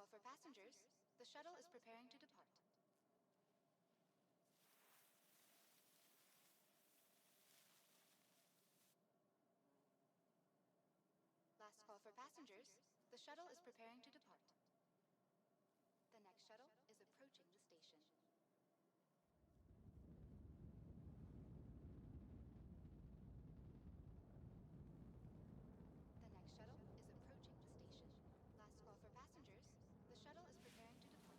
call for passengers. The shuttle is preparing to depart. Last call for passengers. The shuttle is preparing to depart. The next shuttle is approaching the station. The next shuttle is approaching the station. Last call for passengers. The shuttle is preparing to depart.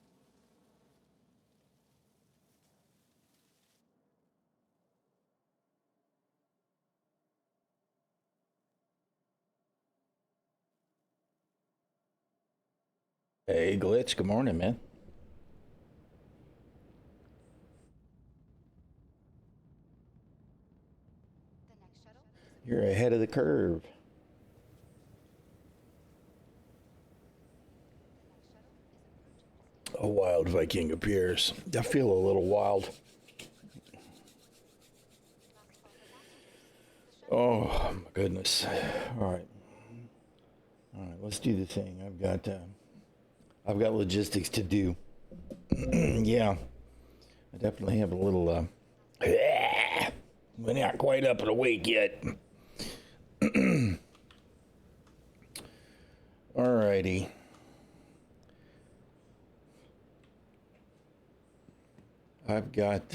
Hey, Glitch. Good morning, man. The next shuttle is You're ahead of the curve. A wild Viking appears. I feel a little wild. Oh, my goodness. All right. Let's do the thing. I've got logistics to do. Yeah, I definitely have a little. We're not quite up and awake yet. Alrighty. I've got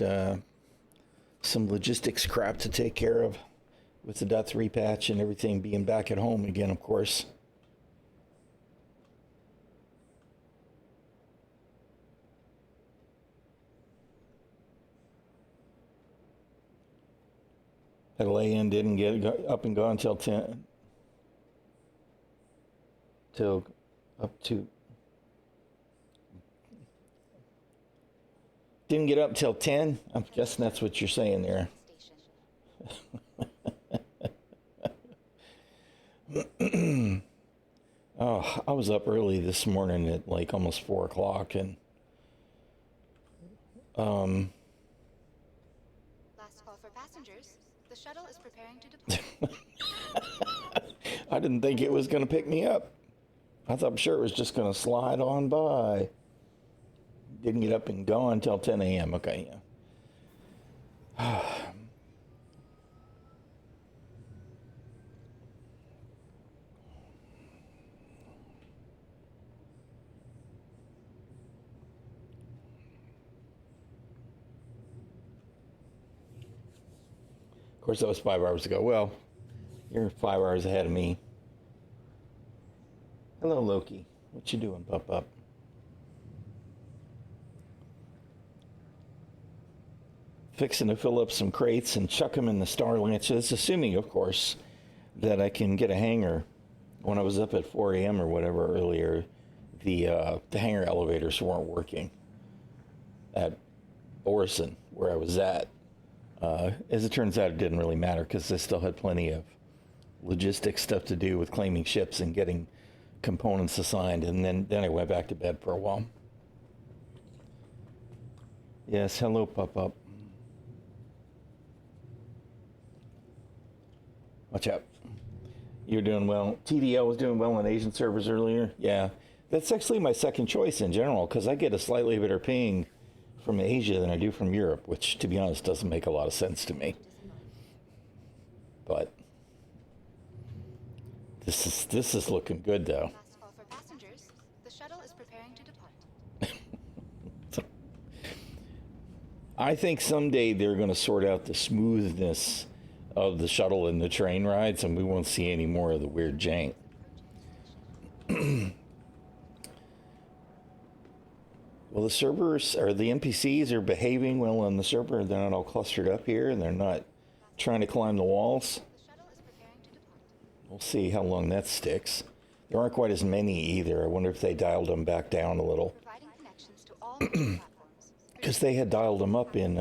some logistics crap to take care of with the .3 patch and everything being back at home again, of course. Had a lay-in, didn't get up and go until 10. Till up to. Didn't get up till 10? I'm guessing that's what you're saying there. Oh, I was up early this morning at like almost 4 o'clock and last call for passengers. The shuttle is preparing to depart. I didn't think it was going to pick me up. I'm sure it was just going to slide on by. Didn't get up and go until 10 a.m. Okay, yeah. Of course, that was 5 hours ago. Well, you're 5 hours ahead of me. Hello, Loki. What you doing, pup? Fixing to fill up some crates and chuck them in the Star Lances, assuming, of course, that I can get a hangar. When I was up at 4 a.m. or whatever earlier, the hangar elevators weren't working at Orison, where I was at. As it turns out, it didn't really matter because I still had plenty of logistics stuff to do with claiming ships and getting components assigned, and then I went back to bed for a while. Yes, hello, pup. Watch out. You're doing well. TDL was doing well on Asian servers earlier. Yeah, that's actually my second choice in general because I get a slightly better ping from Asia than I do from Europe, which, to be honest, doesn't make a lot of sense to me. But this is looking good, though. Last call for passengers. The shuttle is preparing to depart. I think someday they're going to sort out the smoothness of the shuttle and the train rides, and we won't see any more of the weird jank. Well, the servers, or the NPCs, are behaving well on the server. They're not all clustered up here, and they're not trying to climb the walls. The shuttle is preparing to depart. We'll see how long that sticks. There aren't quite as many either. I wonder if they dialed them back down a little. Providing connections to all major platforms. Because they had dialed them up in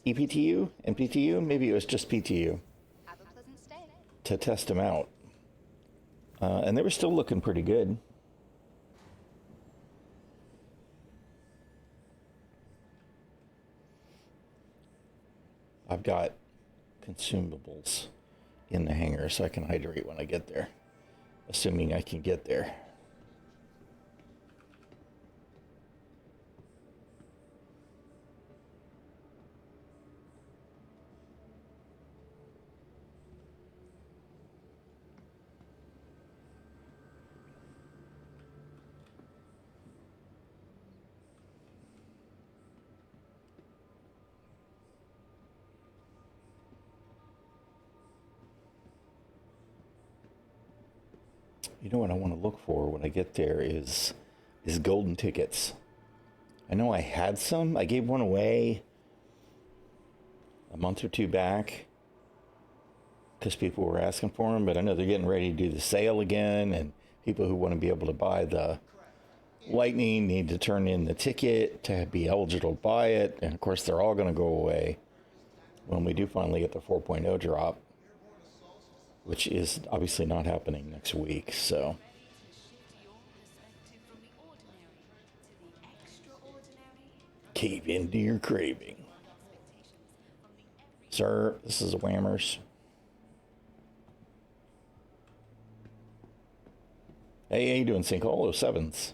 EPTU, NPTU, maybe it was just PTU, Have a pleasant stay. to test them out. And they were still looking pretty good. I've got consumables in the hangar so I can hydrate when I get there, assuming I can get there. You know what I want to look for when I get there is golden tickets. I know I had some. I gave one away a month or two back because people were asking for them, but I know they're getting ready to do the sale again, and people who want to be able to buy the Lightning need to turn in the ticket to be eligible to buy it, and of course they're all going to go away when we do finally get the 4.0 drop, which is obviously not happening next week. So cave into your craving. Sir, this is Whammers. Hey, how you doing, Sinkhole? 07s.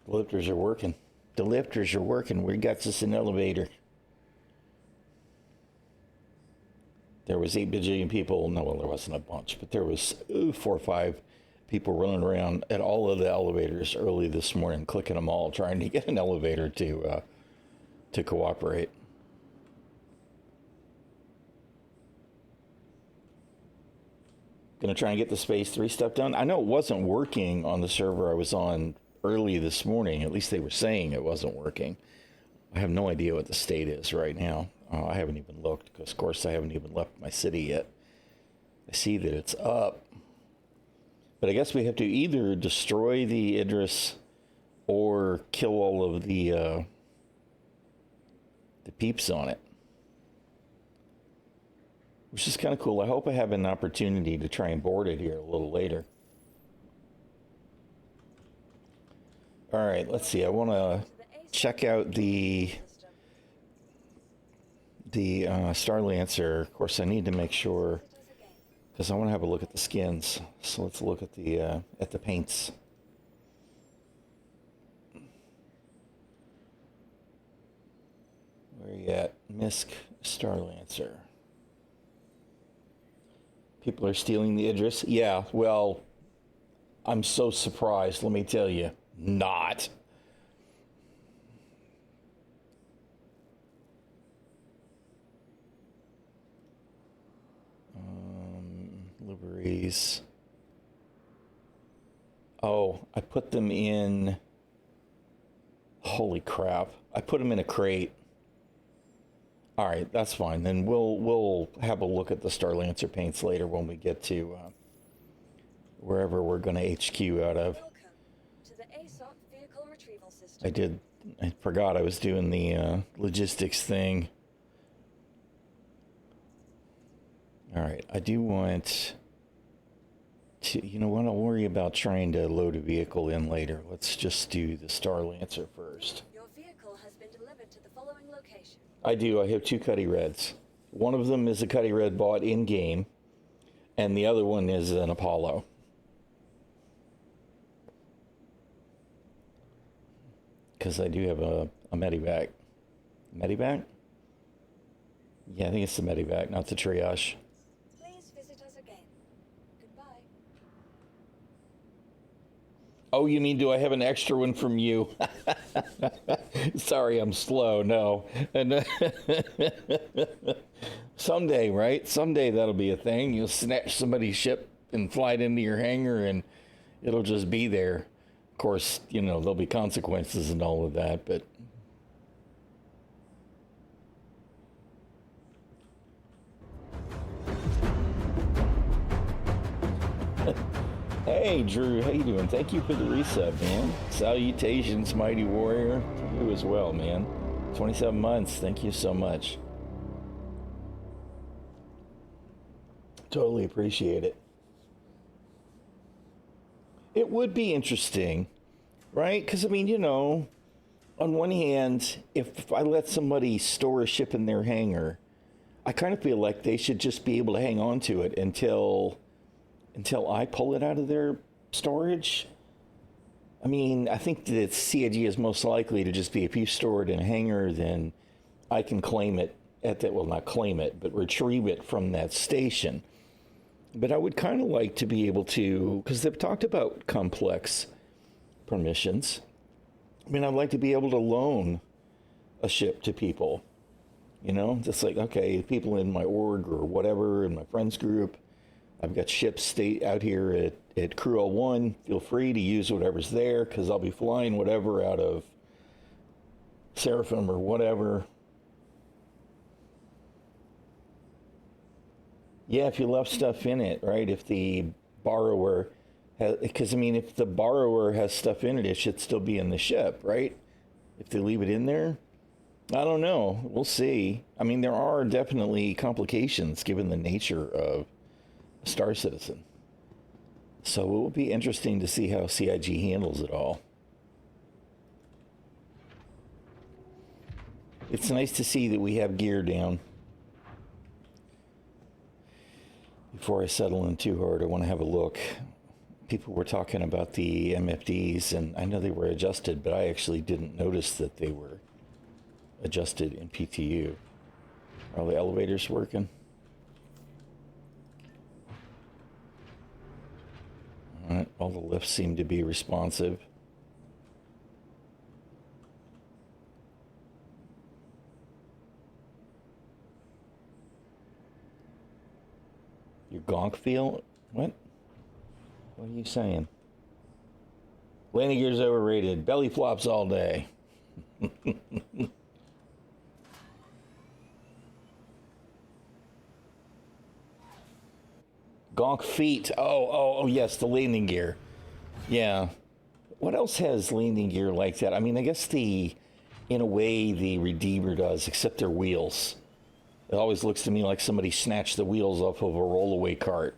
The lifters are working. The lifters are working. We got us an elevator. There was 8 bajillion people. No, well, there wasn't a bunch, but there was 4 or 5 people running around at all of the elevators early this morning, clicking them all, trying to get an elevator to cooperate. Gonna try and get the Space 3 stuff done. I know it wasn't working on the server I was on early this morning. At least they were saying it wasn't working. I have no idea what the state is right now. I haven't even looked because, of course, I haven't even left my city yet. I see that it's up. But I guess we have to either destroy the Idris or kill all of the peeps on it. Which is kind of cool. I hope I have an opportunity to try and board it here a little later. All right, let's see. I want to check out the Starlancer. Of course, I need to make sure because I want to have a look at the skins. So let's look at the paints. Where are you at? Misk Starlancer. People are stealing the Idris. Yeah, well, I'm so surprised. Let me tell you, not. Liveries. Oh, I put them in. Holy crap! I put them in a crate. All right, that's fine. Then we'll have a look at the Starlancer paints later when we get to wherever we're going to HQ out of. Welcome to the ASOP vehicle retrieval system. I forgot I was doing the logistics thing. All right, I do want to, you know what, I'll worry about trying to load a vehicle in later. Let's just do the Starlancer first. Your vehicle has been delivered to the following location. I do. I have 2 Cuddy Reds. One of them is a Cuddy Red bought in-game, and the other one is an Apollo. Because I do have a Medivac. Medivac? Yeah, I think it's the Medivac, not the Triage. Please visit us again. Goodbye. Oh, you mean, do I have an extra one from you? Sorry, I'm slow. No. And someday, right? Someday that'll be a thing. You'll snatch somebody's ship and fly it into your hangar, and it'll just be there. Of course, you know, there'll be consequences and all of that, but... Hey, Drew, how you doing? Thank you for the resub, man. Salutations, Mighty Warrior. To you as well, man. 27 months. Thank you so much. Totally appreciate it. It would be interesting, right? Because, I mean, you know, on one hand, if I let somebody store a ship in their hangar, I kind of feel like they should just be able to hang on to it until I pull it out of their storage. I mean, I think that CIG is most likely to just be, if you store it in a hangar, then I can claim it at that, well, not claim it, but retrieve it from that station. But I would kind of like to be able to, because they've talked about complex permissions. I mean, I'd like to be able to loan a ship to people. You know, just like, okay, people in my org or whatever, in my friends group, I've got ships stay out here at Crew L1. Feel free to use whatever's there, because I'll be flying whatever out of Seraphim or whatever. Yeah, if you left stuff in it, right? If the borrower has, because I mean, if the borrower has stuff in it, it should still be in the ship, right? If they leave it in there, I don't know. We'll see. I mean, there are definitely complications given the nature of a Star Citizen. So it will be interesting to see how CIG handles it all. It's nice to see that we have gear down. Before I settle in too hard, I want to have a look. People were talking about the MFDs, and I know they were adjusted, but I actually didn't notice that they were adjusted in PTU. Are the elevators working? All right, all the lifts seem to be responsive. Your gonk feel? What? What are you saying? Landing gear's overrated. Belly flops all day. Gonk feet. Oh, yes, the landing gear. Yeah. What else has landing gear like that? I mean, I guess in a way, the Redeemer does, except their wheels. It always looks to me like somebody snatched the wheels off of a rollaway cart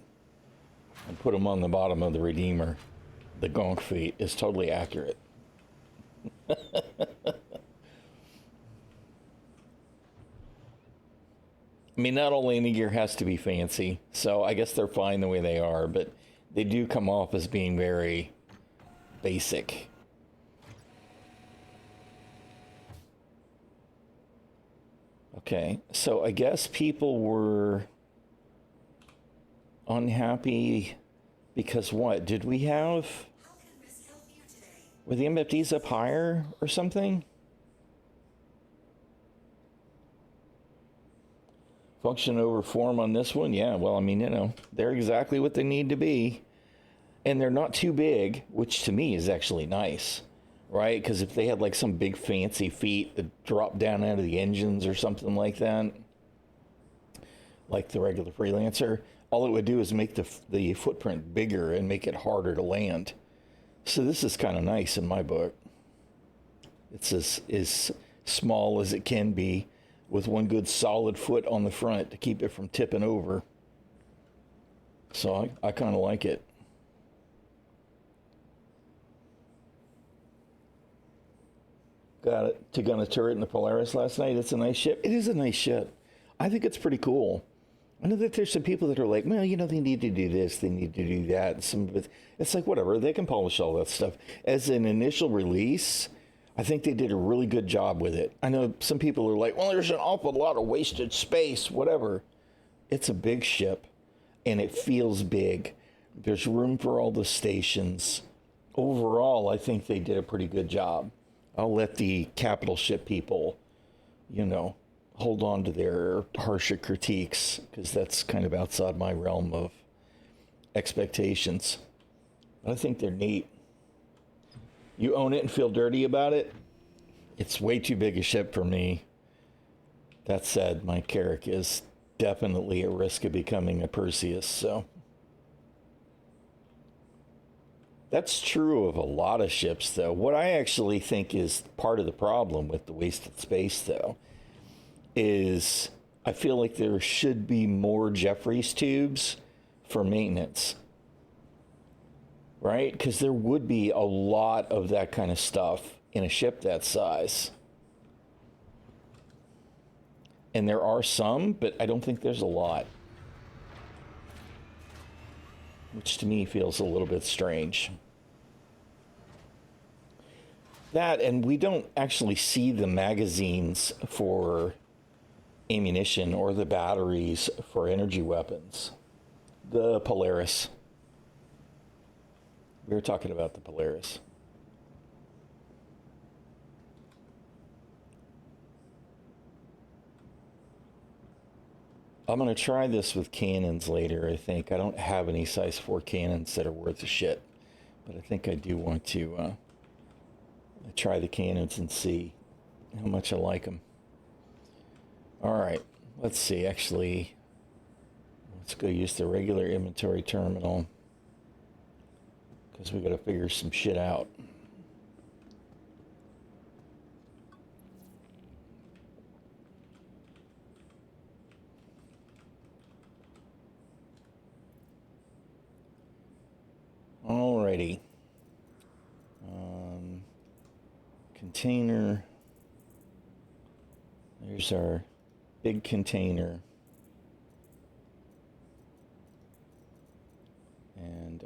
and put them on the bottom of the Redeemer. The gonk feet is totally accurate. I mean, not all landing gear has to be fancy, so I guess they're fine the way they are, but they do come off as being very basic. Okay, so I guess people were unhappy because what? Did we have... Were the MFDs up higher or something? Function over form on this one? Yeah, well, I mean, you know, they're exactly what they need to be. And they're not too big, which to me is actually nice, right? Because if they had like some big fancy feet that drop down out of the engines or something like that, like the regular Freelancer, all it would do is make the footprint bigger and make it harder to land. So this is kind of nice in my book. It's as small as it can be, with one good solid foot on the front to keep it from tipping over. So I kind of like it. Got it to gun a turret in the Polaris last night. It's a nice ship. It is a nice ship. I think it's pretty cool. I know that there's some people that are like, well, you know, they need to do this, they need to do that. And some of it, it's like, whatever, they can polish all that stuff. As an initial release, I think they did a really good job with it. I know some people are like, well, there's an awful lot of wasted space, whatever. It's a big ship, and it feels big. There's room for all the stations. Overall, I think they did a pretty good job. I'll let the capital ship people, you know, hold on to their harsher critiques, because that's kind of outside my realm of expectations. But I think they're neat. You own it and feel dirty about it? It's way too big a ship for me. That said, my Carrack is definitely at risk of becoming a Perseus, so. That's true of a lot of ships, though. What I actually think is part of the problem with the wasted space, though, is I feel like there should be more Jeffries tubes for maintenance. Right? Because there would be a lot of that kind of stuff in a ship that size. And there are some, but I don't think there's a lot. Which to me feels a little bit strange. That, and we don't actually see the magazines for ammunition or the batteries for energy weapons. The Polaris. We were talking about the Polaris. I'm going to try this with cannons later, I think. I don't have any size 4 cannons that are worth a shit. But I think I do want to try the cannons and see how much I like them. Alright, let's see. Actually, let's go use the regular inventory terminal. Because we got to figure some shit out. Alrighty. Container. There's our big container. And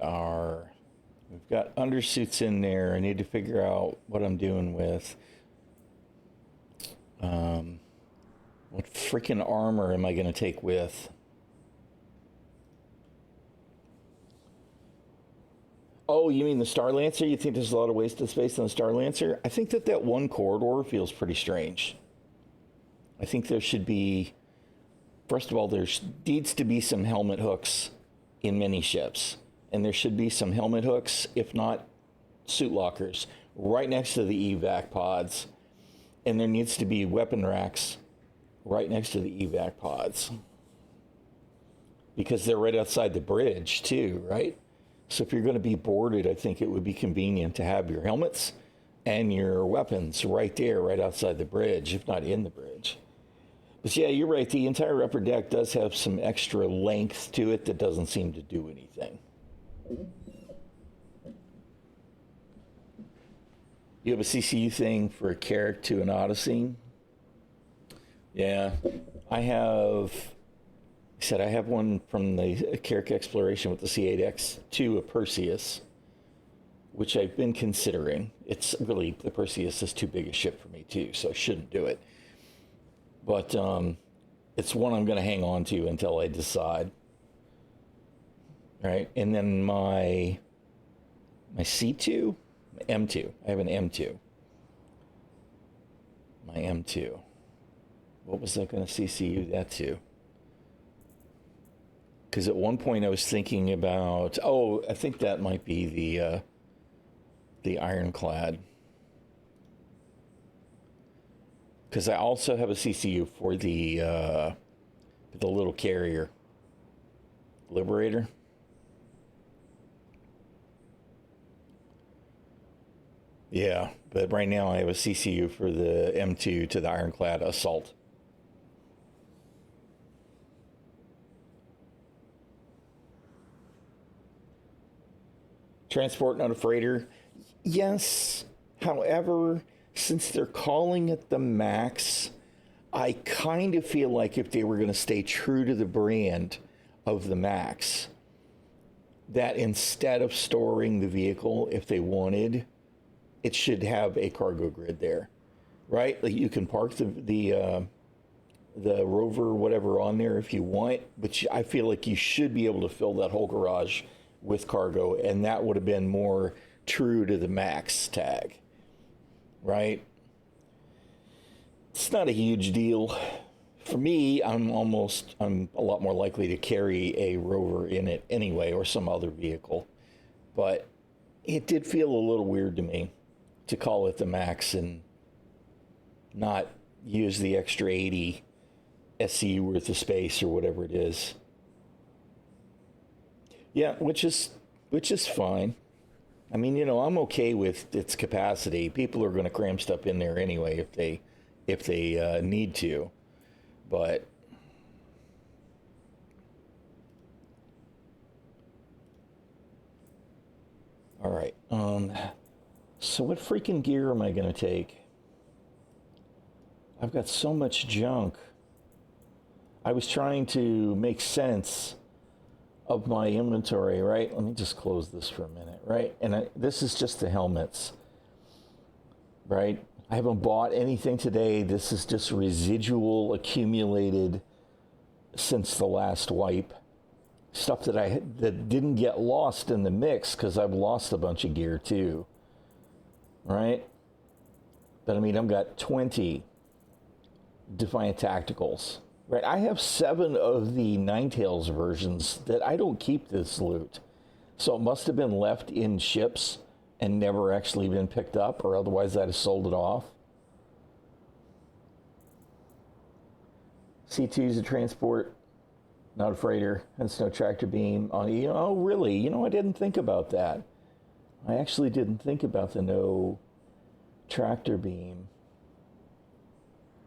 we've got undersuits in there. I need to figure out what I'm doing with. What freaking armor am I going to take with? Oh, you mean the Star Lancer? You think there's a lot of wasted space on the Star Lancer? I think that one corridor feels pretty strange. I think there should be, first of all, there needs to be some helmet hooks in many ships. And there should be some helmet hooks, if not suit lockers, right next to the evac pods. And there needs to be weapon racks right next to the evac pods. Because they're right outside the bridge, too, right? So if you're going to be boarded, I think it would be convenient to have your helmets and your weapons right there, right outside the bridge, if not in the bridge. But yeah, you're right. The entire upper deck does have some extra length to it that doesn't seem to do anything. You have a CCU thing for a Carrack to an Odyssey? Yeah, I have one from the Carrack exploration with the C8X to a Perseus, which I've been considering. It's really, the Perseus is too big a ship for me too, so I shouldn't do it. But it's one I'm going to hang on to until I decide. Right, and then my C2, M2. I have an M2. My M2. What was I going to CCU that to? Because at one point I was thinking about, I think that might be the Ironclad. Because I also have a CCU for the little carrier, Liberator. Yeah, but right now I have a CCU for the M2 to the Ironclad Assault. Transport, not a freighter. Yes, however, since they're calling it the Max, I kind of feel like if they were going to stay true to the brand of the Max, that instead of storing the vehicle, if they wanted, it should have a cargo grid there, right? Like you can park the Rover or whatever on there if you want, but I feel like you should be able to fill that whole garage with cargo, and that would have been more true to the Max tag, right? It's not a huge deal. For me, I'm a lot more likely to carry a Rover in it anyway, or some other vehicle. But it did feel a little weird to me to call it the Max and not use the extra 80 SCU worth of space or whatever it is. Yeah, which is fine. I mean, I'm okay with its capacity. People are going to cram stuff in there anyway if they need to. But all right. So what freaking gear am I going to take? I've got so much junk. I was trying to make sense of my inventory, right? Let me just close this for a minute, right? And this is just the helmets, right? I haven't bought anything today. This is just residual accumulated since the last wipe. Stuff that didn't get lost in the mix because I've lost a bunch of gear too. Right? But I mean, I've got 20 Defiant Tacticals. Right? I have 7 of the Ninetales versions that I don't keep this loot. So it must have been left in ships and never actually been picked up, or otherwise I'd have sold it off. C2 is a transport, not a freighter. It's no tractor beam. Oh, really? I didn't think about that. I actually didn't think about the no tractor beam.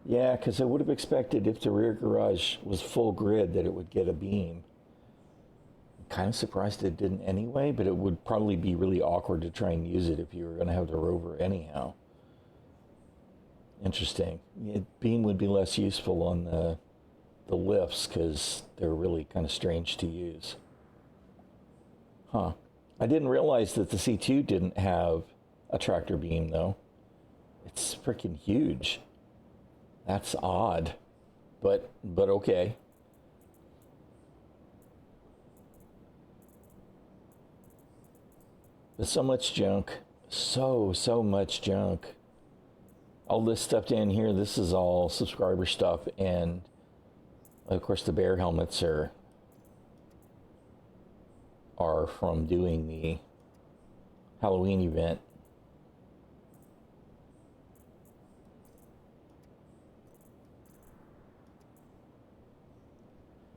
Yeah, because I would have expected if the rear garage was full grid that it would get a beam. Kind of surprised it didn't anyway, but it would probably be really awkward to try and use it if you were going to have the rover anyhow. Interesting. Beam would be less useful on the lifts because they're really kind of strange to use. Huh. I didn't realize that the C2 didn't have a tractor beam though. It's freaking huge. That's odd, but okay. There's so much junk. So much junk. All this stuff down here, this is all subscriber stuff, and of course the bear helmets are from doing the Halloween event.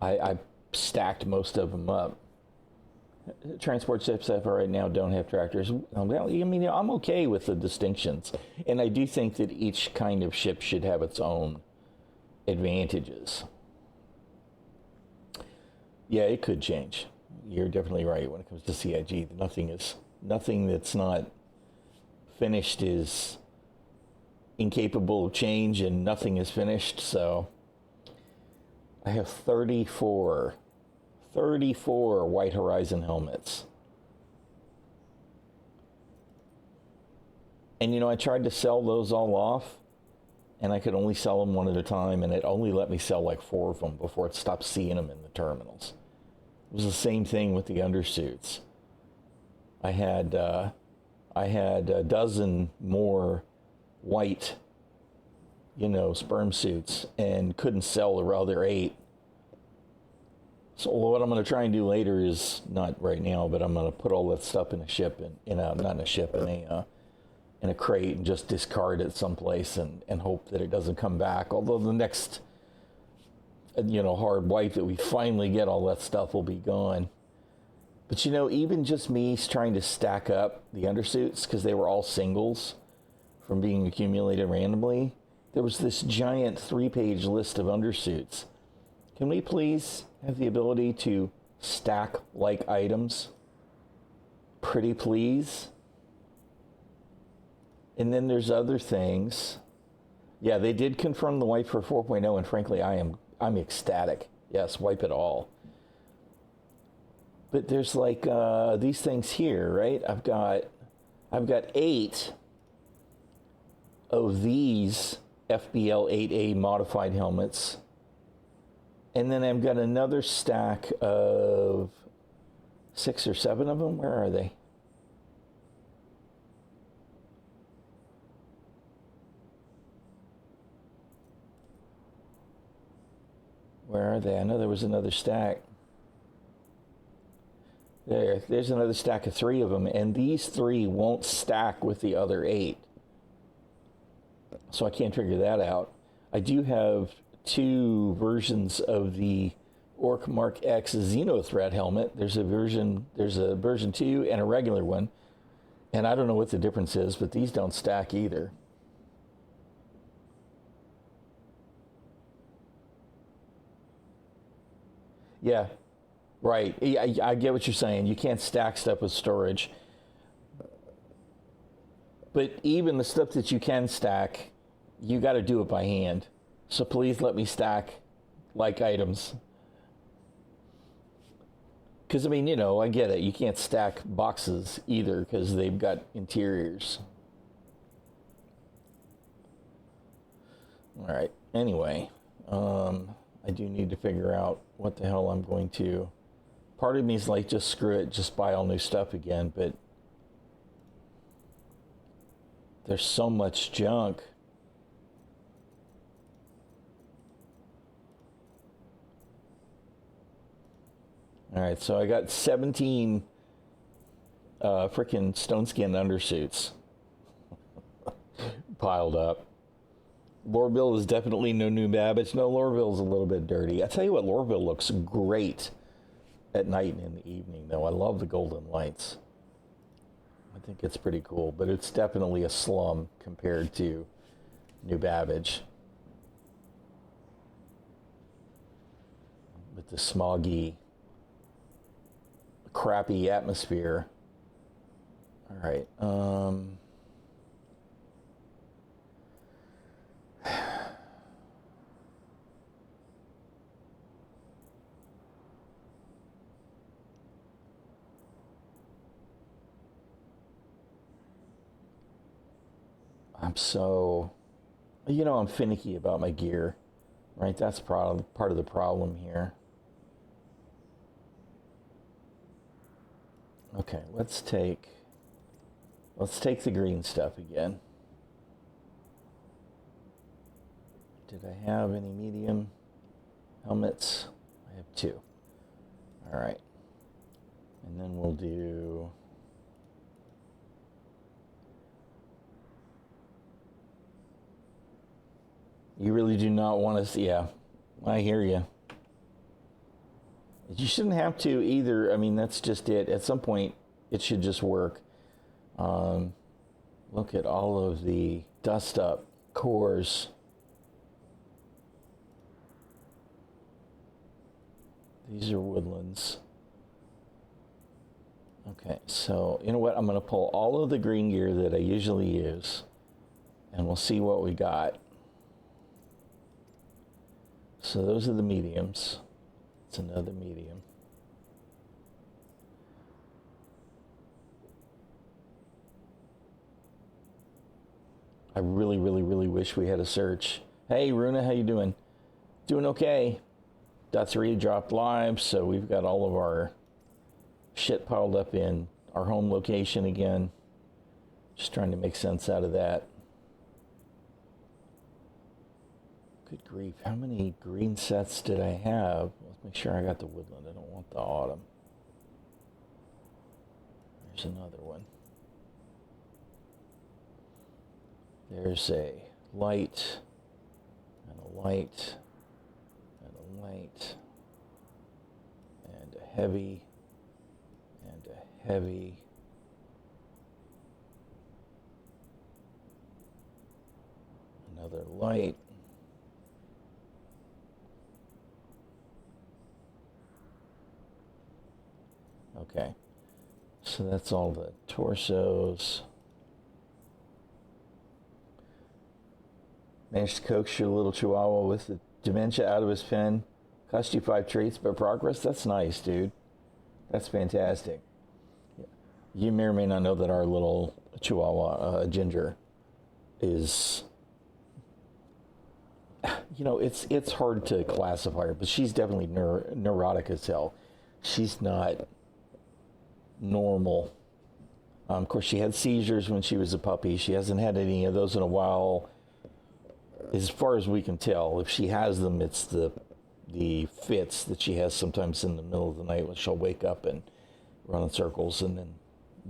I stacked most of them up. Transport ships that right now don't have tractors. Well, I mean, I'm okay with the distinctions. And I do think that each kind of ship should have its own advantages. Yeah, it could change. You're definitely right when it comes to CIG. Nothing that's not finished is incapable of change, and nothing is finished. So I have 34 White Horizon helmets. And I tried to sell those all off, and I could only sell them one at a time, and it only let me sell like 4 of them before it stopped seeing them in the terminals. It was the same thing with the undersuits. I had a dozen more white, sperm suits, and couldn't sell the other 8. So what I'm going to try and do later is, not right now, but I'm going to put all that stuff in a ship, not in a ship, in a crate, and just discard it someplace and hope that it doesn't come back. Although the next, hard wipe that we finally get, all that stuff will be gone. But even just me trying to stack up the undersuits, because they were all singles from being accumulated randomly, there was this giant 3-page list of undersuits. Can we please have the ability to stack like items? Pretty please. And then there's other things. Yeah, they did confirm the wipe for 4.0, and frankly, I'm ecstatic. Yes, wipe it all. But there's like these things here, right? I've got 8 of these FBL 8A modified helmets. And then I've got another stack of 6 or 7 of them. Where are they? Where are they? I know there was another stack. There's another stack of 3 of them, and these 3 won't stack with the other 8. So I can't figure that out. I do have 2 versions of the Orc Mark X Xenothreat helmet. There's a version 2 and a regular one. And I don't know what the difference is, but these don't stack either. Yeah, right. I get what you're saying. You can't stack stuff with storage. But even the stuff that you can stack, you got to do it by hand. So please let me stack like items. Because, I mean, I get it. You can't stack boxes either because they've got interiors. All right. Anyway, I do need to figure out what the hell I'm going to. Part of me is like, just screw it, just buy all new stuff again. But there's so much junk. All right, so I got 17 freaking stone skin undersuits piled up. Lorville is definitely no new Babbage. No, Lorville is a little bit dirty. I tell you what, Lorville looks great at night and in the evening, though. I love the golden lights. I think it's pretty cool, but it's definitely a slum compared to New Babbage. With the smoggy, crappy atmosphere. All right. I'm so, I'm finicky about my gear, right? That's part of the problem here. Okay, let's take the green stuff again. Did I have any medium helmets? I have 2. All right. And then we'll do... You really do not want to see... Yeah, I hear you. You shouldn't have to either. I mean, that's just it. At some point, it should just work. Look at all of the dust-up cores. These are woodlands. Okay, so you know what? I'm going to pull all of the green gear that I usually use, and we'll see what we got. So those are the mediums. It's another medium. I really, really, really wish we had a search. Hey, Runa, how you doing? Doing okay. Dot3 dropped live, so we've got all of our shit piled up in our home location again. Just trying to make sense out of that. Good grief, how many green sets did I have? Let's make sure I got the woodland. I don't want the autumn. There's another one. There's a light, and a light, and a light, and a heavy, and a heavy. Another light. Okay, so that's all the torsos. Managed to coax your little chihuahua with the dementia out of his pen. Cost you 5 treats, but progress? That's nice, dude. That's fantastic. You may or may not know that our little chihuahua, Ginger, is... it's hard to classify her, but she's definitely neurotic as hell. She's not normal. Of course, she had seizures when she was a puppy. She hasn't had any of those in a while, as far as we can tell. If she has them, it's the fits that she has sometimes in the middle of the night when she'll wake up and run in circles and then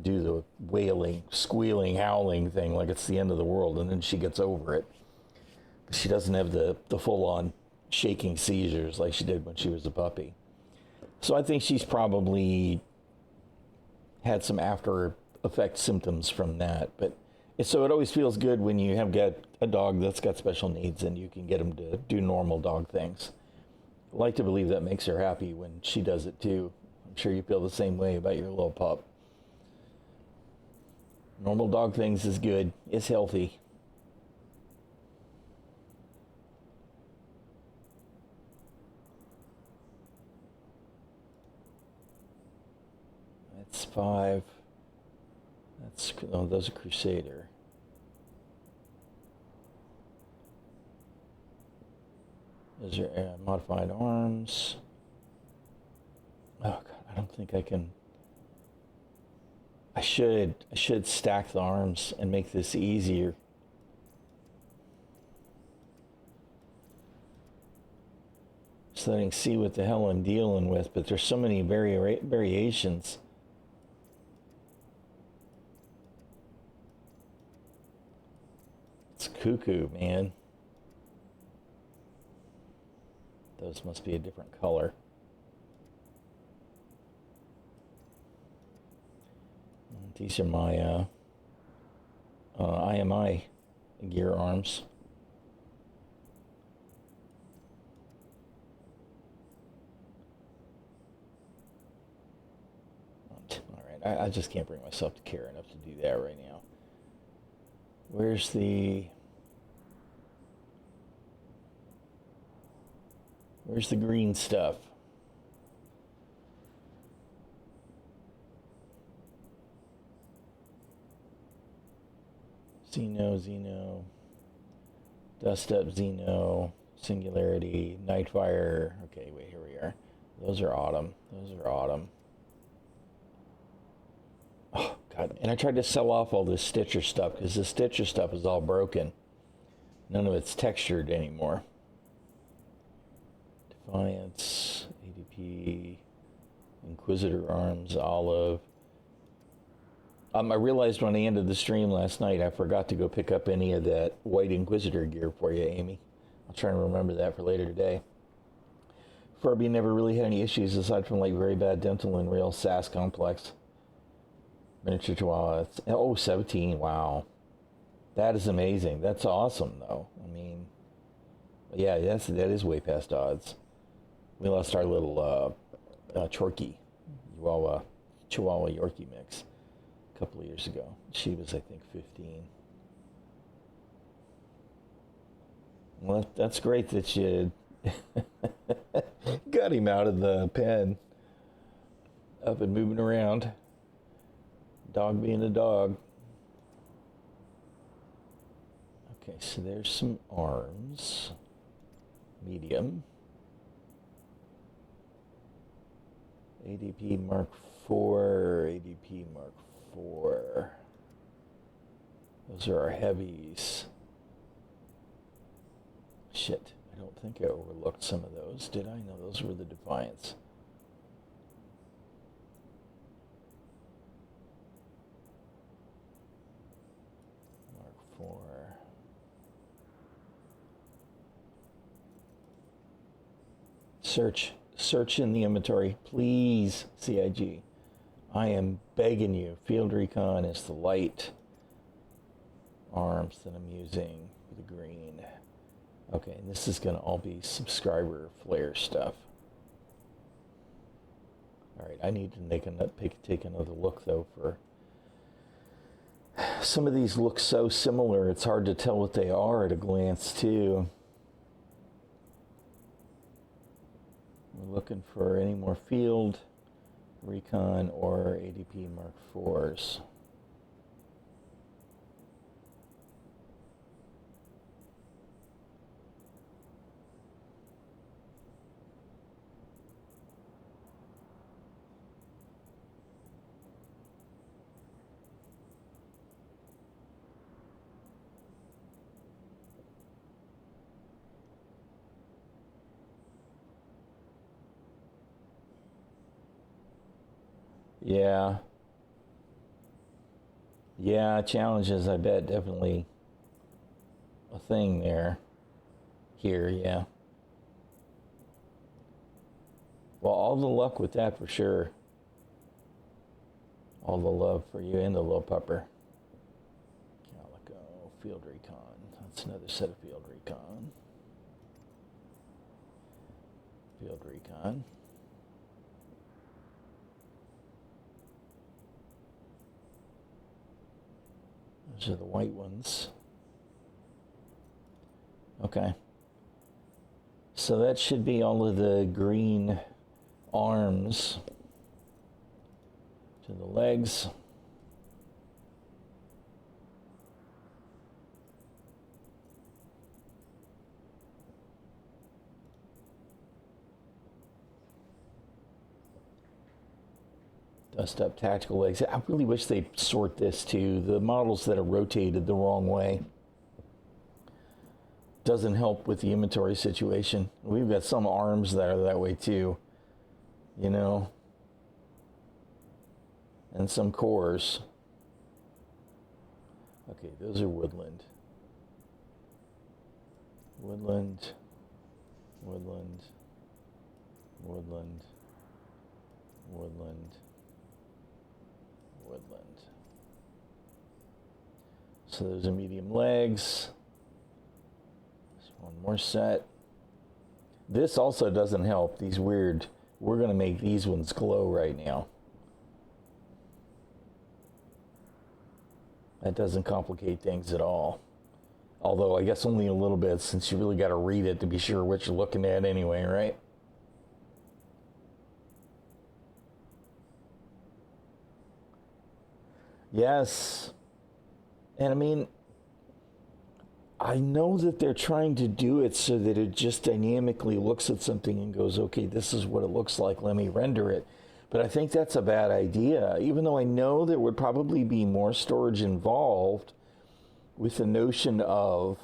do the wailing, squealing, howling thing like it's the end of the world, and then she gets over it. But she doesn't have the full-on shaking seizures like she did when she was a puppy. So I think she's probably had some after effect symptoms from that. But so it always feels good when you have got a dog that's got special needs and you can get them to do normal dog things. I like to believe that makes her happy when she does it too. I'm sure you feel the same way about your little pup. Normal dog things is good. It's healthy. That's 5. Those are Crusader. Those are modified arms. Oh God, I don't think I can. I should stack the arms and make this easier. So that I can see what the hell I'm dealing with, but there's so many variations. It's cuckoo, man. Those must be a different color. These are my IMI gear arms. Alright, I just can't bring myself to care enough to do that right now. Where's the green stuff? Xeno, Dust Up Xeno, Singularity, Nightfire. Okay, wait, here we are. Those are autumn. Oh, God. And I tried to sell off all this Stitcher stuff because the Stitcher stuff is all broken. None of it's textured anymore. Defiance, ADP, Inquisitor Arms, Olive. I realized when I ended the stream last night, I forgot to go pick up any of that White Inquisitor gear for you, Amy. I'll try and remember that for later today. Furby never really had any issues aside from like very bad dental and real SAS complex. Miniature Chihuahua. Oh, 17. Wow. That is amazing. That's awesome, though. I mean, yeah, that is way past odds. We lost our little Chorky, Chihuahua Yorkie mix a couple of years ago. She was, I think, 15. Well, that's great that you got him out of the pen, up and moving around. Dog being a dog. Okay, so there's some arms. Medium. ADP Mark IV, ADP Mark IV. Those are our heavies. Shit, I don't think I overlooked some of those, did I? No, those were the Defiance. Mark IV. Search in the inventory, please, CIG. I am begging you. Field Recon is the light arms that I'm using for the green. Okay, and this is going to all be subscriber flare stuff. All right, I need to take another look, though, for... Some of these look so similar, it's hard to tell what they are at a glance, too. We're looking for any more Field Recon or ADP Mark IVs. Yeah, challenges, I bet, definitely a thing there. Here, yeah. Well, all the luck with that for sure. All the love for you and the little pupper. Calico, Field Recon. That's another set of Field Recon. Field Recon. Those are the white ones. Okay. So that should be all of the green arms to the legs. Dust up tactical legs. I really wish they'd sort this too. The models that are rotated the wrong way doesn't help with the inventory situation. We've got some arms that are that way too, you know, and some cores. Okay, those are woodland. Woodland, woodland, woodland, woodland, woodland. So those are medium legs. There's one more set. This also doesn't help. These weird, we're going to make these ones glow right now. That doesn't complicate things at all. Although I guess only a little bit, since you really got to read it to be sure what you're looking at anyway, right? Yes. And I mean, I know that they're trying to do it so that it just dynamically looks at something and goes, okay, this is what it looks like, let me render it. But I think that's a bad idea, even though I know there would probably be more storage involved with the notion of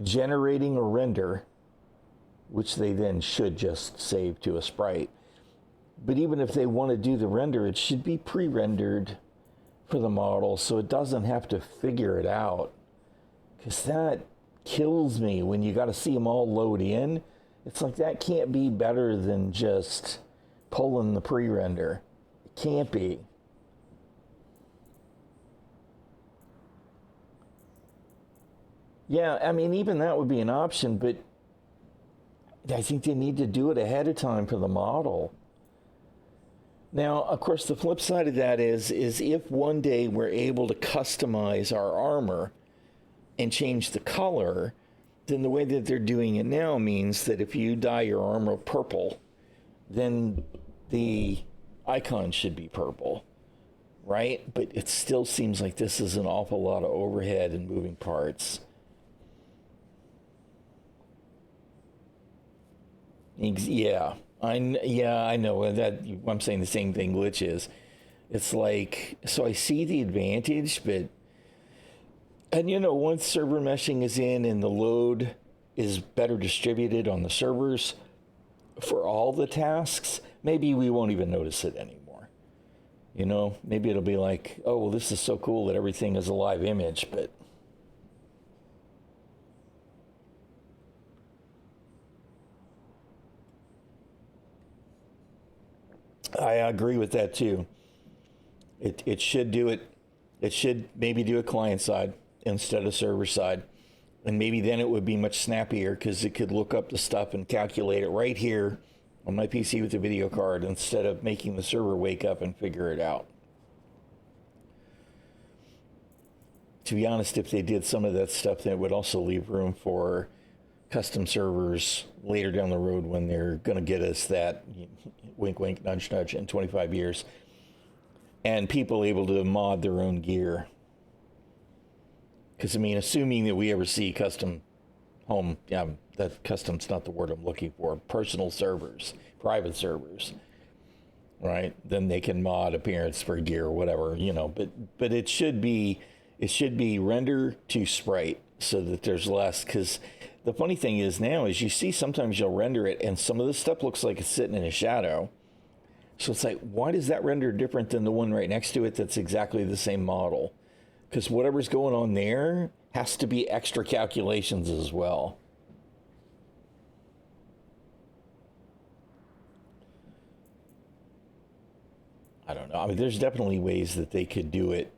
generating a render, which they then should just save to a sprite. But even if they want to do the render, it should be pre-rendered for the model so it doesn't have to figure it out. Because that kills me when you got to see them all load in. It's like that can't be better than just pulling the pre-render. It can't be. Yeah, I mean, even that would be an option, but I think they need to do it ahead of time for the model. Now, of course, the flip side of that is if one day we're able to customize our armor and change the color, then the way that they're doing it now means that if you dye your armor purple, then the icon should be purple, right? But it still seems like this is an awful lot of overhead and moving parts. Yeah, I know that. I'm saying the same thing glitch is. It's like, so I see the advantage, but, and you know, once server meshing is in and the load is better distributed on the servers for all the tasks, maybe we won't even notice it anymore. You know, maybe it'll be like, oh, well, this is so cool that everything is a live image, but I agree with that too. It should do it. It should maybe do it client side instead of server side. And maybe then it would be much snappier because it could look up the stuff and calculate it right here on my PC with the video card instead of making the server wake up and figure it out. To be honest, if they did some of that stuff, then it would also leave room for custom servers later down the road when they're going to get us that wink, wink, nudge, nudge in 25 years. And people able to mod their own gear. Because, I mean, assuming that we ever see custom home, yeah, that custom's not the word I'm looking for, personal servers, private servers, right? Then they can mod appearance for gear or whatever, you know, but it should be render to sprite so that there's less, because the funny thing is now is you see sometimes you'll render it and some of the stuff looks like it's sitting in a shadow. So it's like, why does that render different than the one right next to it that's exactly the same model? Because whatever's going on there has to be extra calculations as well. I don't know. I mean, there's definitely ways that they could do it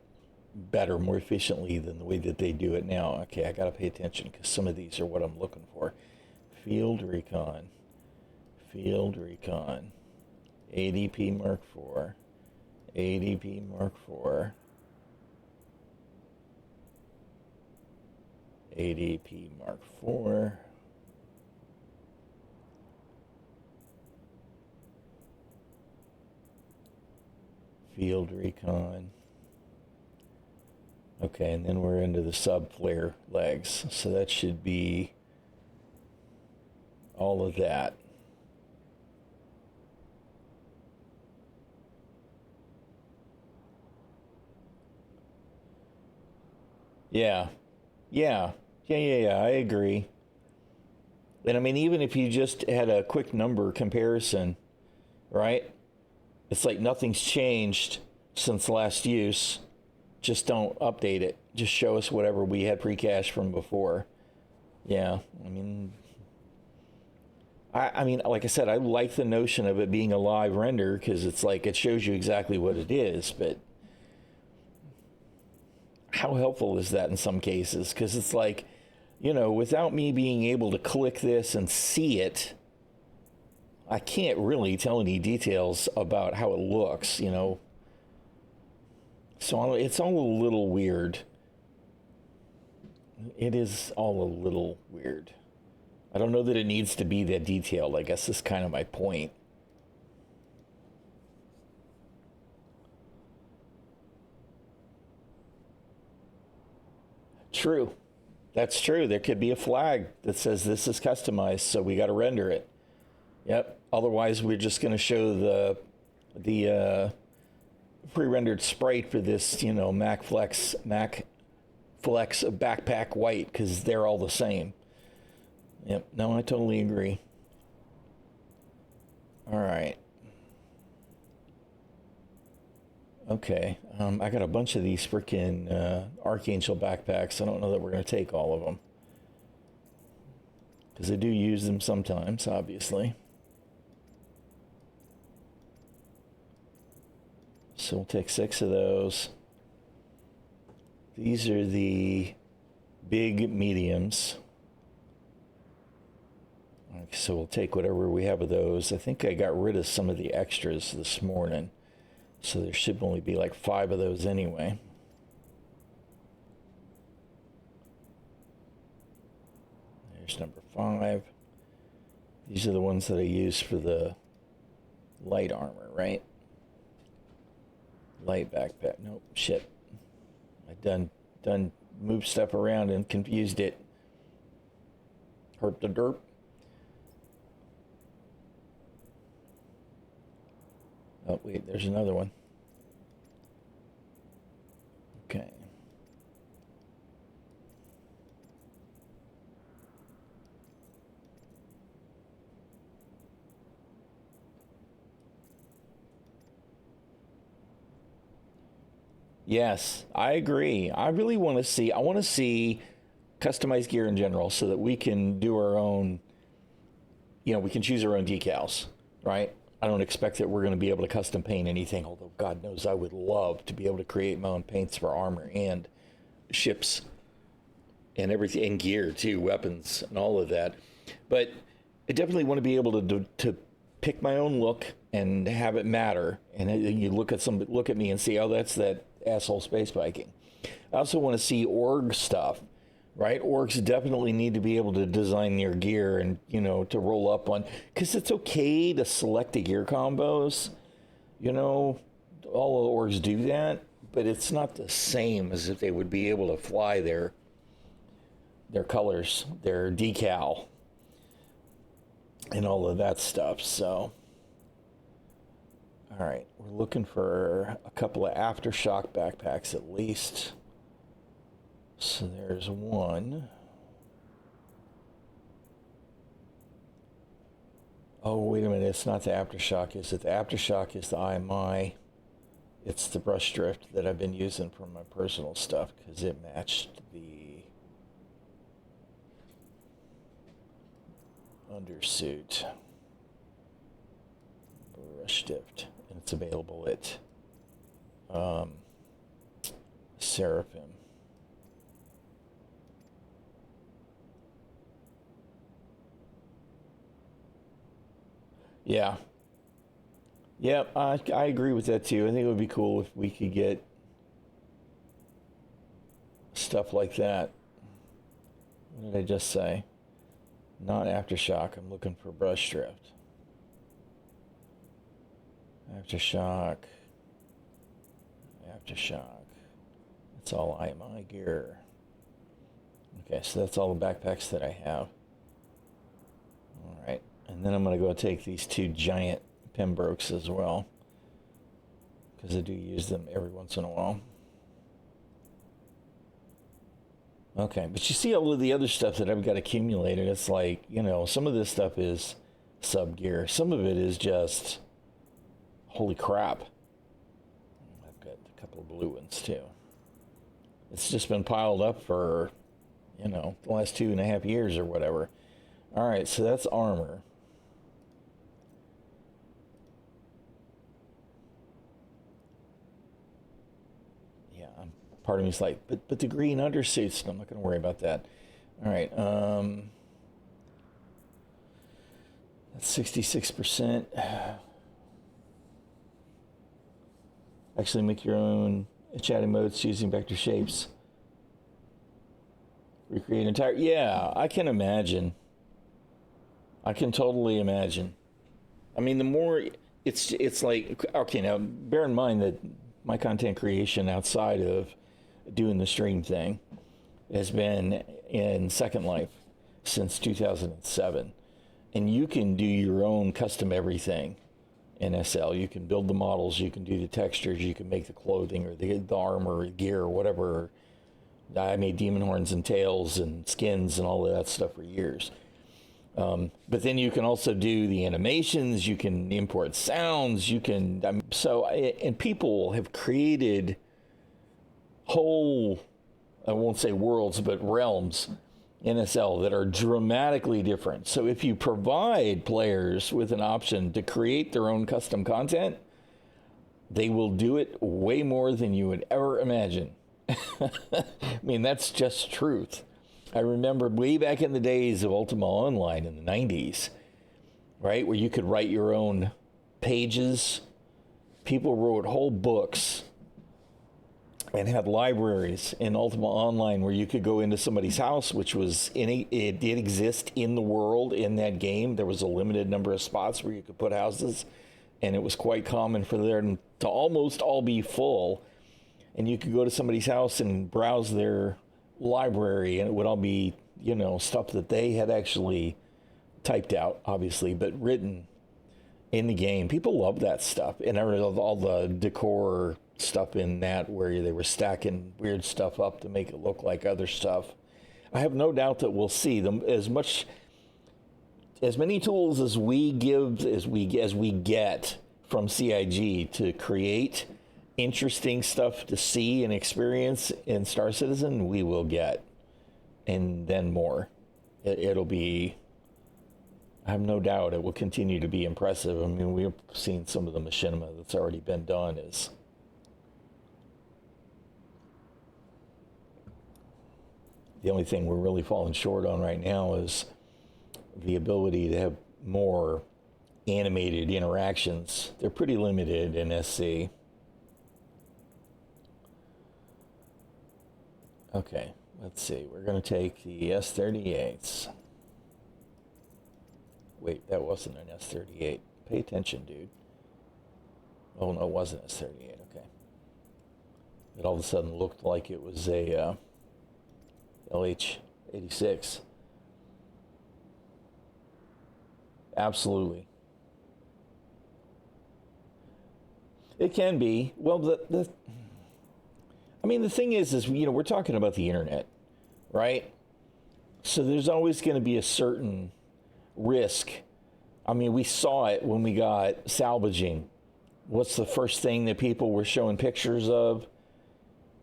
better, more efficiently than the way that they do it now. Okay, I got to pay attention because some of these are what I'm looking for. Field recon. ADP Mark IV. ADP Mark IV. ADP Mark IV. Field recon. Okay, and then we're into the sub-flare legs. So that should be all of that. Yeah. Yeah. Yeah. I agree. And I mean, even if you just had a quick number comparison, right? It's like nothing's changed since last use. Just don't update it. Just show us whatever we had pre-cached from before. Yeah, I mean, like I said, I like the notion of it being a live render because it's like it shows you exactly what it is. But how helpful is that in some cases? Because it's like, without me being able to click this and see it, I can't really tell any details about how it looks, So it's all a little weird. It is all a little weird. I don't know that it needs to be that detailed. I guess is kind of my point. True. That's true. There could be a flag that says this is customized, so we got to render it. Yep. Otherwise, we're just going to show the pre-rendered sprite for this, Mac Flex backpack white because they're all the same. Yep. No, I totally agree. All right. Okay. I got a bunch of these freaking Archangel backpacks. I don't know that we're going to take all of them because I do use them sometimes, obviously. So we'll take 6 of those. These are the big mediums. So we'll take whatever we have of those. I think I got rid of some of the extras this morning. So there should only be like 5 of those anyway. There's number 5. These are the ones that I use for the light armor, right? Light backpack. Nope, shit. I done moved stuff around and confused it. Herp the derp. Oh, wait, there's another one. Okay. Yes, I agree. I want to see customized gear in general so that we can do our own, we can choose our own decals, right? I don't expect that we're going to be able to custom paint anything, although God knows I would love to be able to create my own paints for armor and ships and everything, and gear too, weapons and all of that. But I definitely want to be able to pick my own look and have it matter. And you look at me and see, oh, that's that asshole space Viking. I also want to see org stuff, right? Orgs definitely need to be able to design their gear and, to roll up on, because it's okay to select the gear combos. All the orgs do that, but it's not the same as if they would be able to fly their colors, their decal, and all of that stuff. So, all right, we're looking for a couple of Aftershock backpacks at least. So there's one. Oh, wait a minute. It's not the Aftershock, is it? The Aftershock is the IMI. It's the brush drift that I've been using for my personal stuff because it matched the undersuit. Brush drift. And it's available at Seraphim. Yeah. Yep, I agree with that too. I think it would be cool if we could get stuff like that. What did I just say? Not Aftershock. I'm looking for brush drift. Aftershock. It's all IMI gear. Okay, so that's all the backpacks that I have. All right. And then I'm going to go take these 2 giant Pembrokes as well, because I do use them every once in a while. Okay, but you see all of the other stuff that I've got accumulated. It's like, some of this stuff is sub gear. Some of it is just, holy crap. I've got a couple of blue ones too. It's just been piled up for, the last 2.5 years or whatever. All right, so that's armor. Part of me is like, but the green undersuits, I'm not going to worry about that. All right, that's 66%. Actually, make your own chat emotes using vector shapes. Recreate entire. Yeah, I can imagine. I can totally imagine. I mean, the more it's like, okay, now bear in mind that my content creation outside of doing the stream thing has been in Second Life since 2007. And you can do your own custom everything in SL. You can build the models, you can do the textures, you can make the clothing or the armor or gear or whatever. I made demon horns and tails and skins and all of that stuff for years. But then you can also do the animations, you can import sounds, and people have created whole, I won't say worlds, but realms in SL that are dramatically different. So if you provide players with an option to create their own custom content, they will do it way more than you would ever imagine. I mean, that's just truth. I remember way back in the days of Ultima Online in the 90s, right, where you could write your own pages. People wrote whole books and had libraries in Ultima Online where you could go into somebody's house, which was it did exist in the world in that game. There was a limited number of spots where you could put houses, and it was quite common for them to almost all be full. And you could go to somebody's house and browse their library, and it would all be, stuff that they had actually typed out, obviously, but written in the game. People love that stuff. And I love all the decor stuff in that where they were stacking weird stuff up to make it look like other stuff. I have no doubt that we'll see them as many tools as we get from CIG to create interesting stuff to see and experience in Star Citizen, we will get, and then more. It'll be, I have no doubt it will continue to be impressive. I mean, we've seen some of the machinima that's already been done. Is the only thing we're really falling short on right now is the ability to have more animated interactions. They're pretty limited in SC. Okay, let's see. We're going to take the S-38s. Wait, that wasn't an S-38. Pay attention, dude. Oh, no, it wasn't an S-38. Okay. It all of a sudden looked like it was a LH-86. Absolutely. It can be. Well, the thing is, we're talking about the internet, right? So there's always going to be a certain risk. I mean, we saw it when we got salvaging. What's the first thing that people were showing pictures of?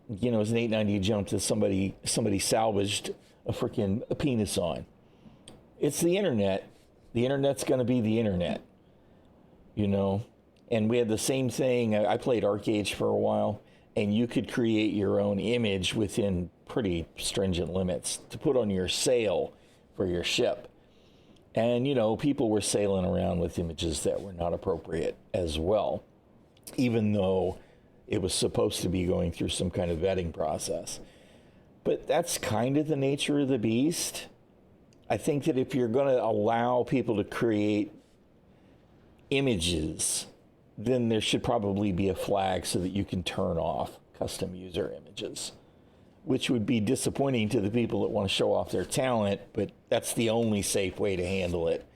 It was an 890 jump that somebody salvaged a freaking penis on. It's the internet. The internet's going to be the internet, And we had the same thing. I played ArcAge for a while, and you could create your own image within pretty stringent limits to put on your sail for your ship. And, people were sailing around with images that were not appropriate as well, even though it was supposed to be going through some kind of vetting process. But that's kind of the nature of the beast. I think that if you're going to allow people to create images, then there should probably be a flag so that you can turn off custom user images, which would be disappointing to the people that want to show off their talent, but that's the only safe way to handle it.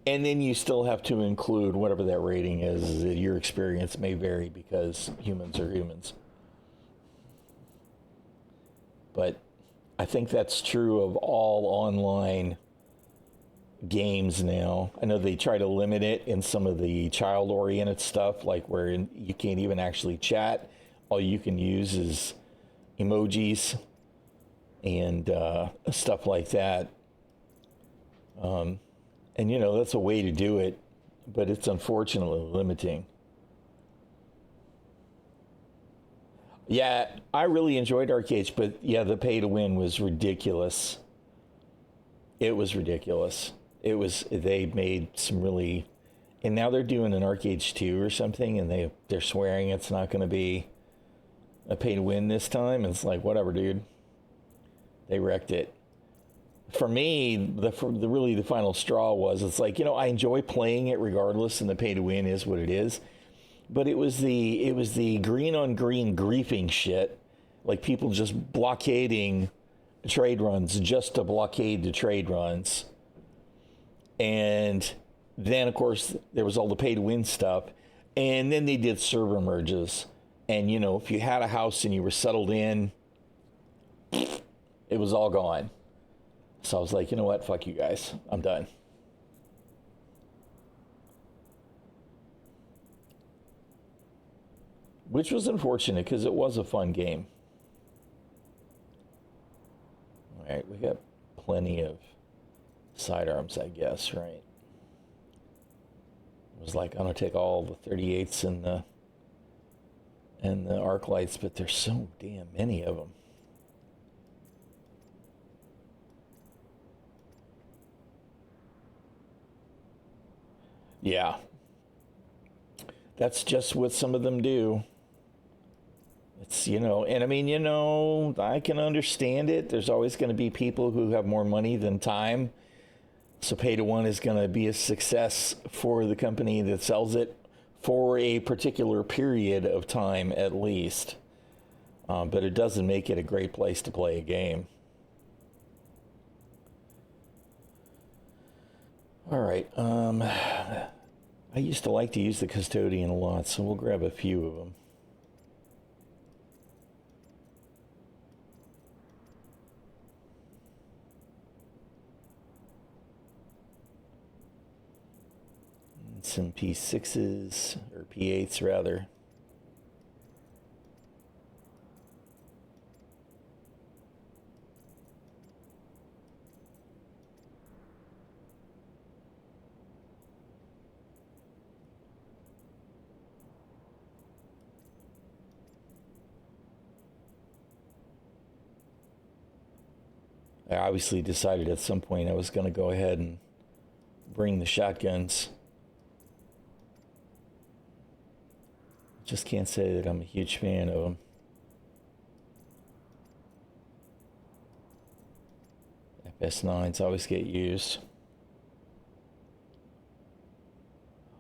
And then you still have to include whatever that rating is. Your experience may vary because humans are humans. But I think that's true of all online games now. I know they try to limit it in some of the child-oriented stuff, like where you can't even actually chat. All you can use is emojis and stuff like that. And, you know, that's a way to do it, but it's unfortunately limiting. Yeah, I really enjoyed arcades, but yeah, the pay to win was ridiculous. It was ridiculous. They made some really, and now they're doing an Arcades 2 or something, and they're swearing it's not going to be a pay to win this time. It's like, whatever, dude. They wrecked it. For me, the final straw was, it's like, you know, I enjoy playing it regardless, and the pay to win is what it is. But it was the green on green griefing shit, like people just blockading trade runs just to blockade the trade runs. And then, of course, there was all the pay-to-win stuff. And then they did server merges. And, you know, if you had a house and you were settled in, it was all gone. So I was like, you know what? Fuck you guys. I'm done. Which was unfortunate because it was a fun game. All right, we got plenty of sidearms, I guess, right? It was like, I'm gonna take all the 38s and the arc lights, but there's so damn many of them. Yeah, that's just what some of them do. It's, you know, and I mean, you know, I can understand it. There's always going to be people who have more money than time. So pay to win is going to be a success for the company that sells it for a particular period of time at least. But it doesn't make it a great place to play a game. All right. I used to like to use the custodian a lot, so we'll grab a few of them. Some P6s, or P8s rather. I obviously decided at some point I was going to go ahead and bring the shotguns. Just can't say that I'm a huge fan of them. FS9s always get used.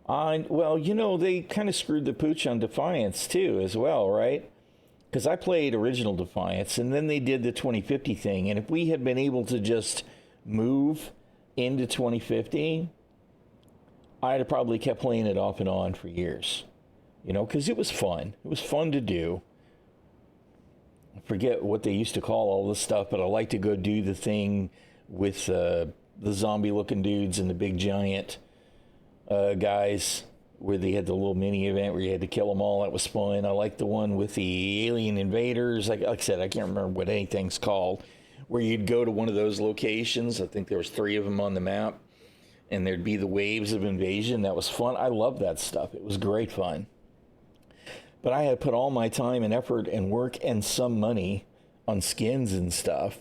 Well, you know, they kind of screwed the pooch on Defiance too, as well, right? Because I played original Defiance, and then they did the 2050 thing. And if we had been able to just move into 2050, I'd have probably kept playing it off and on for years. You know, because it was fun. It was fun to do. I forget what they used to call all this stuff, but I like to go do the thing with the zombie-looking dudes and the big giant guys, where they had the little mini event where you had to kill them all. That was fun. I like the one with the alien invaders. Like I said, I can't remember what anything's called, where you'd go to one of those locations. I think there was 3 of them on the map, and there'd be the waves of invasion. That was fun. I loved that stuff. It was great fun. But I had put all my time and effort and work and some money on skins and stuff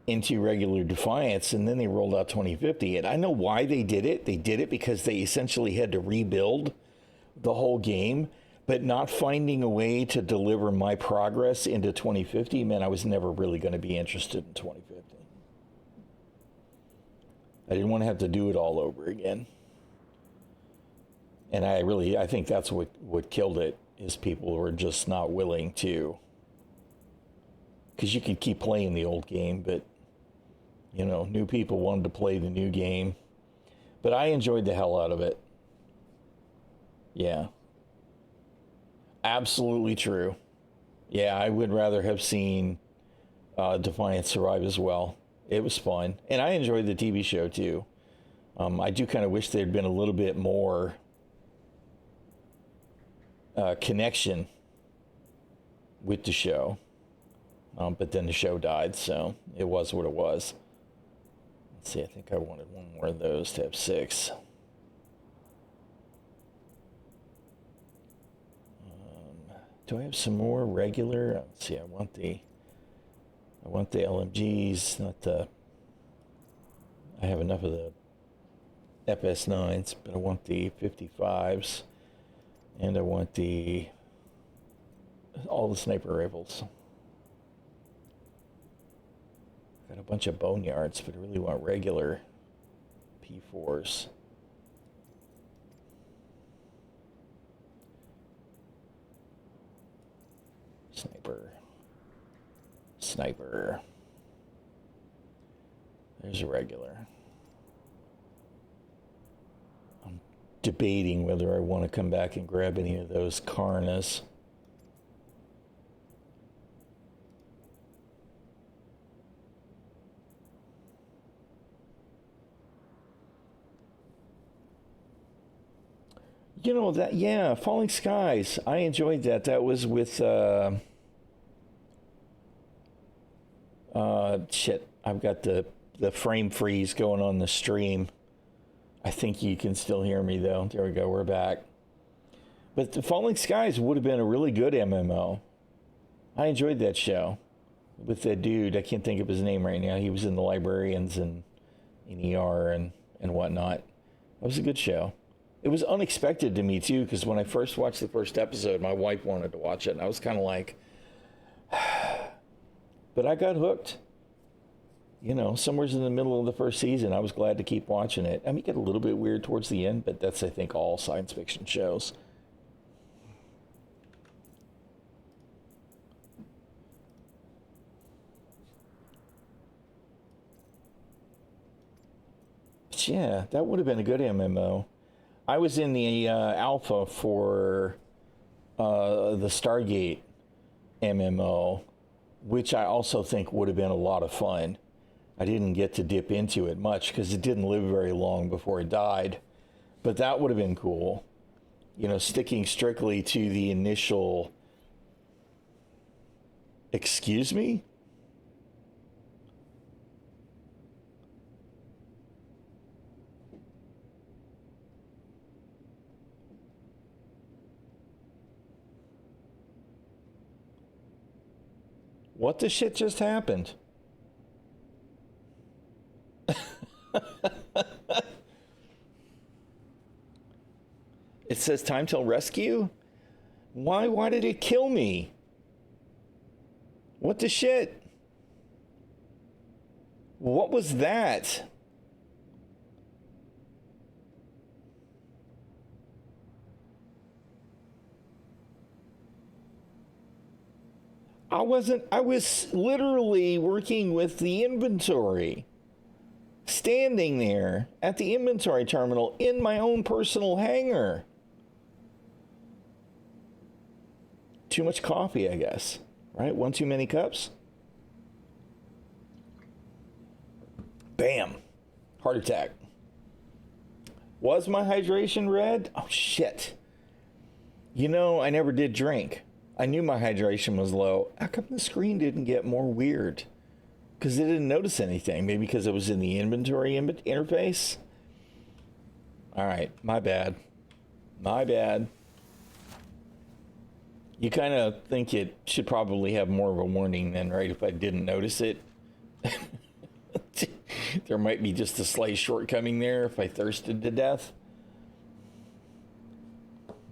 into regular Defiance, and then they rolled out 2050. And I know why they did it. They did it because they essentially had to rebuild the whole game, but not finding a way to deliver my progress into 2050 meant I was never really going to be interested in 2050. I didn't want to have to do it all over again. And I think that's what killed it, is people were just not willing to. Because you could keep playing the old game, but, you know, new people wanted to play the new game. But I enjoyed the hell out of it. Yeah. Absolutely true. Yeah, I would rather have seen Defiant survived as well. It was fun, and I enjoyed the TV show too. I do kind of wish there'd been a little bit more connection with the show, but then the show died, so it was what it was. Let's see, I think I wanted one more of those to have 6. Do I have some more regular? Let's see, I want the LMGs, not the... I have enough of the FS9s, but I want the 55s, and I want all the sniper rifles. Got a bunch of boneyards, but I really want regular P4s. Sniper. There's a regular. I'm debating whether I want to come back and grab any of those Karnas. You know that, yeah, Falling Skies. I enjoyed that. That was with shit. I've got the frame freeze going on the stream. I think you can still hear me though. There we go. We're back. But the Falling Skies would have been a really good MMO. I enjoyed that show with that dude. I can't think of his name right now. He was in the Librarians and in ER and whatnot. That was a good show. It was unexpected to me too, because when I first watched the first episode, my wife wanted to watch it, and I was kind of like, but I got hooked. You know, somewhere in the middle of the first season, I was glad to keep watching it. I mean, it got a little bit weird towards the end, but that's, I think, all science fiction shows. But yeah, that would have been a good MMO. I was in the alpha for the Stargate MMO, which I also think would have been a lot of fun. I didn't get to dip into it much because it didn't live very long before it died. But that would have been cool. You know, sticking strictly to the initial... Excuse me? What the shit just happened? It says time till rescue? Why did it kill me? What the shit? What was that? I was literally working with the inventory, standing there at the inventory terminal in my own personal hangar. Too much coffee, I guess, right? One too many cups. Bam. Heart attack. Was my hydration red? Oh, shit. You know, I never did drink. I knew my hydration was low. How come the screen didn't get more weird? Because it didn't notice anything. Maybe because it was in the inventory interface? All right, my bad. My bad. You kind of think it should probably have more of a warning then, right? If I didn't notice it. There might be just a slight shortcoming there if I thirsted to death.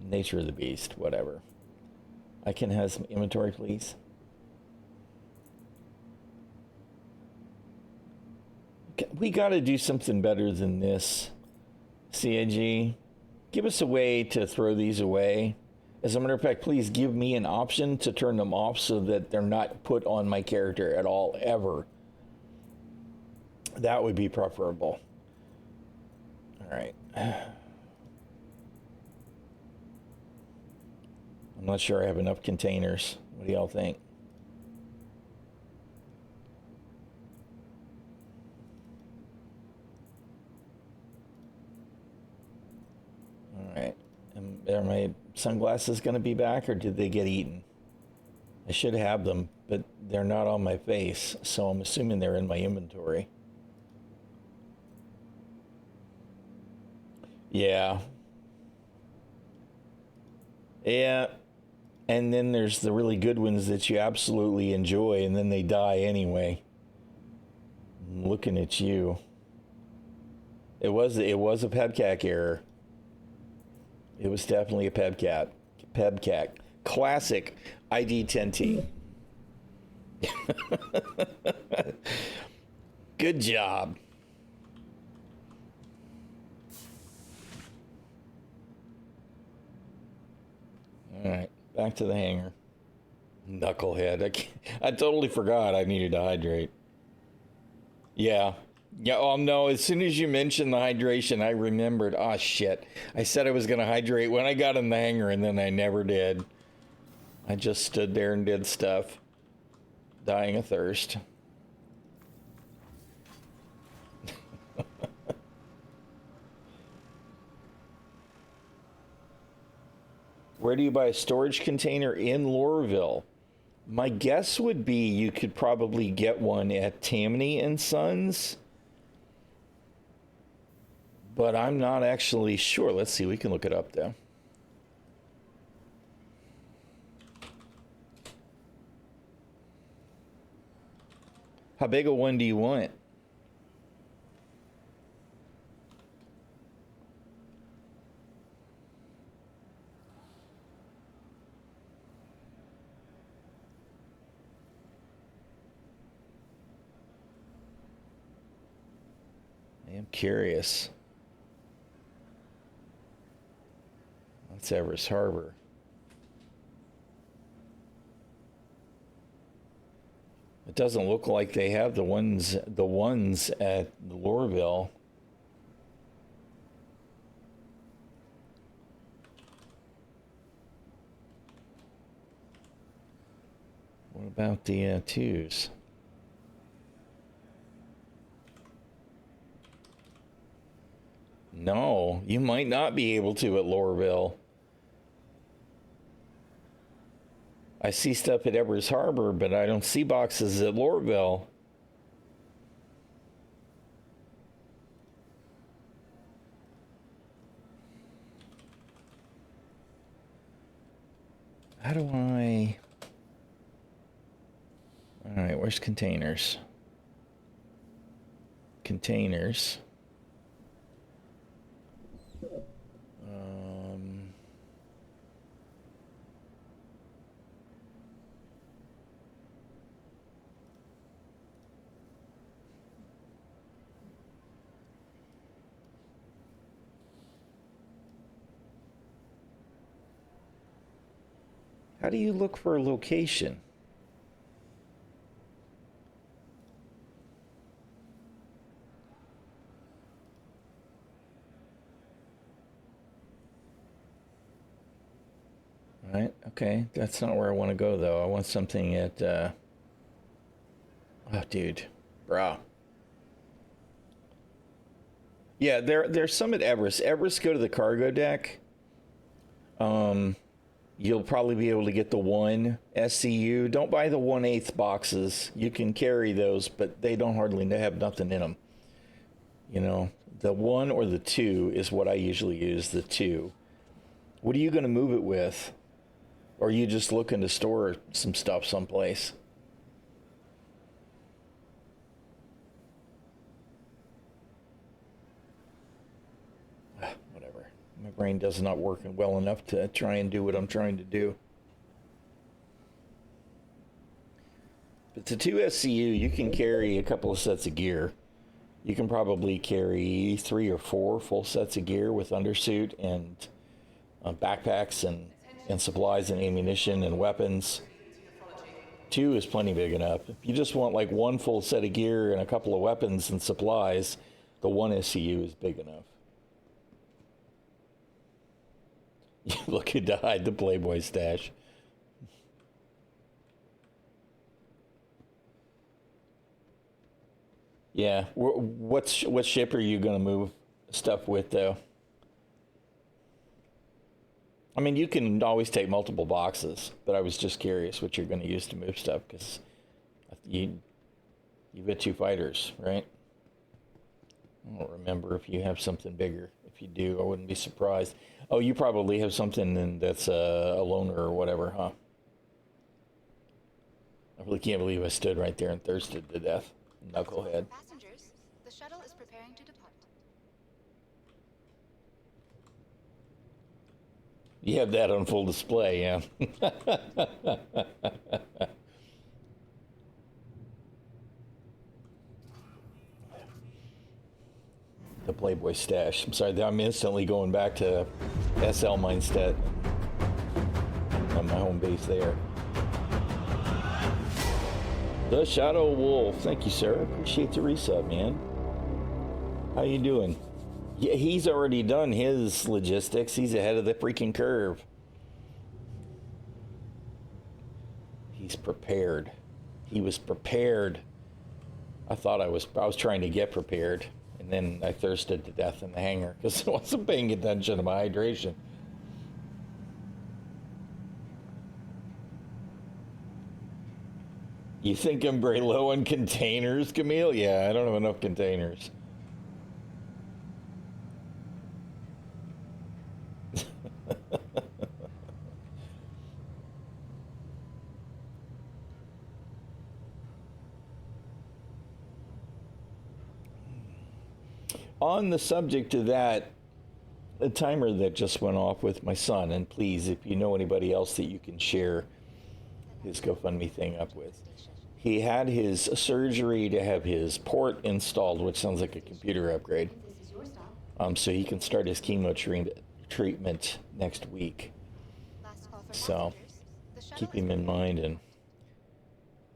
Nature of the beast, whatever. I can have some inventory, please. We got to do something better than this, CIG. Give us a way to throw these away. As a matter of fact, please give me an option to turn them off so that they're not put on my character at all, ever. That would be preferable. All right. I'm not sure I have enough containers. What do y'all think? Are my sunglasses going to be back, or did they get eaten? I should have them, but they're not on my face, so I'm assuming they're in my inventory. Yeah. Yeah. And then there's the really good ones that you absolutely enjoy, and then they die anyway. I'm looking at you. It was a PEBCAC error. It was definitely a PEBCAC. Classic ID10T. Good job. All right, back to the hangar. Knucklehead. I totally forgot I needed to hydrate. Yeah. Yeah, oh no, as soon as you mentioned the hydration, I remembered. Oh shit. I said I was going to hydrate when I got in the hangar, and then I never did. I just stood there and did stuff. Dying of thirst. Where do you buy a storage container in Lorville? My guess would be you could probably get one at Tammany and Sons. But I'm not actually sure. Let's see. We can look it up, though. How big a one do you want? I am curious. That's Everest Harbor. It doesn't look like they have the ones at Lorville. What about the twos? No, you might not be able to at Lorville. I see stuff at Everest Harbor, but I don't see boxes at Lorville. How do I... All right, where's containers? Containers. How do you look for a location? All right, okay. That's not where I want to go, though. I want something at... Oh, dude. Bro. Yeah, there's some at Everest. Everest, go to the cargo deck. You'll probably be able to get the 1 SCU. Don't buy the 1/8 boxes. You can carry those, but they don't hardly have nothing in them. You know, the 1 or the 2 is what I usually use, the 2. What are you going to move it with? Or are you just looking to store some stuff someplace? Whatever. My brain does not work well enough to try and do what I'm trying to do. But the 2 SCU, you can carry a couple of sets of gear. You can probably carry 3 or 4 full sets of gear with undersuit and backpacks and supplies and ammunition and weapons. 2 is plenty big enough. If you just want like 1 full set of gear and a couple of weapons and supplies, the 1 SCU is big enough. Looking to hide the Playboy stash. Yeah, what ship are you going to move stuff with, though? I mean, you can always take multiple boxes, but I was just curious what you're going to use to move stuff, because you've got 2 fighters, right? I don't remember if you have something bigger. If you do, I wouldn't be surprised. Oh, you probably have something that's a loner or whatever, huh? I really can't believe I stood right there and thirsted to death. Knucklehead. Passengers, the shuttle is preparing to depart. You have that on full display, yeah. The Playboy stash. I'm sorry, I'm instantly going back to SL Mindset on my home base there. The Shadow Wolf. Thank you, sir. Appreciate the resub, man. How you doing? Yeah, he's already done his logistics. He's ahead of the freaking curve. He's prepared. He was prepared. I was trying to get prepared. And then I thirsted to death in the hangar because I wasn't paying attention to my hydration. You think I'm very low on containers, Camille? Yeah, I don't have enough containers. On the subject of that, a timer that just went off with my son, and please, if you know anybody else that you can share his GoFundMe thing up with. He had his surgery to have his port installed, which sounds like a computer upgrade. So he can start his chemo treatment next week. So keep him in mind, and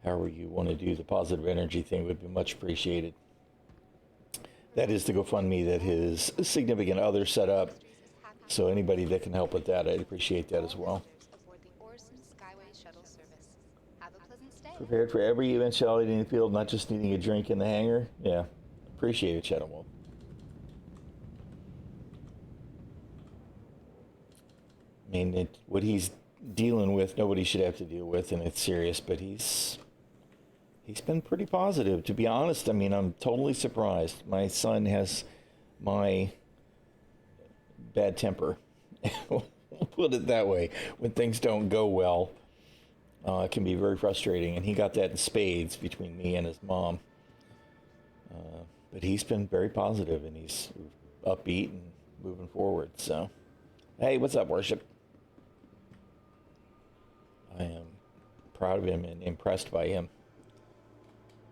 however you want to do the positive energy thing would be much appreciated. That is the GoFundMe that his significant other set up. So anybody that can help with that, I'd appreciate that as well. Prepared for every eventuality in the field, not just needing a drink in the hangar. Yeah, appreciate it, Shadow Wolf. I mean, what he's dealing with, nobody should have to deal with, and it's serious, but he's been pretty positive, to be honest. I mean, I'm totally surprised. My son has my bad temper. We'll put it that way. When things don't go well, it can be very frustrating, and he got that in spades between me and his mom. But he's been very positive, and he's upbeat and moving forward. So, hey, what's up, Worship? I am proud of him and impressed by him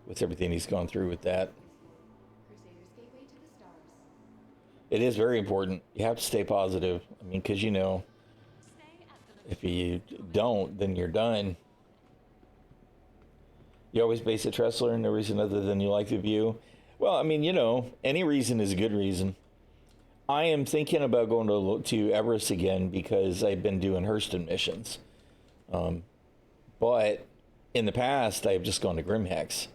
with everything he's gone through with that. It is very important. You have to stay positive. I mean, because, you know, if you don't, then you're done. You always base a Tressler in no reason other than you like the view. Well, I mean, you know, any reason is a good reason. I am thinking about going to Everest again because I've been doing Hurston missions. But in the past, I've just gone to Grimhex.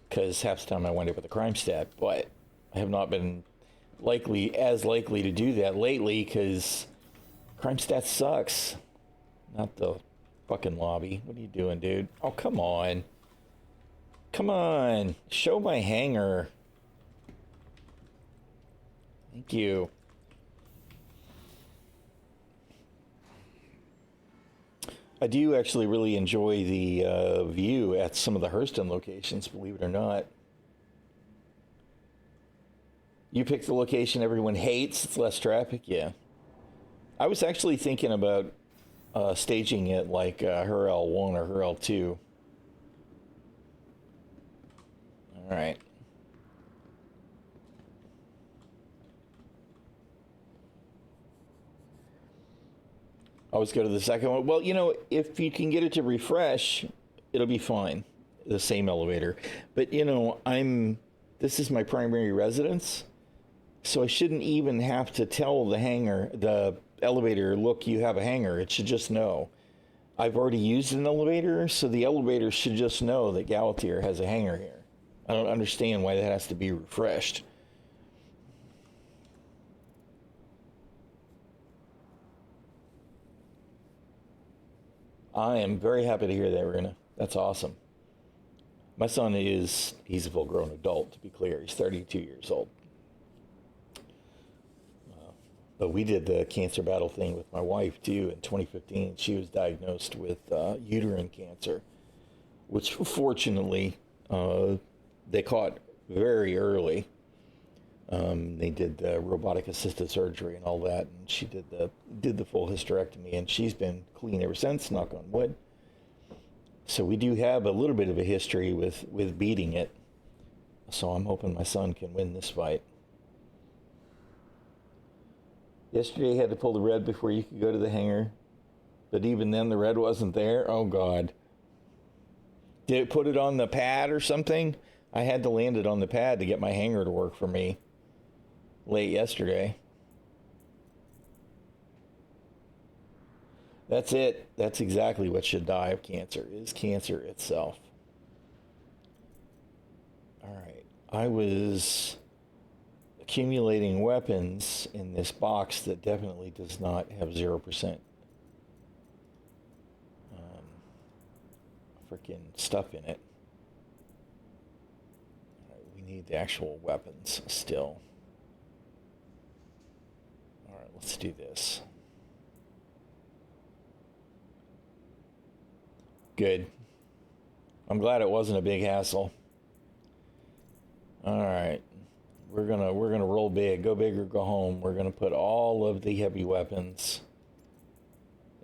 Because half the time I wind up with a crime stat, but I have not been as likely to do that lately because crime stat sucks. Not the fucking lobby. What are you doing, dude? Oh, come on. Come on. Show my hangar. Thank you. I do actually really enjoy the view at some of the Hurston locations, believe it or not. You pick the location everyone hates, it's less traffic, yeah. I was actually thinking about staging it like her L1 or her L2. All right. Always go to the second one. Well, you know, if you can get it to refresh, it'll be fine. The same elevator. But, you know, this is my primary residence, so I shouldn't even have to tell the elevator, look, you have a hangar. It should just know. I've already used an elevator, so the elevator should just know that Galatier has a hangar here. I don't understand why that has to be refreshed. I am very happy to hear that, Runa. That's awesome. My son he's a full-grown adult, to be clear. He's 32 years old. But we did the cancer battle thing with my wife, too, in 2015. She was diagnosed with uterine cancer, which fortunately they caught very early. They did robotic assisted surgery and all that, and she did the full hysterectomy, and she's been clean ever since, knock on wood. So we do have a little bit of a history with beating it. So I'm hoping my son can win this fight. Yesterday you had to pull the red before you could go to the hangar, but even then the red wasn't there. Oh God. Did it put it on the pad or something? I had to land it on the pad to get my hanger to work for me late yesterday. That's it. That's exactly what should die of cancer, is cancer itself. All right. I was accumulating weapons in this box that definitely does not have 0% freaking stuff in it. All right, we need the actual weapons still. All right, let's do this. Good. I'm glad it wasn't a big hassle. All right. We're gonna roll big, go big or go home. We're gonna put all of the heavy weapons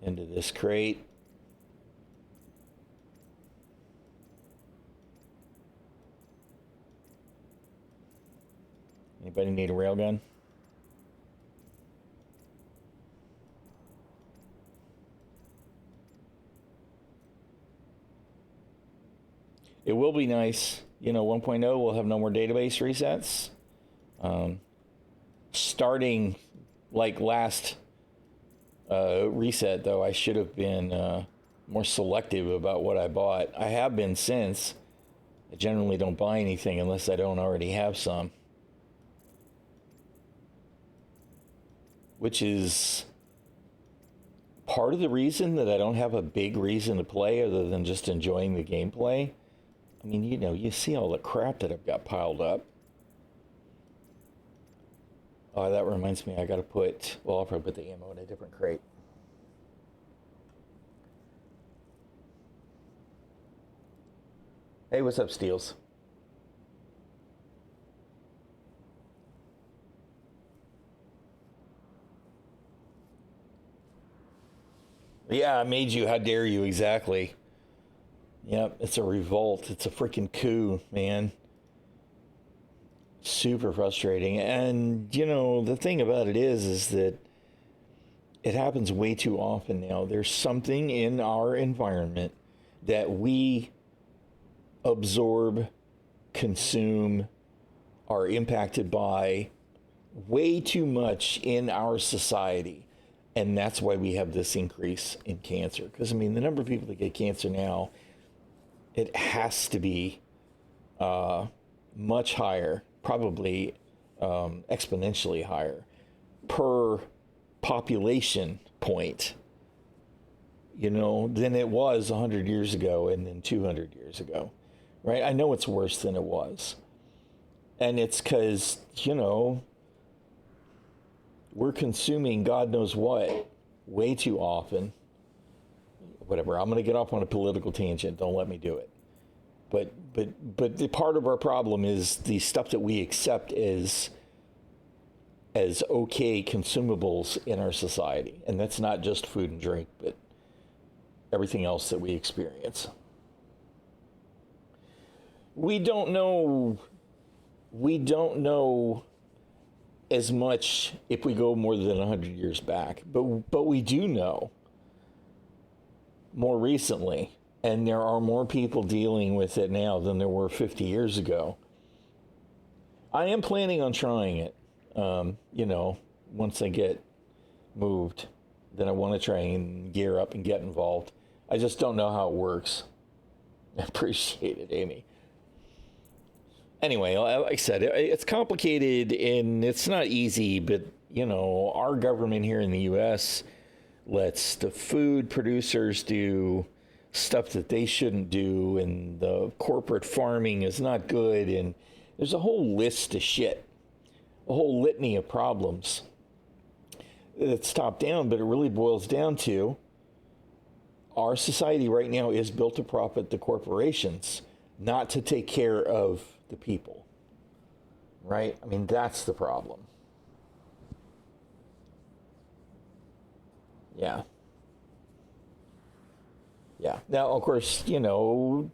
into this crate. Anybody need a railgun? It will be nice. 1.0 will have no more database resets. Starting like last reset, though, I should have been more selective about what I bought. I have been since. I generally don't buy anything unless I don't already have some. Which is part of the reason that I don't have a big reason to play other than just enjoying the gameplay. I mean, you see all the crap that I've got piled up. Oh, that reminds me, I'll probably put the ammo in a different crate. Hey, what's up, Steels? Yeah, I made you. How dare you? Exactly. Yep, it's a revolt. It's a freaking coup, man. Super frustrating. And, the thing about it is that it happens way too often now. There's something in our environment that we absorb, consume, are impacted by way too much in our society. And that's why we have this increase in cancer. Because, the number of people that get cancer now, it has to be much higher, probably exponentially higher per population point, than it was 100 years ago and then 200 years ago, right? I know it's worse than it was. And it's because, we're consuming God knows what way too often. Whatever, I'm going to get off on a political tangent. Don't let me do it. But the part of our problem is the stuff that we accept as okay consumables in our society. And that's not just food and drink, but everything else that we experience. We don't know as much if we go more than 100 years back, but we do know more recently, and there are more people dealing with it now than there were 50 years ago. I am planning on trying it, once I get moved, then I want to try and gear up and get involved. I just don't know how it works. I appreciate it, Amy. Anyway, like I said, it's complicated and it's not easy, but, our government here in the U.S., lets the food producers do stuff that they shouldn't do, and the corporate farming is not good, and there's a whole list of shit, a whole litany of problems that's top down, but it really boils down to our society right now is built to profit the corporations, not to take care of the people, right? I mean, that's the problem. Yeah. Yeah. Now, of course, you know,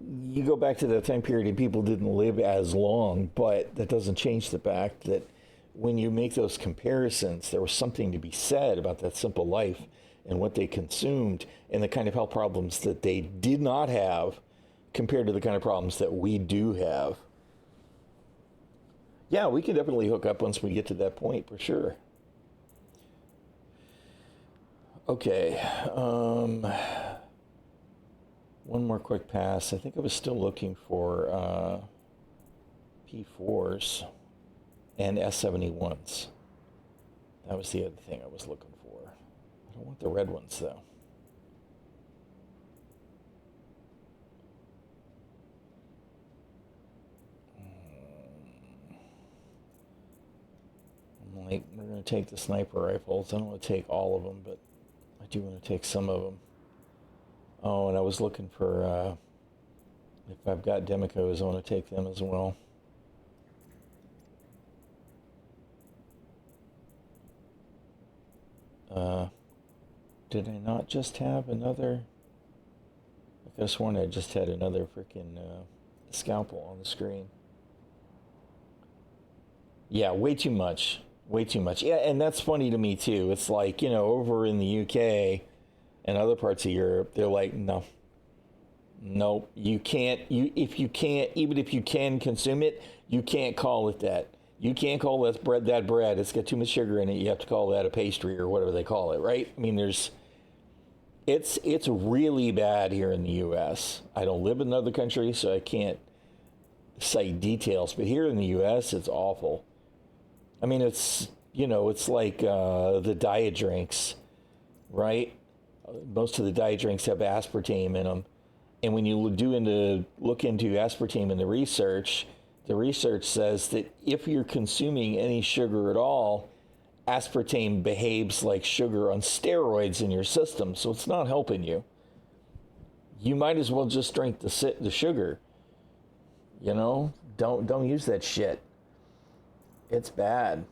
you go back to that time period and people didn't live as long, but that doesn't change the fact that when you make those comparisons, there was something to be said about that simple life and what they consumed and the kind of health problems that they did not have compared to the kind of problems that we do have. Yeah, we can definitely hook up once we get to that point, for sure. Okay. One more quick pass. I think I was still looking for P4s and S71s. That was the other thing I was looking for. I don't want the red ones, though. I'm like, we're going to take the sniper rifles. I don't want to take all of them, but I do want to take some of them. Oh, and I was looking for, if I've got Demicos, I want to take them as well. Did I not just have another? I could have sworn I just had another freaking scalpel on the screen. Yeah, way too much. Way too much. Yeah, and that's funny to me, too. It's like, you know, over in the UK and other parts of Europe, they're like, no, you can't, even if you can consume it, you can't call it that. You can't call that bread. It's got too much sugar in it. You have to call that a pastry or whatever they call it, right? I mean, it's really bad here in the U.S. I don't live in another country, so I can't cite details, but here in the U.S., it's awful. I mean, it's, you know, it's like the diet drinks, right? Most of the diet drinks have aspartame in them. And when you look into aspartame in the research says that if you're consuming any sugar at all, aspartame behaves like sugar on steroids in your system, so it's not helping you. You might as well just drink the sugar. You know, don't use that shit. It's bad.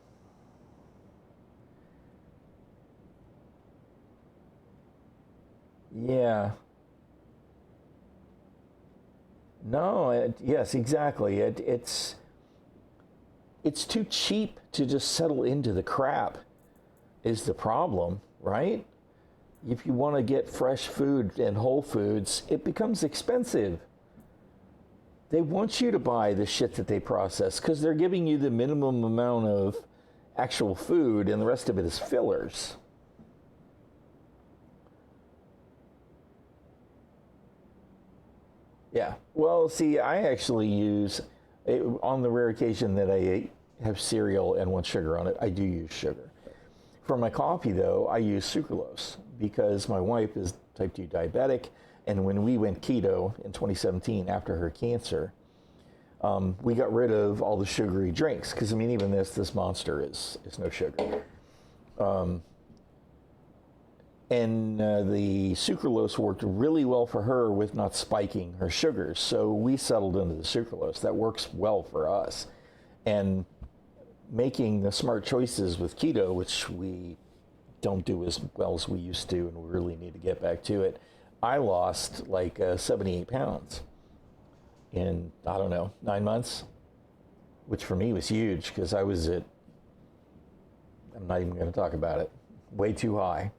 Yeah. No, yes, exactly. It's too cheap to just settle into the crap is the problem, right? If you want to get fresh food and whole foods, it becomes expensive. They want you to buy the shit that they process because they're giving you the minimum amount of actual food and the rest of it is fillers. Yeah. Well, see, I actually use, on the rare occasion that I have cereal and want sugar on it, I do use sugar. For my coffee, though, I use sucralose because my wife is type 2 diabetic, and when we went keto in 2017 after her cancer, we got rid of all the sugary drinks because, I mean, even this monster is no sugar. And the sucralose worked really well for her with not spiking her sugars. So we settled into the sucralose. That works well for us. And making the smart choices with keto, which we don't do as well as we used to, and we really need to get back to it, I lost like 78 pounds in, I don't know, 9 months, which for me was huge because I was at, I'm not even going to talk about it, way too high.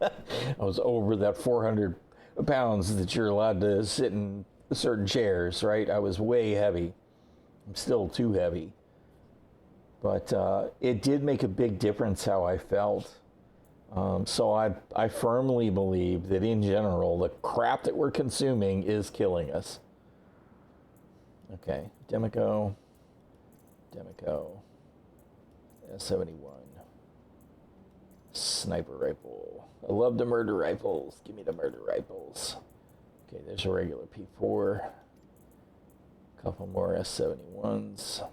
I was over that 400 pounds that you're allowed to sit in certain chairs, right? I was way heavy. I'm still too heavy. But it did make a big difference how I felt. So I firmly believe that in general, the crap that we're consuming is killing us. Okay, Demico, S71. Sniper rifle. I love the murder rifles. Give me the murder rifles. Okay, there's a regular P4. A couple more S71s.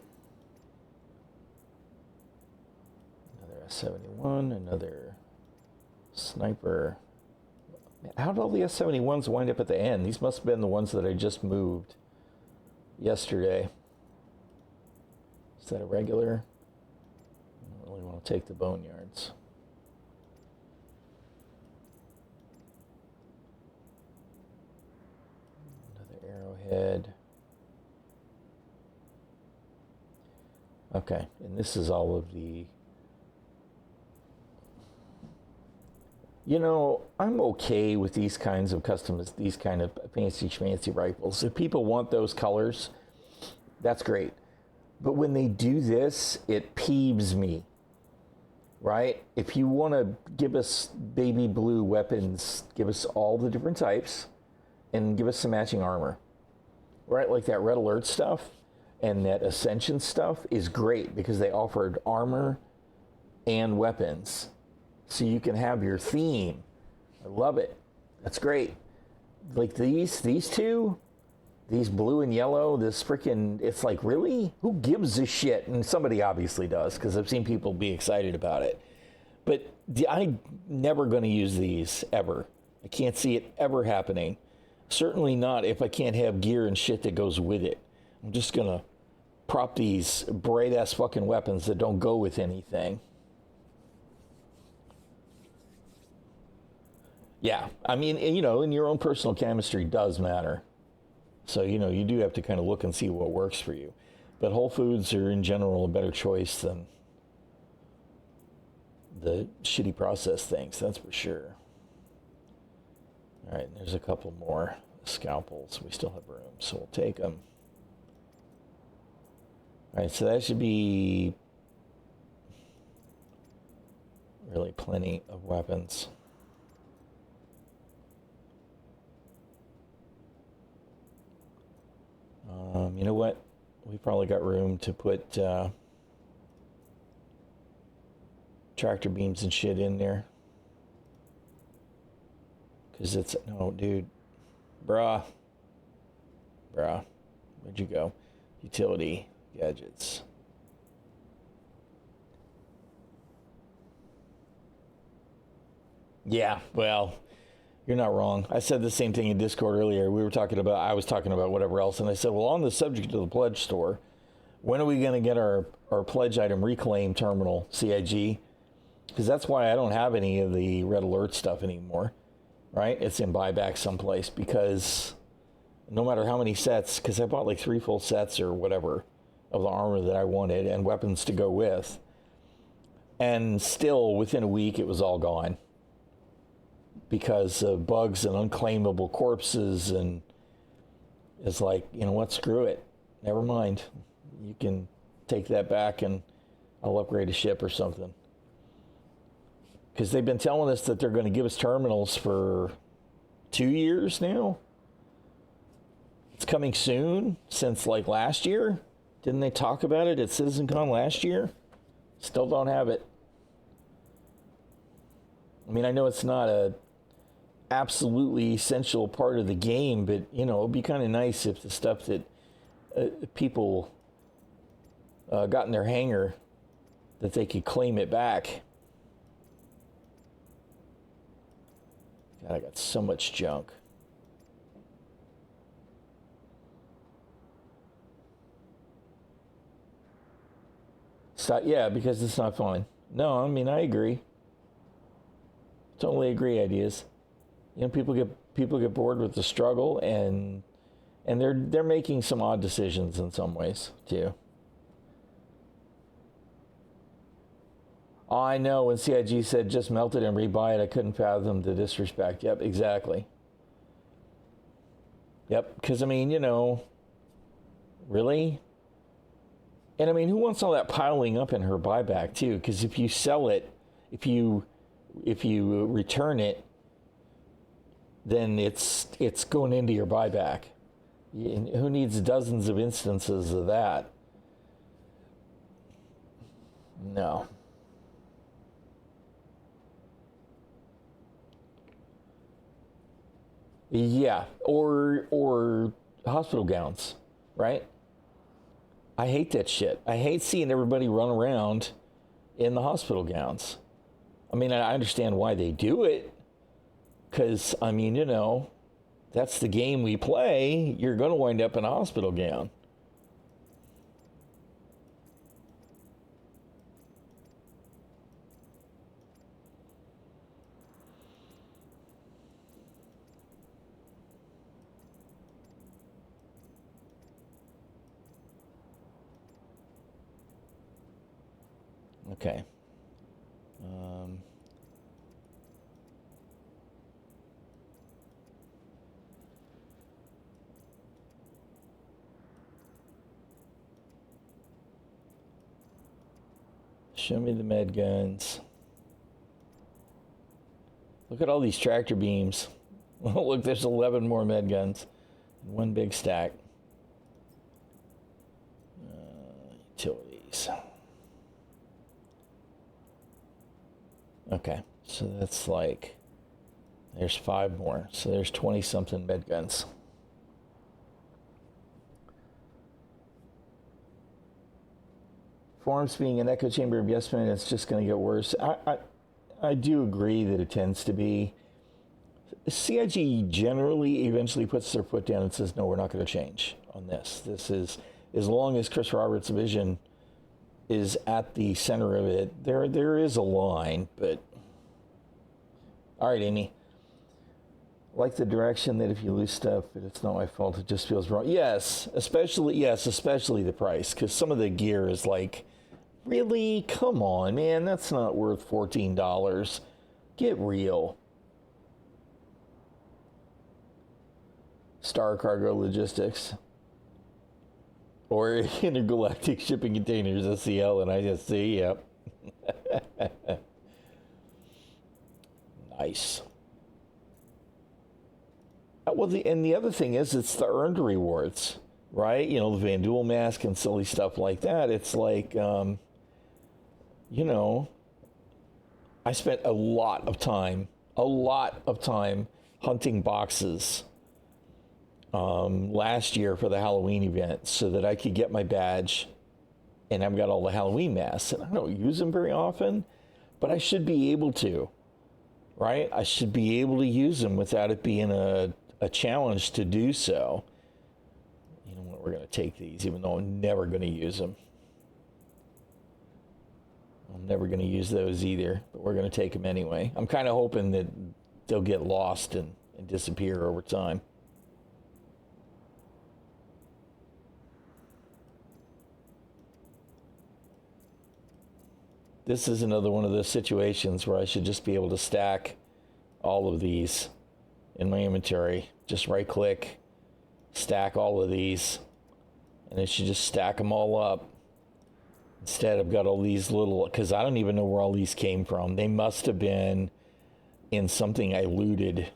Another S71, another sniper. Man, how did all the S71s wind up at the end? These must have been the ones that I just moved yesterday. Is that a regular? I don't really want to take the boneyards. Another arrowhead. Okay, and this is all of the... You know, I'm okay with these kinds of these kind of fancy schmancy rifles. If people want those colors, that's great. But when they do this, it peeves me, right? If you want to give us baby blue weapons, give us all the different types and give us some matching armor, right? Like that Red Alert stuff and that Ascension stuff is great because they offered armor and weapons. So you can have your theme. I love it. That's great. Like these two, these blue and yellow, this freaking, it's like, really? Who gives a shit? And somebody obviously does, because I've seen people be excited about it. But I'm never going to use these, ever. I can't see it ever happening. Certainly not if I can't have gear and shit that goes with it. I'm just going to prop these bright-ass fucking weapons that don't go with anything. Yeah, I mean, you know, and your own personal chemistry does matter. So, you know, you do have to kind of look and see what works for you. But Whole Foods are, in general, a better choice than the shitty processed things, that's for sure. All right, there's a couple more scalpels. We still have room, so we'll take them. All right, so that should be really plenty of weapons. You know what? We probably got room to put tractor beams and shit in there. Because it's... No, dude. Bruh. Where'd you go? Utility. Gadgets. Yeah, well... You're not wrong. I said the same thing in Discord earlier. I was talking about whatever else, and I said, well, on the subject of the pledge store, when are we going to get our pledge item reclaim terminal, CIG? Because that's why I don't have any of the Red Alert stuff anymore, right? It's in buyback someplace, because no matter how many sets, because I bought like 3 full sets or whatever of the armor that I wanted and weapons to go with, and still within a week it was all gone. Because of bugs and unclaimable corpses, and it's like, you know what, screw it. Never mind. You can take that back and I'll upgrade a ship or something. Because they've been telling us that they're going to give us terminals for 2 years now. It's coming soon, since like last year. Didn't they talk about it at CitizenCon last year? Still don't have it. I mean, I know it's not a absolutely essential part of the game, but you know, it'd be kind of nice if the stuff that people got in their hangar, that they could claim it back. God, I got so much junk. Yeah, because it's not fun. No, I mean, I agree. Totally agree. Ideas. You know, people get bored with the struggle, and they're making some odd decisions in some ways too. Oh, I know. When CIG said just melt it and rebuy it, I couldn't fathom the disrespect. Yep, exactly. Yep, because I mean, you know, really. And I mean, who wants all that piling up in her buyback too? Because if you sell it, if you return it, then it's going into your buyback. Who needs dozens of instances of that? No. Yeah, or hospital gowns, right? I hate that shit. I hate seeing everybody run around in the hospital gowns. I mean, I understand why they do it, because, I mean, you know, that's the game we play. You're going to wind up in a hospital gown. Okay. Show me the med guns. Look at all these tractor beams. Look, there's 11 more med guns. One big stack. Utilities. Okay, so that's like, there's 5 more. So there's 20-something med guns. Forms being an echo chamber of yes men, it's just going to get worse. I do agree that it tends to be. CIG generally eventually puts their foot down and says, no, we're not going to change on this. This is, as long as Chris Roberts' vision is at the center of it, there is a line, but... All right, Amy. Like the direction that if you lose stuff, but it's not my fault, it just feels wrong. Yes, especially the price, because some of the gear is like, really? Come on, man, that's not worth $14. Get real. Star Cargo Logistics. Or Intergalactic Shipping Containers, SCL and ISC, yep. Nice. Well, the other thing is, it's the earned rewards, right? You know, the Van Duel mask and silly stuff like that. It's like, you know, I spent a lot of time hunting boxes last year for the Halloween event so that I could get my badge, and I've got all the Halloween masks, and I don't use them very often, but I should be able to, right? I should be able to use them without it being a challenge to do so. You know what, we're going to take these, even though I'm never going to use them. I'm never going to use those either, but we're going to take them anyway. I'm kind of hoping that they'll get lost and disappear over time. This is another one of those situations where I should just be able to stack all of these in my inventory. Just right click, stack all of these, and it should just stack them all up. Instead, I've got all these little, because I don't even know where all these came from. They must have been in something I looted,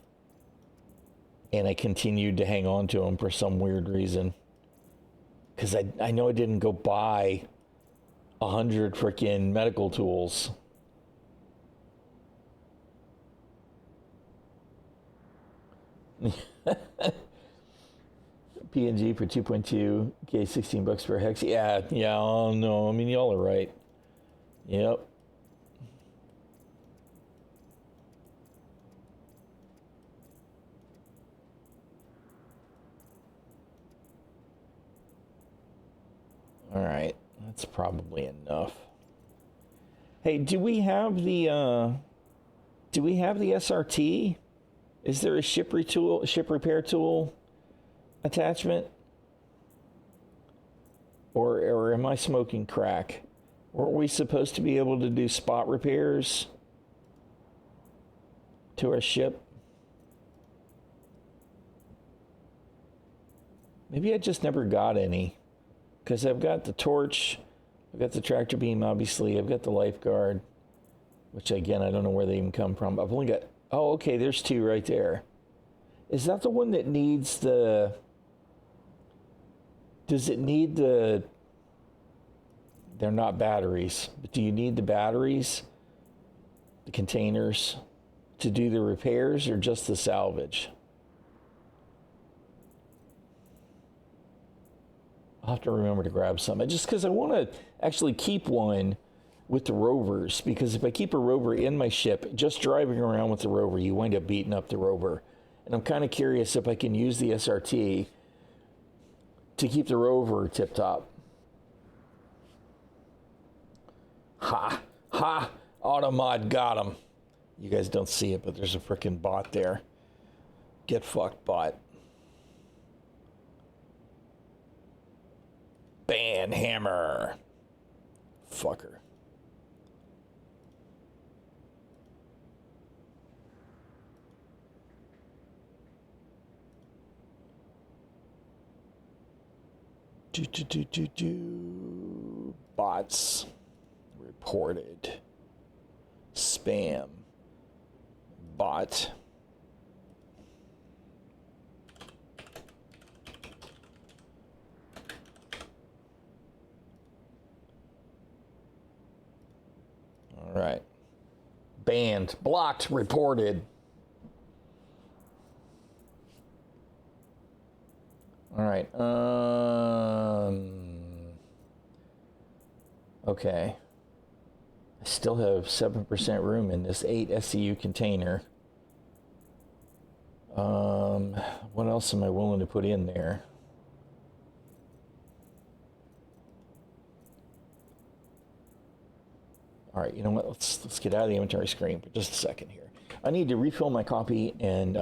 and I continued to hang on to them for some weird reason. Because I know I didn't go buy 100 freaking medical tools. PNG for 2.2, K $16 per hex. Yeah, oh no, I mean, y'all are right. Yep. All right, that's probably enough. Hey, do we have the SRT? Is there a ship repair tool attachment? Or am I smoking crack? Weren't we supposed to be able to do spot repairs to our ship? Maybe I just never got any. Because I've got the torch, I've got the tractor beam, obviously, I've got the lifeguard, which again, I don't know where they even come from. I've only got, oh, okay, there's 2 right there. Is that the one that needs the, does it need the, they're not batteries, but do you need the batteries, the containers, to do the repairs, or just the salvage? I'll have to remember to grab some. Just because I want to actually keep one with the rovers, because if I keep a rover in my ship, just driving around with the rover, you wind up beating up the rover. And I'm kind of curious if I can use the SRT to keep the rover tip-top. Ha! Ha! Automod got him. You guys don't see it, but there's a frickin' bot there. Get fucked, bot. Banhammer. Fucker. Bots reported. Spam. Bot. All right. Banned. Blocked. Reported. All right. Okay. I still have 7% room in this 8 SCU container. What else am I willing to put in there? All right, you know what? Let's get out of the inventory screen for just a second here. I need to refill my copy and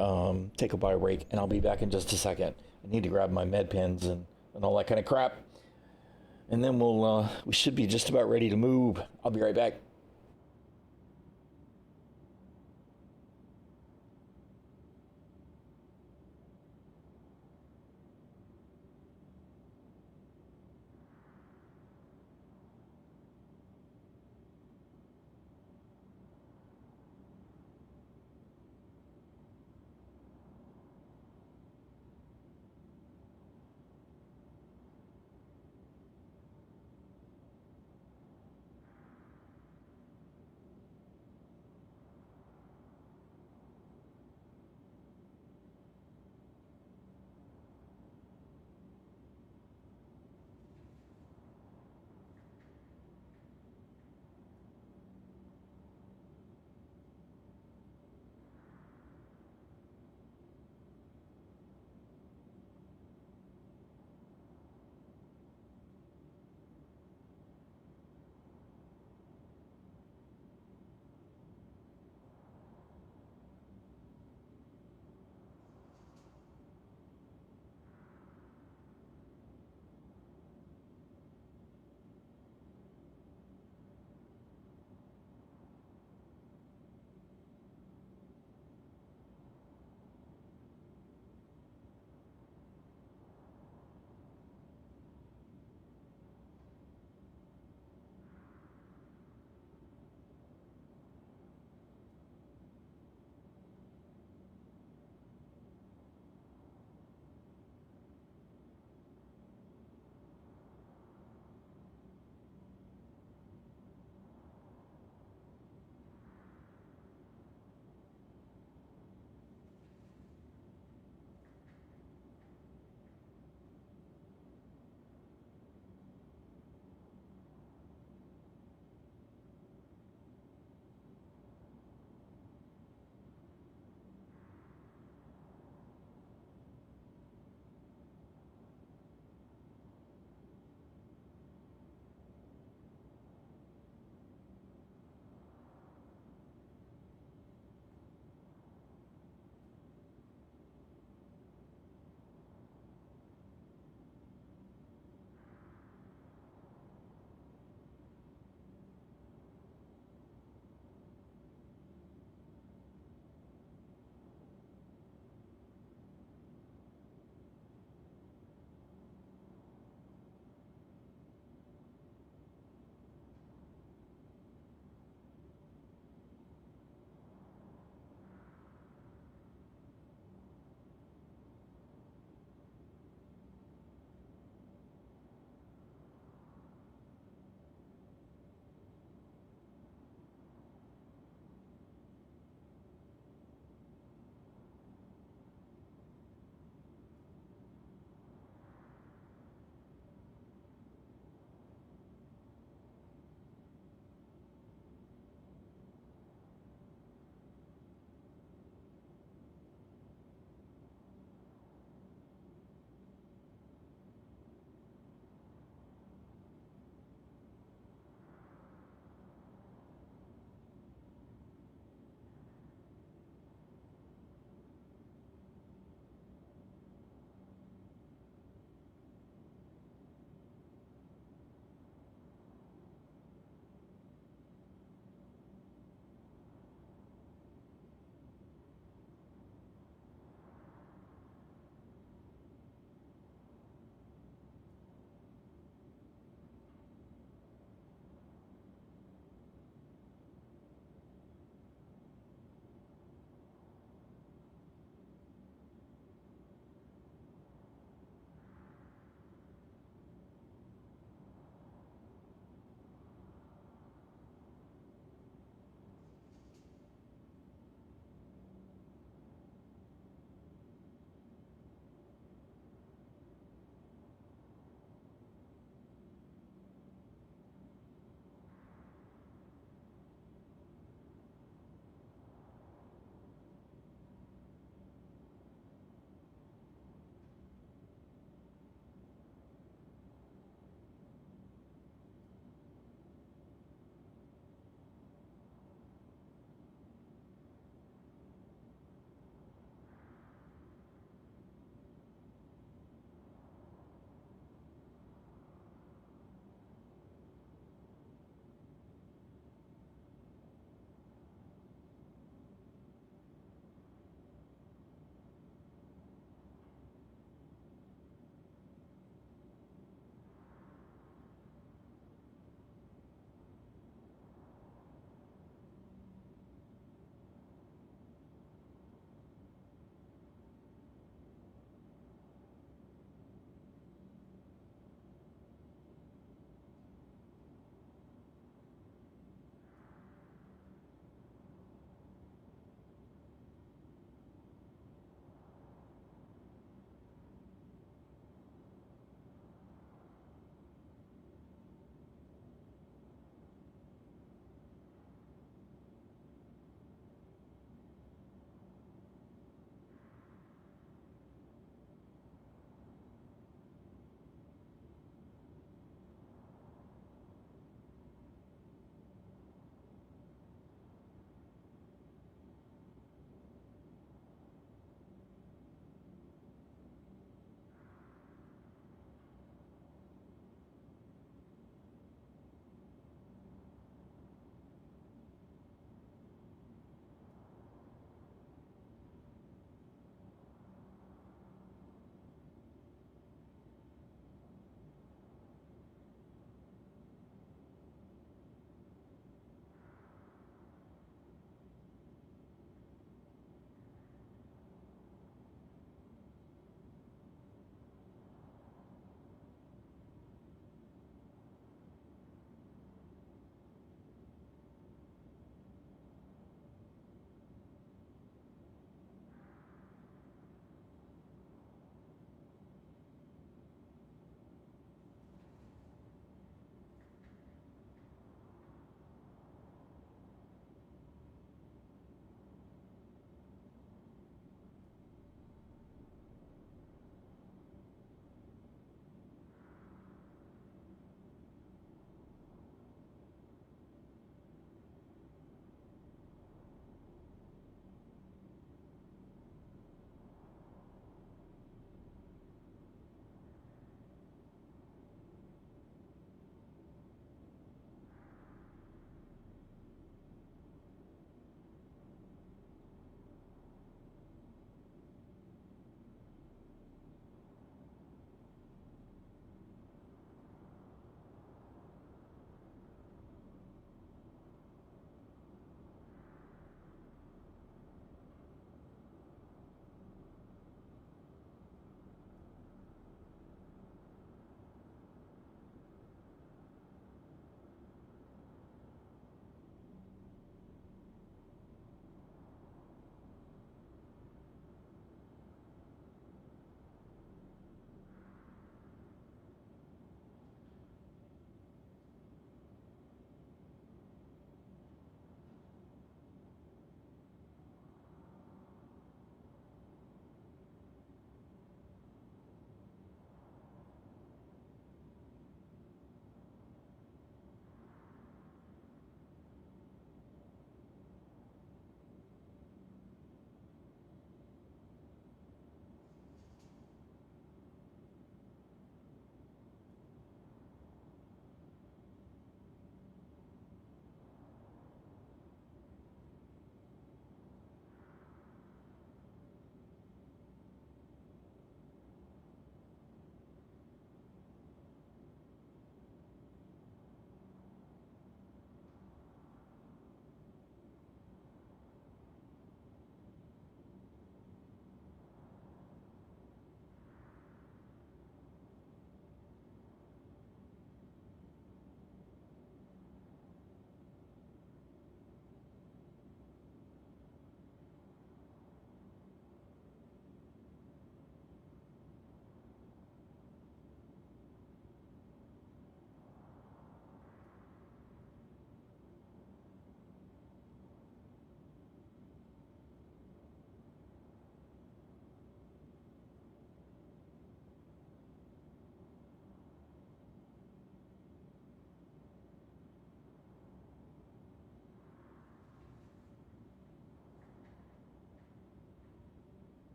take a bio break, and I'll be back in just a second. I need to grab my med pens and all that kind of crap. And then we should be just about ready to move. I'll be right back.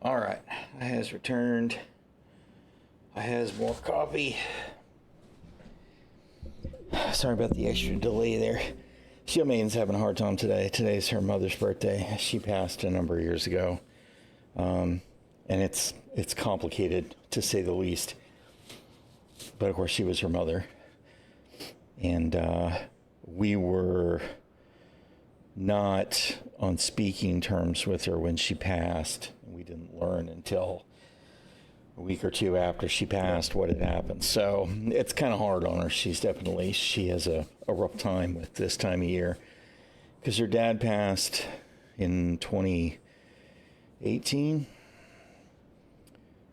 All right, I has returned. I has more coffee. Sorry about the extra delay there. Xiaoming's having a hard time today. Today's her mother's birthday. She passed a number of years ago, and it's complicated to say the least. But of course, she was her mother, and we were not on speaking terms with her when she passed. We didn't learn until a week or two after she passed what had happened. So it's kind of hard on her. She has a rough time with this time of year because her dad passed in 2018.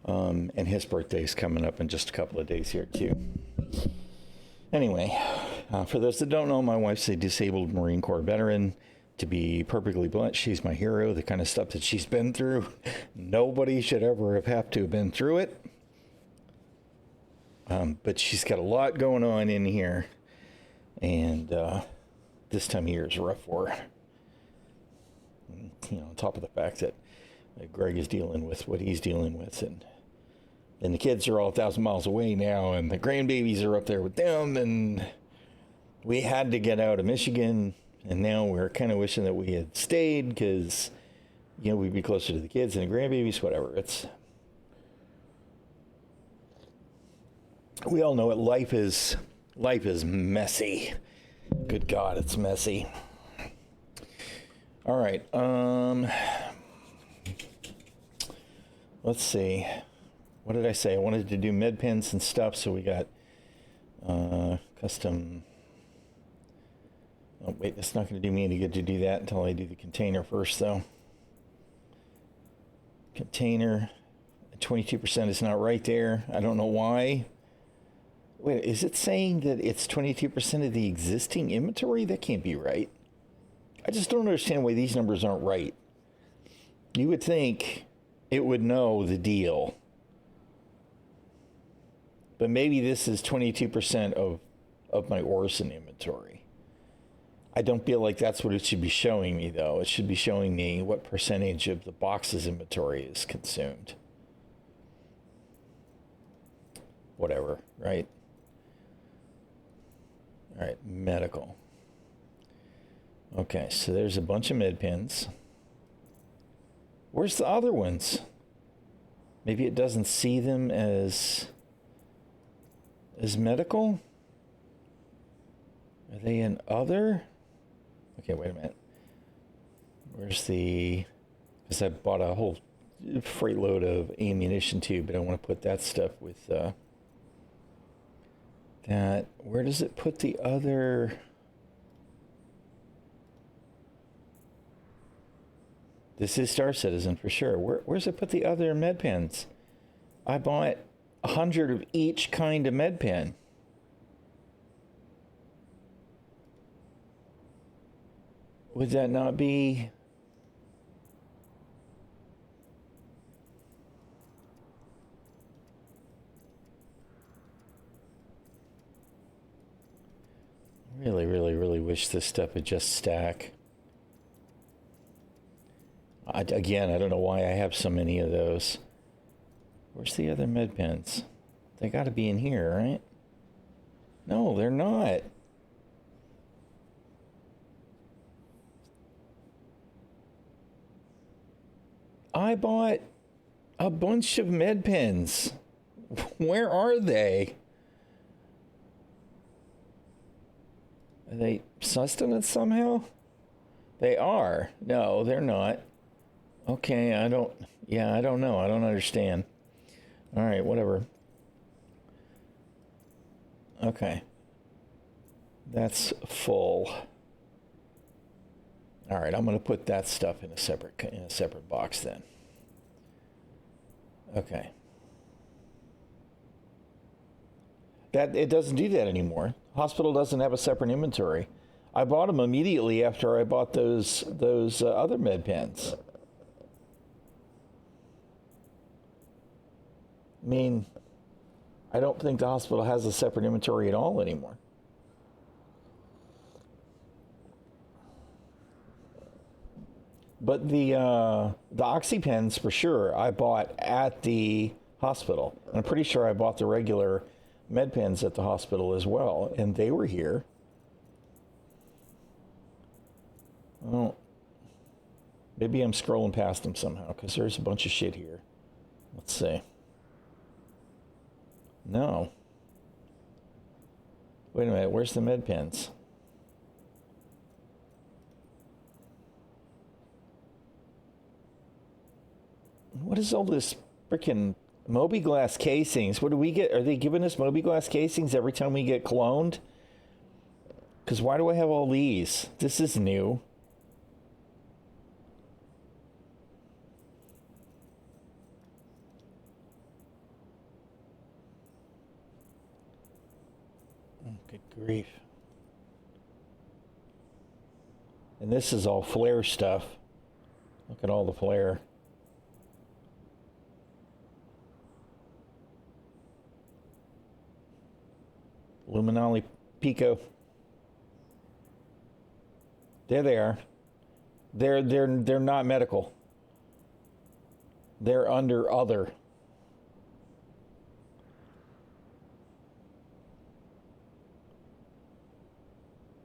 And his birthday's coming up in just a couple of days here too. Anyway, for those that don't know, my wife's a disabled Marine Corps veteran. To be perfectly blunt, she's my hero. The kind of stuff that she's been through, nobody should ever have to have been through it. But she's got a lot going on in here, and this time of year is rough for her. On top of the fact that Greg is dealing with what he's dealing with, and the kids are all 1,000 miles away now, and the grandbabies are up there with them, and we had to get out of Michigan. And now we're kind of wishing that we had stayed because, we'd be closer to the kids and the grandbabies, whatever. We all know it. Life is messy. Good God, it's messy. All right. Let's see. What did I say? I wanted to do med pens and stuff, so we got custom. Oh, wait, it's not going to do me any good to do that until I do the container first, though. Container, 22% is not right there. I don't know why. Wait, is it saying that it's 22% of the existing inventory? That can't be right. I just don't understand why these numbers aren't right. You would think it would know the deal. But maybe this is 22% of my Orson inventory. I don't feel like that's what it should be showing me, though. It should be showing me what percentage of the box's inventory is consumed. Whatever, right? All right, medical. Okay, so there's a bunch of med pens. Where's the other ones? Maybe it doesn't see them as medical? Are they in other? Okay, wait a minute. Where's the... Because I bought a whole freight load of ammunition too, but I want to put that stuff with that. Where does it put the other... This is Star Citizen for sure. Where's it put the other med pens? I bought 100 of each kind of med pen. Would that not be... Really, really, really wish this stuff would just stack. Again, I don't know why I have so many of those. Where's the other med pens? They got to be in here, right? No, they're not. I bought a bunch of med pens. Where are they? Are they sustenance somehow? They are. No, they're not. Okay, I don't know. I don't understand. All right, whatever. Okay. That's full. All right, I'm going to put that stuff in a separate box then. Okay. It doesn't do that anymore. Hospital doesn't have a separate inventory. I bought them immediately after I bought those other med pens. I mean, I don't think the hospital has a separate inventory at all anymore. But the oxypens for sure I bought at the hospital. And I'm pretty sure I bought the regular med pens at the hospital as well, and they were here. Well, maybe I'm scrolling past them somehow because there's a bunch of shit here. Let's see. No. Wait a minute, where's the med pens? What is all this freaking Moby-Glass casings? What do we get? Are they giving us Moby-Glass casings every time we get cloned? Because why do I have all these? This is new. Oh, good grief. And this is all flare stuff. Look at all the flare. Luminali Pico. There they are. They're not medical. They're under other.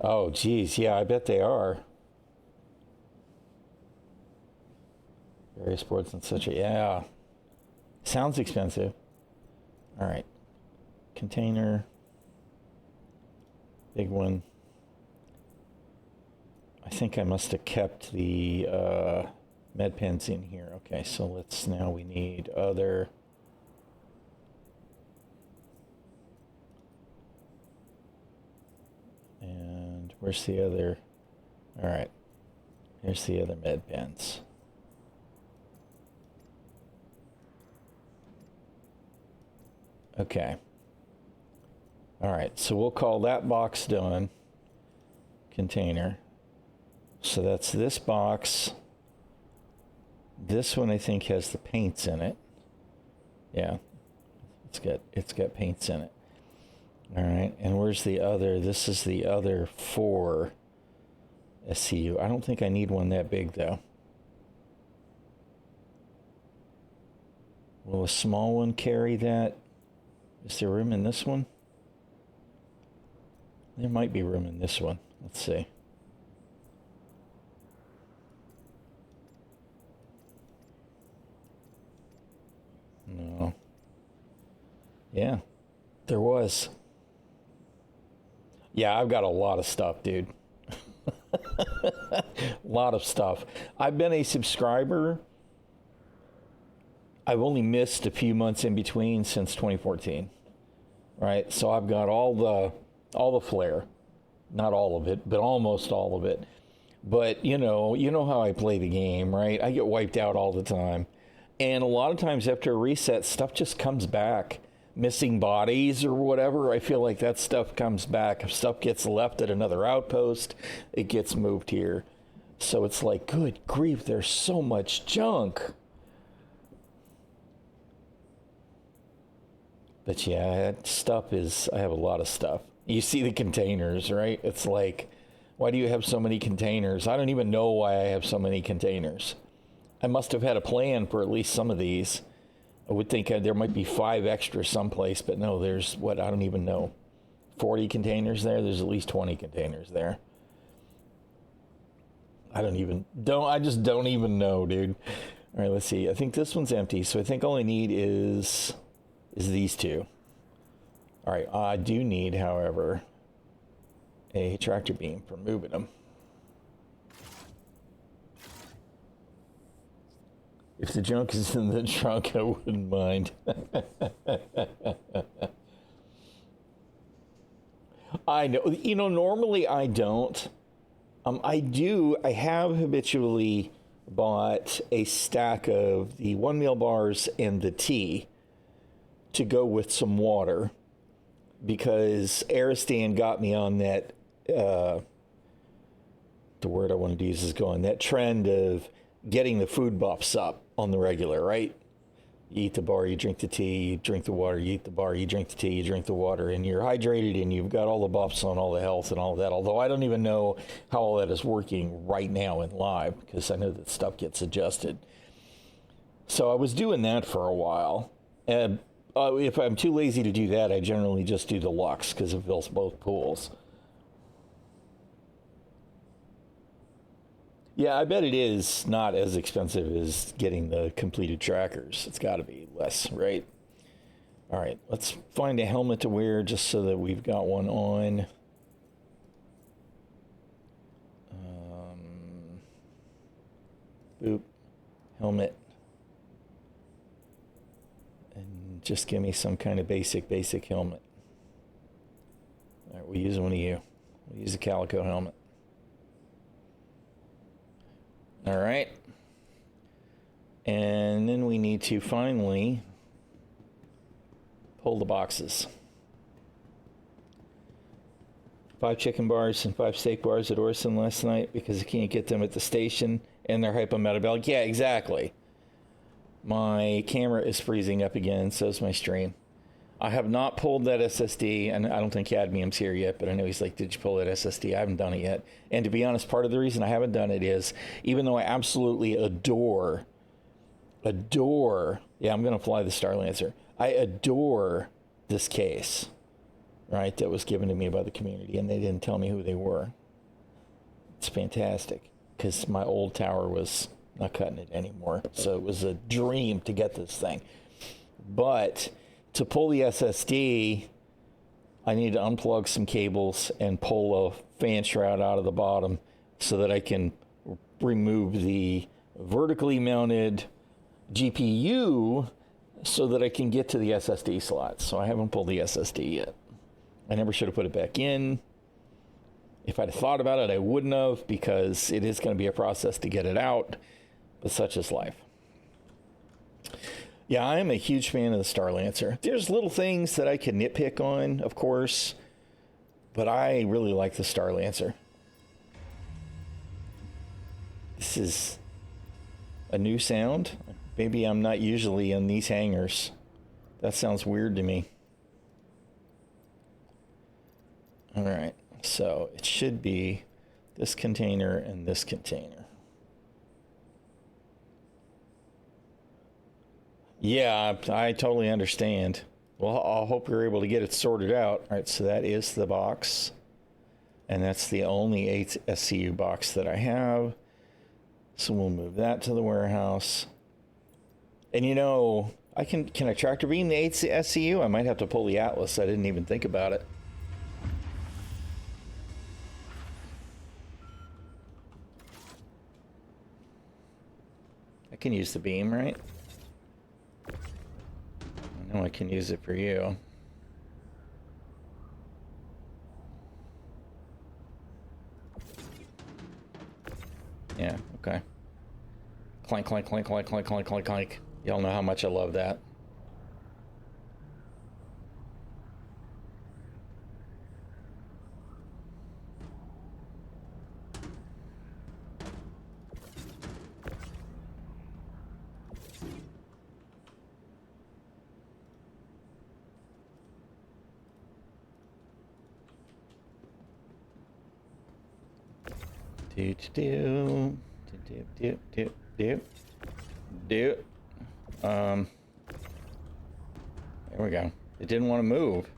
Oh, geez, yeah, I bet they are. Various sports and such. Yeah, sounds expensive. All right, container. Big one. I think I must have kept the med pens in here. Okay, so now we need other. And where's the other? All right, here's the other med pens. Okay. All right, so we'll call that box done. Container. So that's this box. This one I think has the paints in it. Yeah, it's got paints in it. All right, and where's the other? This is the other 4 SCU. I don't think I need one that big though. Will a small one carry that? Is there room in this one? There might be room in this one. Let's see. No. Yeah, there was. Yeah, I've got a lot of stuff, dude. A lot of stuff. I've been a subscriber. I've only missed a few months in between since 2014. Right? So I've got all the flair. Not all of it, but almost all of it. But you know how I play the game, right? I get wiped out all the time. And a lot of times after a reset, stuff just comes back. Missing bodies or whatever, I feel like that stuff comes back. If stuff gets left at another outpost, it gets moved here. So it's like, good grief, there's so much junk. But yeah, I have a lot of stuff. You see the containers, right? It's like, why do you have so many containers? I don't even know why I have so many containers. I must have had a plan for at least some of these. I would think there might be 5 extra someplace, but no, there's I don't even know. 40 containers there? There's at least 20 containers there. I just don't even know, dude. All right, let's see. I think this one's empty, so I think all I need is these 2. All right, I do need, however, a tractor beam for moving them. If the junk is in the trunk, I wouldn't mind. I know. Normally I don't. I have habitually bought a stack of the 1 meal bars and the tea to go with some water because Aristan got me on that, the word I wanted to use is going, that trend of getting the food buffs up on the regular, right? You eat the bar, you drink the tea, you drink the water, you eat the bar, you drink the tea, you drink the water, and you're hydrated and you've got all the buffs on all the health and all of that. Although I don't even know how all that is working right now in live, because I know that stuff gets adjusted. So I was doing that for a while. And if I'm too lazy to do that, I generally just do the Lux because it fills both pools. Yeah, I bet it is not as expensive as getting the completed trackers. It's got to be less, right? All right, let's find a helmet to wear just so that we've got one on. Boop, helmet. And just give me some kind of basic helmet. All right, we'll use one of you. We'll use a calico helmet. All right. And then we need to finally pull the boxes. 5 chicken bars and 5 steak bars at Orson last night because I can't get them at the station and they're hypometabolic. Yeah, exactly. My camera is freezing up again, so is my stream. I have not pulled that SSD, and I don't think Cadmium's here yet, but I know he's like, did you pull that SSD? I haven't done it yet. And to be honest, part of the reason I haven't done it is, even though I absolutely adore, yeah, I'm going to fly the Starlancer. I adore this case, right, that was given to me by the community, and they didn't tell me who they were. It's fantastic, because my old tower was not cutting it anymore, so it was a dream to get this thing. But to pull the SSD, I need to unplug some cables and pull a fan shroud out of the bottom so that I can remove the vertically mounted GPU so that I can get to the SSD slots. So I haven't pulled the SSD yet. I never should have put it back in. If I'd have thought about it, I wouldn't have, because it is going to be a process to get it out, but such is life. Yeah, I am a huge fan of the Starlancer. There's little things that I can nitpick on, of course, but I really like the Starlancer. This is a new sound. Maybe I'm not usually in these hangars. That sounds weird to me. All right, so it should be this container and this container. Yeah, I totally understand. Well, I hope you're able to get it sorted out. All right, so that is the box. And that's the only 8 SCU box that I have. So we'll move that to the warehouse. And you know, can I tractor beam the 8 SCU? I might have to pull the Atlas. I didn't even think about it. I can use the beam, right? I know I can use it for you. Yeah, okay. Clank, clank, clank, clank, clank, clank, clank, clank. Y'all know how much I love that. There we go. It didn't want to move.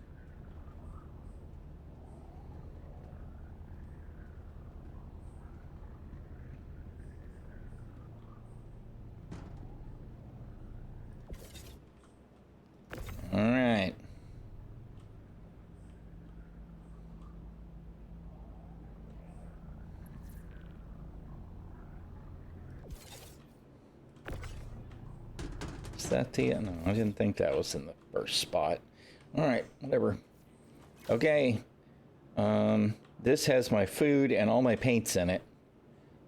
All right. Is that the... No, I didn't think that was in the first spot. All right, whatever. Okay. This has my food and all my paints in it.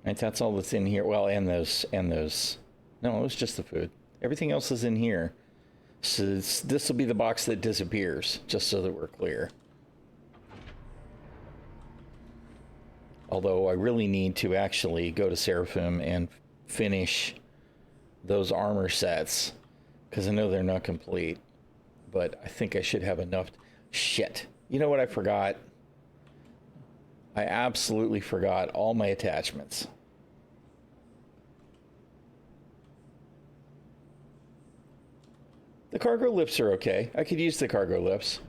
Right, that's all that's in here. Well, and those. No, it was just the food. Everything else is in here. So this will be the box that disappears, just so that we're clear. Although I really need to actually go to Seraphim and finish those armor sets, because I know they're not complete, but I think I should have enough. Shit. You know what I forgot? I absolutely forgot all my attachments. The cargo lips are okay. I could use the cargo lips.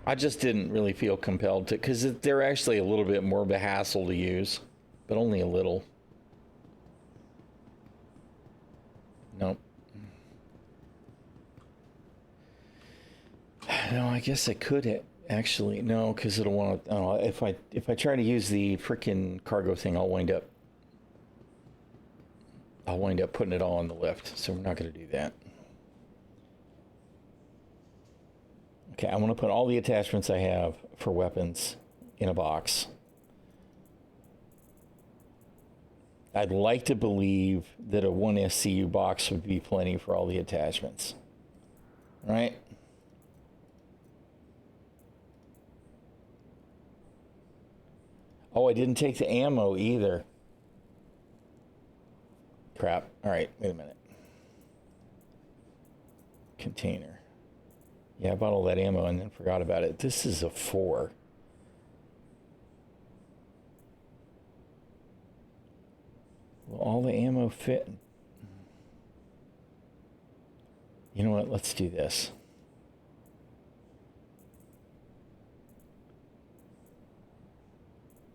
I just didn't really feel compelled to, because they're actually a little bit more of a hassle to use, but only a little. Nope. No, I guess I could actually. No, because it'll want to. Oh, if I try to use the freaking cargo thing, I'll wind up putting it all on the lift. So we're not going to do that. Okay, I want to put all the attachments I have for weapons in a box. I'd like to believe that a 1 SCU box would be plenty for all the attachments. Right? Oh, I didn't take the ammo either. Crap. All right, wait a minute. Container. Yeah, I bought all that ammo and then forgot about it. This is a 4. Will all the ammo fit? You know what? Let's do this.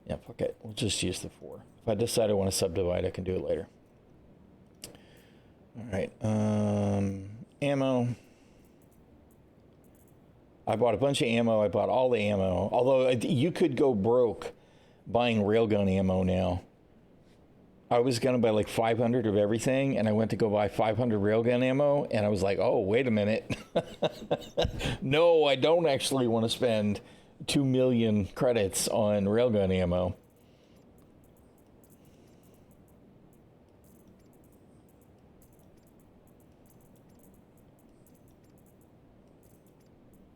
Yeah, fuck it. We'll just use the 4. If I decide I want to subdivide, I can do it later. All right. Ammo. I bought a bunch of ammo. I bought all the ammo. Although you could go broke buying railgun ammo now. I was going to buy like 500 of everything, and I went to go buy 500 railgun ammo, and I was like, oh, wait a minute. No, I don't actually want to spend 2 million credits on railgun ammo.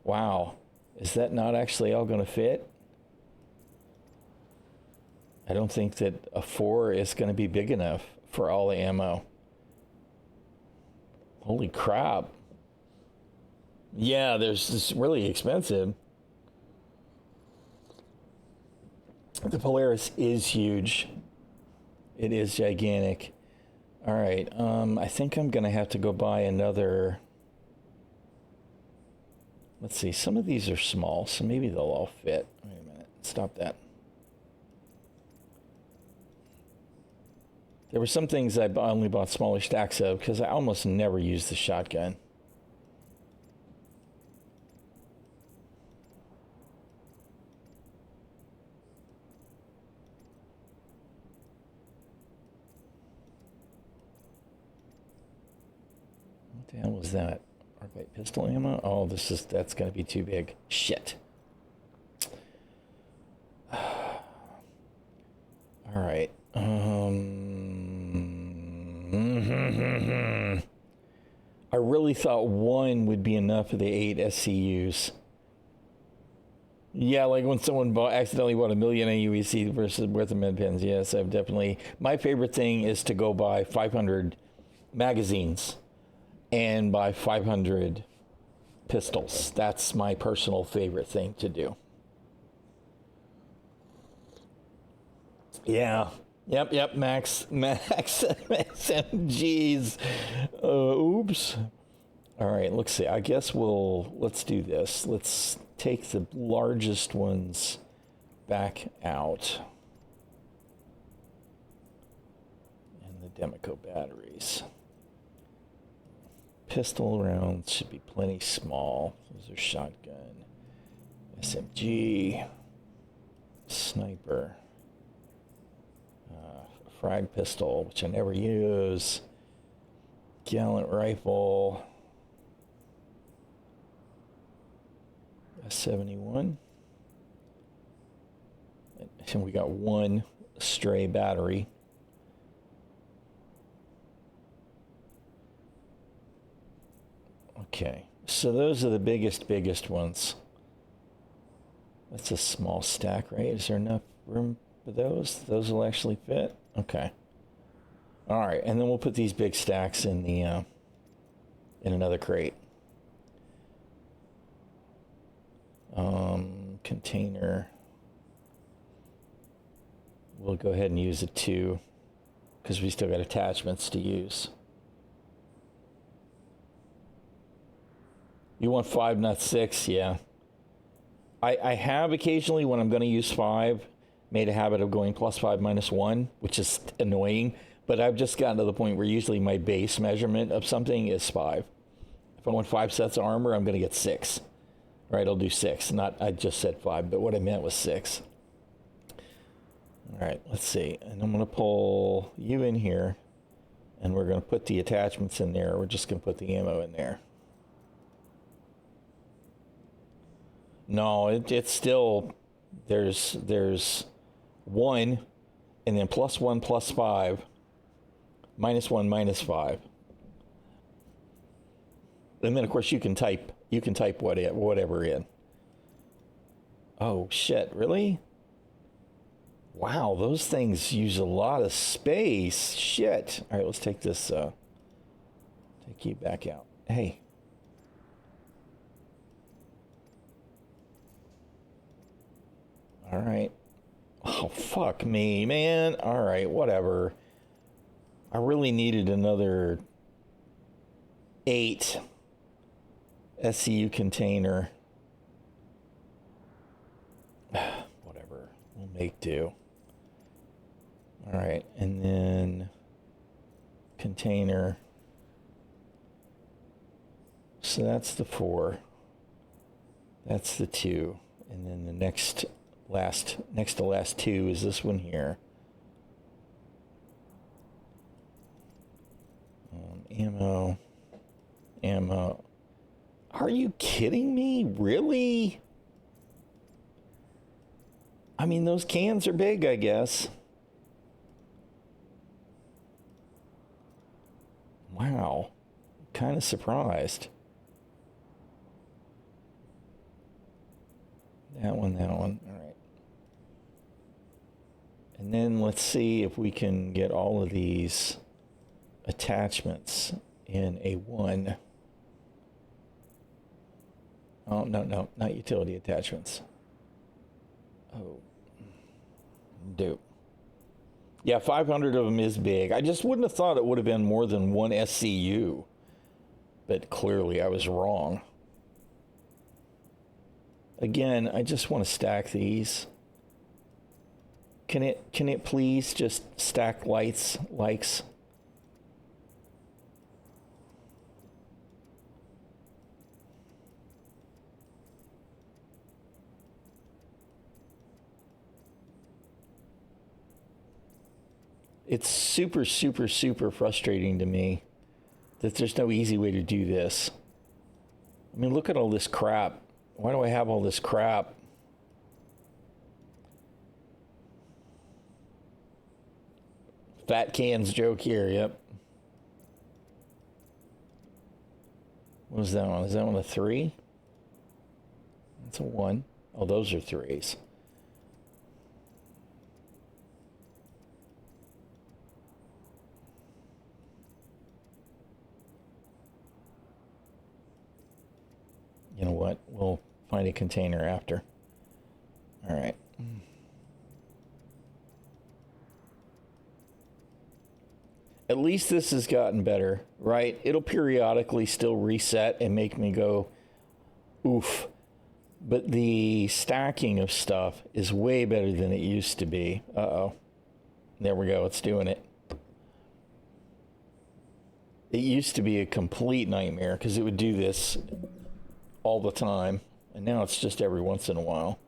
Wow. Is that not actually all going to fit? I don't think that a 4 is going to be big enough for all the ammo. Holy crap. Yeah, there's this really expensive. The Polaris is huge. It is gigantic. All right. I think I'm going to have to go buy another. Let's see. Some of these are small, so maybe they'll all fit. Wait a minute. Stop that. There were some things I only bought smaller stacks of because I almost never use the shotgun. What the hell was that? Arclight pistol ammo? Oh, that's going to be too big. Shit. All right. I really thought 1 would be enough for the 8 SCUs. Yeah, like when someone accidentally bought a million AUEC versus worth of med pens. Yes, I've definitely. My favorite thing is to go buy 500 magazines and buy 500 pistols. That's my personal favorite thing to do. Yeah. Yep, Max SMGs. Oops. All right, let's see. I guess let's do this. Let's take the largest ones back out. And the Demeco batteries. Pistol rounds should be plenty small. Those are shotgun. SMG. Sniper. Frag pistol, which I never use. Gallant rifle. S71. And we got 1 stray battery. Okay, so those are the biggest ones. That's a small stack, right? Is there enough room for those? Those will actually fit? Okay. All right, and then we'll put these big stacks in the in another crate. Container. We'll go ahead and use a 2 because we still got attachments to use. You want 5, not 6? Yeah. I have occasionally, when I'm going to use 5, made a habit of going +5, -1, which is annoying. But I've just gotten to the point where usually my base measurement of something is 5. If I want 5 sets of armor, I'm going to get 6. Right, I'll do 6. Not, I just said 5, but what I meant was 6. All right, let's see. And I'm going to pull you in here, and we're going to put the attachments in there. We're just going to put the ammo in there. No, it's still, there's 1, and then +1, +5, -1, -5. And then, of course, you can type whatever in. Oh, shit, really? Wow, those things use a lot of space. Shit. All right, let's take this, take you back out. Hey. All right. Oh, fuck me, man. All right, whatever. I really needed another 8 SCU container. Whatever. We'll make do. All right, and then container. So that's the 4. That's the 2. And then the next to last 2 is this one here. Ammo. Are you kidding me? Really? I mean, those cans are big, I guess. Wow. Kind of surprised. That one. All right. And then let's see if we can get all of these attachments in a 1. Oh, no, not utility attachments. Oh. Dope. Yeah, 500 of them is big. I just wouldn't have thought it would have been more than 1 SCU. But clearly I was wrong. Again, I just want to stack these. Can it please just stack likes? It's super, super, super frustrating to me that there's no easy way to do this. I mean, look at all this crap. Why do I have all this crap? Fat cans joke here, yep. What was that one? Is that one a 3? That's a 1. Oh, those are 3s. You know what? We'll find a container after. All right. At least this has gotten better, right? It'll periodically still reset and make me go, oof. But the stacking of stuff is way better than it used to be. Uh-oh. There we go. It's doing it. It used to be a complete nightmare because it would do this all the time, and now it's just every once in a while.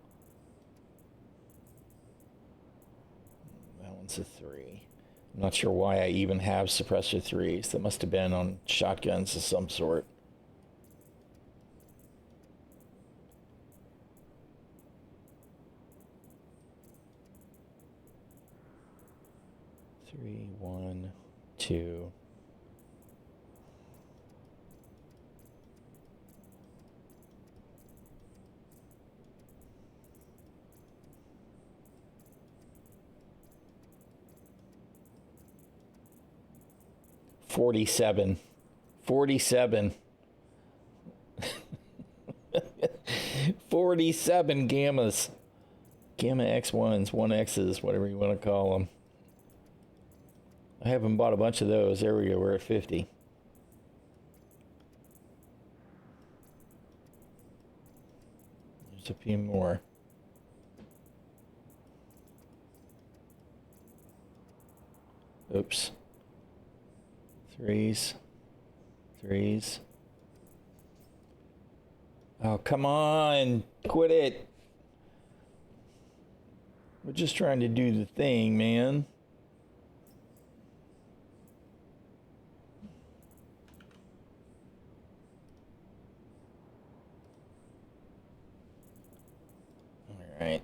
That one's a 3. I'm not sure why I even have suppressor 3s. That must have been on shotguns of some sort. Three, 1, 2. 47. 47 gammas. Gamma X1s, 1Xs, whatever you want to call them. I haven't bought a bunch of those. There we go. We're at 50. There's a few more. Oops. Threes. Oh, come on. Quit it. We're just trying to do the thing, man. All right.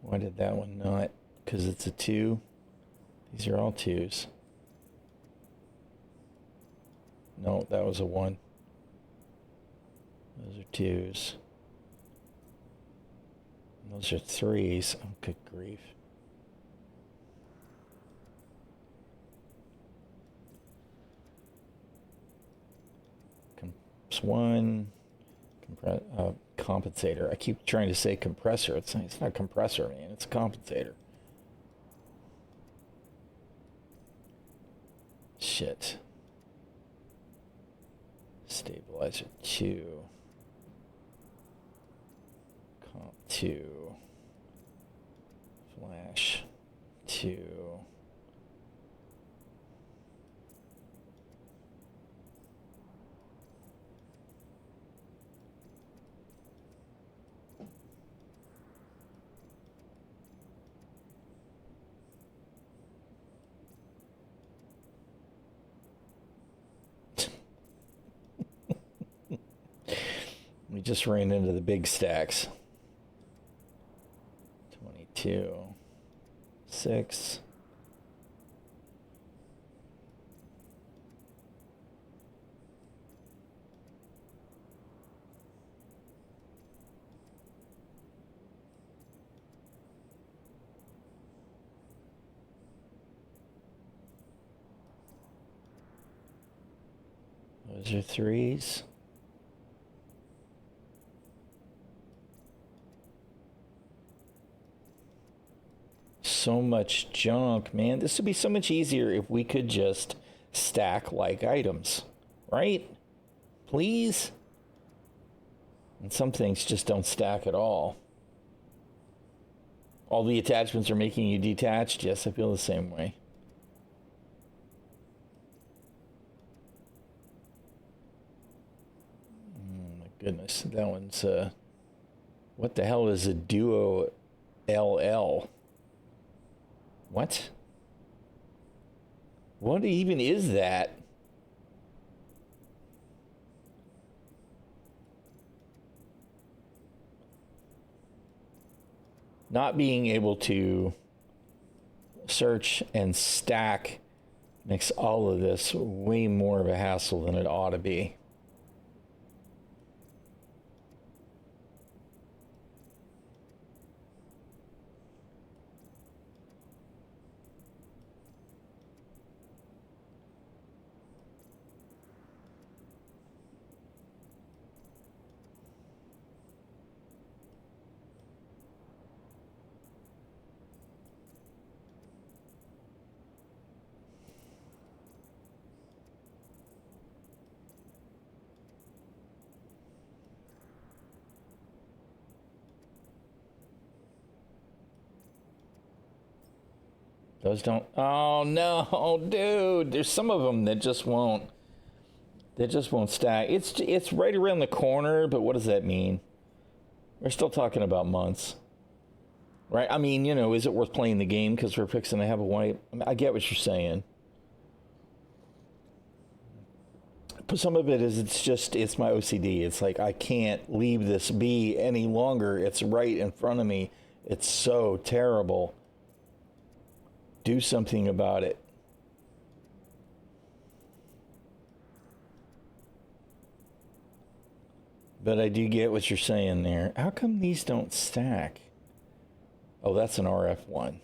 Why did that one not? Because it's a 2. These are all 2s. No, that was a 1. Those are 2s. Those are 3s. Oh, good grief. One. Compensator. I keep trying to say compressor. It's not a compressor, man. It's a compensator. Shit. Stabilizer 2. Comp 2. Flash 2. We just ran into the big stacks. 22. 6. Those are 3s. So much junk, man. This would be so much easier if we could just stack like items, right? Please? And some things just don't stack at all. All the attachments are making you detached. Yes, I feel the same way. Oh my goodness. That one's, what the hell is a Duo LL? What? What even is that? Not being able to search and stack makes all of this way more of a hassle than it ought to be. Those don't. Oh no, dude! There's some of them that just won't. They just won't stack. It's right around the corner, but what does that mean? We're still talking about months, right? I mean, you know, is it worth playing the game because we're fixing to have a wipe? I mean, I get what you're saying. But some of it is it's my OCD. It's like I can't leave this be any longer. It's right in front of me. It's so terrible. Do something about it. But I do get what you're saying there. How come these don't stack? Oh, that's an RF one.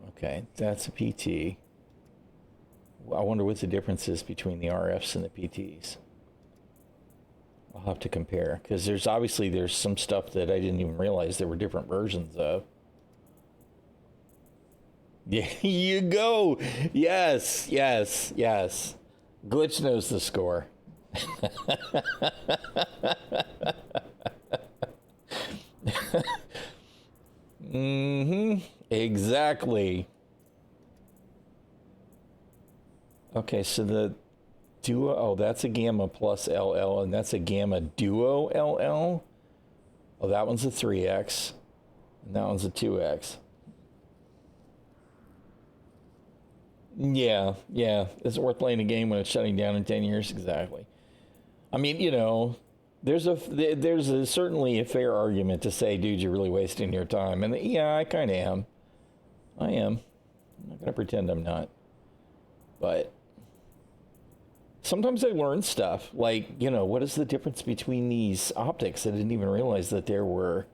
Okay, that's a PT. I wonder what the difference is between the RFs and the PTs. I'll have to compare, because there's some stuff that I didn't even realize there were different versions of. Yeah, you go. Yes, yes, yes. Glitch knows the score. Exactly. Okay, so the duo, oh, that's a gamma plus LL, and that's a gamma duo LL. Oh, that one's a 3X, and that one's a 2X. Yeah, yeah. It's worth playing a game when it's shutting down in 10 years. Exactly. I mean, there's certainly a fair argument to say, dude, you're really wasting your time. And yeah, I kind of am. I am. I'm not going to pretend I'm not. But sometimes I learn stuff. Like, what is the difference between these optics? I didn't even realize that there were.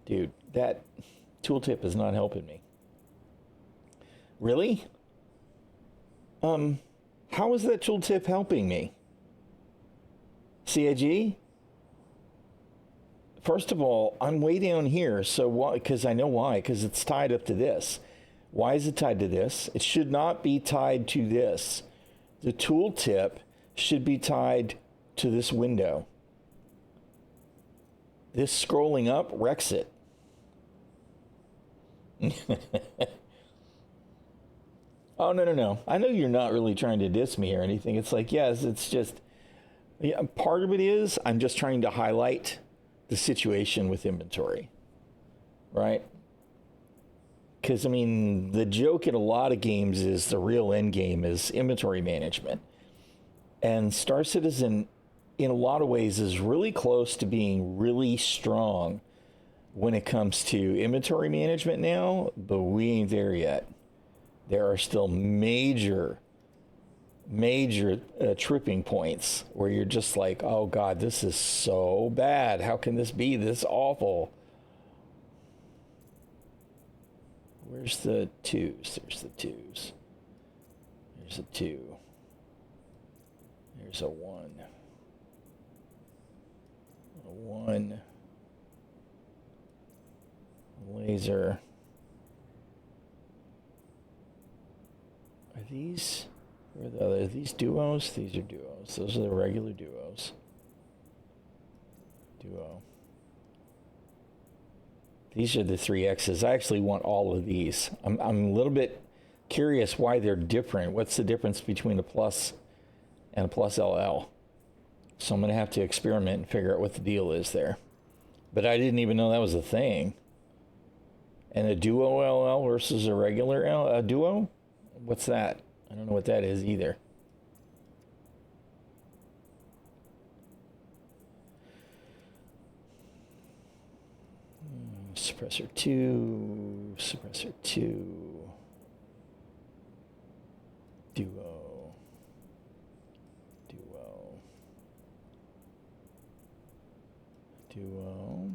Dude, that tooltip is not helping me. Really? How is that tooltip helping me? CIG? First of all, I'm way down here, so why? Because I know why, because it's tied up to this. Why is it tied to this? It should not be tied to this. The tooltip should be tied to this window. This scrolling up wrecks it. Oh, no. I know you're not really trying to diss me or anything. It's like, yes, it's just, yeah, part of it is I'm just trying to highlight the situation with inventory, right? Because, I mean, the joke in a lot of games is the real end game is inventory management. And Star Citizen, in a lot of ways, is really close to being really strong when it comes to inventory management now, but we ain't there yet. There are still major tripping points where you're just like, oh God, this is so bad. How can this be this awful? Where's the twos? There's the twos. There's a 2. There's a 1. A 1. Laser. Are these duos? These are duos. Those are the regular duos. Duo. These are the 3Xs. I actually want all of these. I'm a little bit curious why they're different. What's the difference between a plus and a plus LL? So I'm going to have to experiment and figure out what the deal is there. But I didn't even know that was a thing. And a duo LL versus a regular a duo? What's that? I don't know what that is either. Suppressor 2, suppressor 2, duo, duo, duo.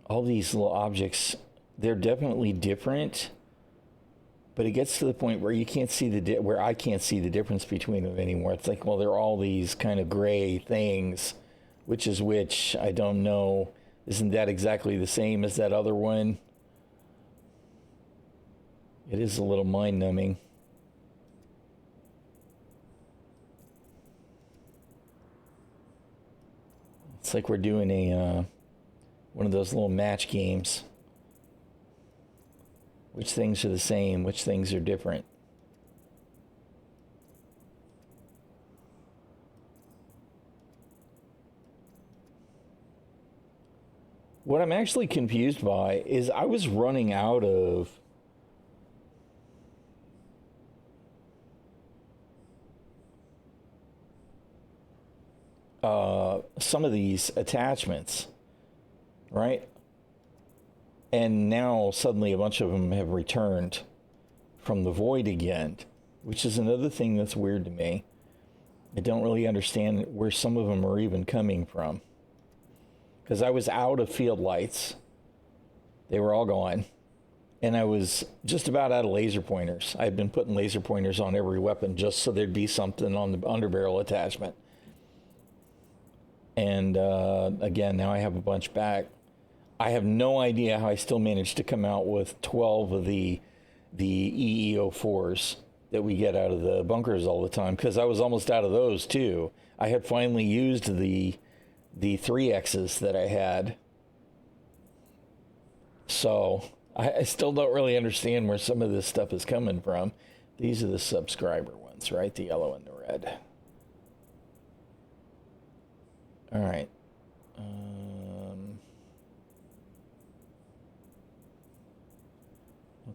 All these little objects, they're definitely different, but it gets to the point where you can't see where I can't see the difference between them anymore. It's like, well, they're all these kind of gray things. Which is which? I don't know. Isn't that exactly the same as that other one? It is a little mind-numbing. It's like we're doing a one of those little match games. Which things are the same? Which things are different? What I'm actually confused by is I was running out of some of these attachments, right? And now suddenly a bunch of them have returned from the void again, which is another thing that's weird to me. I don't really understand where some of them are even coming from. Because I was out of field lights, They were all gone. And I was just about out of laser pointers. I had been putting laser pointers on every weapon just so there'd be something on the underbarrel attachment. And again, now I have a bunch back. I have no idea how I still managed to come out with 12 of the EEO4s that we get out of the bunkers all the time, because I was almost out of those too. I had finally used the 3Xs that I had. So I still don't really understand where some of this stuff is coming from. These are the subscriber ones, right? The yellow and the red. All right.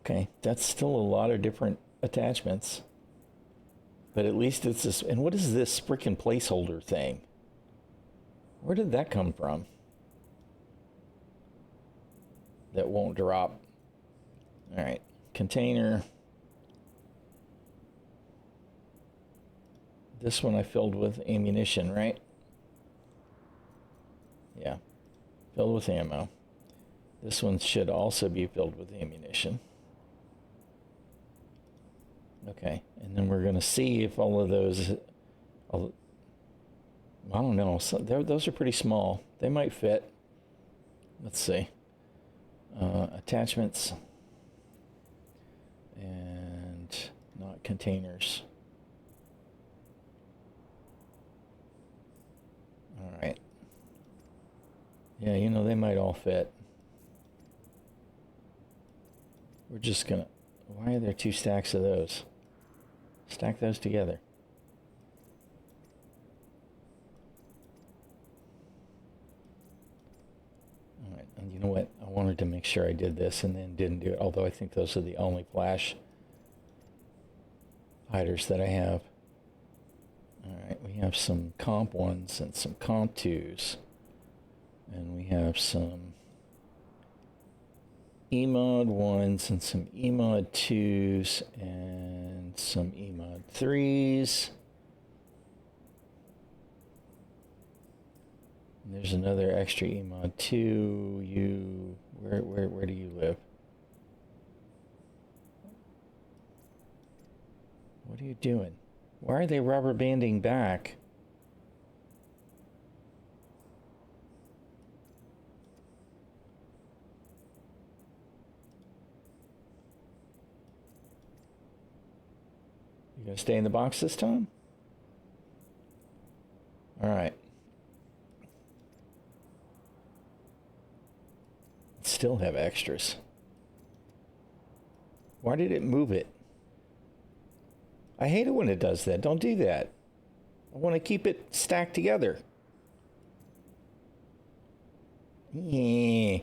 Okay, that's still a lot of different attachments. But at least it's this. And what is this frickin' placeholder thing? Where did that come from? That won't drop. All right, container. This one I filled with ammunition, right? Yeah, filled with ammo. This one should also be filled with ammunition. Okay, and then we're going to see if all of those, I don't know, those are pretty small. They might fit. Let's see. Attachments and not containers. All right. Yeah, you know, they might all fit. We're just going to, why are there 2 stacks of those? Stack those together. All right, and you know what? I wanted to make sure I did this and then didn't do it, although I think those are the only flash hiders that I have. All right, we have some comp 1s and some comp 2s. And we have some EMOD 1s and some EMOD 2s and some EMOD 3s. And there's another extra EMOD 2. Where do you live? What are you doing? Why are they rubber banding back? You gonna stay in the box this time? All right. Still have extras. Why did it move it? I hate it when it does that. Don't do that. I want to keep it stacked together. Yeah.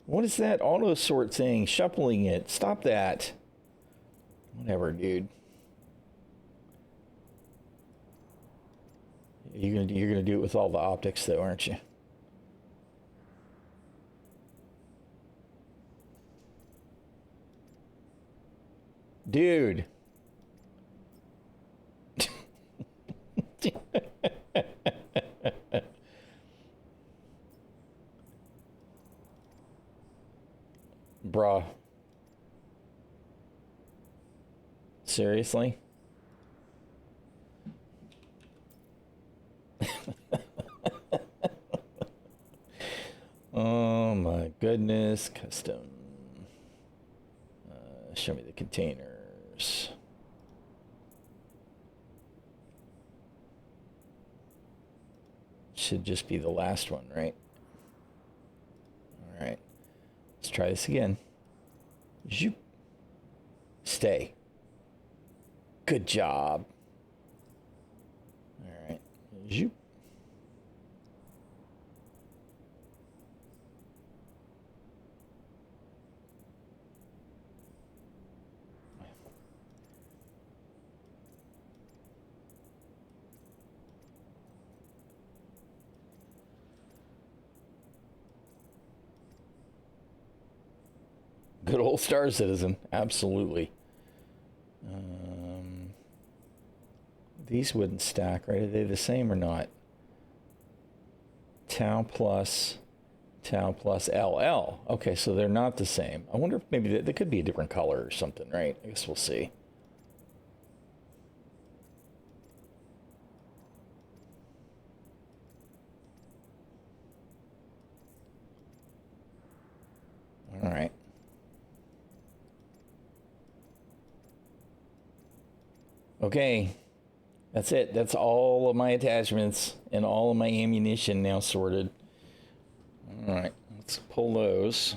What is that auto sort thing? Shuffling it. Stop that. Whatever, dude. You're gonna do it with all the optics, though, aren't you? Dude. Bruh. Seriously? Oh my goodness. Custom. Show me the containers. Should just be the last one, right? All right. Let's try this again. Zoop. Stay. Good job. All right. Zoop. Good old Star Citizen, absolutely. These wouldn't stack, right? Are they the same or not? Tau plus Tau plus LL. Okay, so they're not the same. I wonder if maybe they could be a different color or something, right? I guess we'll see. All right. Okay. That's it. That's all of my attachments and all of my ammunition now sorted. All right. Let's pull those.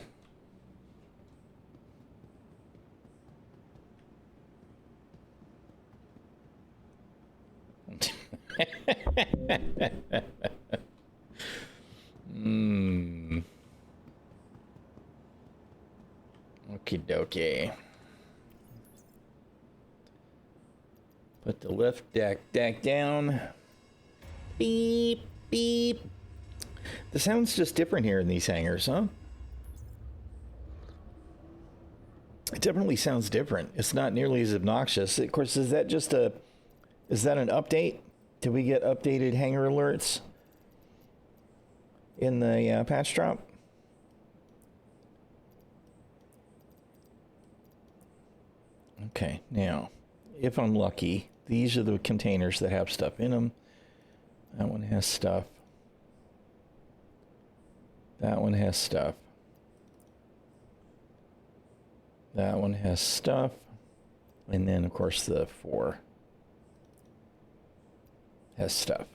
Okie dokie. Put the lift deck down. Beep, beep. The sound's just different here in these hangars, huh? It definitely sounds different. It's not nearly as obnoxious. Of course, is that an update? Did we get updated hangar alerts in the patch drop? Okay, now, if I'm lucky, these are the containers that have stuff in them. That one has stuff. That one has stuff. That one has stuff. And then, of course, the 4 has stuff.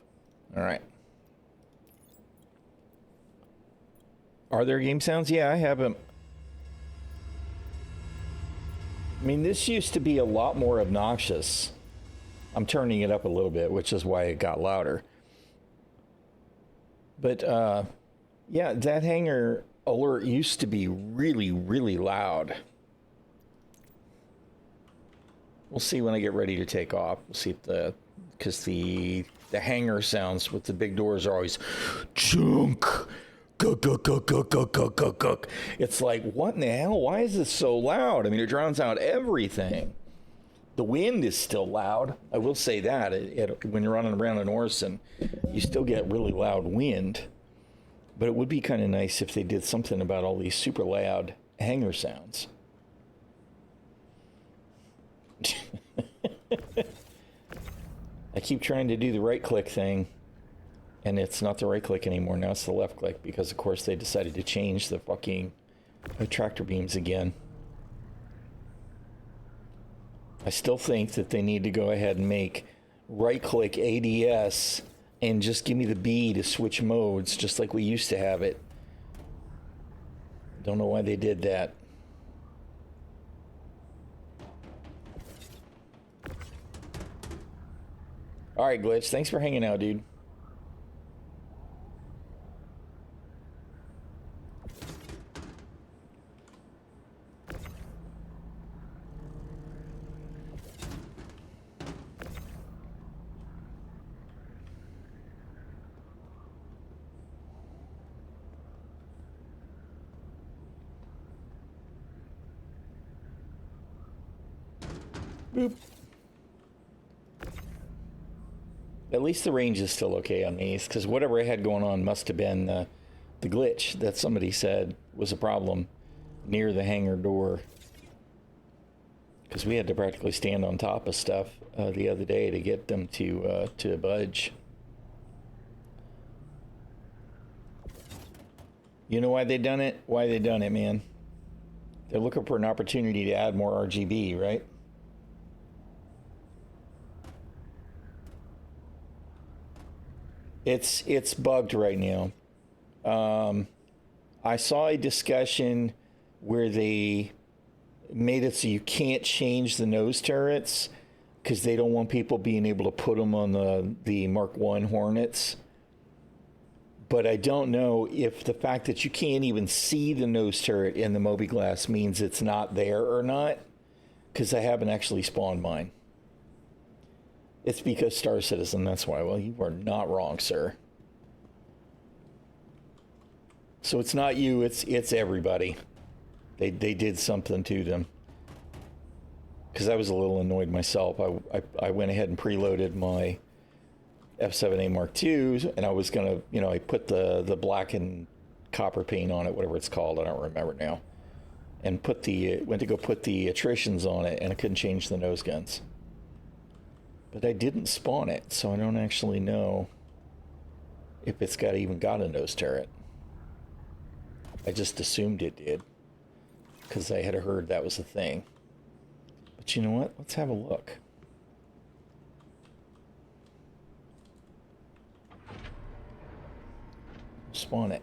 All right. Are there game sounds? Yeah, I have them. I mean, this used to be a lot more obnoxious. I'm turning it up a little bit, which is why it got louder. But, yeah, that hangar alert used to be really, really loud. We'll see when I get ready to take off. We'll see if because the hangar sounds with the big doors are always chunk. It's like, what in the hell? Why is this so loud? I mean, it drowns out everything. The wind is still loud. I will say that. When you're running around in Orson, you still get really loud wind. But it would be kind of nice if they did something about all these super loud hangar sounds. I keep trying to do the right click thing. And it's not the right click anymore. Now it's the left click because, of course, they decided to change the fucking tractor beams again. I still think that they need to go ahead and make right click ADS and just give me the B to switch modes just like we used to have it. Don't know why they did that. All right, Glitch. Thanks for hanging out, dude. Boop. At least the range is still okay on these, because whatever I had going on must have been the glitch that somebody said was a problem near the hangar door. Because we had to practically stand on top of stuff the other day to get them to budge. You know why they done it? Why they done it, man? They're looking for an opportunity to add more RGB, right? It's bugged right now. I saw a discussion where they made it so you can't change the nose turrets because they don't want people being able to put them on the Mark I Hornets. But I don't know if the fact that you can't even see the nose turret in the Moby Glass means it's not there or not, because I haven't actually spawned mine. It's because Star Citizen, that's why. Well, you are not wrong, sir. So it's not you, it's everybody. They did something to them. Because I was a little annoyed myself. I went ahead and preloaded my F7A Mark II, and I was going to, I put the black and copper paint on it, whatever it's called. I don't remember now. And went to go put the attritions on it, and I couldn't change the nose guns. But I didn't spawn it, so I don't actually know if it's even got a nose turret. I just assumed it did, because I had heard that was a thing. But you know what? Let's have a look. Spawn it.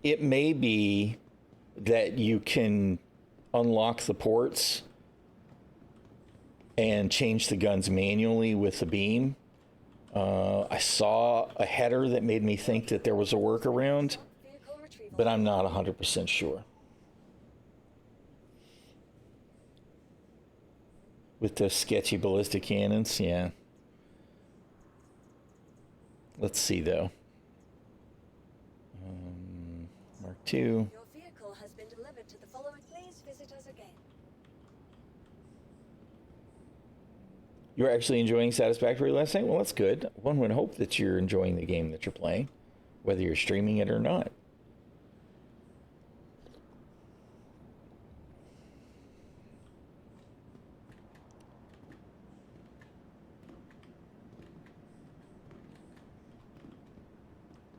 It may be that you can unlock the ports and change the guns manually with the beam. I saw a header that made me think that there was a workaround, but I'm not 100% sure. With the sketchy ballistic cannons, yeah. Let's see, though. Mark II. Your vehicle has been delivered to the following. Please visit us again. You're actually enjoying Satisfactory last night? Well, that's good. One would hope that you're enjoying the game that you're playing, whether you're streaming it or not.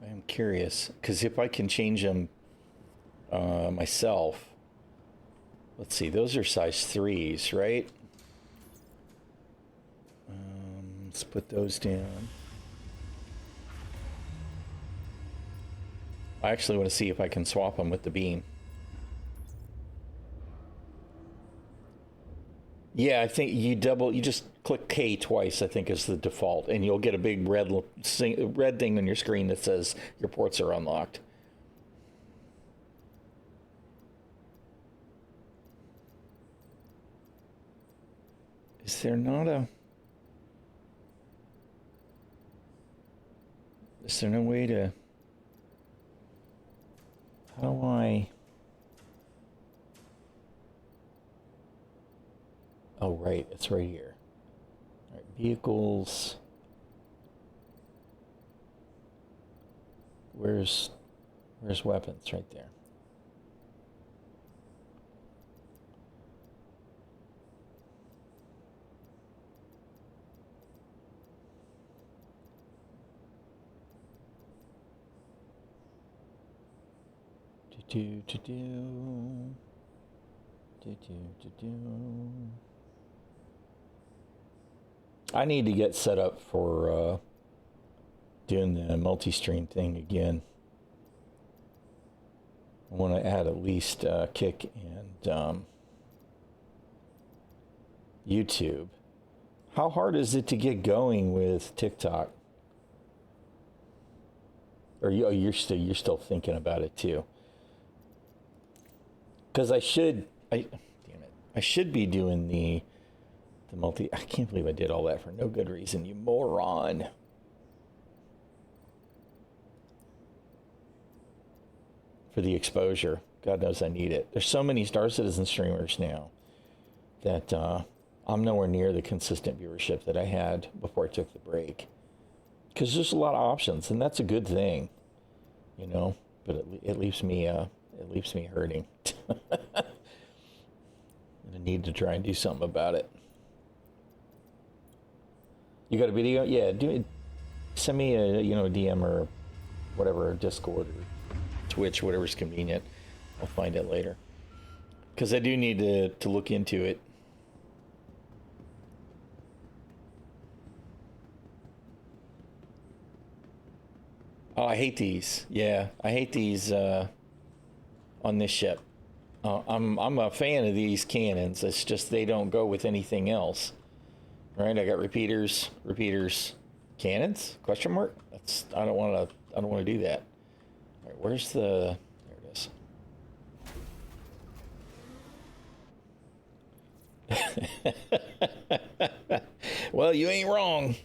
I'm curious, because if I can change them myself, let's see, those are size 3s, right? Let's put those down. I actually want to see if I can swap them with the beam. Yeah, I think you just click K twice, I think is the default, and you'll get a big red thing on your screen that says your ports are unlocked. Is there no way to... How do I... Oh, right. It's right here. All right, vehicles. Where's weapons? Right there. I need to get set up for doing the multi-stream thing again. I want to add at least Kick and YouTube. How hard is it to get going with TikTok? Or you're still thinking about it too? Because I should be doing the multi. I can't believe I did all that for no good reason, you moron. For the exposure. God knows I need it. There's so many Star Citizen streamers now that I'm nowhere near the consistent viewership that I had before I took the break. Because there's a lot of options, and that's a good thing, you know. But it leaves me hurting. I need to try and do something about it. You got a video? Yeah, send me a DM or whatever, Discord or Twitch, whatever's convenient. I'll find it later. Because I do need to look into it. Oh, I hate these. Yeah, I hate these on this ship. I'm a fan of these cannons. It's just they don't go with anything else. Right? I got repeaters, cannons? Question mark? I don't want to do that. All right, where's the? There it is. Well, you ain't wrong.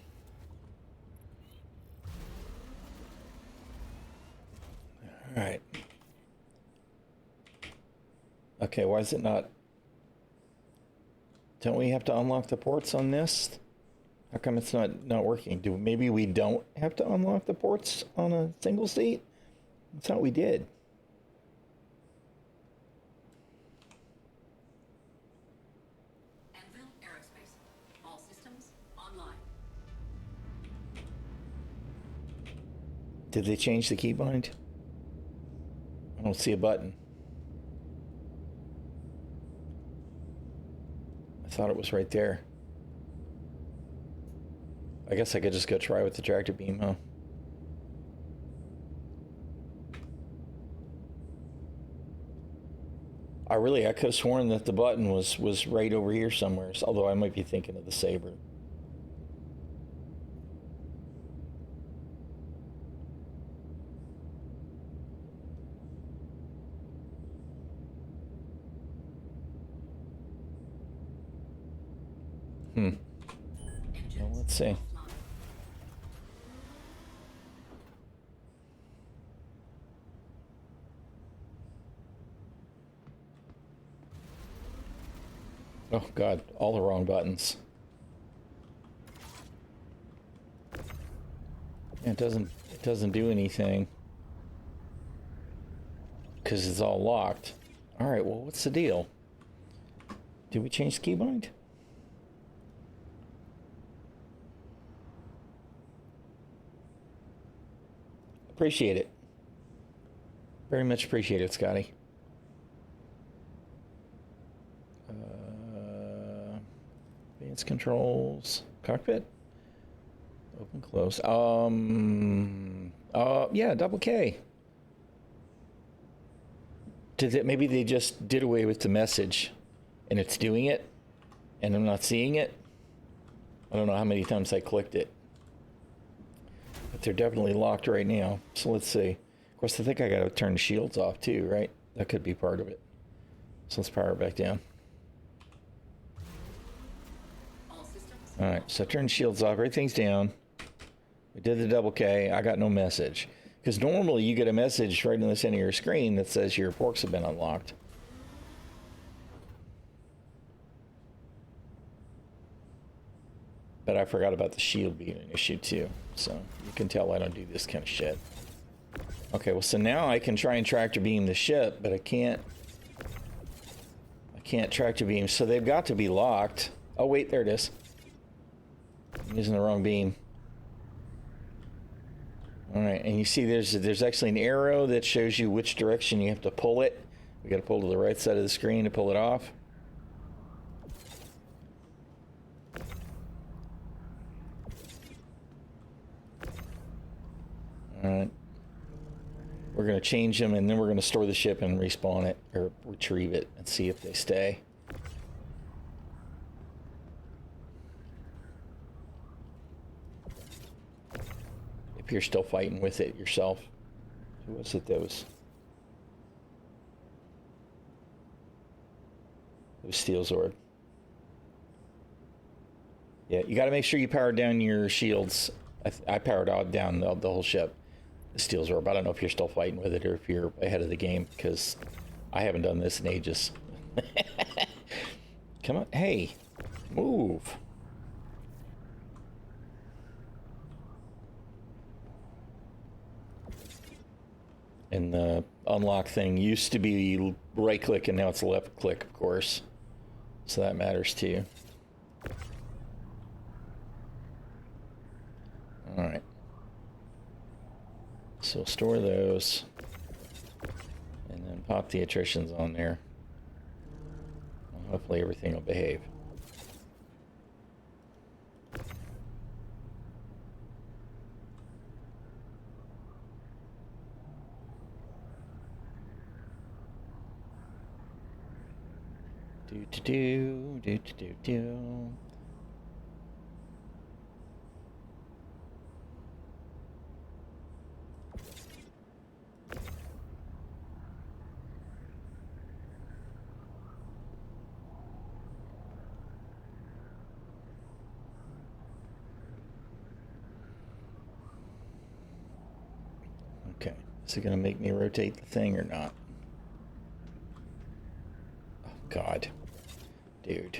All right. Okay, why is it not? Don't we have to unlock the ports on this? How come it's not working? Maybe we don't have to unlock the ports on a single seat? I thought we did. Anvil Aerospace. All systems online. Did they change the keybind? I don't see a button. I thought it was right there. I guess I could just go try with the tractor beam, huh? I could have sworn that the button was right over here somewhere, although I might be thinking of the saber. Well, let's see. Oh God, all the wrong buttons. It doesn't do anything because it's all locked. All right, well, what's the deal? Did we change the keybind? Appreciate it. Very much appreciate it, Scotty. Advanced controls, cockpit, open, close. Yeah, double K. Maybe they just did away with the message, and it's doing it, and I'm not seeing it. I don't know how many times I clicked it, but they're definitely locked right now. So let's see. Of course, I think I got to turn the shields off too, right? That could be part of it. So let's power it back down. All right, so turn the shields off. Everything's down. We did the double K. I got no message. Because normally you get a message right in the center of your screen that says your ports have been unlocked. But I forgot about the shield being an issue too. So you can tell I don't do this kind of shit. Okay, well, so now I can try and tractor beam the ship, but I can't tractor beam. So they've got to be locked. Oh, wait, there it is. I'm using the wrong beam. All right, and you see there's actually an arrow that shows you which direction you have to pull it. We got to pull to the right side of the screen to pull it off. All right. We're going to change them, and then we're going to store the ship and respawn it, or retrieve it, and see if they stay. If you're still fighting with it yourself. Who was it that was? It was Steel Zord. Yeah, you got to make sure you power down your shields. I powered down the whole ship. The Steel Zord. I don't know if you're still fighting with it or if you're ahead of the game, because I haven't done this in ages. Come on. Hey, move. And the unlock thing used to be right click, and now it's left click, of course. So that matters too. All right. So store those, and then pop the attritions on there. Well, hopefully everything will behave. Do. Okay, is it gonna make me rotate the thing or not? Oh God. Dude.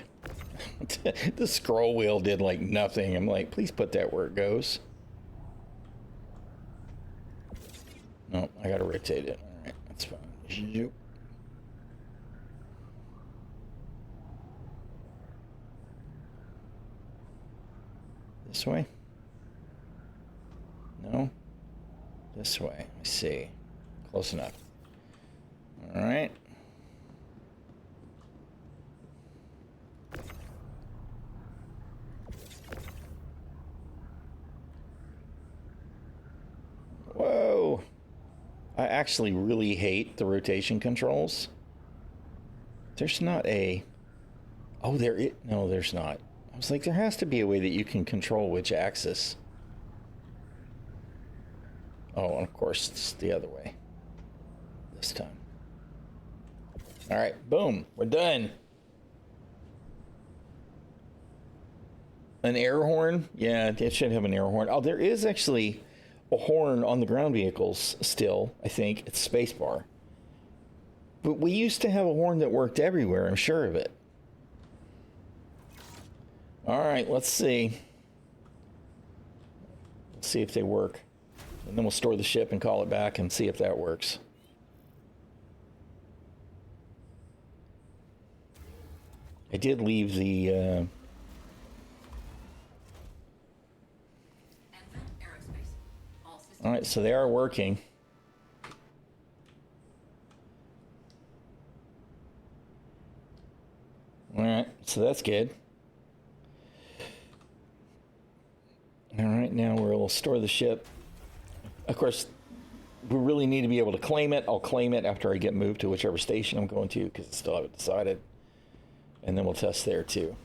The scroll wheel did like nothing. I'm like, please put that where it goes. No, I I gotta rotate it. All right, that's fine. Zoop. This way? No? This way. I see. Close enough. All right. Whoa. I actually really hate the rotation controls. There's not a... Oh, no, there's not. I was like, there has to be a way that you can control which axis. Oh, and of course, it's the other way. This time. All right, boom, we're done. An air horn? Yeah, it should have an air horn. Oh, there is actually a horn on the ground vehicles still, I think. It's spacebar. But we used to have a horn that worked everywhere, I'm sure of it. All right, let's see. Let's see if they work. And then we'll store the ship and call it back and see if that works. I did leave the... All right, so they are working. All right, so that's good. All right, now we'll store the ship. Of course, we really need to be able to claim it. I'll claim it after I get moved to whichever station I'm going to, because I still haven't decided. And then we'll test there too.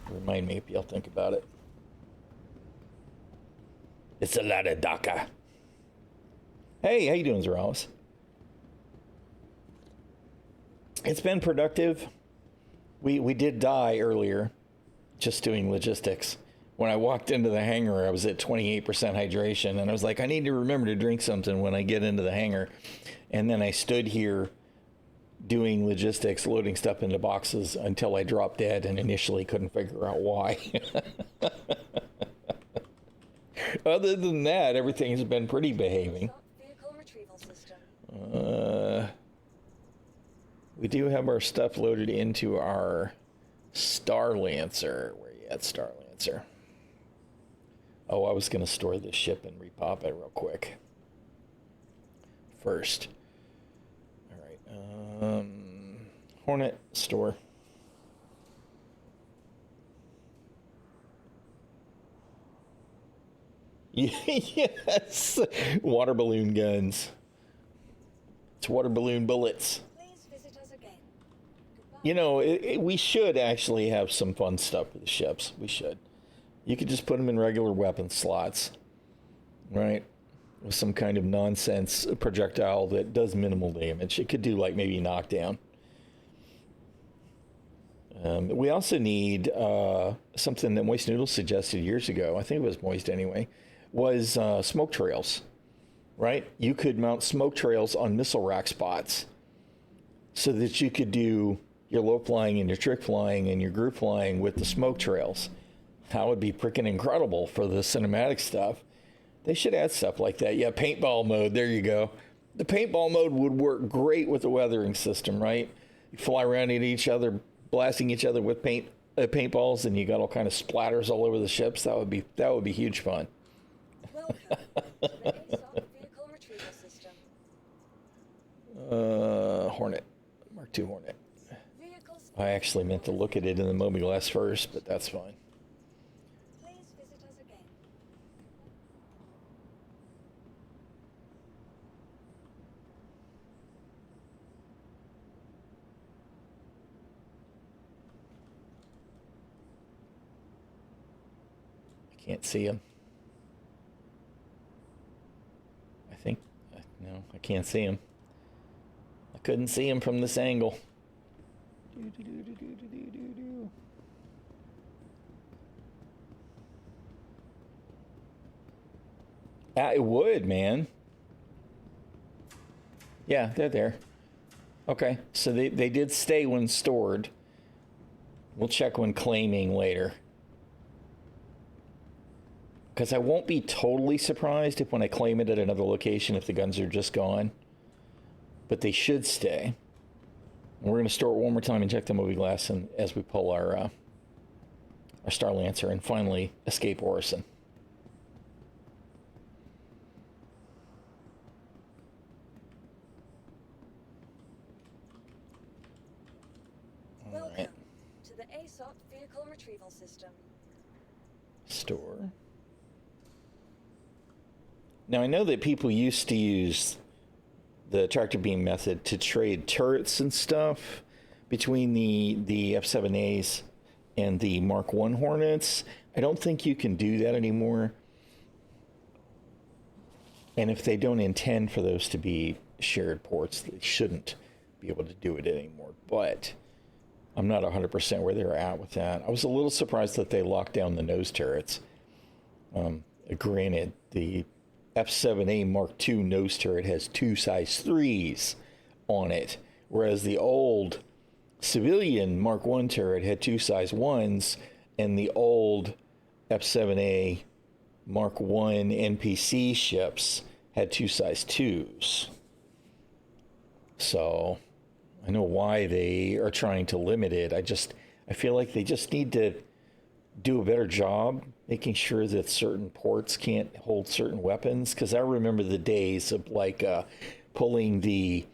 Remind me if you'll think about it. It's a lot of DACA. Hey, how you doing, ᚈᚣᚱᚩ? It's been productive. We did die earlier, just doing logistics. When I walked into the hangar, I was at 28% hydration, and I was like, I need to remember to drink something when I get into the hangar. And then I stood here doing logistics, loading stuff into boxes until I dropped dead and initially couldn't figure out why. Other than that, everything's been pretty behaving. We do have our stuff loaded into our Star Lancer. Where you at, Star Lancer? Oh, I was going to store this ship and repop it real quick. First. All right. Hornet, store. Yes! Water balloon guns. It's water balloon bullets. Please visit us again. Goodbye. You know, we should actually have some fun stuff with the ships. We should. You could just put them in regular weapon slots, right? With some kind of nonsense projectile that does minimal damage. It could do like maybe knockdown. We also need something that Moist Noodles suggested years ago. I think it was Moist anyway. Was smoke trails, right? You could mount smoke trails on missile rack spots so that you could do your low flying and your trick flying and your group flying with the smoke trails. That would be freaking incredible for the cinematic stuff. They should add stuff like that. Yeah, paintball mode. There you go. The paintball mode would work great with the weathering system, right? You fly around at each other, blasting each other with paintballs, and you got all kind of splatters all over the ships. That would be huge fun. Welcome to the ASOP Vehicle Retrieval System. Hornet. Mark II Hornet. Vehicles. I actually meant to look at it in the Mobiglass first, but that's fine. Please visit us again. I can't see him. No, I can't see him. I couldn't see him from this angle. It would, man. Yeah, they're there. Okay, so they did stay when stored. We'll check when claiming later. Because I won't be totally surprised if when I claim it at another location, if the guns are just gone. but they should stay. And we're going to store it one more time and check the movie glass and as we pull our Star Lancer and finally escape Orison. Welcome to the ASOP Vehicle Retrieval System. Store. Now, I know that people used to use the tractor beam method to trade turrets and stuff between the F-7As and the Mark I Hornets. I don't think you can do that anymore. And if they don't intend for those to be shared ports, they shouldn't be able to do it anymore. But I'm not 100% where they're at with that. I was a little surprised that they locked down the nose turrets. Granted, the F-7A Mark II nose turret has 2 size 3s on it, whereas the old civilian Mark I turret had 2 size 1s, and the old F-7A Mark I NPC ships had 2 size 2s. So I know why they are trying to limit it. I feel like they just need to do a better job making sure that certain ports can't hold certain weapons. Because I remember the days of like pulling the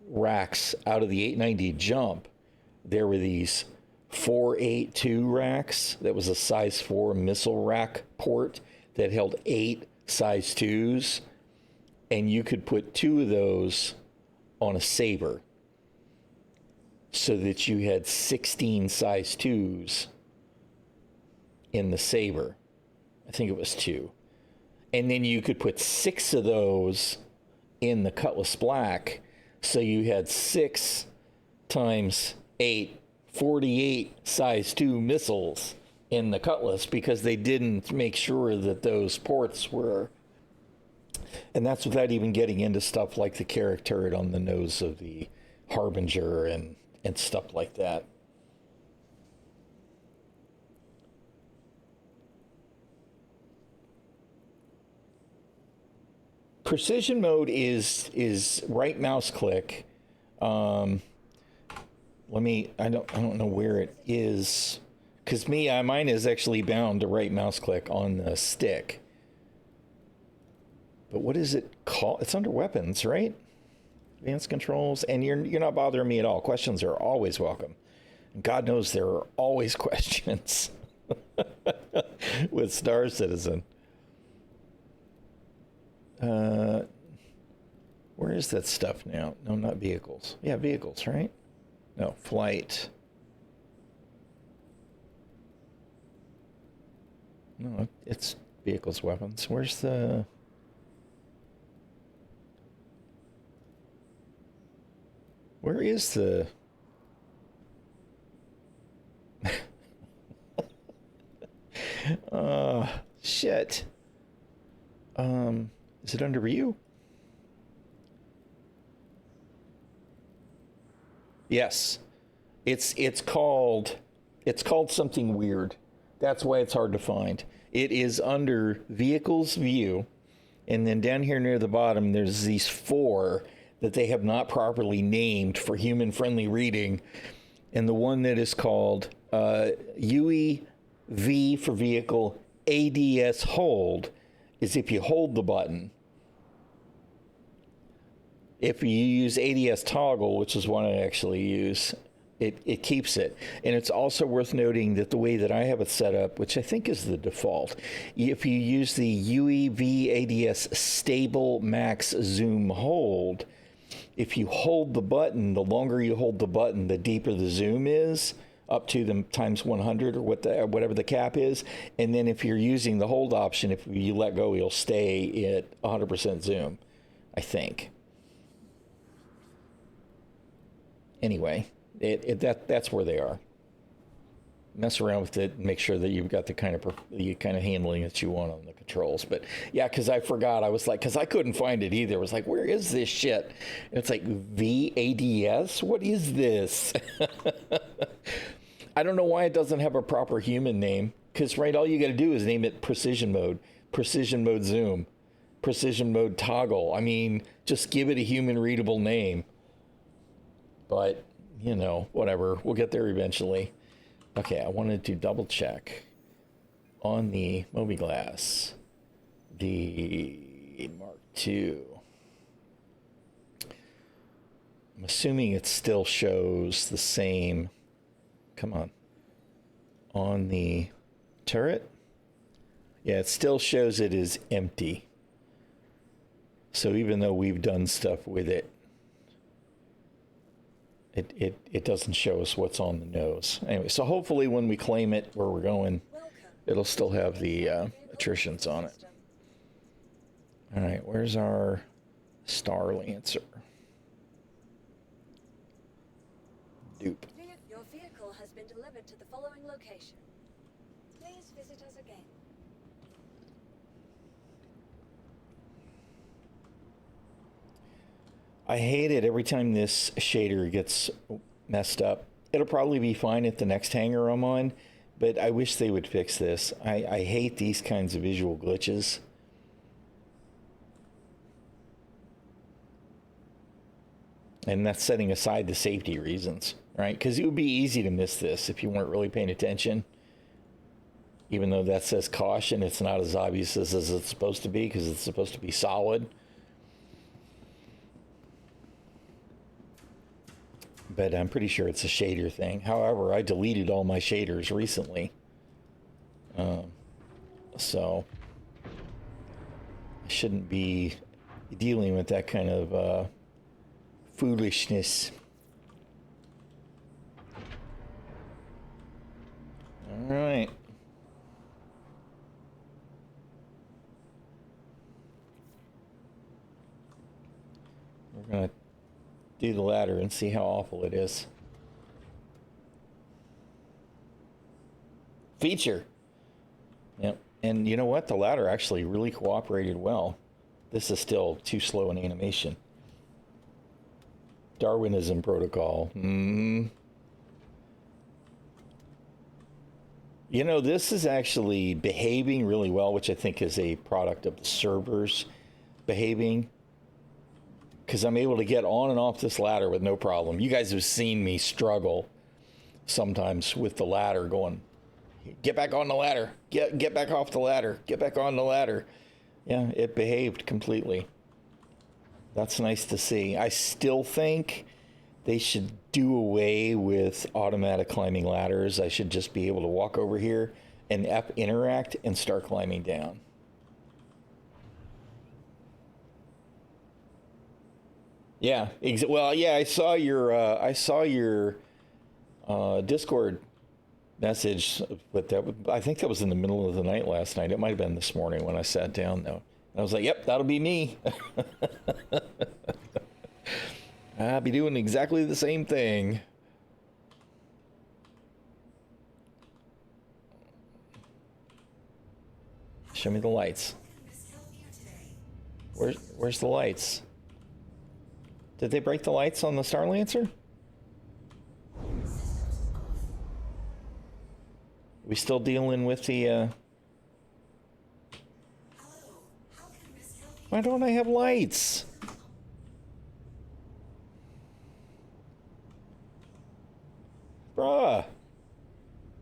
racks out of the 890 jump. There were these 482 racks. That was a size 4 missile rack port that held 8 size 2s. And you could put 2 of those on a Saber, so that you had 16 size 2s in the Saber. I think it was 2. And then you could put 6 of those in the Cutlass Black, so you had 6 times 8, 48 size 2 missiles in the Cutlass, because they didn't make sure that those ports were. And that's without even getting into stuff like the Carrack turret on the nose of the Harbinger and stuff like that. Precision mode is right mouse click. I don't know where it is, because mine is actually bound to right mouse click on the stick. But what is it called? It's under weapons, right? Advanced controls, and you're not bothering me at all. Questions are always welcome. And God knows there are always questions with Star Citizen. Where is that stuff now? No, not vehicles. Yeah, vehicles, right? No, flight. No, it's vehicles, weapons. Where's the... Where is the... shit. Is it under Ryu? Yes. It's called something weird. That's why it's hard to find. It is under Vehicles View, and then down here near the bottom there's these 4 that they have not properly named for human-friendly reading. And the one that is called UE V for vehicle ADS hold is if you hold the button. If you use ADS toggle, which is one I actually use, it keeps it. And it's also worth noting that the way that I have it set up, which I think is the default, if you use the UEV ADS stable max zoom hold, if you hold the button, the longer you hold the button, the deeper the zoom is, up to the times 100 or whatever the cap is. And then if you're using the hold option, if you let go, you'll stay at 100% zoom, I think. Anyway, that's where they are. Mess around with it and make sure that you've got the kind of handling that you want on the controls. But yeah, because I forgot, I was like, because I couldn't find it either. I was like, where is this shit? And it's like VADS? What is this? I don't know why it doesn't have a proper human name. Because, right, all you got to do is name it precision mode zoom. precision mode toggle. I mean, just give it a human readable name. But, you know, whatever. We'll get there eventually. Okay, I wanted to double check on the mobiGlas, the Mark II. I'm assuming it still shows the same. Come on the turret. Yeah, it still shows it is empty. So even though we've done stuff with it, it doesn't show us what's on the nose. Anyway, so hopefully when we claim it where we're going, it'll still have the attritions on it. All right, where's our StarLancer? Dupe. Your vehicle has been delivered to the following location. Please visit us again. I hate it every time this shader gets messed up. It'll probably be fine at the next hangar I'm on, but I wish they would fix this. I hate these kinds of visual glitches. And that's setting aside the safety reasons, right? Because it would be easy to miss this if you weren't really paying attention. Even though that says caution, it's not as obvious as it's supposed to be because it's supposed to be solid. But I'm pretty sure it's a shader thing. However, I deleted all my shaders recently. So I shouldn't be dealing with that kind of foolishness. All right. We're going to do the ladder and see how awful it is. Feature. Yep. And you know what? The ladder actually really cooperated well. This is still too slow in animation. Darwinism protocol. You know, this is actually behaving really well, which I think is a product of the servers behaving. Because I'm able to get on and off this ladder with no problem. You guys have seen me struggle sometimes with the ladder going, get back on the ladder, get back off the ladder, get back on the ladder. Yeah, it behaved completely. That's nice to see. I still think they should do away with automatic climbing ladders. I should just be able to walk over here and interact and start climbing down. Yeah. Well, yeah. I saw your Discord message, but I think that was in the middle of the night last night. It might have been this morning when I sat down though. I was like, "Yep, that'll be me." I'll be doing exactly the same thing. Show me the lights. Where's the lights? Did they break the lights on the StarLancer? We still dealing with the Why don't I have lights? Bruh.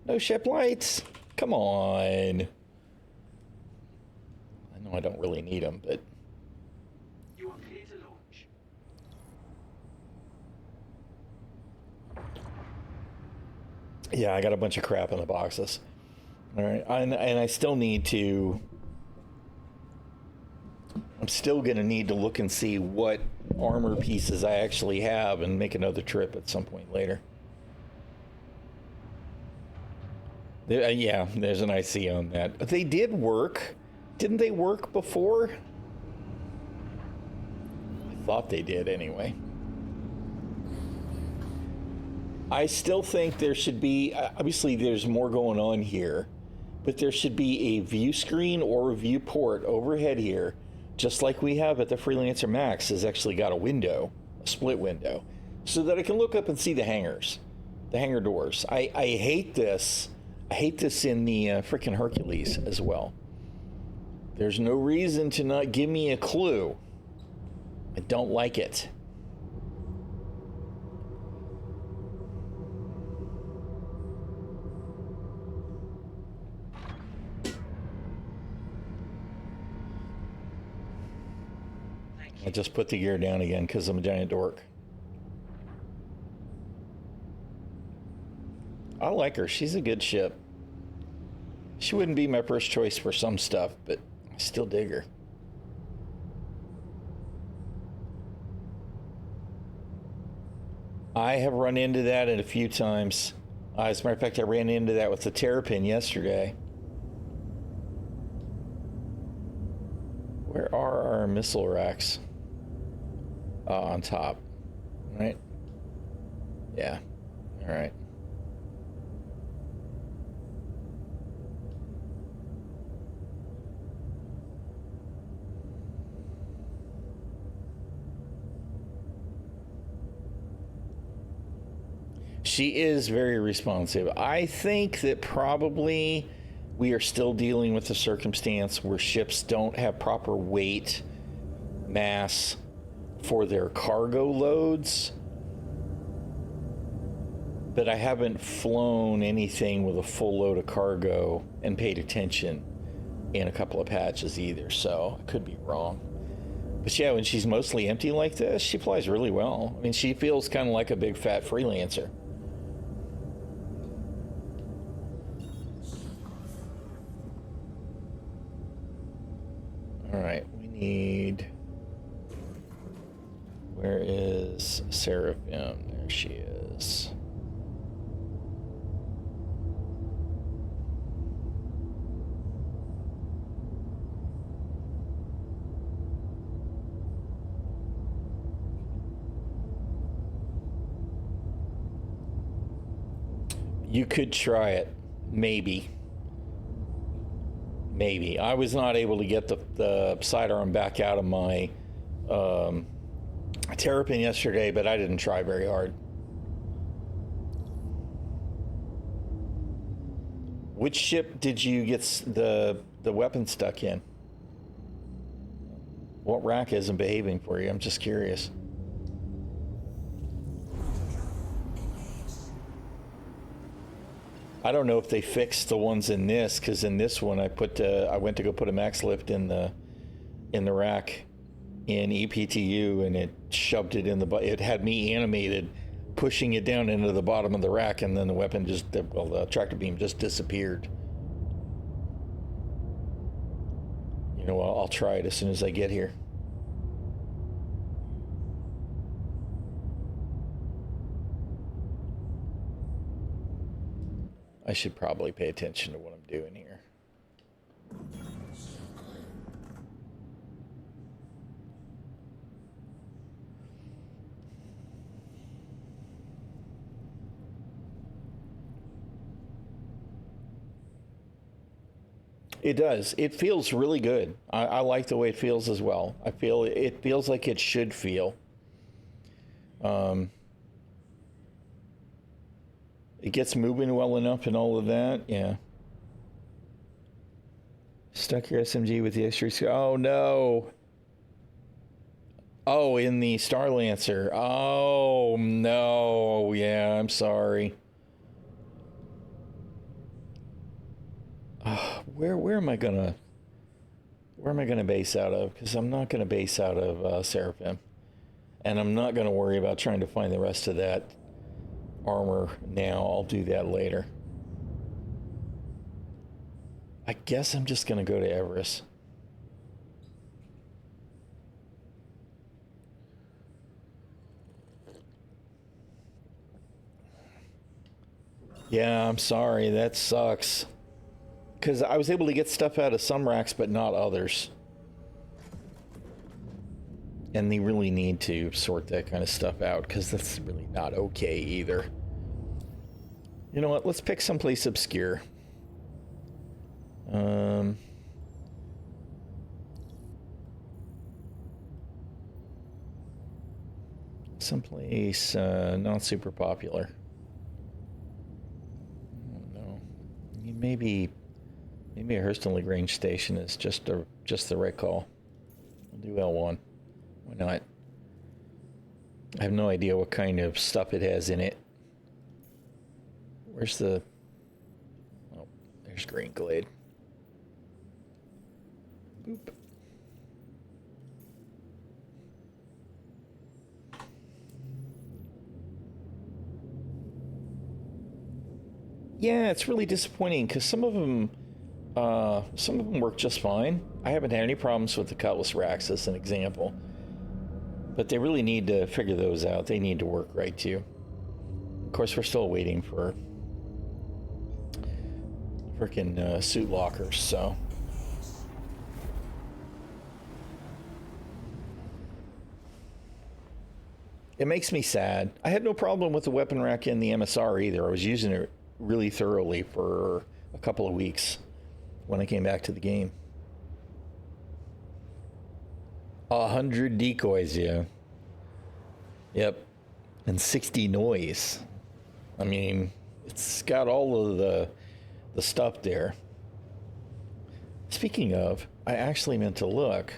No ship lights? Come on. I know I don't really need them, but... You are clear to launch. Yeah, I got a bunch of crap in the boxes. All right, and I still need to... I'm still going to need to look and see what armor pieces I actually have and make another trip at some point later. Yeah, there's an IC on that. They did work. Didn't they work before? I thought they did anyway. I still think there should be, obviously there's more going on here, but there should be a view screen or a viewport overhead here, just like we have at the Freelancer Max. Has actually got a window, a split window, so that I can look up and see the hangars, the hangar doors. I hate this. I hate this in the frickin' Hercules as well. There's no reason to not give me a clue. I don't like it. I just put the gear down again because I'm a giant dork. I like her. She's a good ship. She wouldn't be my first choice for some stuff, but I still dig her. I have run into that a few times. As a matter of fact, I ran into that with the Terrapin yesterday. Where are our missile racks? On top, right? Yeah, all right. She is very responsive. I think that probably we are still dealing with a circumstance where ships don't have proper weight, mass for their cargo loads. But I haven't flown anything with a full load of cargo and paid attention in a couple of patches either, so I could be wrong. But yeah, when she's mostly empty like this, she flies really well. I mean, she feels kind of like a big fat freelancer. All right, we need... Where is Seraphim? There she is. You could try it, maybe. Maybe. I was not able to get the sidearm back out of my Terrapin yesterday, but I didn't try very hard. Which ship did you get the weapon stuck in? What rack isn't behaving for you? I'm just curious. I don't know if they fixed the ones in this, because in this one I went to go put a max lift in the rack in EPTU, and it shoved it in it had me animated pushing it down into the bottom of the rack, and then the weapon the tractor beam just disappeared. You know, I'll try it as soon as I get here. I should probably pay attention to what I'm doing here. It does. It feels really good. I like the way it feels as well. It feels like it should feel. It gets moving well enough and all of that, yeah. Stuck your SMG with the extra... Oh, no. Oh, in the Star Lancer. Oh, no. Yeah, I'm sorry. Where am I gonna base out of? Because I'm not gonna base out of Seraphim, and I'm not gonna worry about trying to find the rest of that armor now. I'll do that later. I guess I'm just gonna go to Everest. Yeah, I'm sorry. That sucks. Because I was able to get stuff out of some racks, but not others. And they really need to sort that kind of stuff out, because that's really not okay either. You know what? Let's pick someplace obscure. Someplace not super popular. I don't know. Maybe Maybe a Hurston Lagrange station is just the right call. We'll do L1. Why not? I have no idea what kind of stuff it has in it. Where's the... Oh, there's Green Glade. Boop. Yeah, it's really disappointing because some of them work just fine. I haven't had any problems with the Cutlass racks as an example, but they really need to figure those out. They need to work right too. Of course, we're still waiting for freaking suit lockers, so. It makes me sad. I had no problem with the weapon rack in the MSR either. I was using it really thoroughly for a couple of weeks when I came back to the game. 100 decoys, yeah. Yep. And 60 noise. I mean, it's got all of the stuff there. Speaking of, I actually meant to look.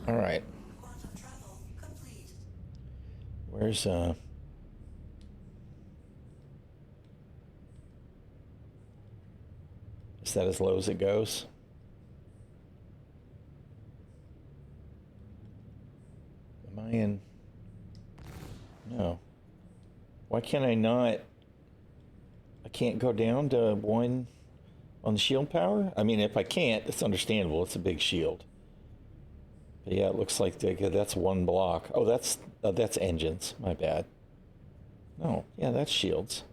All right. Where's is that as low as it goes? Am I in? No. Why can't I not? I can't go down to 1 on the shield power? I mean, if I can't, it's understandable. It's a big shield. But yeah, it looks like that's 1 block. Oh, that's engines. My bad. No, yeah, that's shields.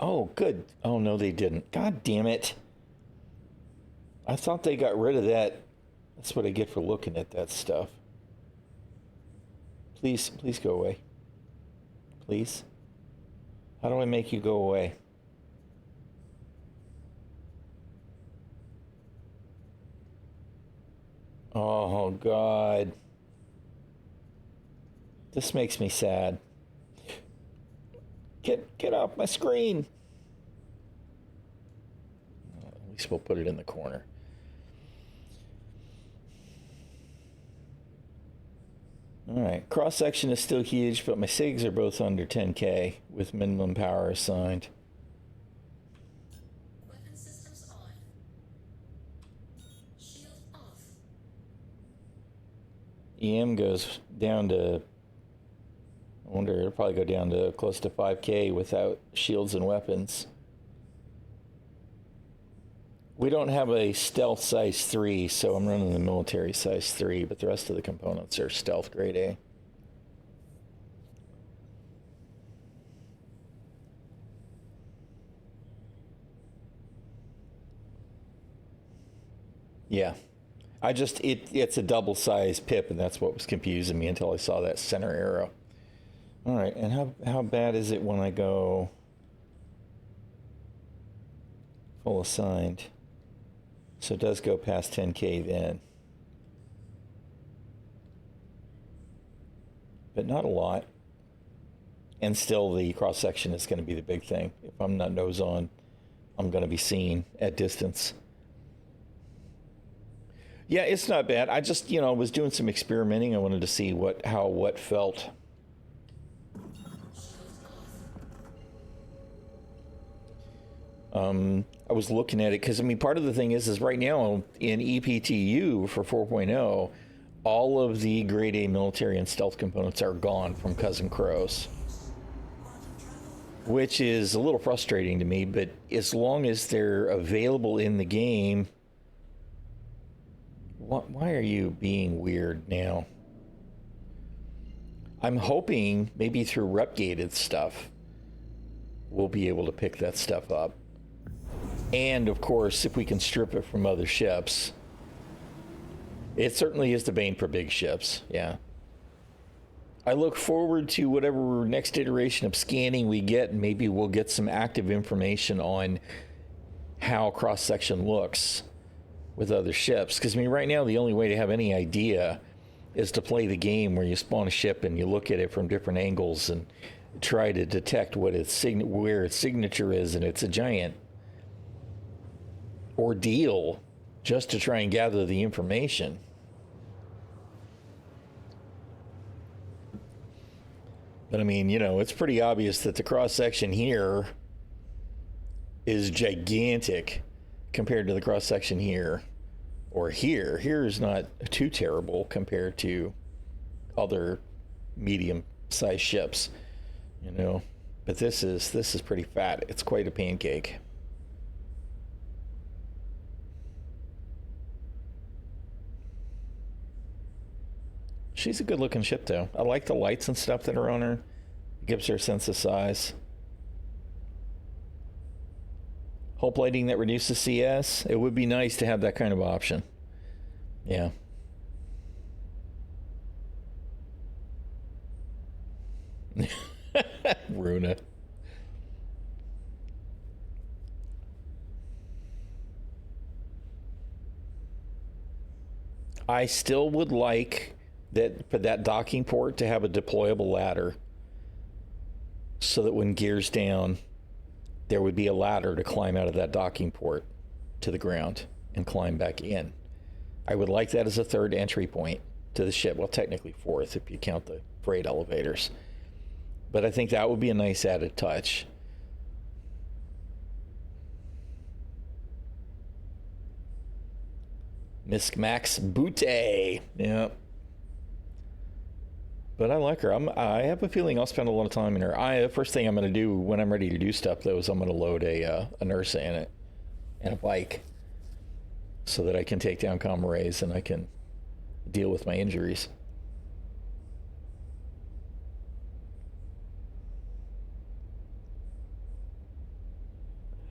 Oh, good. Oh, no, they didn't. God damn it. I thought they got rid of that. That's what I get for looking at that stuff. Please go away. Please. How do I make you go away? Oh, God. This makes me sad. Get off my screen. At least we'll put it in the corner. All right, cross-section is still huge, but my SIGs are both under 10K with minimum power assigned. Weapon systems on. Shield off. EM goes down to, I wonder, it'll probably go down to close to 5K without shields and weapons. We don't have a stealth size 3, so I'm running the military size 3, but the rest of the components are stealth grade A. Yeah. It's a double size pip, and that's what was confusing me until I saw that center arrow. All right, and how bad is it when I go full assigned? So it does go past 10K then. But not a lot. And still the cross-section is going to be the big thing. If I'm not nose on, I'm going to be seen at distance. Yeah, it's not bad. I just, was doing some experimenting. I wanted to see what felt. I was looking at it because, part of the thing is right now in EPTU for 4.0, all of the grade A military and stealth components are gone from Cousin Crows, which is a little frustrating to me, but as long as they're available in the game. Why are you being weird now? I'm hoping maybe through rep-gated stuff we'll be able to pick that stuff up. And, of course, if we can strip it from other ships. It certainly is the bane for big ships, yeah. I look forward to whatever next iteration of scanning we get, and maybe we'll get some active information on how cross-section looks with other ships. Because, right now the only way to have any idea is to play the game where you spawn a ship and you look at it from different angles and try to detect what where its signature is, and it's a giant ordeal just to try and gather the information. But I mean, it's pretty obvious that the cross section here is gigantic compared to the cross section here or here. Here is not too terrible compared to other medium-sized ships, But this is pretty fat. It's quite a pancake. She's a good-looking ship, though. I like the lights and stuff that are on her. It gives her a sense of size. Hull plating that reduces CS. It would be nice to have that kind of option. Yeah. Runa. I still would like that for that docking port to have a deployable ladder so that when gears down, there would be a ladder to climb out of that docking port to the ground and climb back in. I would like that as a third entry point to the ship. Well, technically fourth if you count the freight elevators. But I think that would be a nice added touch. Miss Max Butte. Yeah. But I like her. I have a feeling I'll spend a lot of time in her. The first thing I'm going to do when I'm ready to do stuff, though, is I'm going to load a ᚈᚣᚱᚩ in it and a bike so that I can take down Comrays and I can deal with my injuries.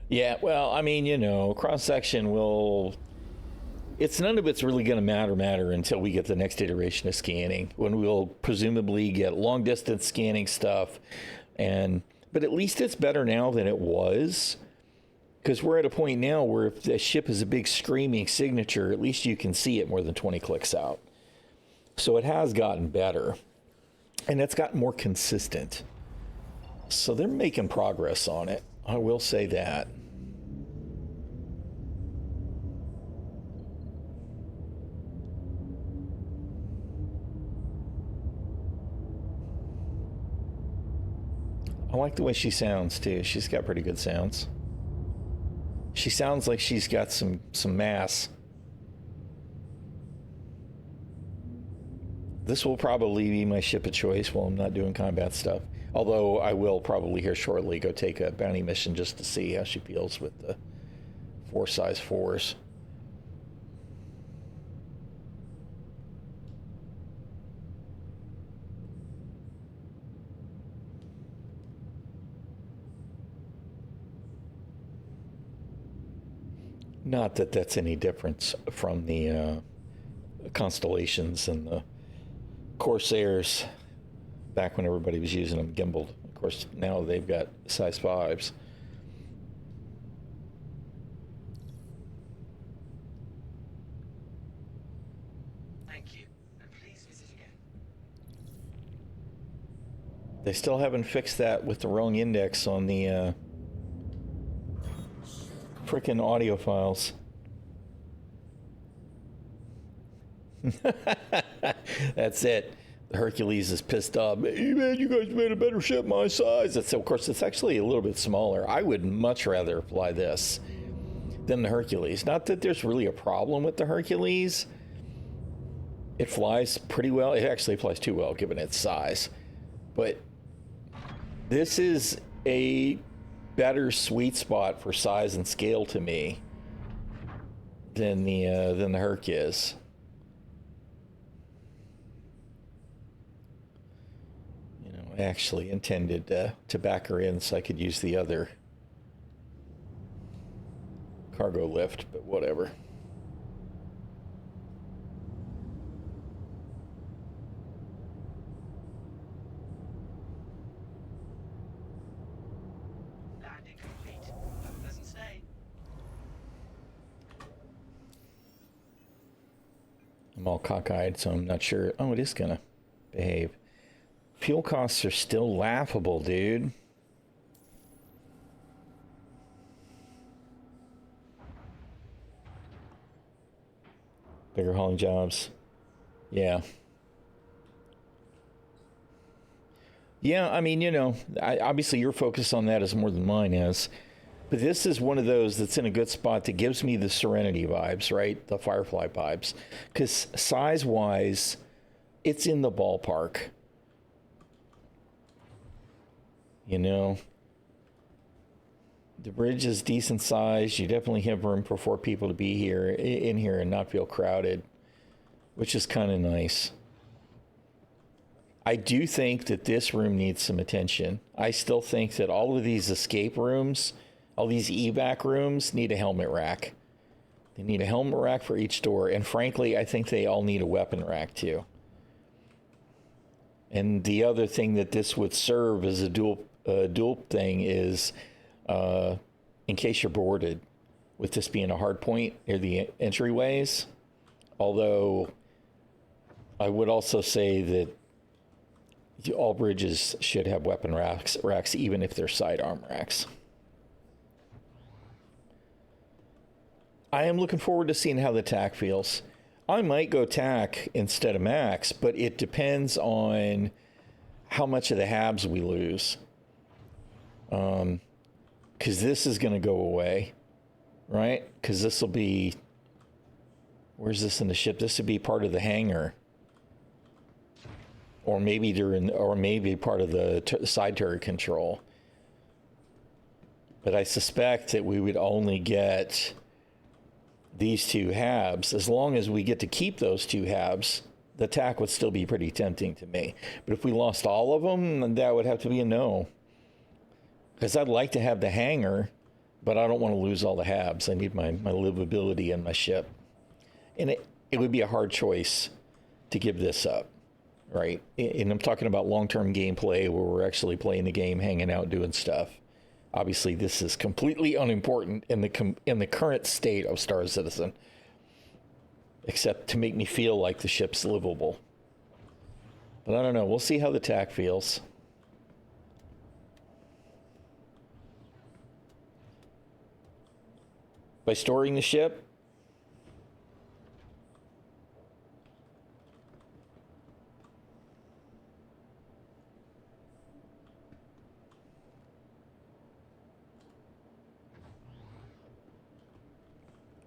Yeah, well, I mean, cross-section will... None of it's really going to matter until we get the next iteration of scanning, when we'll presumably get long-distance scanning stuff. But at least it's better now than it was, because we're at a point now where if the ship is a big screaming signature, at least you can see it more than 20 clicks out. So it has gotten better, and it's gotten more consistent. So they're making progress on it. I will say that. I like the way she sounds, too. She's got pretty good sounds. She sounds like she's got some mass. This will probably be my ship of choice while I'm not doing combat stuff. Although I will probably here shortly go take a bounty mission just to see how she feels with the 4 size 4s. Not that that's any difference from the Constellations and the Corsairs back when everybody was using them gimbaled. Of course, now they've got size 5s. Thank you, and please visit again. They still haven't fixed that with the wrong index on the frickin' audio files. That's it. The Hercules is pissed off. Hey man, you guys made a better ship my size. Of course, it's actually a little bit smaller. I would much rather fly this than the Hercules. Not that there's really a problem with the Hercules. It flies pretty well. It actually flies too well given its size. But this is a better sweet spot for size and scale to me than the Herc is. I actually intended to back her in so I could use the other cargo lift, but whatever. Landing complete. Have a pleasant stay. I'm all cockeyed, so I'm not sure. Oh, it is gonna behave. Fuel costs are still laughable, dude. Bigger hauling jobs. Yeah. Yeah, I mean, obviously your focus on that is more than mine is. But this is one of those that's in a good spot that gives me the Serenity vibes, right? The Firefly vibes. Because size-wise, it's in the ballpark. The bridge is decent size. You definitely have room for 4 people to be in here and not feel crowded, which is kind of nice. I do think that this room needs some attention. I still think that all of these escape rooms, all these evac rooms, need a helmet rack. They need a helmet rack for each door. And frankly, I think they all need a weapon rack too. And the other thing that this would serve as a dual thing is in case you're boarded, with this being a hard point near the entryways. Although I would also say that all bridges should have weapon racks, even if they're sidearm racks. I am looking forward to seeing how the TAC feels. I might go TAC instead of max, but it depends on how much of the habs we lose. Because this is going to go away, right? Because this will be... Where's this in the ship? This would be part of the hangar. Or maybe part of the side turret control. But I suspect that we would only get these 2 habs. As long as we get to keep those 2 habs, the TAC would still be pretty tempting to me. But if we lost all of them, then that would have to be a no. Because I'd like to have the hangar, but I don't want to lose all the habs. I need my livability in my ship. And it would be a hard choice to give this up. Right, and I'm talking about long-term gameplay where we're actually playing the game, hanging out, doing stuff. Obviously, this is completely unimportant in the current state of Star Citizen, except to make me feel like the ship's livable. But I don't know. We'll see how the TAC feels. By storing the ship.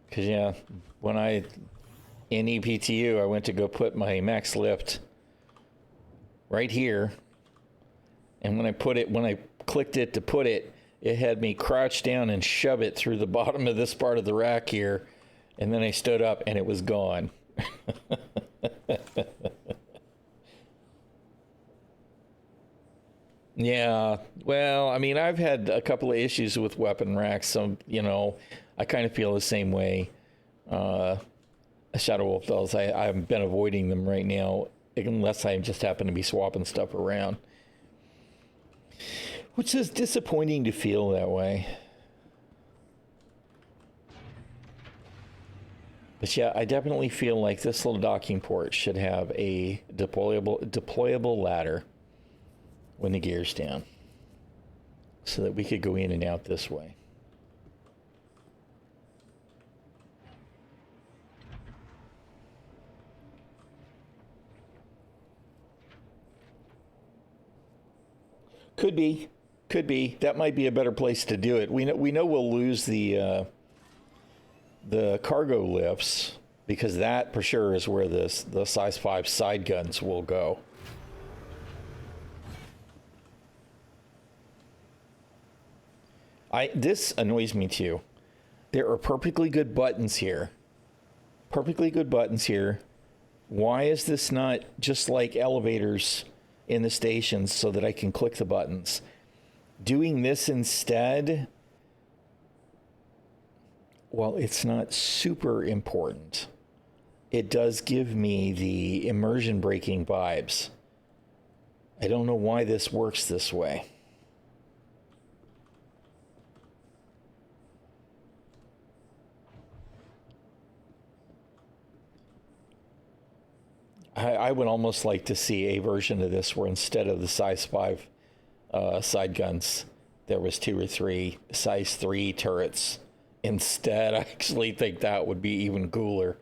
Because, yeah, when in EPTU, I went to go put my max lift right here. And when I clicked it to put it, it had me crouch down and shove it through the bottom of this part of the rack here. And then I stood up and it was gone. Yeah, well, I mean, I've had a couple of issues with weapon racks, so, I kind of feel the same way. Shadow Wolf does. I've been avoiding them right now, unless I just happen to be swapping stuff around. Which is disappointing to feel that way. But yeah, I definitely feel like this little docking port should have a deployable ladder when the gear's down, so that we could go in and out this way. Could be. That might be a better place to do it. We know we'll lose the cargo lifts, because that for sure is where the size 5 side guns will go. This annoys me too. There are perfectly good buttons here. Why is this not just like elevators in the stations so that I can click the buttons? Doing this instead, well, it's not super important. It does give me the immersion breaking vibes. I don't know why this works this way. I would almost like to see a version of this where instead of the size 5 side guns, there was 2 or 3 size 3 turrets instead. I actually think that would be even cooler.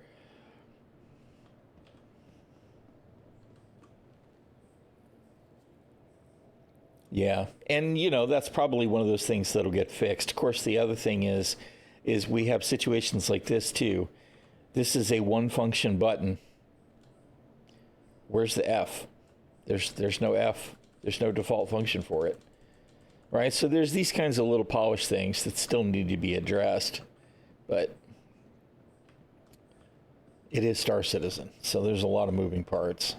Yeah. And, that's probably one of those things that'll get fixed. Of course, the other thing is we have situations like this too. This is a one function button. Where's the F? There's no F. There's no default function for it. Right? So there's these kinds of little polish things that still need to be addressed. But it is Star Citizen, so there's a lot of moving parts.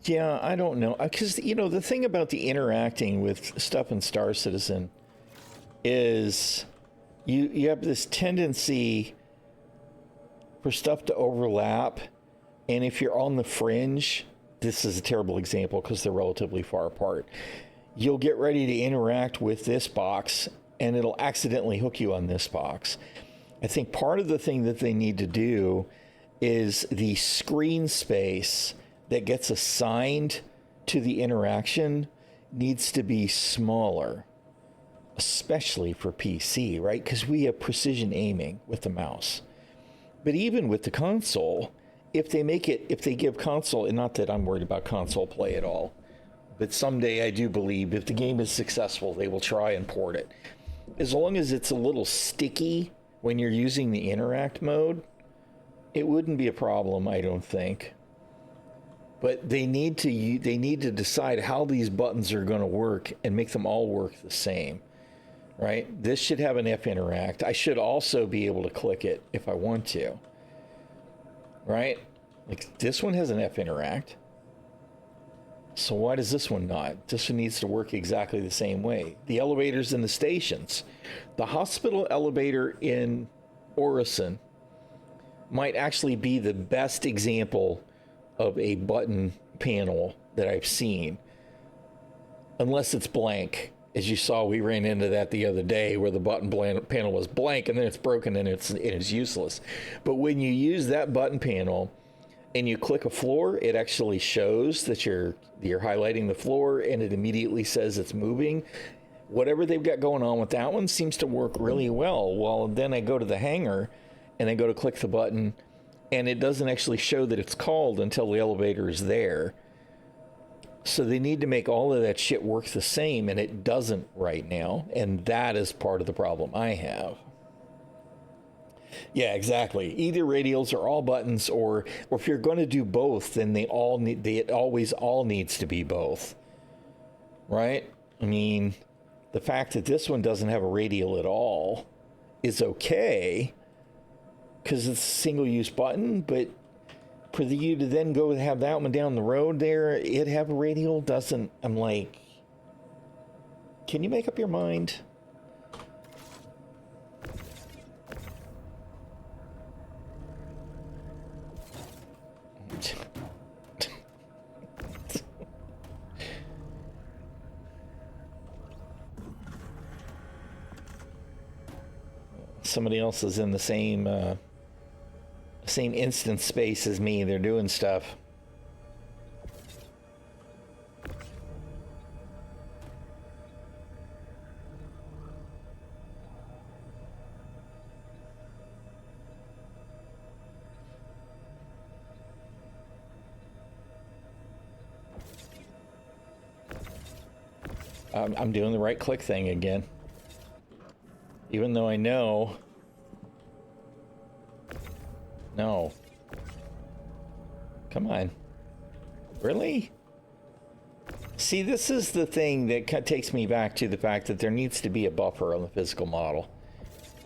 Yeah, I don't know. Because, the thing about the interacting with stuff in Star Citizen is you have this tendency for stuff to overlap. And if you're on the fringe, this is a terrible example because they're relatively far apart. You'll get ready to interact with this box and it'll accidentally hook you on this box. I think part of the thing that they need to do is the screen space that gets assigned to the interaction needs to be smaller, especially for PC, right? Because we have precision aiming with the mouse. But even with the console, if they give console, and not that I'm worried about console play at all, but someday I do believe if the game is successful, they will try and port it. As long as it's a little sticky when you're using the interact mode, it wouldn't be a problem, I don't think. But they need to decide how these buttons are going to work and make them all work the same, right? This should have an F interact. I should also be able to click it if I want to, right? Like this one has an F interact. So why does this one not? This one needs to work exactly the same way. The elevators in the stations. The hospital elevator in Orison might actually be the best example of a button panel that I've seen. Unless it's blank. As you saw, we ran into that the other day where the button panel was blank and then it's broken and it's useless. But when you use that button panel and you click a floor, it actually shows that you're highlighting the floor and it immediately says it's moving. Whatever they've got going on with that one seems to work really well. Well, then I go to the hangar and I go to click the button and it doesn't actually show that it's called until the elevator is there. So they need to make all of that shit work the same, and it doesn't right now. And that is part of the problem I have. Yeah, exactly. Either radials or all buttons, or if you're going to do both, then it always all needs to be both. Right? I mean, the fact that this one doesn't have a radial at all is okay because it's a single-use button, but for you to then go have that one down the road there, it have a radial doesn't. I'm like, can you make up your mind? Somebody else is in the same instance space as me. They're doing stuff. I'm doing the right click thing again. Even though I know. No. Come on. Really? See, this is the thing that takes me back to the fact that there needs to be a buffer on the physical model.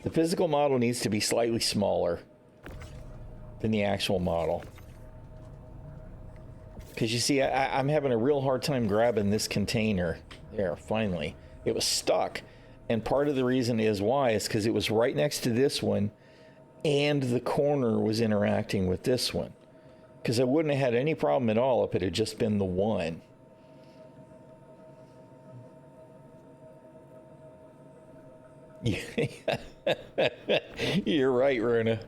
The physical model needs to be slightly smaller than the actual model. Because you see, I'm having a real hard time grabbing this container. There, finally. It was stuck. And part of the reason is why is because it was right next to this one and the corner was interacting with this one. Because I wouldn't have had any problem at all if it had just been the one. You're right, Runa.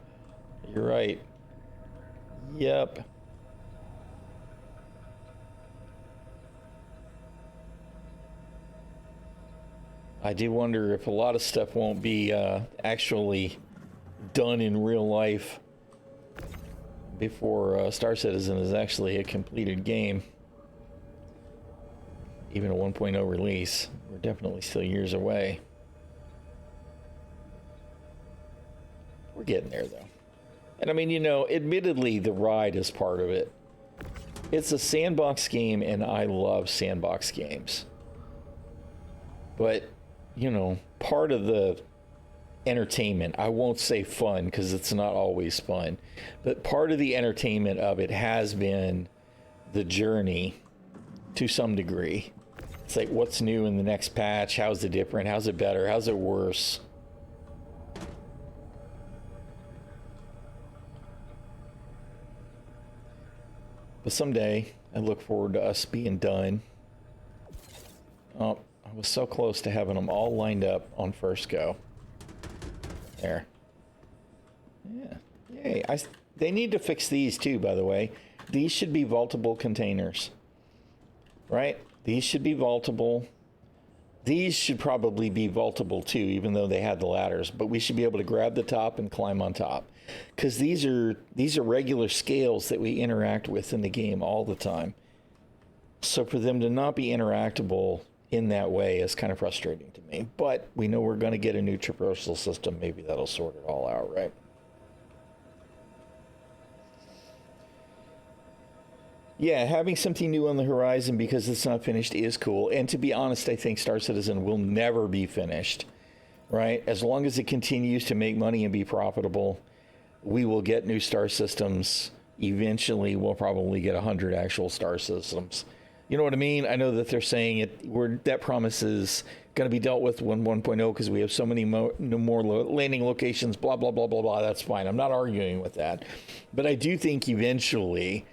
You're right. Yep. I do wonder if a lot of stuff won't be actually done in real life before Star Citizen is actually a completed game. Even a 1.0 release. We're definitely still years away. We're getting there, though. And I mean, you know, admittedly, the ride is part of it. It's a sandbox game, and I love sandbox games. But, you know, part of the entertainment, I won't say fun, because it's not always fun, but part of the entertainment of it has been the journey to some degree. It's like, what's new in the next patch? How's it different? How's it better? How's it worse? But someday, I look forward to us being done. Oh, I was so close to having them all lined up on first go. There. Yeah. Yay. They need to fix these too, by the way. These should be vaultable containers. Right? These should be vaultable. These should probably be vaultable too, even though they had the ladders. But we should be able to grab the top and climb on top. Because these are regular scales that we interact with in the game all the time. So for them to not be interactable in that way is kind of frustrating to me. But we know we're going to get a new traversal system. Maybe that'll sort it all out, right? Yeah, having something new on the horizon because it's not finished is cool. And to be honest, I think Star Citizen will never be finished, right? As long as it continues to make money and be profitable, we will get new star systems. Eventually, we'll probably get 100 actual star systems. You know what I mean? I know that they're saying that promise is going to be dealt with when 1.0 because we have so many more landing locations, blah, blah, blah, blah, blah. That's fine. I'm not arguing with that. But I do think eventually,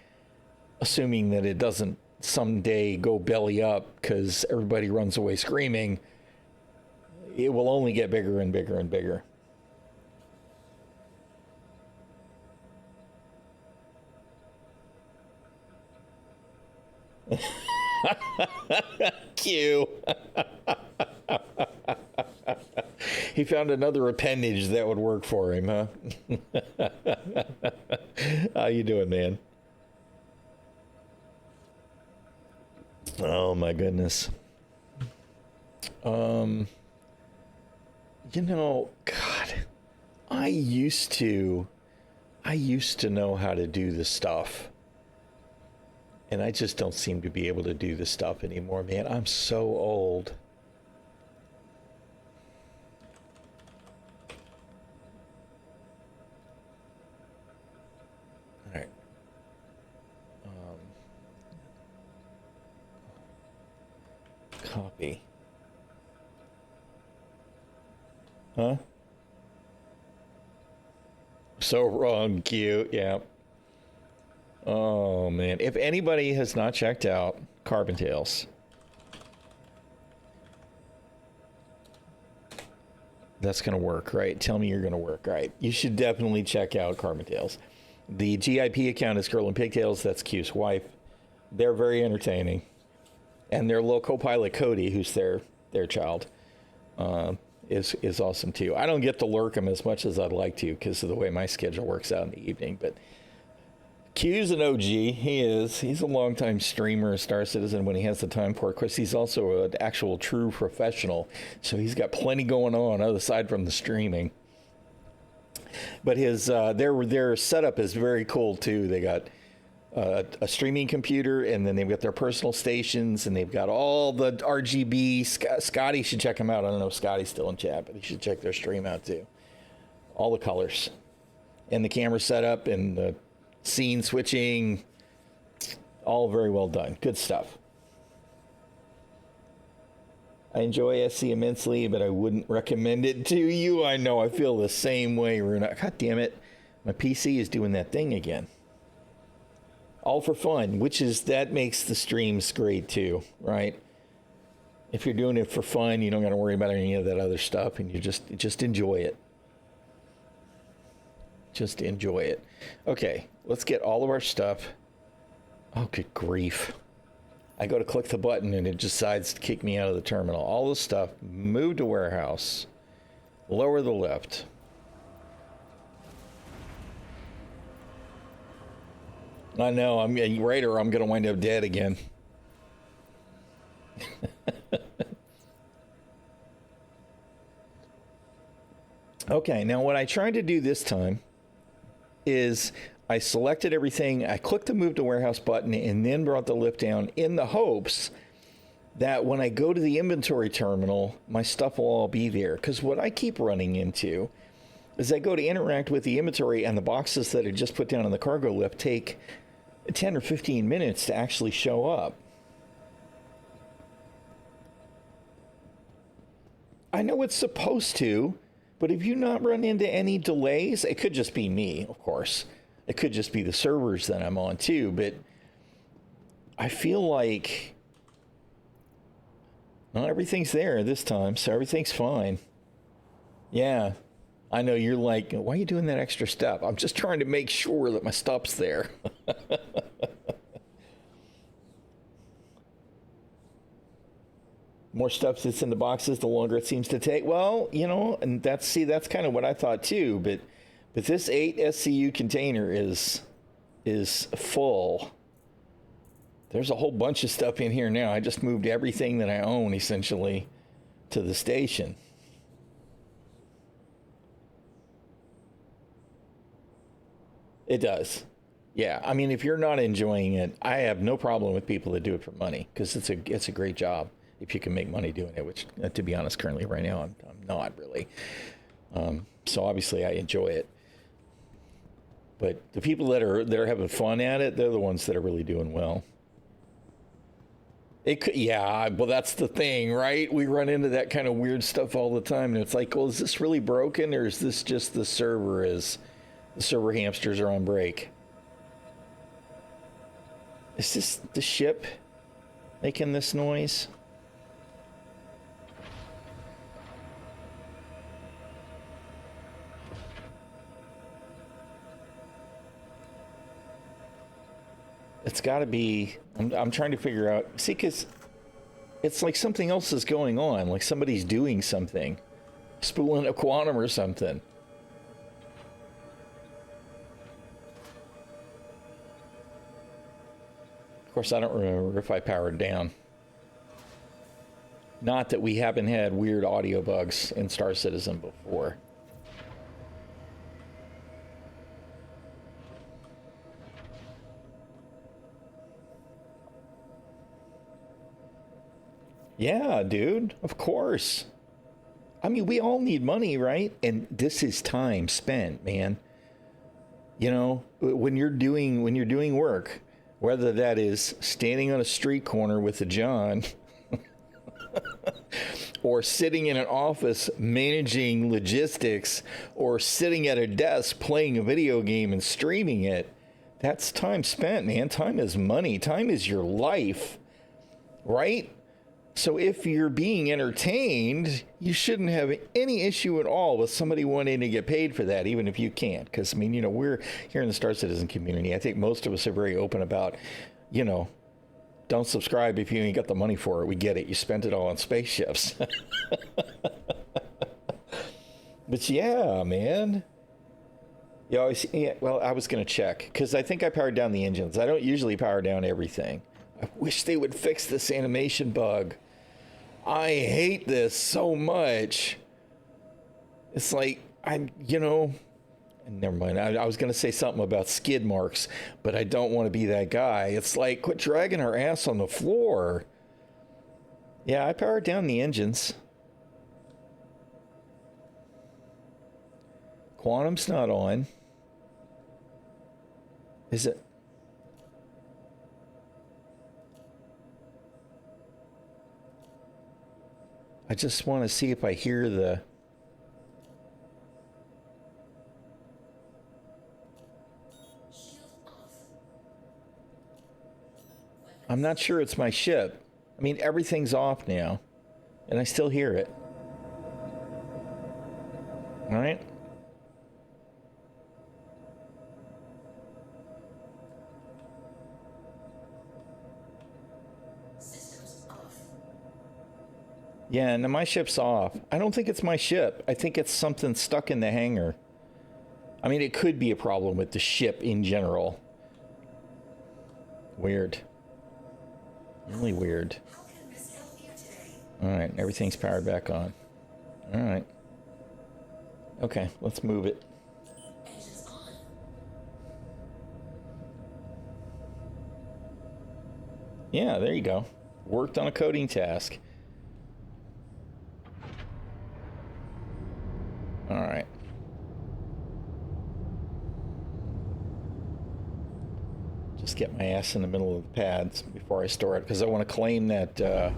assuming that it doesn't someday go belly up because everybody runs away screaming, it will only get bigger and bigger and bigger. Q. He found another appendage that would work for him, huh? How you doing, man? Oh my goodness. You know, God, I used to know how to do this stuff. And I just don't seem to be able to do this stuff anymore, man. I'm so old. All right. Copy. Huh? So wrong, cute. Yeah. Oh, man. If anybody has not checked out Carbon Tales, that's going to work, right? Tell me you're going to work, right? You should definitely check out Carbon Tales. The GIP account is Girl in Pigtails. That's Q's wife. They're very entertaining. And their little co-pilot, Cody, who's their child, is awesome, too. I don't get to lurk them as much as I'd like to because of the way my schedule works out in the evening, but Q's an OG. He's a longtime streamer of Star Citizen when he has the time for it. Of course, he's also an actual true professional, so he's got plenty going on aside from the streaming. But his their setup is very cool too. They got a streaming computer, and then they've got their personal stations, and they've got all the RGB. Scotty should check them out. I don't know if Scotty's still in chat, but he should check their stream out too. All the colors, and the camera setup, and the scene switching, all very well done. Good stuff. I enjoy SC immensely, but I wouldn't recommend it to you. I know, I feel the same way, Runa. God damn it. My PC is doing that thing again. All for fun, that makes the streams great too, right? If you're doing it for fun, you don't got to worry about any of that other stuff, and you just enjoy it. Just enjoy it. Okay, let's get all of our stuff. Oh, good grief. I go to click the button and it decides to kick me out of the terminal. All this stuff, move to warehouse, lower the lift. I know, I'm right, or I'm going to wind up dead again. Okay, now what I tried to do this time is I selected everything, I clicked the move to warehouse button, and then brought the lift down in the hopes that when I go to the inventory terminal, my stuff will all be there. Because what I keep running into is I go to interact with the inventory, and the boxes that I just put down on the cargo lift take 10 or 15 minutes to actually show up. I know it's supposed to, but have you not run into any delays? It could just be me, of course. It could just be the servers that I'm on too, but I feel like not everything's there this time, so everything's fine. Yeah, I know you're like, why are you doing that extra step? I'm just trying to make sure that my stuff's there. More stuff that's in the boxes, the longer it seems to take. Well, you know, and that's kind of what I thought too. But this 8 SCU container is full. There's a whole bunch of stuff in here now. I just moved everything that I own essentially to the station. It does. Yeah, I mean, if you're not enjoying it, I have no problem with people that do it for money, because it's a great job if you can make money doing it, which, to be honest, currently right now, I'm not really. So obviously I enjoy it. But the people that are having fun at it, they're the ones that are really doing well. It could, yeah, well, that's the thing, right? We run into that kind of weird stuff all the time, and it's like, well, is this really broken, or is this just the server hamsters are on break? Is this the ship making this noise? It's got to be, I'm trying to figure out, see, because it's like something else is going on, like somebody's doing something, spooling a quantum or something. Of course, I don't remember if I powered down. Not that we haven't had weird audio bugs in Star Citizen before. Yeah, dude, of course. I mean, we all need money, right? And this is time spent, man. You know, when you're doing work, whether that is standing on a street corner with a John or sitting in an office managing logistics, or sitting at a desk playing a video game and streaming it, that's time spent, man. Time is money. Time is your life, right? So if you're being entertained, you shouldn't have any issue at all with somebody wanting to get paid for that, even if you can't. Because, I mean, you know, we're here in the Star Citizen community. I think most of us are very open about, you know, don't subscribe if you ain't got the money for it. We get it. You spent it all on spaceships. But yeah, man. Yeah, well, I was going to check, because I think I powered down the engines. I don't usually power down everything. I wish they would fix this animation bug. I hate this so much. It's like, never mind. I was going to say something about skid marks, but I don't want to be that guy. It's like, quit dragging our ass on the floor. Yeah, I powered down the engines. Quantum's not on. Is it? I just want to see if I hear the... I'm not sure it's my ship. I mean, everything's off now, and I still hear it. All right. Yeah, no, my ship's off. I don't think it's my ship. I think it's something stuck in the hangar. I mean, it could be a problem with the ship in general. Weird. Really weird. How can Miss help you today? All right, everything's powered back on. All right. Okay, let's move it. Engines on. Yeah, there you go. Worked on a coding task. All right. Just get my ass in the middle of the pads before I store it, because I want to claim that. I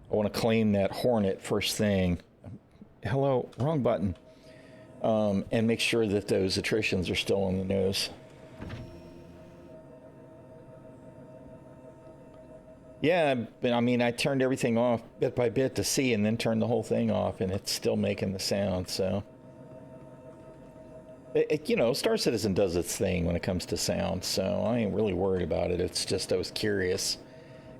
want to claim that Hornet first thing. Hello, wrong button. And make sure that those attritions are still on the nose. Yeah, but I mean, I turned everything off bit by bit to see, and then turned the whole thing off, and it's still making the sound. So, you know, Star Citizen does its thing when it comes to sound, so I ain't really worried about it. It's just I was curious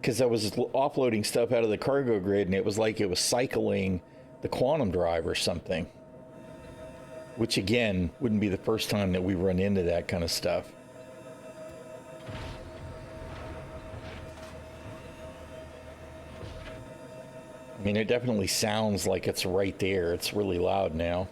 because I was offloading stuff out of the cargo grid, and it was like it was cycling the quantum drive or something. Which again wouldn't be the first time that we run into that kind of stuff. I mean, it definitely sounds like it's right there. It's really loud now.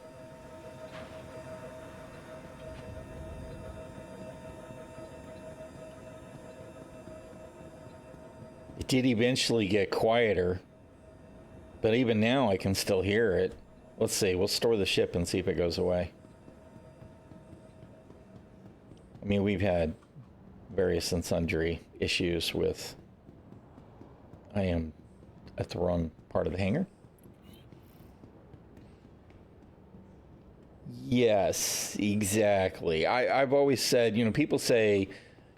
It did eventually get quieter, but even now I can still hear it. Let's see, we'll store the ship and see if it goes away. I mean, we've had various and sundry issues with... I am at the wrong part of the hangar. Yes, exactly. I've always said, you know, people say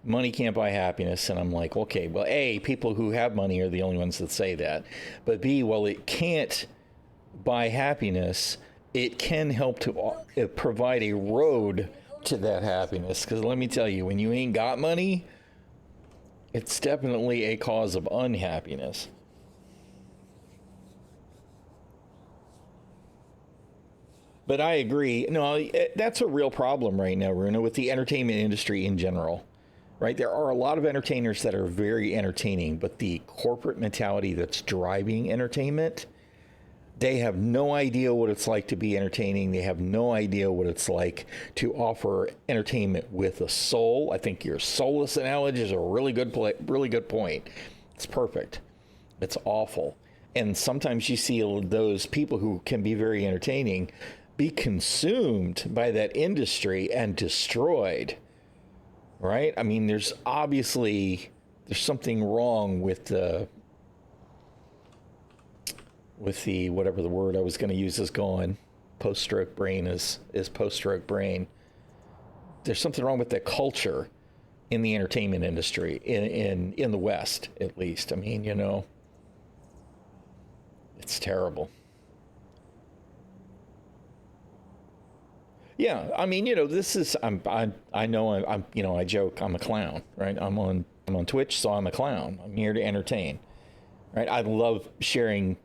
money can't buy happiness, and I'm like, okay, well, A, people who have money are the only ones that say that. But B, well, it can't buy happiness. It can help to provide a road to that happiness. Because let me tell you, when you ain't got money, it's definitely a cause of unhappiness. But I agree. No, that's a real problem right now, Runa, with the entertainment industry in general. Right? There are a lot of entertainers that are very entertaining, but the corporate mentality that's driving entertainment, they have no idea what it's like to be entertaining. They have no idea what it's like to offer entertainment with a soul. I think your soulless analogy is a really good point. It's perfect. It's awful. And sometimes you see those people who can be very entertaining be consumed by that industry and destroyed. Right? I mean, there's something wrong with the whatever the word I was going to use is gone. Post-stroke brain is post-stroke brain. There's something wrong with the culture in the entertainment industry in the West, at least. I mean, you know, it's terrible. Yeah, I mean, you know, this is I know I'm you know, I joke I'm a clown, right? I'm on Twitch, so I'm a clown. I'm here to entertain, right? I love sharing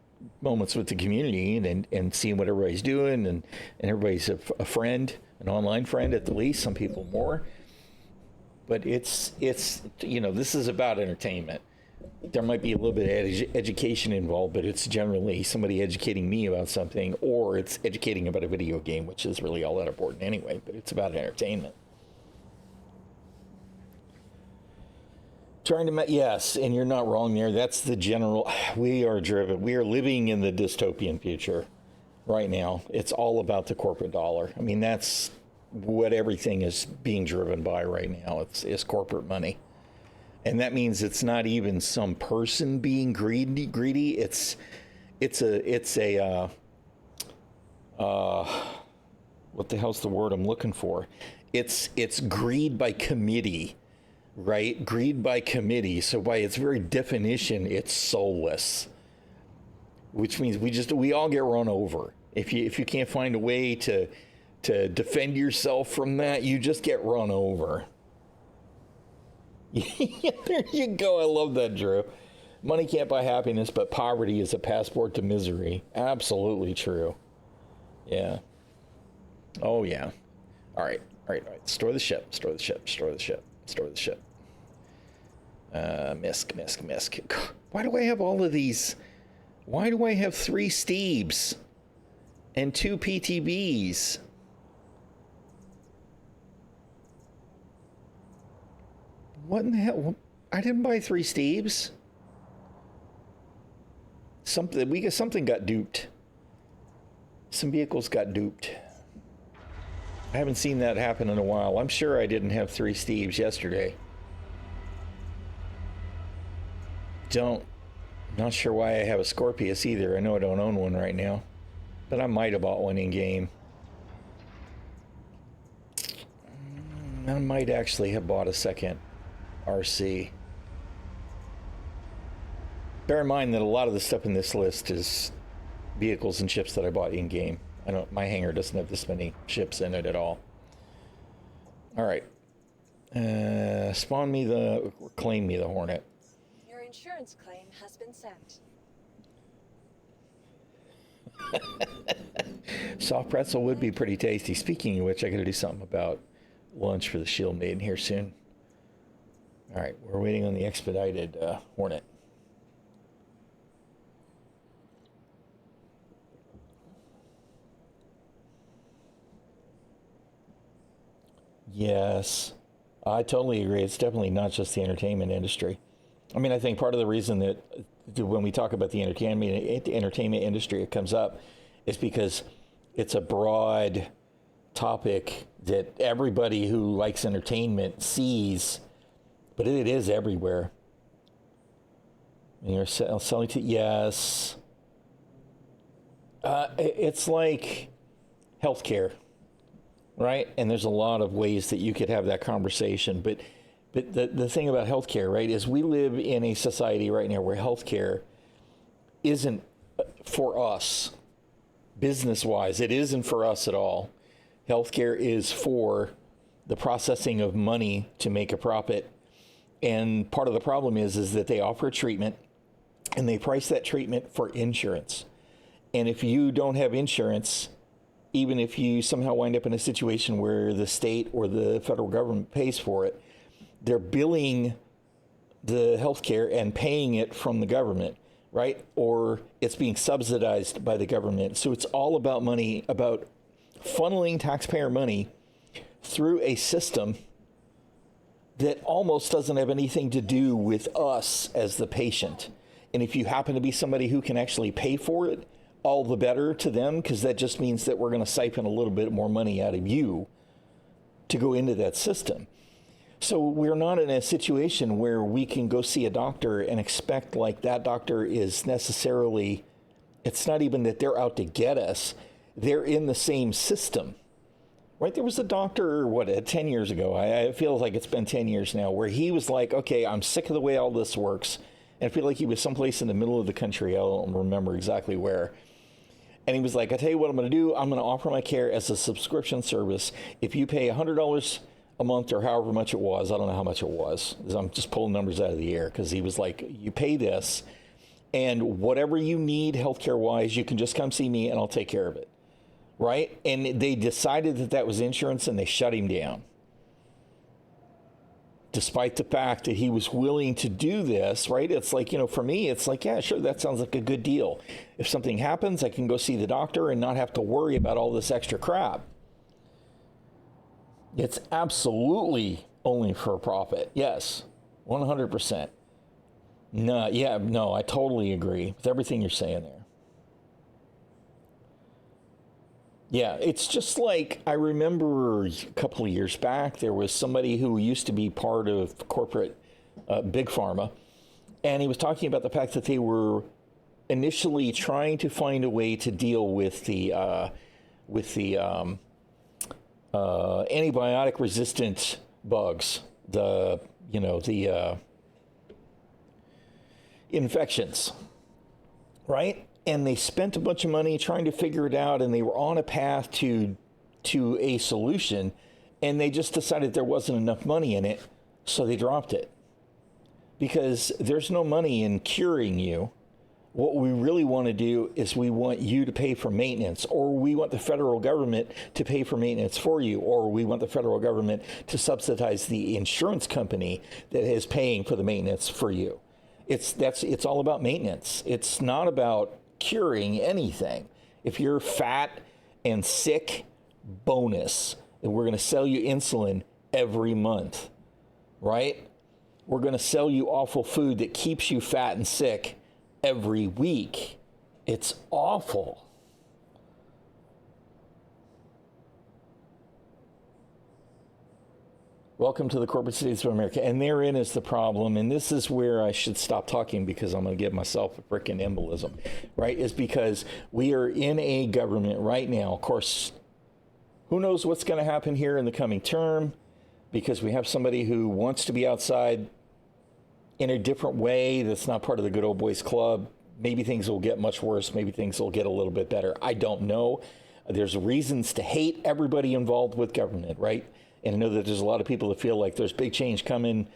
moments with the community and seeing what everybody's doing, and everybody's a friend, an online friend at the least. Some people more, but it's you know, this is about entertainment. There might be a little bit of education involved, but it's generally somebody educating me about something, or it's educating about a video game, which is really all that important anyway, but it's about entertainment. Yes, and you're not wrong there. That's the general, we are living in the dystopian future right now. It's all about the corporate dollar. I mean, that's what everything is being driven by right now. It's corporate money. And that means it's not even some person being greedy. It's a what the hell's the word I'm looking for? It's greed by committee, right? Greed by committee. So by its very definition, it's soulless, which means we all get run over. If you can't find a way to defend yourself from that, you just get run over. Yeah, there you go. I love that, Drew. Money can't buy happiness, but poverty is a passport to misery. Absolutely true. Yeah. Oh, yeah. All right. Store the ship. Misk. Why do I have all of these? Why do I have 3 Steebs and 2 PTBs? What in the hell? I didn't buy 3 Steebs. Something got duped. Some vehicles got duped. I haven't seen that happen in a while. I'm sure I didn't have 3 Steves yesterday. Not sure why I have a Scorpius either. I know I don't own one right now, but I might have bought one in game. I might actually have bought a second RC. Bear in mind that a lot of the stuff in this list is vehicles and ships that I bought in game. My hangar doesn't have this many ships in it at all. All right. Claim me the Hornet. Your insurance claim has been sent. Soft pretzel would be pretty tasty. Speaking of which, I gotta do something about lunch for the Shield Maiden here soon. All right, we're waiting on the expedited Hornet. Yes, I totally agree. It's definitely not just the entertainment industry. I mean, I think part of the reason that when we talk about the entertainment industry, it comes up is because it's a broad topic that everybody who likes entertainment sees, but it is everywhere. And you're selling to, yes. It's like healthcare. Right? And there's a lot of ways that you could have that conversation. But the thing about healthcare, right, is we live in a society right now where healthcare isn't for us, business-wise. It isn't for us at all. Healthcare is for the processing of money to make a profit. And part of the problem is that they offer a treatment and they price that treatment for insurance. And if you don't have insurance, even if you somehow wind up in a situation where the state or the federal government pays for it, they're billing the healthcare and paying it from the government, right? Or it's being subsidized by the government. So it's all about money, about funneling taxpayer money through a system that almost doesn't have anything to do with us as the patient. And if you happen to be somebody who can actually pay for it, all the better to them, because that just means that we're going to siphon a little bit more money out of you to go into that system. So we're not in a situation where we can go see a doctor and expect like that doctor is necessarily, it's not even that they're out to get us. They're in the same system, right? There was a doctor, 10 years ago, I feel like it's been 10 years now, where he was like, okay, I'm sick of the way all this works. And I feel like he was someplace in the middle of the country. I don't remember exactly where. And he was like, I tell you what I'm going to do. I'm going to offer my care as a subscription service. If you pay $100 a month or however much it was, I don't know how much it was. I'm just pulling numbers out of the air because he was like, you pay this and whatever you need healthcare wise, you can just come see me and I'll take care of it. Right? And they decided that that was insurance and they shut him down. Despite the fact that he was willing to do this, right? It's like, for me, it's like, yeah, sure, that sounds like a good deal. If something happens, I can go see the doctor and not have to worry about all this extra crap. It's absolutely only for profit. Yes, 100%. No, I totally agree with everything you're saying there. Yeah, it's just like I remember a couple of years back, there was somebody who used to be part of corporate big pharma, and he was talking about the fact that they were initially trying to find a way to deal with the antibiotic resistant bugs, the infections, right? And they spent a bunch of money trying to figure it out, and they were on a path to a solution, and they just decided there wasn't enough money in it, so they dropped it. because there's no money in curing you. What we really want to do is we want you to pay for maintenance, or we want the federal government to pay for maintenance for you, or we want the federal government to subsidize the insurance company that is paying for the maintenance for you. It's all about maintenance. It's not about curing anything. If you're fat and sick, bonus. And we're going to sell you insulin every month, right? We're going to sell you awful food that keeps you fat and sick every week. It's awful. Welcome to the corporate states of America. And therein is the problem. And this is where I should stop talking, because I'm going to give myself a freaking embolism, right? Is because we are in a government right now. Of course, who knows what's going to happen here in the coming term, because we have somebody who wants to be outside in a different way that's not part of the good old boys club. Maybe things will get much worse. Maybe things will get a little bit better. I don't know. There's reasons to hate everybody involved with government, right? And I know that there's a lot of people that feel like there's big change coming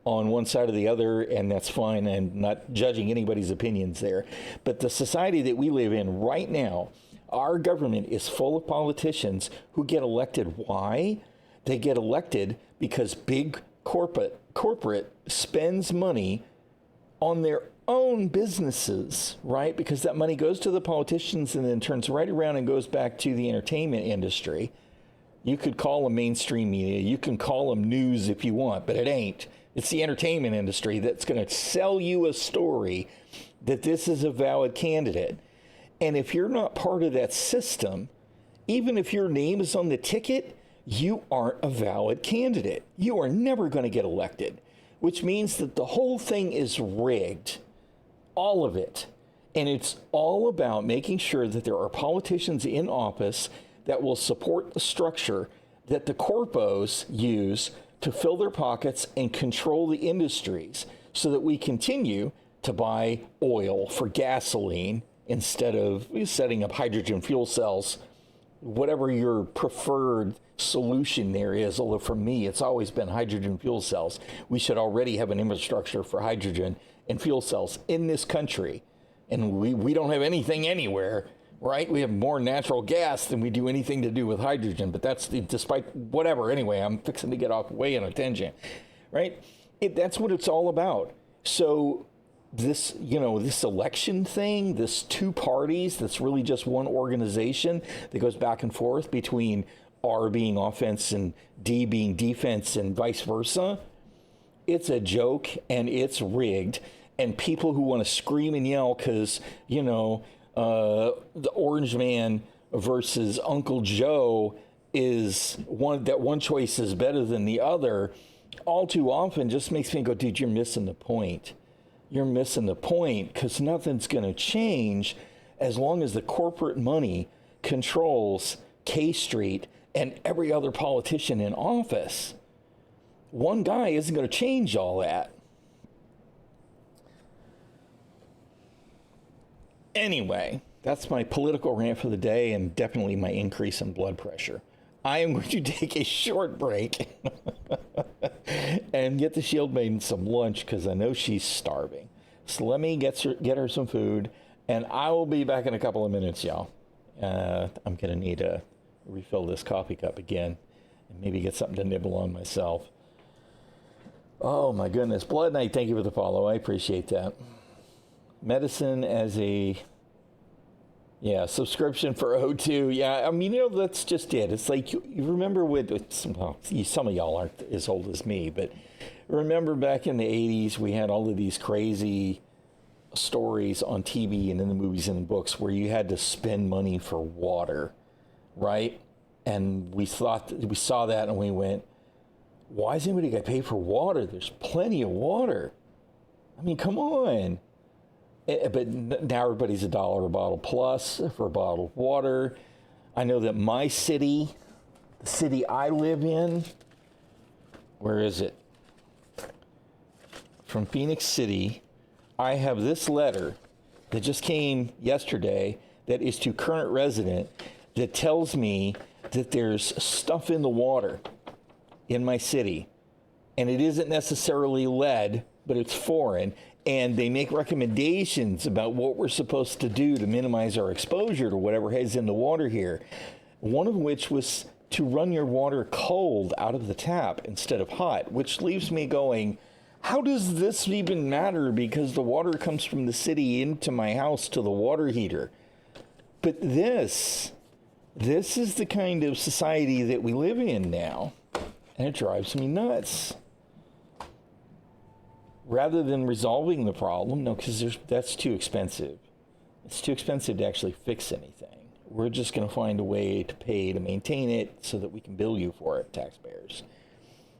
on one side or the other, and that's fine. And not judging anybody's opinions there. But the society that we live in right now, our government is full of politicians who get elected. Why? They get elected because big corporate spends money on their own businesses, right? Because that money goes to the politicians and then turns right around and goes back to the entertainment industry. You could call them mainstream media. You can call them news if you want, but it ain't. It's the entertainment industry that's going to sell you a story that this is a valid candidate. And if you're not part of that system, even if your name is on the ticket, you aren't a valid candidate. You are never going to get elected, which means that the whole thing is rigged, all of it. And it's all about making sure that there are politicians in office that will support the structure that the corpos use to fill their pockets and control the industries, so that we continue to buy oil for gasoline instead of setting up hydrogen fuel cells, whatever your preferred solution there is. Although for me, it's always been hydrogen fuel cells. We should already have an infrastructure for hydrogen and fuel cells in this country. And we don't have anything anywhere, right? We have more natural gas than we do anything to do with hydrogen. But that's despite whatever. Anyway, I'm fixing to get off way on a tangent, right? That's what it's all about. So this election thing, this two parties, that's really just one organization that goes back and forth between R being offense and D being defense and vice versa. It's a joke and it's rigged. And people who want to scream and yell because, the Orange Man versus Uncle Joe is one choice is better than the other, all too often just makes me go, dude, you're missing the point. You're missing the point, because nothing's going to change as long as the corporate money controls K Street and every other politician in office. One guy isn't going to change all that. Anyway, that's my political rant for the day, and definitely my increase in blood pressure. I am going to take a short break and get the Shield Maiden some lunch, because I know she's starving. So let me get her some food, and I will be back in a couple of minutes, y'all. I'm going to need to refill this coffee cup again and maybe get something to nibble on myself. Oh, my goodness. Blood Knight, thank you for the follow. I appreciate that. Medicine as a subscription for O2. Yeah, I mean, that's just it. It's like, you remember some of y'all aren't as old as me, but remember back in the 80s, we had all of these crazy stories on TV and in the movies and in books where you had to spend money for water, right? And we saw that and we went, why is anybody going to pay for water? There's plenty of water. I mean, come on. But now everybody's $1 a bottle plus for a bottle of water. I know that my city, the city I live in, where is it? From Phoenix City, I have this letter that just came yesterday that is to current resident that tells me that there's stuff in the water in my city. And it isn't necessarily lead, but it's foreign, and they make recommendations about what we're supposed to do to minimize our exposure to whatever is in the water here. One of which was to run your water cold out of the tap instead of hot, which leaves me going, how does this even matter? Because the water comes from the city into my house to the water heater. But this is the kind of society that we live in now, and it drives me nuts. Rather than resolving the problem, no, because that's too expensive. It's too expensive to actually fix anything. We're just going to find a way to pay to maintain it so that we can bill you for it, taxpayers.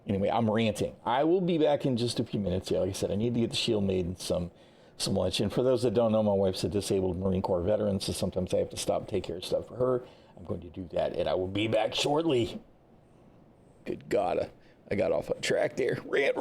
Anyway, I'm ranting. I will be back in just a few minutes. Yeah, like I said, I need to get the shield made and some lunch. And for those that don't know, my wife's a disabled Marine Corps veteran, so sometimes I have to stop and take care of stuff for her. I'm going to do that, and I will be back shortly. Good God, I got off on track there. Rant.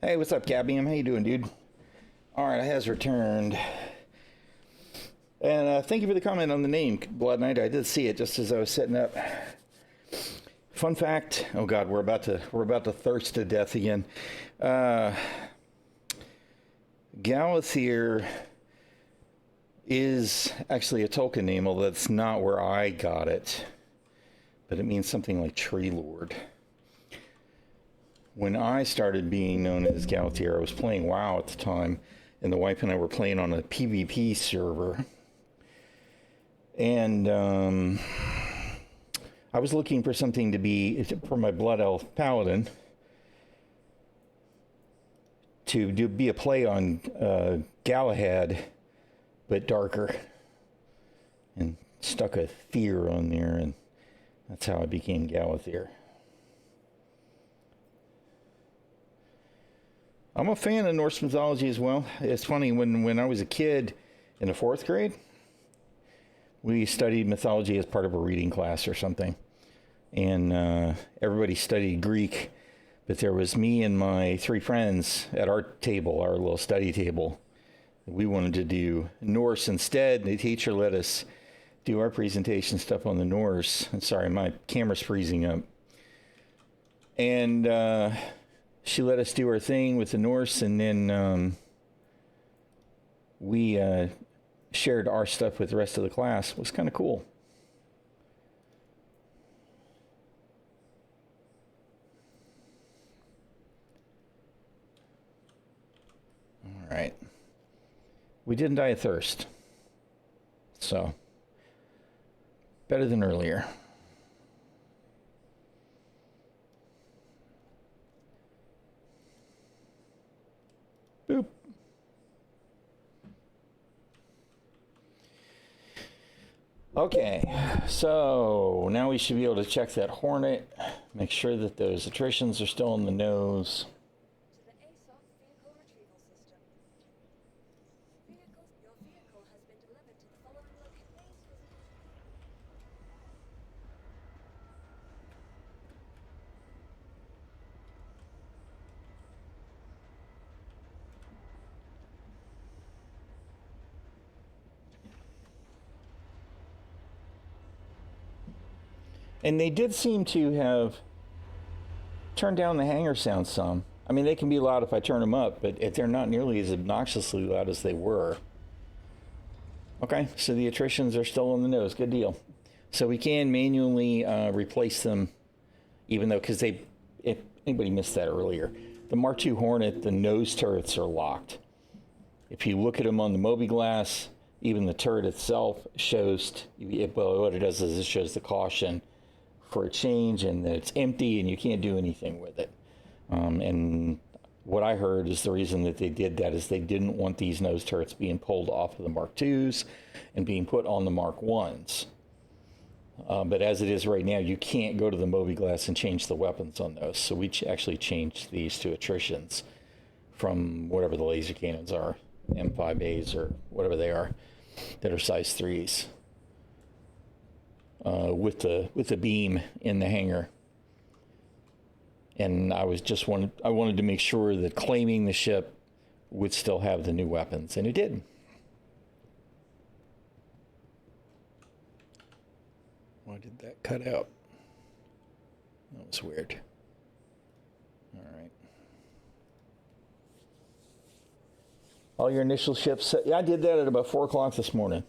Hey, what's up, Cabiam? How you doing, dude? All right, it has returned. And thank you for the comment on the name, Blood Knight. I did see it just as I was setting up. Fun fact. Oh God, we're about to thirst to death again. Galathir is actually a Tolkien name, although that's not where I got it. But it means something like Tree Lord. When I started being known as Galathir, I was playing WoW at the time, and the wife and I were playing on a PvP server. And I was looking for something to be, for my Blood Elf Paladin, to be a play on Galahad, but darker. And stuck a Thir on there, and that's how I became Galathir. I'm a fan of Norse mythology as well. It's funny, when I was a kid in the 4th grade, we studied mythology as part of a reading class or something. And everybody studied Greek, but there was me and my 3 friends at our table, our little study table. We wanted to do Norse instead. The teacher let us do our presentation stuff on the Norse. I'm sorry, my camera's freezing up. And she let us do our thing with the Norse, and then we shared our stuff with the rest of the class. It was kind of cool. All right. We didn't die of thirst. So, better than earlier. Boop. Okay, so now we should be able to check that Hornet, make sure that those attritions are still in the nose. To the ASOC vehicle retrieval system. Your vehicle has been delivered to the following location. And they did seem to have turned down the hangar sound some. I mean, they can be loud if I turn them up, but they're not nearly as obnoxiously loud as they were. Okay, so the attritions are still on the nose. Good deal. So we can manually replace them, even though, because if anybody missed that earlier, the Mark II Hornet, the nose turrets are locked. If you look at them on the Moby glass, even the turret itself shows, well, what it does is it shows the caution for a change and that it's empty and you can't do anything with it. And what I heard is the reason that they did that is they didn't want these nose turrets being pulled off of the Mark IIs and being put on the Mark Is. But as it is right now, you can't go to the Moby glass and change the weapons on those. So we actually changed these to attritions from whatever the laser cannons are, M5As or whatever they are, that are size 3s. With the beam in the hangar, and I wanted to make sure that claiming the ship would still have the new weapons, and it did. Why did that cut out? That was weird. All right. All your initial ships. Yeah, I did that at about 4 o'clock this morning.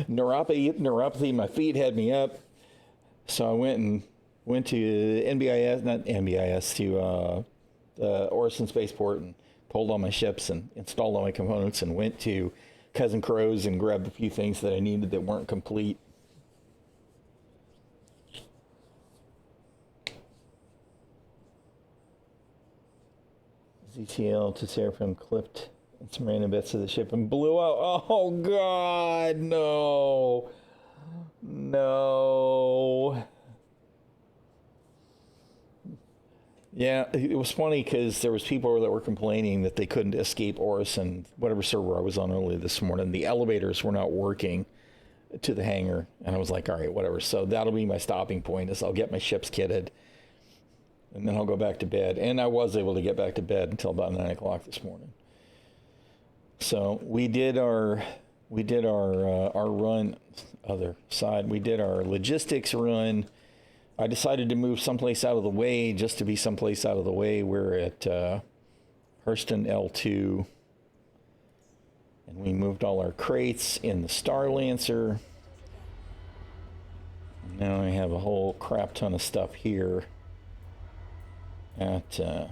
Neuropathy, my feet had me up, so I went to NBIS to Orison Spaceport and pulled all my ships and installed all my components and went to Cousin Crow's and grabbed a few things that I needed that weren't complete. ZTL to Seraphim clipped some random bits of the ship and blew out. Oh God, no. Yeah, it was funny because there was people that were complaining that they couldn't escape Orison, whatever server I was on earlier this morning. The elevators were not working to the hangar, and I was like, all right, whatever. So that'll be my stopping point, is I'll get my ships kitted and then I'll go back to bed. And I was able to get back to bed until about 9 o'clock this morning. So we did our run. Other side, we did our logistics run. I decided to move someplace out of the way just to be someplace out of the way. We're at Hurston L2, and we moved all our crates in the Star Lancer. Now I have a whole crap ton of stuff here at her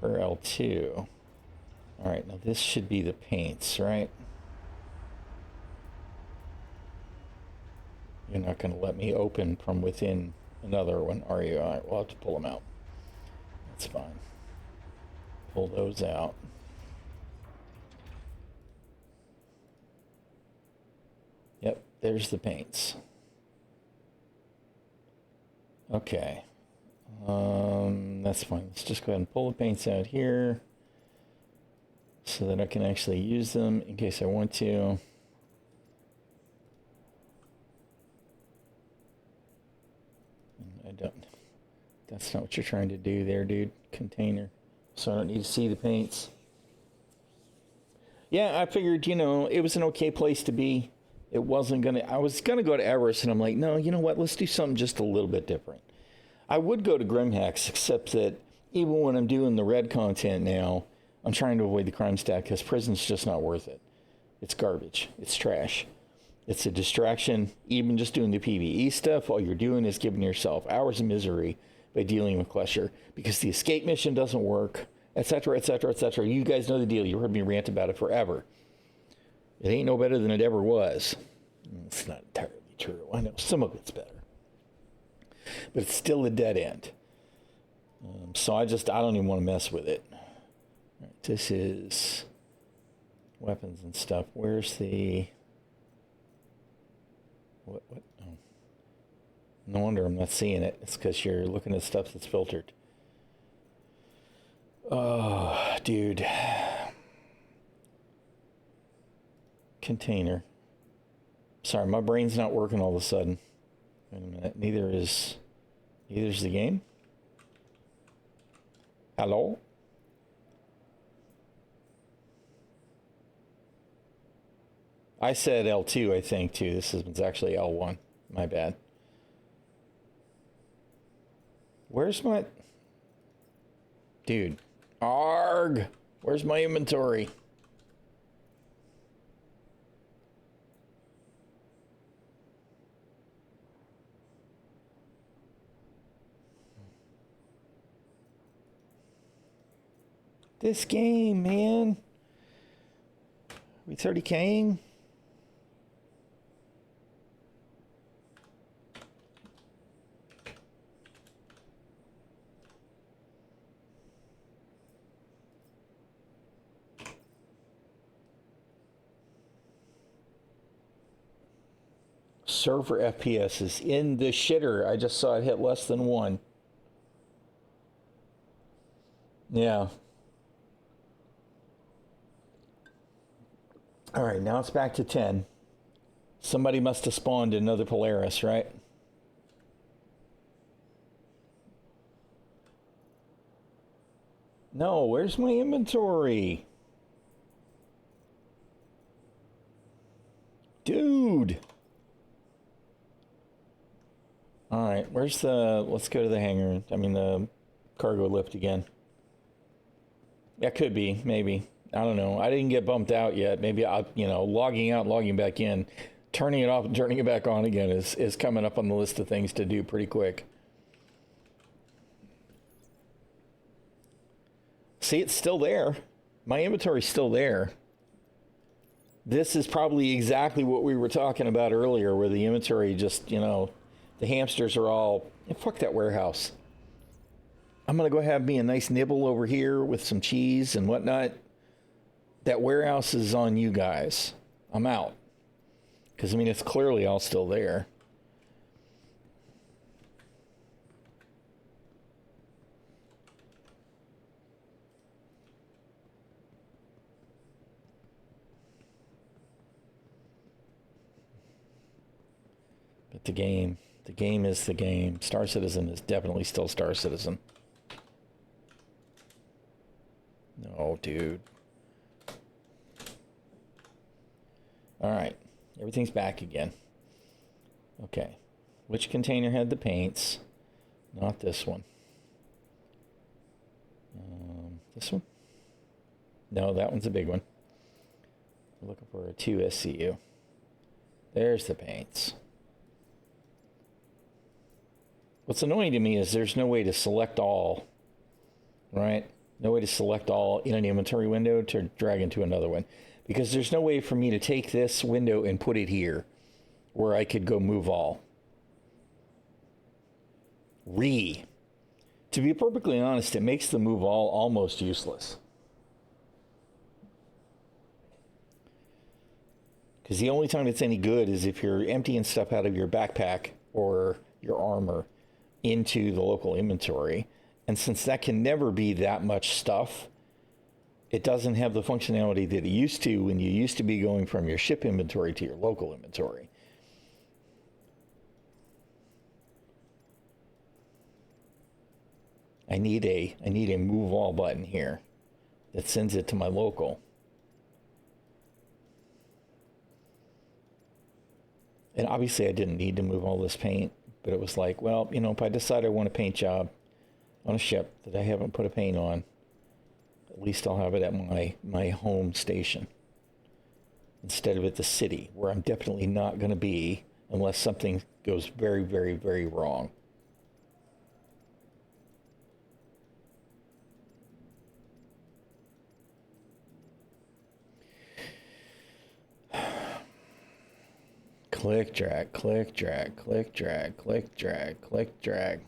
L2. All right, now this should be the paints, right? You're not going to let me open from within another one, are you? All right, we'll have to pull them out. That's fine. Pull those out. Yep, there's the paints. Okay. That's fine. Let's just go ahead and pull the paints out here so that I can actually use them in case I want to. I don't. That's not what you're trying to do there, dude. Container. So I don't need to see the paints. Yeah, I figured, it was an okay place to be. It wasn't going to... I was going to go to Everest, and I'm like, no, you know what? Let's do something just a little bit different. I would go to Grimhacks, except that even when I'm doing the red content now, I'm trying to avoid the crime stack because prison's just not worth it. It's garbage. It's trash. It's a distraction. Even just doing the PvE stuff, all you're doing is giving yourself hours of misery by dealing with Klesher because the escape mission doesn't work, etc., etc., etc. You guys know the deal. You heard me rant about it forever. It ain't no better than it ever was. It's not entirely true. I know some of it's better. But it's still a dead end. So I don't even want to mess with it. All right, this is weapons and stuff. Where's the... What? Oh. No wonder I'm not seeing it. It's because you're looking at stuff that's filtered. Oh, dude. Container. Sorry, my brain's not working all of a sudden. Wait a minute. Neither is the game. Hello? I said L2, I think, too. This is actually L1. My bad. Where's my... Dude. Arg! Where's my inventory? This game, man. We 30K'ing? Server FPS is in the shitter. I just saw it hit less than 1. Yeah. All right, now it's back to 10. Somebody must have spawned another Polaris, right? No, where's my inventory? Dude. All right, where's the... Let's go to the hangar. I mean, the cargo lift again. That could be, maybe. I don't know. I didn't get bumped out yet. Maybe, logging out, logging back in, turning it off and turning it back on again is coming up on the list of things to do pretty quick. See, it's still there. My inventory's still there. This is probably exactly what we were talking about earlier, where the inventory just, the hamsters are all, fuck that warehouse. I'm going to go have me a nice nibble over here with some cheese and whatnot. That warehouse is on you guys. I'm out. Because, it's clearly all still there. But the game, The game is the game. Star Citizen is definitely still Star Citizen. No, dude. All right. Everything's back again. Okay. Which container had the paints? Not this one. This one? No, that one's a big one. We're looking for a 2 SCU. There's the paints. What's annoying to me is there's no way to select all, right? No way to select all in an inventory window to drag into another one. Because there's no way for me to take this window and put it here where I could go move all. To be perfectly honest, it makes the move all almost useless. Because the only time it's any good is if you're emptying stuff out of your backpack or your armor into the local inventory. And since that can never be that much stuff, it doesn't have the functionality that it used to when you used to be going from your ship inventory to your local inventory. I need a move all button here that sends it to my local. And obviously I didn't need to move all this paint, but it was like, well, you know, if I decide I want a paint job on a ship that I haven't put a paint on, at least I'll have it at my home station instead of at the city, where I'm definitely not going to be unless something goes very, very, very wrong. Click, drag, click, drag, click, drag, click, drag, click, drag.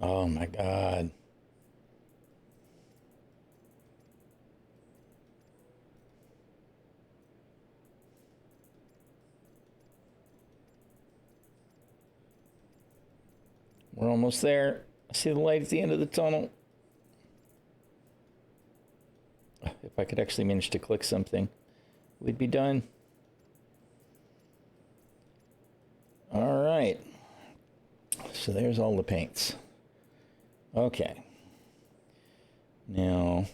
Oh my God. We're almost there. I see the light at the end of the tunnel. If I could actually manage to click something, we'd be done. All right. So there's all the paints. Okay. Now.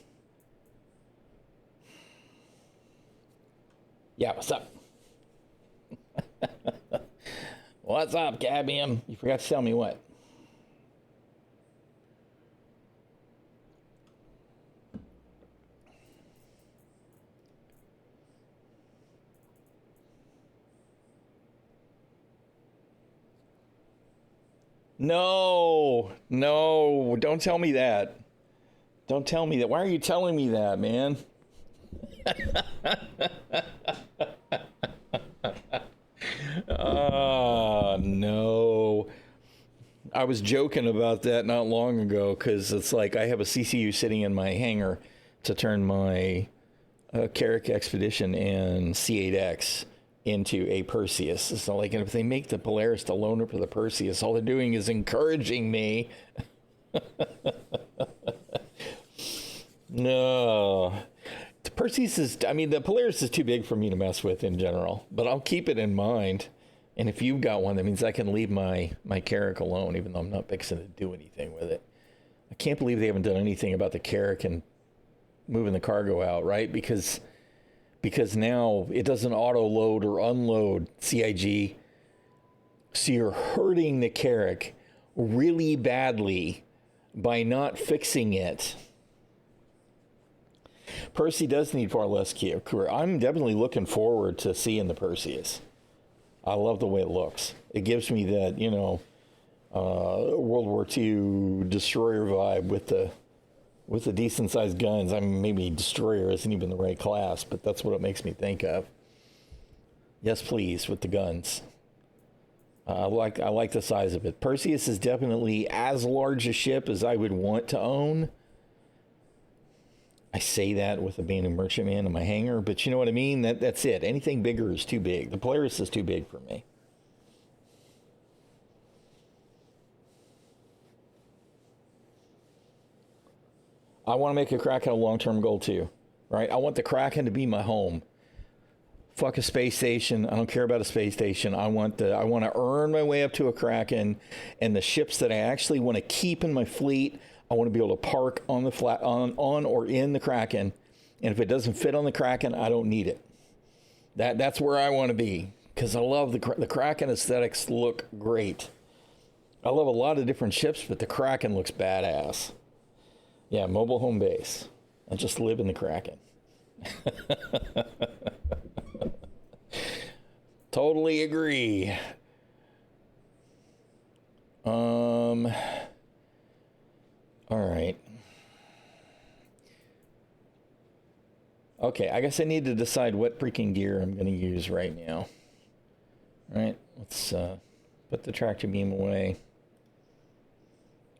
Yeah, what's up? What's up, Gabium? You forgot to tell me what? No, don't tell me that. Don't tell me that. Why are you telling me that, man? Oh, no. I was joking about that not long ago because it's like I have a CCU sitting in my hangar to turn my Carrack Expedition and C8X into a Perseus. So like, if they make the Polaris the loaner for the Perseus, all they're doing is encouraging me. No. The Perseus is, I mean, the Polaris is too big for me to mess with in general, but I'll keep it in mind. And if you've got one, that means I can leave my Carrack alone, even though I'm not fixing to do anything with it. I can't believe they haven't done anything about the Carrack and moving the cargo out, right? Because now it doesn't auto load or unload CIG. So you're hurting the Carrack really badly by not fixing it. Percy does need far less crew. I'm definitely looking forward to seeing the Perseus. I love the way it looks. It gives me that, World War II destroyer vibe with the decent sized guns. I mean, maybe destroyer isn't even the right class, but that's what it makes me think of. Yes, please, with the guns. I like the size of it. Perseus is definitely as large a ship as I would want to own. I say that with being a merchantman in my hangar, but you know what I mean? That's it. Anything bigger is too big. The Polaris is too big for me. I want to make a Kraken a long-term goal too, right? I want the Kraken to be my home. Fuck a space station. I don't care about a space station. I want to earn my way up to a Kraken, and the ships that I actually want to keep in my fleet, I want to be able to park on the on or in the Kraken. And if it doesn't fit on the Kraken, I don't need it. That's where I want to be, because I love the Kraken aesthetics look great. I love a lot of different ships, but the Kraken looks badass. Yeah, mobile home base. I just live in the Kraken. Totally agree. All right. Okay, I guess I need to decide what freaking gear I'm going to use right now. All right, let's put the tractor beam away.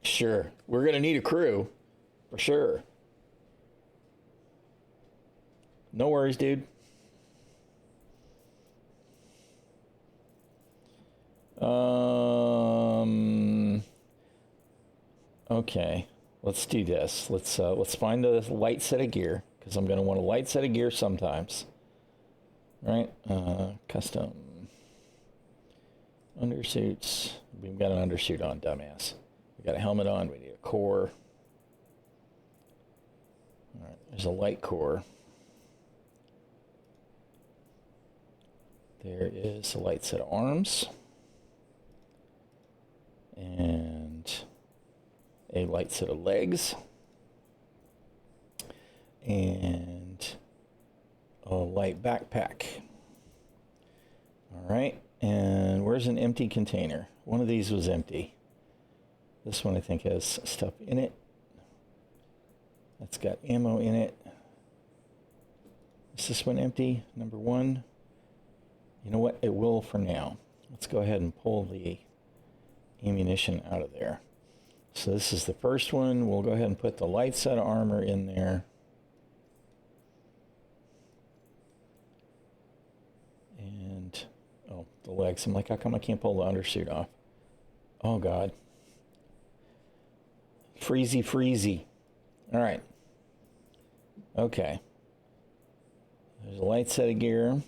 Sure, we're going to need a crew, for sure. No worries, dude. Okay, let's do this. Let's find a light set of gear, because I'm going to want a light set of gear sometimes. Right? Custom undersuits. We've got an undersuit on, dumbass. We got a helmet on. We need a core. All right, there's a light core. There is a light set of arms. And a light set of legs. And a light backpack. All right, and where's an empty container? One of these was empty. This one I think has stuff in it. That's got ammo in it. Is this one empty? Number one. You know what? It will for now. Let's go ahead and pull the ammunition out of there. So this is the first one. We'll go ahead and put the light set of armor in there. And, oh, the legs. I'm like, how come I can't pull the undersuit off? Oh, God. Freezy. All right. Okay. There's a light set of gear.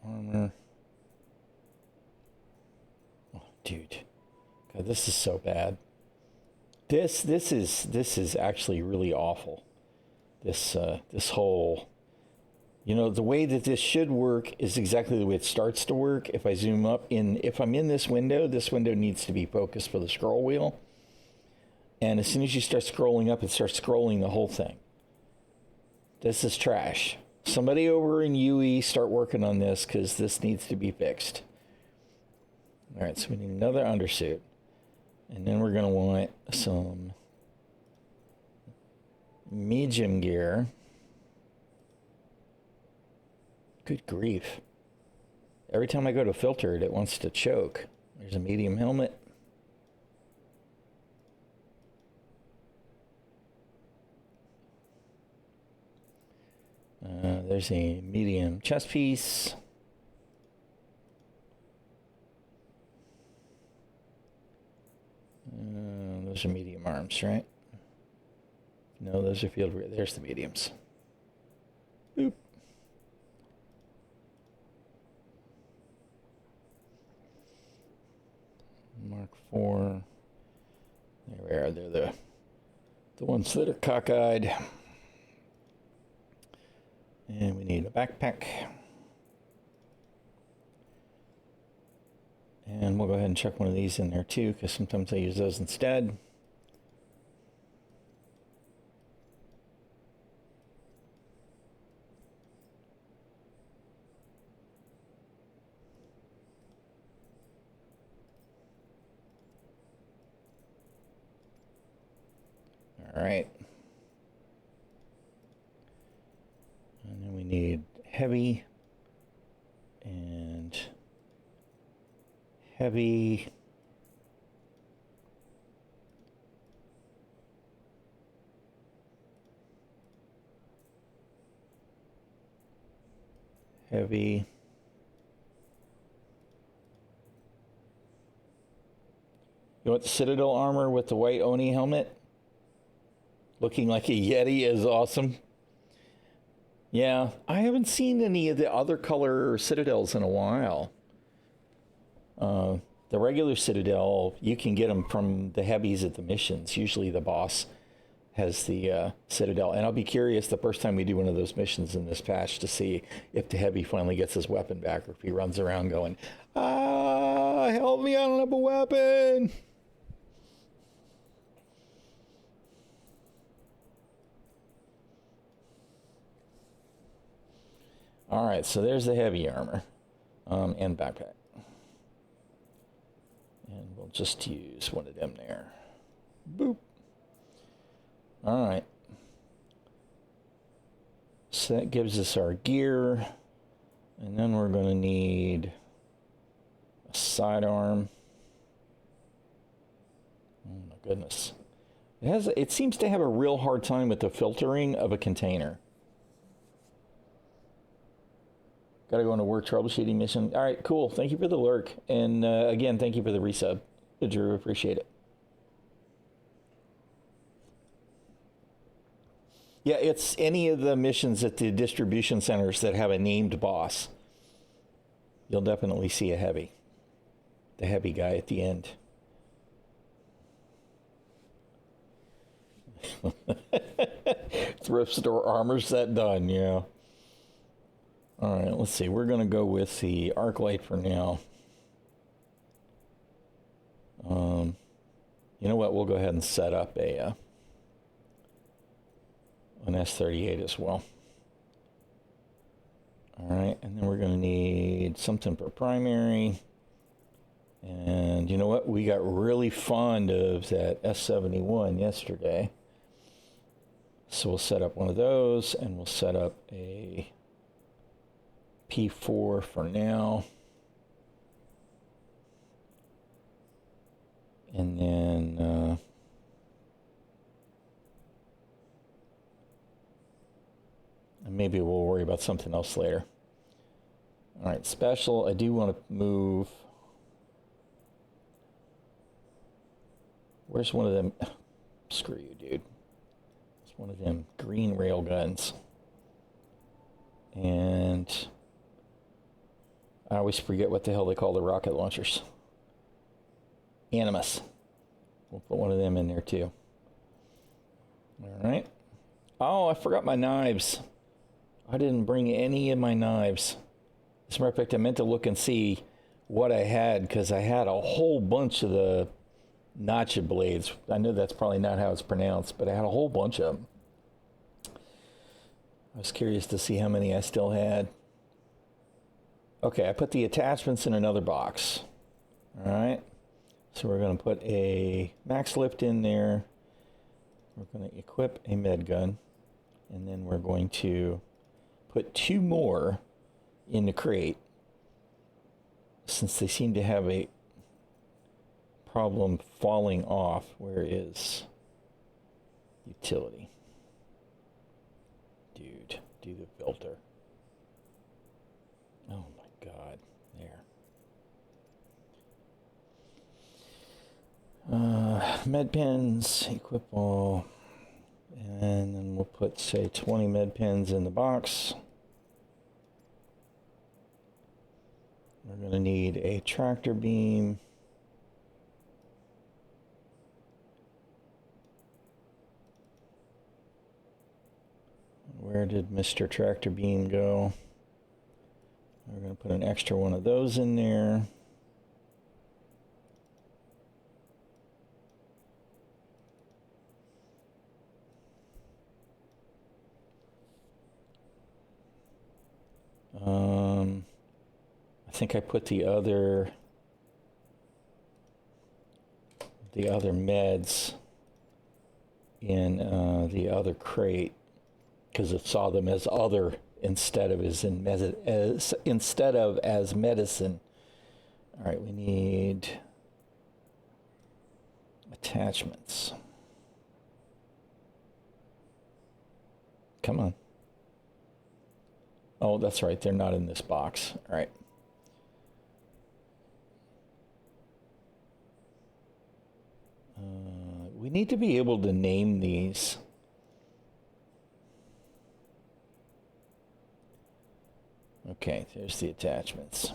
Armor. Oh, dude. God, this is so bad. This is actually really awful. This whole, the way that this should work is exactly the way it starts to work. If I zoom up if I'm in this window needs to be focused for the scroll wheel. And as soon as you start scrolling up, it starts scrolling the whole thing. This is trash. Somebody over in UE start working on this, because this needs to be fixed. All right, so we need another undersuit. And then we're going to want some medium gear. Good grief. Every time I go to filter it, it wants to choke. There's a medium helmet. There's a medium chest piece. Those are medium arms, right? No, those are field. There's the mediums. Boop. Mark 4. There we are. They're the ones that are cockeyed. And we need a backpack. And we'll go ahead and chuck one of these in there too, because sometimes I use those instead. All right. And then we need heavy and heavy. Heavy. You want the Citadel armor with the white Oni helmet? Looking like a Yeti is awesome. Yeah, I haven't seen any of the other color Citadels in a while. The regular Citadel, you can get them from the heavies at the missions. Usually the boss has the Citadel. And I'll be curious the first time we do one of those missions in this patch to see if the heavy finally gets his weapon back or if he runs around going, help me, I don't have a weapon. All right, so there's the heavy armor and backpack. And we'll just use one of them there. Boop. All right. So that gives us our gear. And then we're going to need a sidearm. Oh my goodness. It seems to have a real hard time with the filtering of a container. Got to go on a work troubleshooting mission. All right, cool. Thank you for the lurk. And again, thank you for the resub. Drew, appreciate it. Yeah, it's any of the missions at the distribution centers that have a named boss. You'll definitely see a heavy. The heavy guy at the end. Thrift store armor set done, yeah. All right, let's see. We're going to go with the arc light for now. You know what? We'll go ahead and set up an S38 as well. All right, and then we're going to need something for primary. And you know what? We got really fond of that S71 yesterday. So we'll set up one of those, and we'll set up a P4 for now. And then maybe we'll worry about something else later. All right, special. I do want to move. Where's one of them? Screw you, dude. It's one of them green rail guns. And I always forget what the hell they call the rocket launchers. Animus. We'll put one of them in there too. All right. Oh, I forgot my knives. I didn't bring any of my knives. As a matter of fact, I meant to look and see what I had because I had a whole bunch of the notch blades. I know that's probably not how it's pronounced, but I had a whole bunch of them. I was curious to see how many I still had. Okay, I put the attachments in another box. All right. So we're going to put a max lift in there. We're going to equip a med gun. And then we're going to put two more in the crate. Since they seem to have a problem falling off. Where is utility? Dude, do the filter. Oh my God. There. Med pens, equip all, and then we'll put, say, 20 med pens in the box. We're going to need a tractor beam. Where did Mr. Tractor Beam go? We're going to put an extra one of those in there. I think I put the other meds in the other crate because it saw them as other instead of as medicine. All right, we need attachments. Come on. Oh, that's right. They're not in this box. All right. We need to be able to name these. Okay, there's the attachments.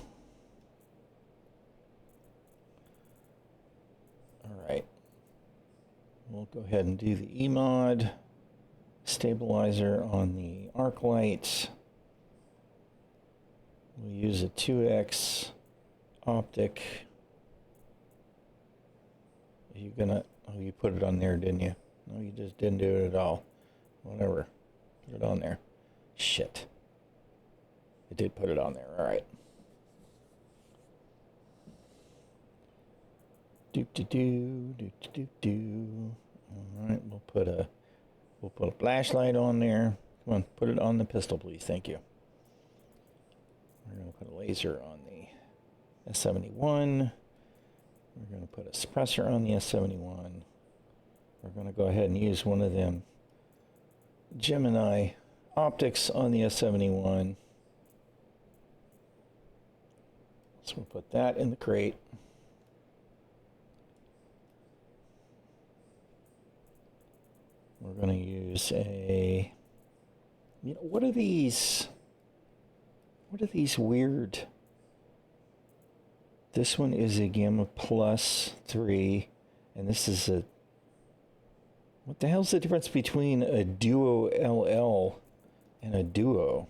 All right. We'll go ahead and do the EMOD stabilizer on the arc light. We'll use a 2x optic. Are you gonna, oh, you put it on there, didn't you? No, you just didn't do it at all. Whatever. Put it on there. Shit. I did put it on there. All right. Do. All right, we'll put a flashlight on there. Come on, put it on the pistol, please. Thank you. We're going to put a laser on the S71. We're going to put a suppressor on the S71. We're going to go ahead and use one of them Gemini optics on the S71. So we'll put that in the crate. We're going to use a, you know, what are these weird, this one is a Gamma Plus 3, and this is a, what the hell's the difference between a Duo LL and a Duo?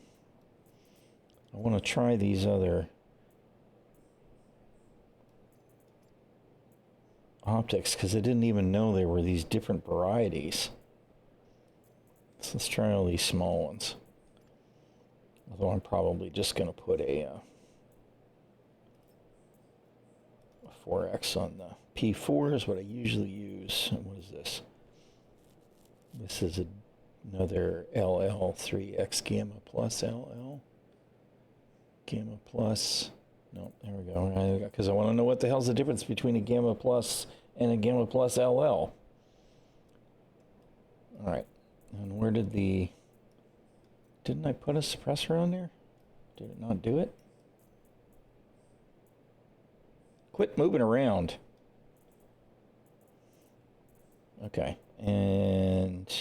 I want to try these other optics because I didn't even know there were these different varieties. So let's try all these small ones. Although I'm probably just going to put a 4X on the P4 is what I usually use. And what is this? This is another LL3X Gamma Plus LL. Gamma Plus. No, there we go. Because I want to know what the hell's the difference between a Gamma Plus and a Gamma Plus LL. All right. And where did the... Didn't I put a suppressor on there? Did it not do it? Quit moving around. Okay. And...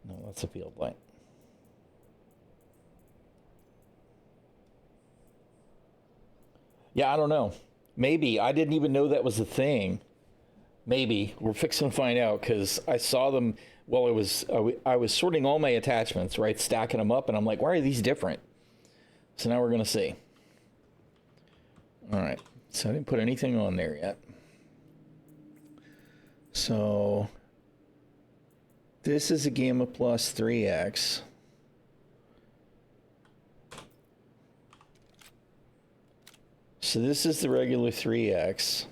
No, that's a field light. Yeah, I don't know. Maybe. I didn't even know that was a thing. Maybe. We're fixing to find out because I saw them... Well, I was sorting all my attachments, right? Stacking them up, and I'm like, why are these different? So now we're going to see. All right. So I didn't put anything on there yet. So this is a Gamma Plus 3X. So this is the regular 3X.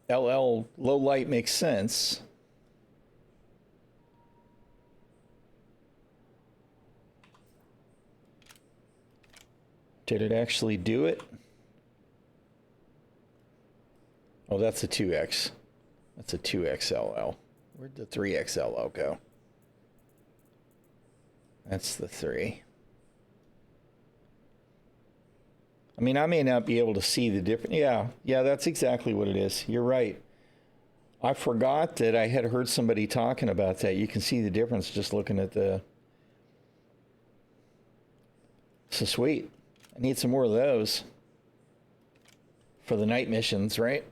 LL low light makes sense. Did it actually do it? Oh, that's a 2X. That's a 2XLL. Where'd the 3XLL go? That's the 3. I mean, I may not be able to see the difference. Yeah, that's exactly what it is. You're right. I forgot that I had heard somebody talking about that. You can see the difference just looking at the... So sweet. I need some more of those for the night missions, right?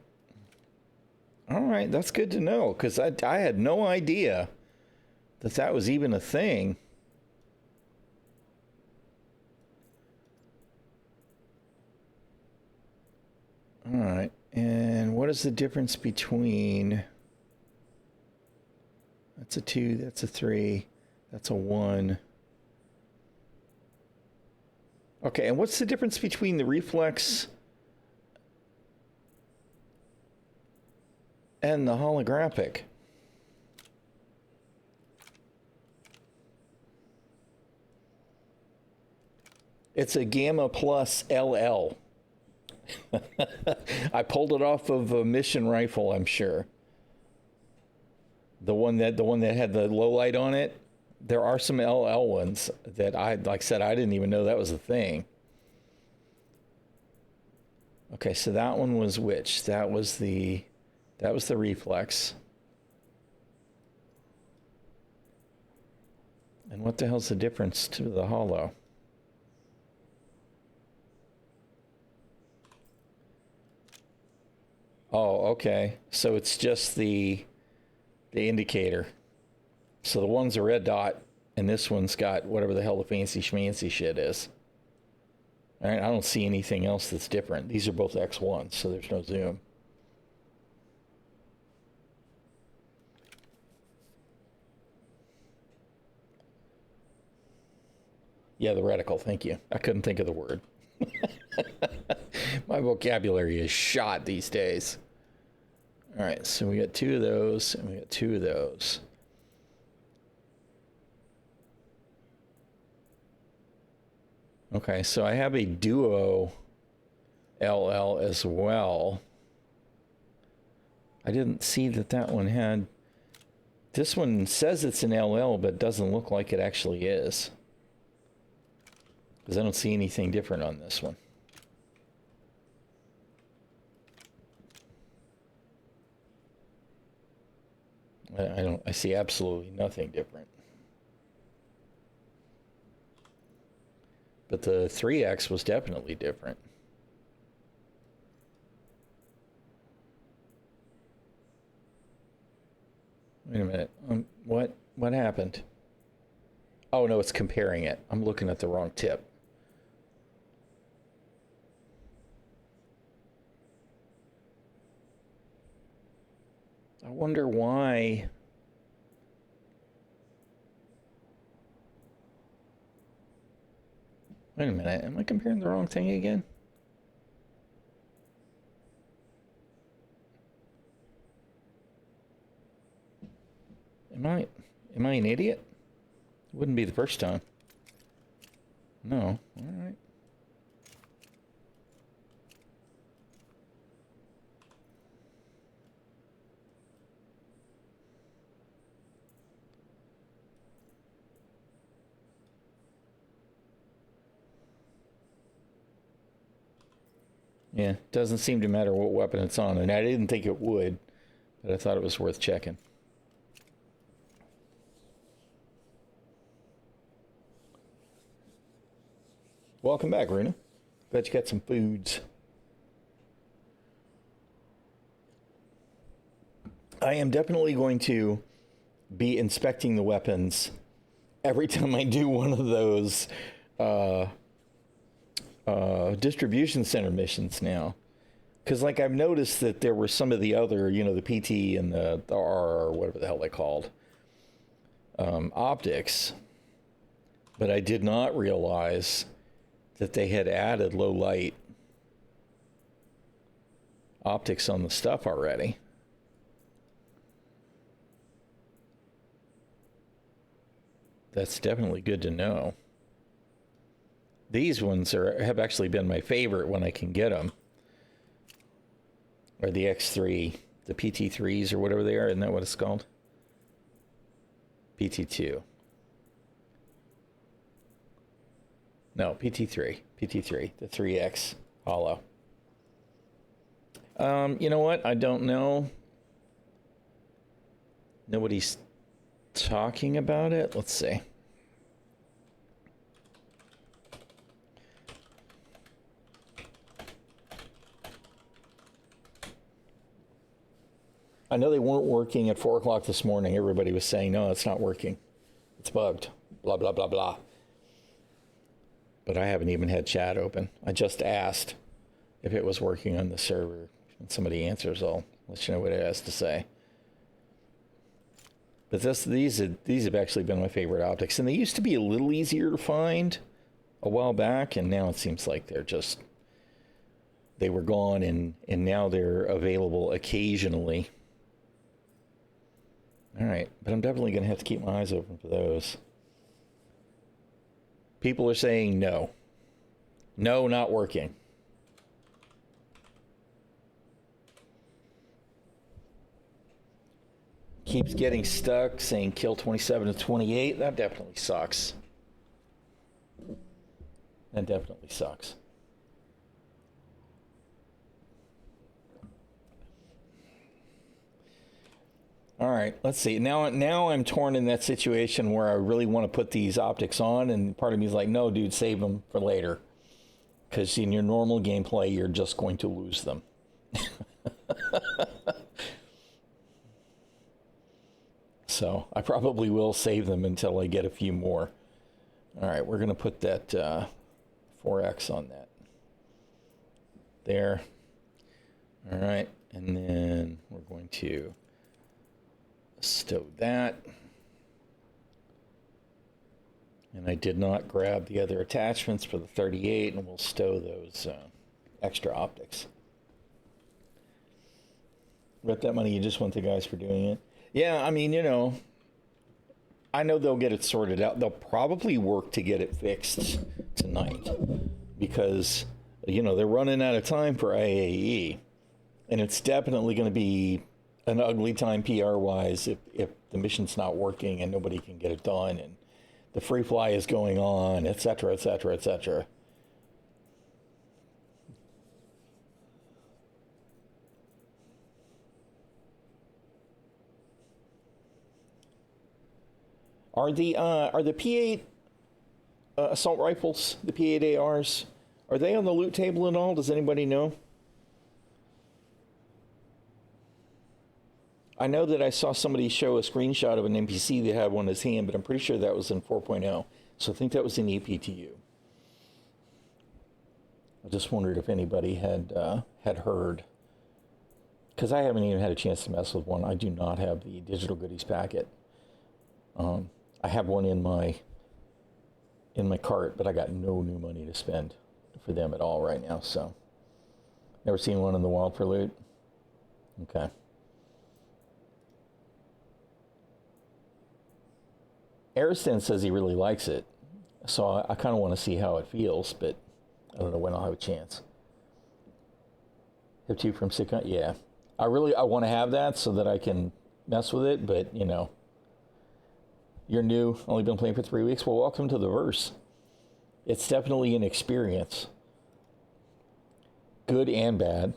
All right, that's good to know, because I had no idea that that was even a thing. All right, and what is the difference between... That's a 2, that's a 3, that's a 1. Okay, and what's the difference between the reflex and the holographic? It's a Gamma Plus LL. I pulled it off of a mission rifle, I'm sure. The one that had the low light on it. There are some LL ones that like I said, I didn't even know that was a thing. Okay, so that one was which? That was the reflex. And what the hell's the difference to the hollow? Oh, okay. So it's just the indicator. So the one's a red dot, and this one's got whatever the hell the fancy schmancy shit is. All right, I don't see anything else that's different. These are both X1s, so there's no zoom. Yeah, the reticle, thank you. I couldn't think of the word. My vocabulary is shot these days. All right, so we got 2 of those, and we got 2 of those. Okay, so I have a Duo LL as well. I didn't see that one had... This one says it's an LL, but doesn't look like it actually is. Because I don't see anything different on this one. I see absolutely nothing different. But the 3X was definitely different. Wait a minute. What happened? Oh no, it's comparing it. I'm looking at the wrong tip. I wonder why. Wait a minute, am I comparing the wrong thing again? Am I an idiot? Wouldn't be the first time. No, all right. Yeah, doesn't seem to matter what weapon it's on, and I didn't think it would, but I thought it was worth checking. Welcome back, Runa. Bet you got some foods. I am definitely going to be inspecting the weapons every time I do one of those distribution center missions now, because like I've noticed that there were some of the other, the PT and the R, or whatever the hell they called, optics, but I did not realize that they had added low light optics on the stuff already. That's definitely good to know. These ones have actually been my favorite when I can get them. Or the X3, the PT3s or whatever they are. Isn't that what it's called? PT2. No, PT3. PT3, the 3X hollow. You know what? I don't know. Nobody's talking about it. Let's see. I know they weren't working at 4 o'clock this morning. Everybody was saying, no, it's not working. It's bugged. Blah, blah, blah, blah. But I haven't even had chat open. I just asked if it was working on the server. When somebody answers, I'll let you know what it has to say. But these have actually been my favorite optics. And they used to be a little easier to find a while back. And now it seems like they were gone and now they're available occasionally. All right, but I'm definitely going to have to keep my eyes open for those. People are saying no. No, not working. Keeps getting stuck, saying kill 27 to 28. That definitely sucks. That definitely sucks. All right, let's see. Now I'm torn in that situation where I really want to put these optics on, and part of me is like, no, dude, save them for later. Because in your normal gameplay, you're just going to lose them. So I probably will save them until I get a few more. All right, we're going to put that 4X on that. There. All right, and then we're going to stow that. And I did not grab the other attachments for the 38, and we'll stow those extra optics. Bet that money you just want the guys for doing it. Yeah, I mean, I know they'll get it sorted out. They'll probably work to get it fixed tonight because, they're running out of time for IAE. And it's definitely going to be an ugly time PR-wise if the mission's not working and nobody can get it done and the free fly is going on, et cetera, et cetera, et cetera. Are the P8 assault rifles, the P8 ARs, are they on the loot table at all? Does anybody know? I know that I saw somebody show a screenshot of an NPC that had one in his hand, but I'm pretty sure that was in 4.0. So I think that was in EPTU. I just wondered if anybody had heard. Because I haven't even had a chance to mess with one. I do not have the digital goodies packet. I have one in my cart, but I got no new money to spend for them at all right now. So, never seen one in the wild for loot? Okay. Ariston says he really likes it, so I kind of want to see how it feels, but I don't know when I'll have a chance. Have 2 from Sick? Yeah. I want to have that so that I can mess with it, but, you're new, only been playing for 3 weeks. Well, welcome to the verse. It's definitely an experience. Good and bad.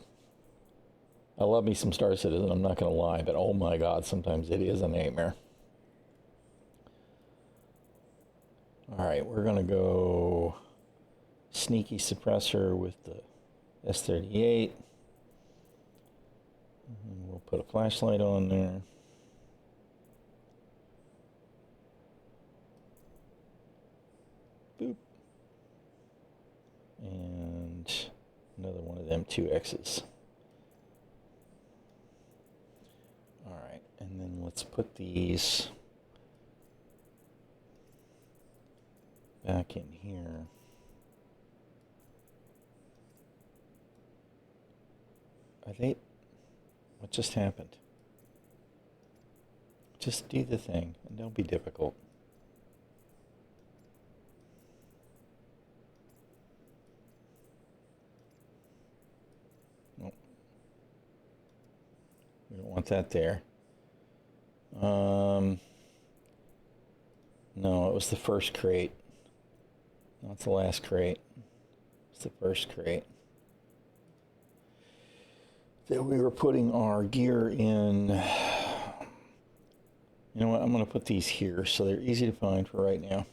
I love me some Star Citizen, I'm not going to lie, but oh my God, sometimes it is a nightmare. All right, we're going to go sneaky suppressor with the S38. And we'll put a flashlight on there. Boop. And another one of them 2Xs. All right, and then let's put these back in here. Are they? What just happened? Just do the thing, and don't be difficult. Nope. We don't want that there. No, it was the first crate. Not the last crate. It's the first crate. That we were putting our gear in. You know what? I'm going to put these here so they're easy to find for right now.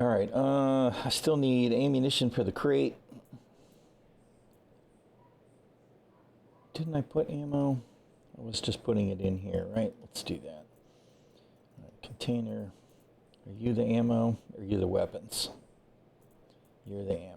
All right. I still need ammunition for the crate. Didn't I put ammo? I was just putting it in here, right? Let's do that. All right, container. Are you the ammo or are you the weapons? You're the ammo.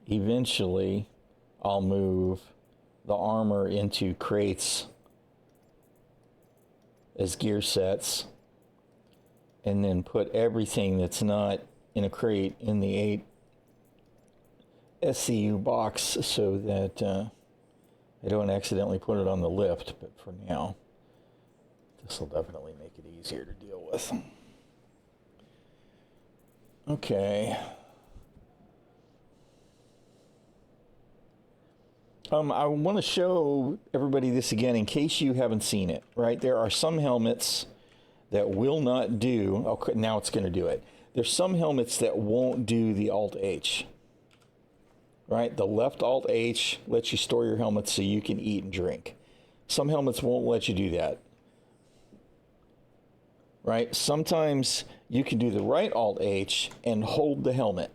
Eventually, I'll move the armor into crates as gear sets and then put everything that's not in a crate in the 8 SCU box so that I don't accidentally put it on the lift. But for now, this will definitely make it easier to deal with. Okay. I want to show everybody this again in case you haven't seen it, right? There are some helmets that will not do, okay, now it's going to do it. There's some helmets that won't do the Alt-H, right? The left Alt-H lets you store your helmet so you can eat and drink. Some helmets won't let you do that, right? Sometimes you can do the right Alt-H and hold the helmet.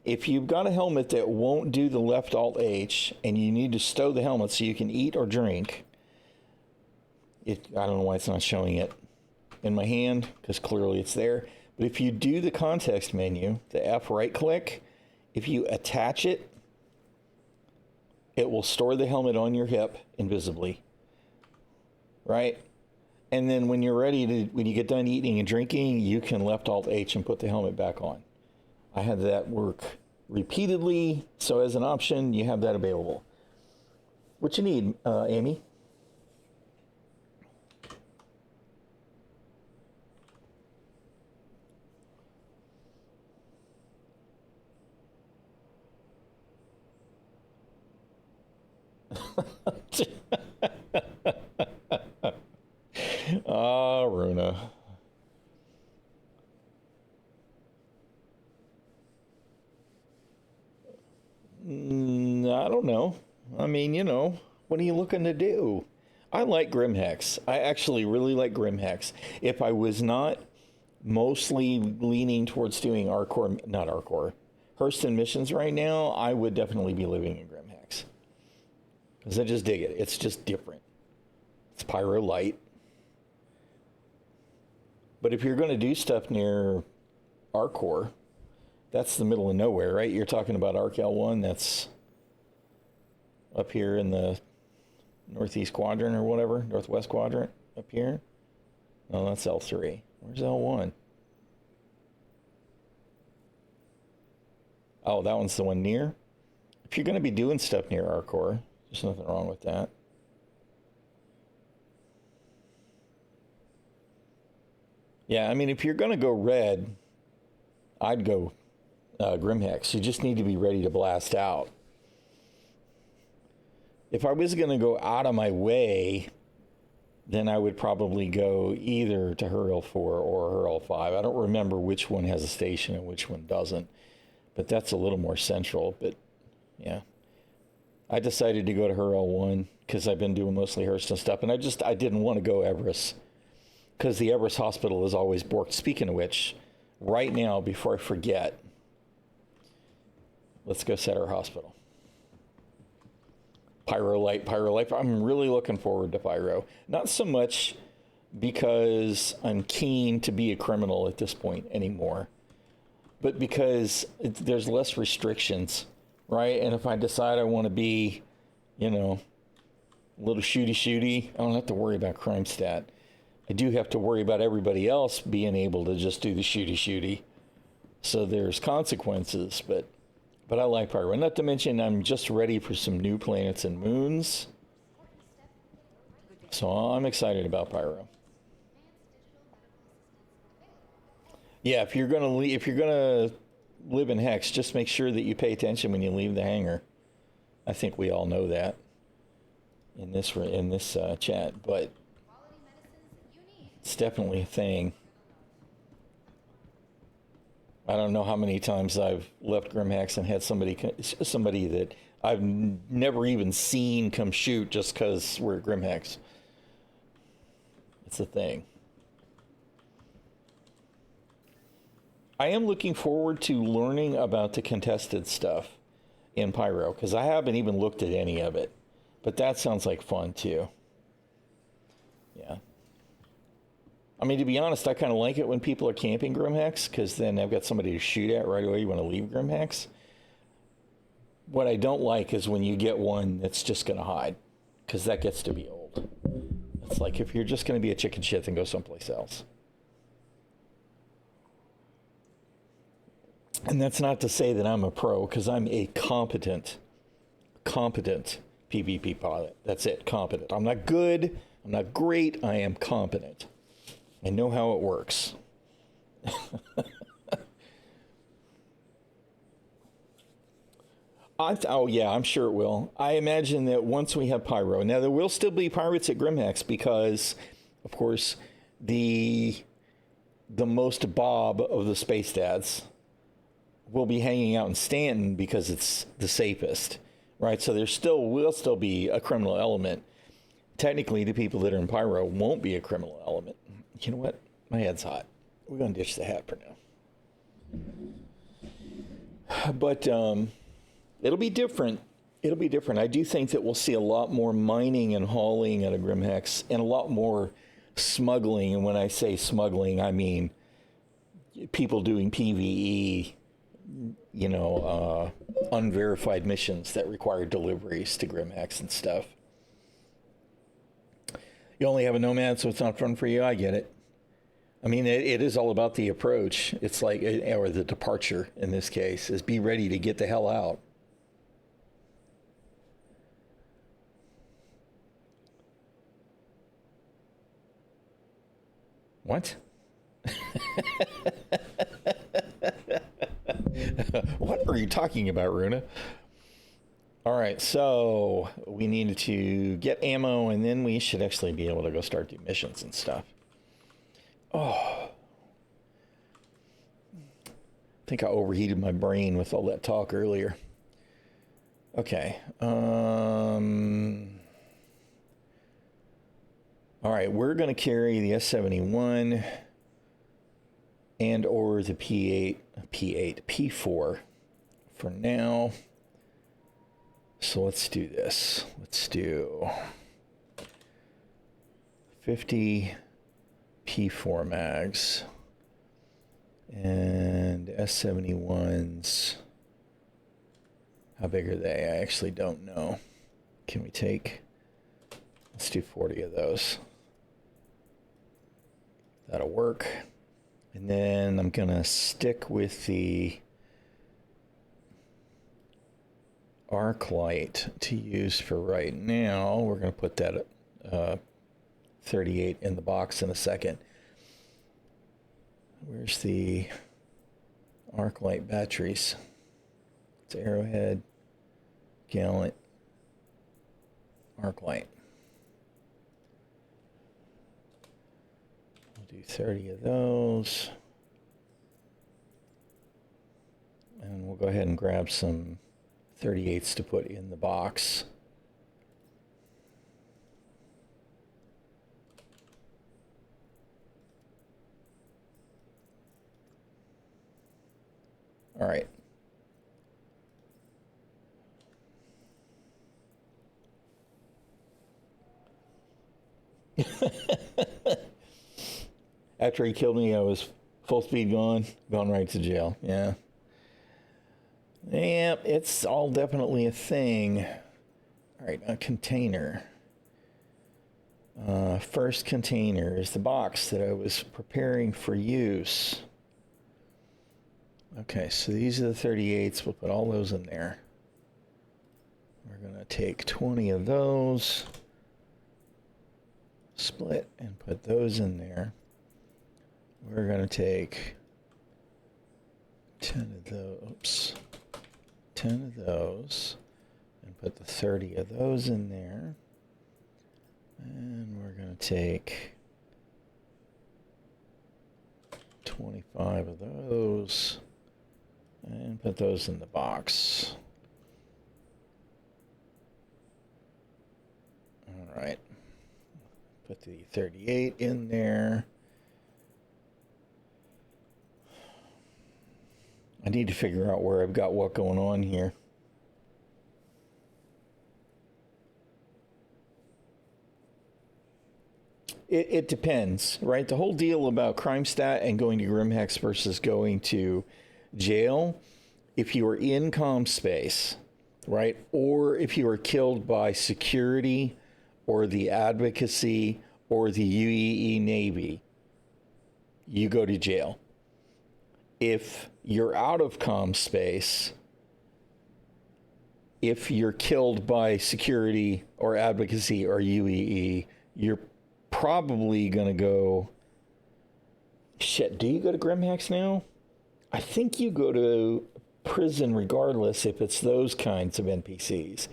If you've got a helmet that won't do the left Alt-H and you need to stow the helmet so you can eat or drink, I don't know why it's not showing it in my hand, because clearly it's there. But if you do the context menu, the F right click, if you attach it, it will store the helmet on your hip invisibly, right? And then when you're ready to, when you get done eating and drinking, you can left Alt-H and put the helmet back on. I had that work repeatedly, so as an option, you have that available. What you need, Amy? Runa. I don't know. I mean, you know, what are you looking to do? I like Grimhex. I actually really like Grimhex. If I was not mostly leaning towards doing not Arcor, Hurston missions right now, I would definitely be living in Grimhex. Because I just dig it. It's just different. It's Pyro Light. But if you're going to do stuff near Arcor, that's the middle of nowhere, right? You're talking about Arcal 1, that's up here in the northeast quadrant or whatever, northwest quadrant up here. No, that's L3. Where's L1? Oh, that one's the one near. If you're going to be doing stuff near Arcor, there's nothing wrong with that. Yeah, I mean, if you're going to go red, I'd go Grimhex. You just need to be ready to blast out. If I was going to go out of my way, then I would probably go either to Hurl 4 or Hurl 5. I don't remember which one has a station and which one doesn't, but that's a little more central. But yeah, I decided to go to Hurl 1 because I've been doing mostly Hurston stuff, and I didn't want to go Everest because the Everest Hospital is always booked. Speaking of which, right now, before I forget, let's go set our hospital. Pyro Light. I'm really looking forward to Pyro. Not so much because I'm keen to be a criminal at this point anymore, but because there's less restrictions, right? And if I decide I want to be, you know, a little shooty, I don't have to worry about crime stat. I do have to worry about everybody else being able to just do the shooty. So there's consequences, but I like Pyro. Not to mention, I'm just ready for some new planets and moons. So I'm excited about Pyro. Yeah, if you're gonna live in Hex, just make sure that you pay attention when you leave the hangar. I think we all know that in this chat, but it's definitely a thing. I don't know how many times I've left Grimhex and had somebody that I've never even seen come shoot just because we're at Grimhex. It's a thing. I am looking forward to learning about the contested stuff in Pyro because I haven't even looked at any of it. But that sounds like fun too. Yeah. I mean, to be honest, I kind of like it when people are camping Grimhex because then I've got somebody to shoot at right away when I leave Grimhex. What I don't like is when you get one that's just going to hide because that gets to be old. It's like if you're just going to be a chicken shit, then go someplace else. And that's not to say that I'm a pro because I'm a competent PvP pilot. That's it, competent. I'm not good. I'm not great. I am competent. I know how it works. Oh, yeah, I'm sure it will. I imagine that once we have Pyro, now there will still be pirates at Grimhex because, of course, the most Bob of the space dads will be hanging out in Stanton because it's the safest, right? So there will still be a criminal element. Technically, the people that are in Pyro won't be a criminal element. You know what? My head's hot. We're going to ditch the hat for now. But it'll be different. It'll be different. I do think that we'll see a lot more mining and hauling at a Grimhex and a lot more smuggling. And when I say smuggling, I mean people doing PvE, unverified missions that require deliveries to Grimhex and stuff. You only have a Nomad, so it's not fun for you. I get it. I mean, it is all about the approach. It's like, or the departure in this case, is be ready to get the hell out. What? What are you talking about, Runa? All right, so we need to get ammo, and then we should actually be able to go start doing missions and stuff. Oh. I think I overheated my brain with all that talk earlier. Okay. All right, we're going to carry the S-71 and or the P4 for now. So let's do this. Let's do 50 P4 mags and S-71s. How big are they? I actually don't know. Can we take... Let's do 40 of those. That'll work. And then I'm going to stick with the arc light to use for right now. We're going to put that 38 in the box in a second. Where's the arc light batteries? It's Arrowhead, Gallant, arc light. We'll do 30 of those. And we'll go ahead and grab some 38s to put in the box. All right. After he killed me, I was full speed gone right to jail. Yeah. Yep, it's all definitely a thing. All right, a container. First container is the box that I was preparing for use. Okay, so these are the 38s. We'll put all those in there. We're going to take 20 of those, split, and put those in there. We're going to take 10 of those. 10 of those, and put the 30 of those in there. And we're going to take 25 of those and put those in the box. All right. Put the 38 in there. I need to figure out where I've got what going on here. It depends, right? The whole deal about crime stat and going to Grimhex versus going to jail, if you are in comm space, right? Or if you are killed by security or the advocacy or the UEE Navy, you go to jail. If you're out of comm space, if you're killed by security or advocacy or UEE, you're probably going to go... Shit, do you go to Grimhex now? I think you go to prison regardless if it's those kinds of NPCs.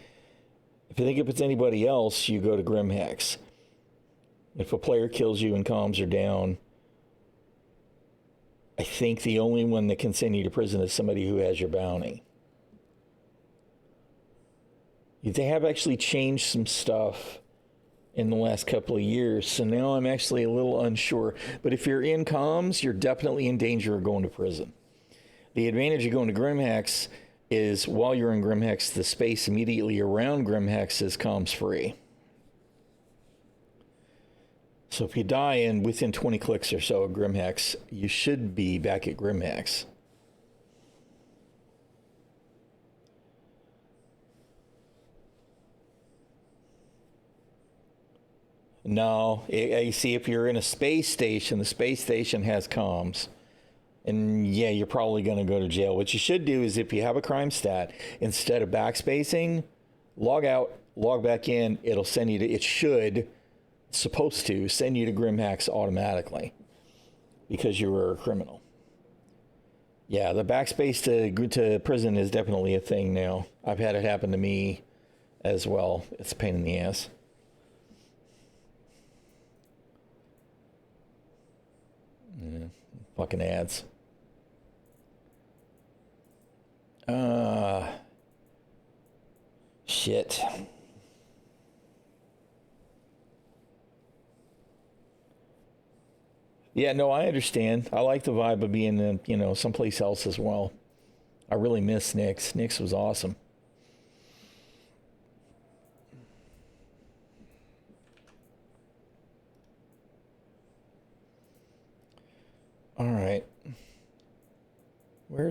If it's anybody else, you go to Grimhex. If a player kills you and comms are down, I think the only one that can send you to prison is somebody who has your bounty. They have actually changed some stuff in the last couple of years, so now I'm actually a little unsure. But if you're in comms, you're definitely in danger of going to prison. The advantage of going to Grimhex is while you're in Grimhex, the space immediately around Grimhex is comms free. So if you die in within 20 clicks or so of Grimhex, you should be back at Grimhex. No, you see, if you're in a space station, the space station has comms. And yeah, you're probably going to go to jail. What you should do is if you have a crime stat, instead of backspacing, log out, log back in. It'll send you to, it should, supposed to, send you to Grimhex automatically because you were a criminal. Yeah, the backspace to prison is definitely a thing now. I've had it happen to me as well. It's a pain in the ass. Yeah, fucking ads. Shit. Yeah, no, I understand. I like the vibe of being in, someplace else as well. I really miss Nick's. Nick's was awesome. All right. Where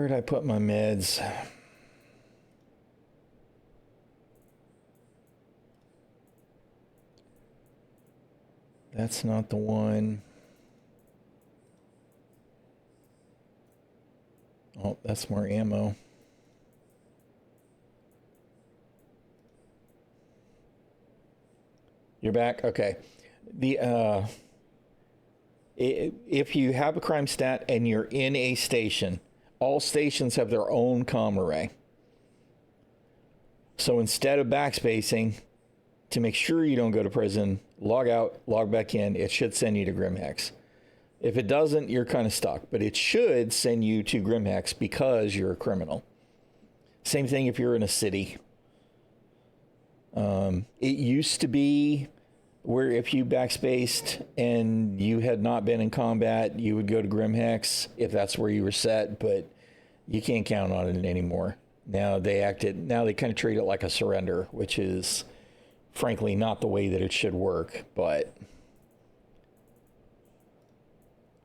did I put my meds? That's not the one. Oh, that's more ammo. You're back? Okay. If you have a crime stat and you're in a station, all stations have their own comm array. So instead of backspacing, to make sure you don't go to prison, log out, log back in. It should send you to Grimhex. If it doesn't, you're kind of stuck. But it should send you to Grimhex because you're a criminal. Same thing if you're in a city. It used to be where if you backspaced and you had not been in combat, you would go to Grimhex if that's where you were set, but you can't count on it anymore. Now they kind of treat it like a surrender, which is frankly not the way that it should work. But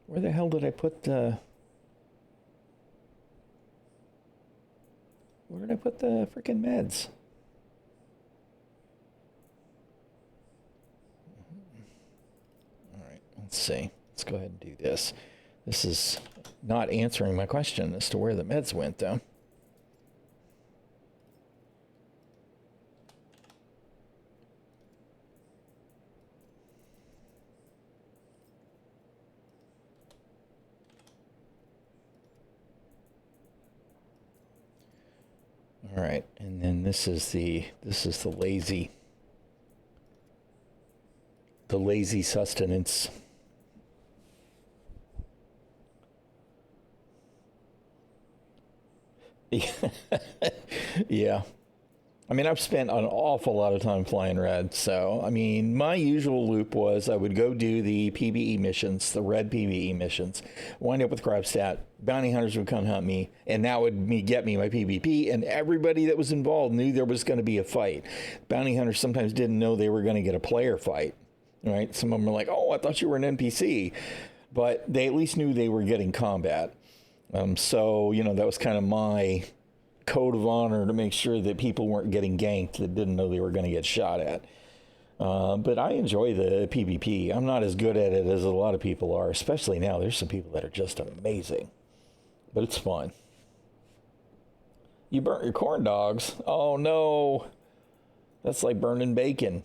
where the hell did I put the freaking meds? Let's see. Let's go ahead and do this. This is not answering my question as to where the meds went, though. All right, and then this is the lazy sustenance. Yeah. I mean, I've spent an awful lot of time flying red. So, I mean, my usual loop was I would go do the PvE missions, the red PvE missions, wind up with crab stat, bounty hunters would come hunt me, and that would get me my PvP, and everybody that was involved knew there was going to be a fight. Bounty hunters sometimes didn't know they were going to get a player fight, right? Some of them were like, oh, I thought you were an NPC. But they at least knew they were getting combat. So, that was kind of my code of honor to make sure that people weren't getting ganked that didn't know they were going to get shot at. But I enjoy the PvP. I'm not as good at it as a lot of people are, especially now. There's some people that are just amazing. But it's fun. You burnt your corn dogs. Oh, no. That's like burning bacon.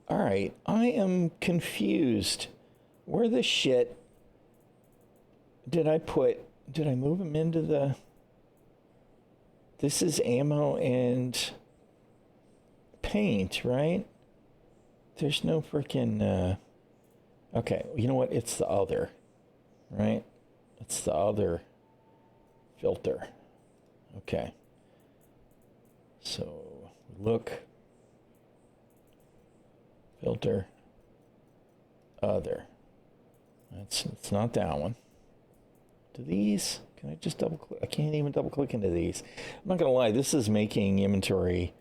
All right. I am confused. Where the shit did I move them into the... This is ammo and paint, right? There's no freaking... Okay, you know what? It's the other, right? It's the other filter. Okay. So, look. Filter. Other. It's not that one. Do these... Can I just double click? I can't even double click into these. I'm not going to lie. This is making inventory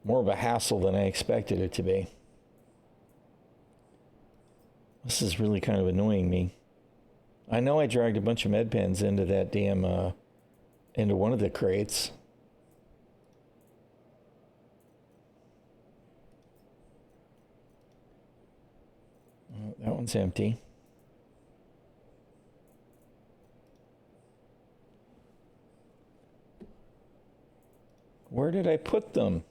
more of a hassle than I expected it to be. This is really kind of annoying me. I know I dragged a bunch of med pens into that damn, into one of the crates. Oh, that one's empty. Where did I put them?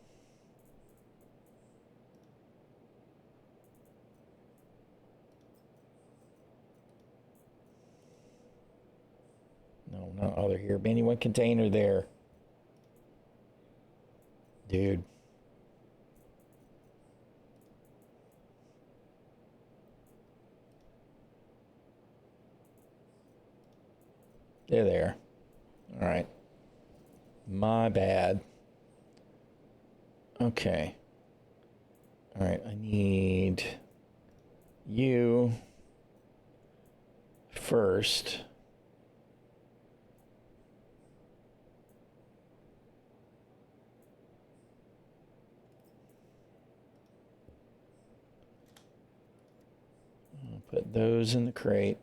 No, not other here. Benny, one container there. Dude. They're there. All right. My bad. Okay. All right, I need you first. I'll put those in the crate.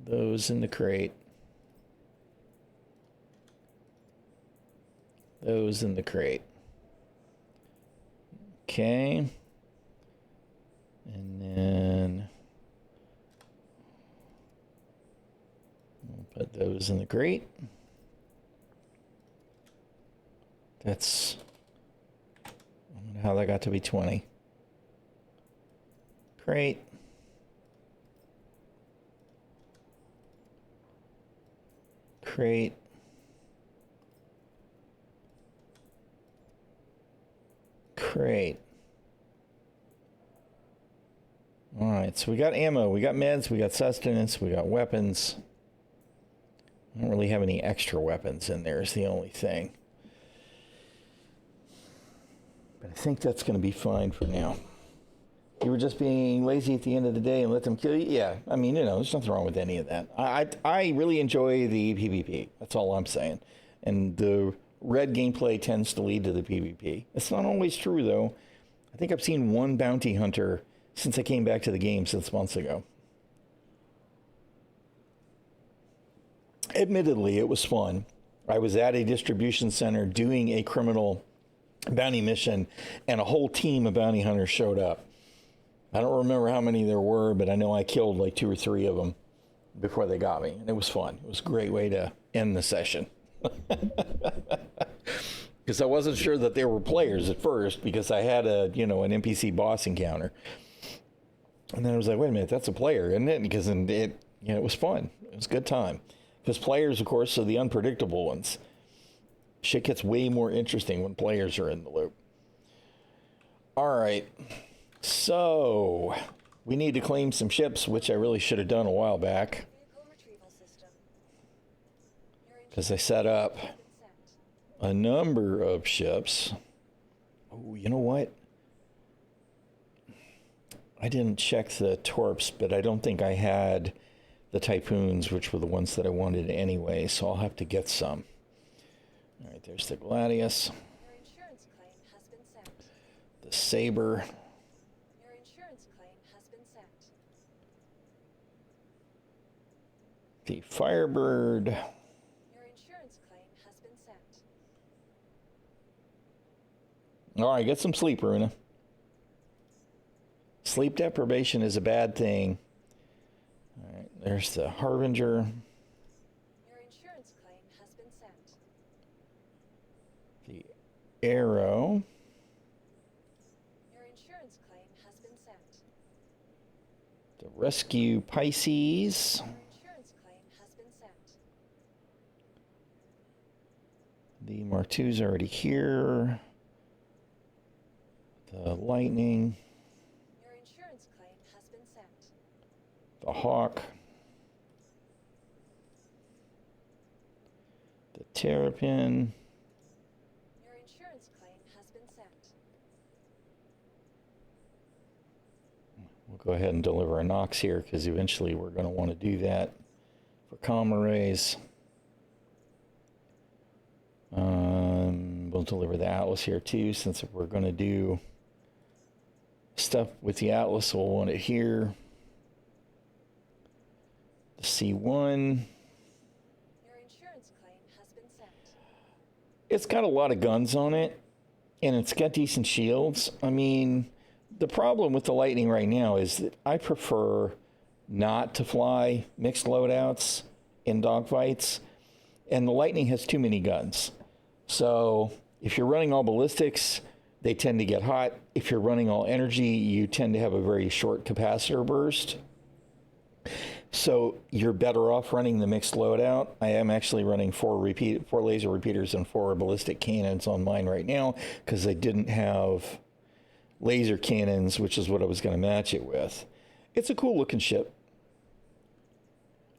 Those in the crate. Those in the crate. Okay. And then we'll put those in the crate. That's, I don't know how that got to be 20. Crate. Crate. Crate. All right, so we got ammo, we got meds, we got sustenance, we got weapons. I don't really have any extra weapons in there is the only thing. But I think that's going to be fine for now. You were just being lazy at the end of the day and let them kill you? Yeah, I mean, you know, there's nothing wrong with any of that. I really enjoy the PvP. That's all I'm saying. And the red gameplay tends to lead to the PvP. It's not always true, though. I think I've seen one bounty hunter since I came back to the game 6 months ago. Admittedly, it was fun. I was at a distribution center doing a criminal bounty mission, and a whole team of bounty hunters showed up. I don't remember how many there were, but I know I killed like 2 or 3 of them before they got me. And it was fun. It was a great way to end the session. Because I wasn't sure that they were players at first, because I had an NPC boss encounter. And then I was like, wait a minute, that's a player, isn't it? Because it was fun. It was a good time. Because players, of course, are the unpredictable ones. Shit gets way more interesting when players are in the loop. All right. So, we need to claim some ships, which I really should have done a while back. Because I set up a number of ships. Oh, you know what? I didn't check the torps, but I don't think I had the Typhoons, which were the ones that I wanted anyway, so I'll have to get some. All right, there's the Gladius. Your insurance claim has been sent. The Saber. Your insurance claim has been sent. The Firebird. Your insurance claim has been sent. All right, get some sleep, Runa. Sleep deprivation is a bad thing. All right, there's the Harbinger. Your insurance claim has been sent. The Arrow. Your insurance claim has been sent. The rescue Pisces. Your insurance claim has been sent. The Mark II's already here. The Lightning. Your insurance claim has been sent. The Hawk. The Terrapin. Your insurance claim has been sent. We'll go ahead and deliver a Nox here because eventually we're going to want to do that for comm arrays. We'll deliver the Atlas here too, since if we're going to do stuff with the Atlas, we'll want it here. The C1. Your insurance claim has been sent. It's got a lot of guns on it, and it's got decent shields. I mean, the problem with the Lightning right now is that I prefer not to fly mixed loadouts in dogfights, and the Lightning has too many guns. So if you're running all ballistics, they tend to get hot. If you're running all energy, you tend to have a very short capacitor burst. So you're better off running the mixed loadout. I am actually running four laser repeaters and 4 ballistic cannons on mine right now because I didn't have laser cannons, which is what I was going to match it with. It's a cool looking ship.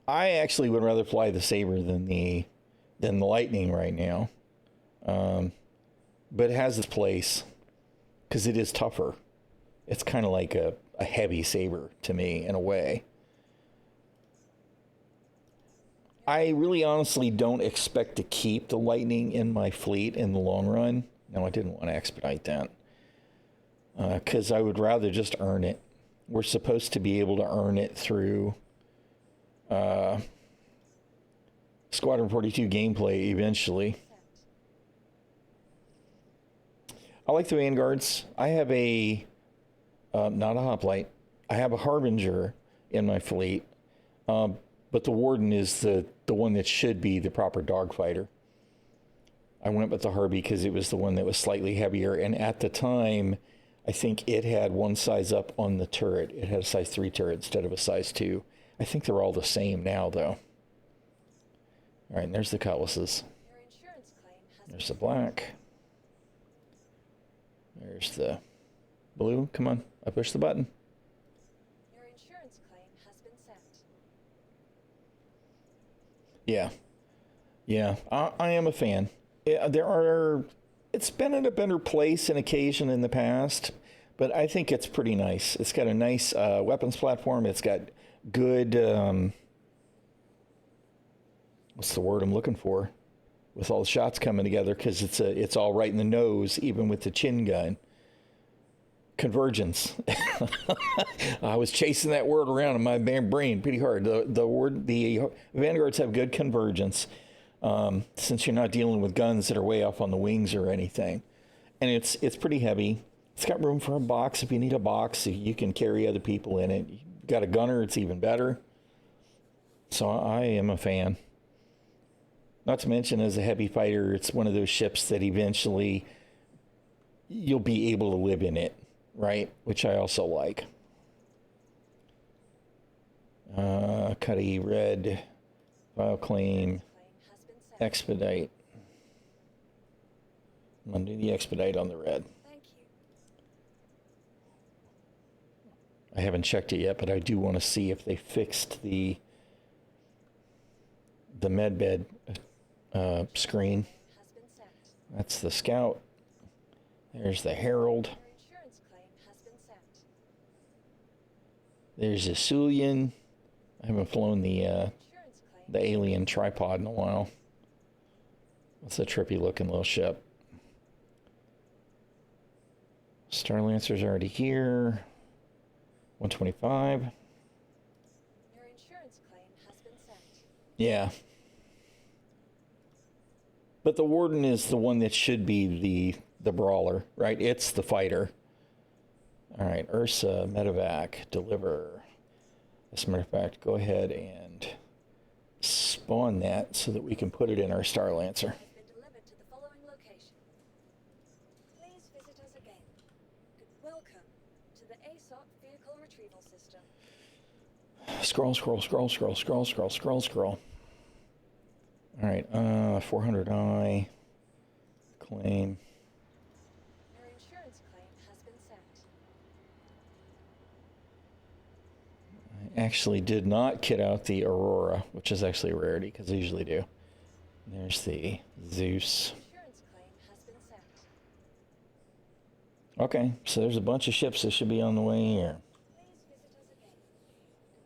I actually would rather fly the Sabre than the Lightning right now. But it has its place because it is tougher. It's kind of like a heavy Sabre to me in a way. I really honestly don't expect to keep the Lightning in my fleet in the long run. No, I didn't want to expedite that because I would rather just earn it. We're supposed to be able to earn it through Squadron 42 gameplay eventually. I like the Vanguards. I have a, not a hoplite. I have a Harbinger in my fleet. But the Warden is the one that should be the proper dogfighter. I went with the Harby because it was the one that was slightly heavier. And at the time, I think it had one size up on the turret. It had a size 3 turret instead of a size 2. I think they're all the same now, though. All right, and there's the Cutlasses. Your insurance claim has There's the black. There's the blue. Come on, I push the button. Your insurance claim has been sent. Yeah, I am a fan. It's been in a better place an occasion in the past, but I think it's pretty nice. It's got a nice weapons platform. It's got good, what's the word I'm looking for? With all the shots coming together, because it's all right in the nose, even with the chin gun. Convergence. I was chasing that word around in my brain pretty hard. The Vanguards have good convergence, since you're not dealing with guns that are way off on the wings or anything, and it's pretty heavy. It's got room for a box if you need a box. You can carry other people in it. You got a gunner, it's even better. So I am a fan. Not to mention, as a heavy fighter, it's one of those ships that eventually you'll be able to live in it, right? Which I also like. Cuddy, red, file claim, expedite. I'm going to do the expedite on the red. Thank you. I haven't checked it yet, but I do want to see if they fixed the medbed screen. Has been sent. That's the Scout. There's the Herald. Your insurance claim has been sent. There's the Sullian. I haven't flown the Insurance claim. alien tripod in a while. That's a trippy looking little ship. Star Lancer's already here. 125. Your insurance claim has been sent. Yeah. But the Warden is the one that should be the brawler, right? It's the fighter. All right, Ursa, medevac, deliver. As a matter of fact, go ahead and spawn that so that we can put it in our Star Lancer. Has been delivered to the following location. Please visit us again. Welcome to the ASOP Vehicle Retrieval System. Scroll. All right, 400i. Claim. Your insurance claim has been sent. I actually did not kit out the Aurora, which is actually a rarity, because I usually do. There's the Zeus. Insurance claim has been sent. Okay, so there's a bunch of ships that should be on the way here. Please visit us again.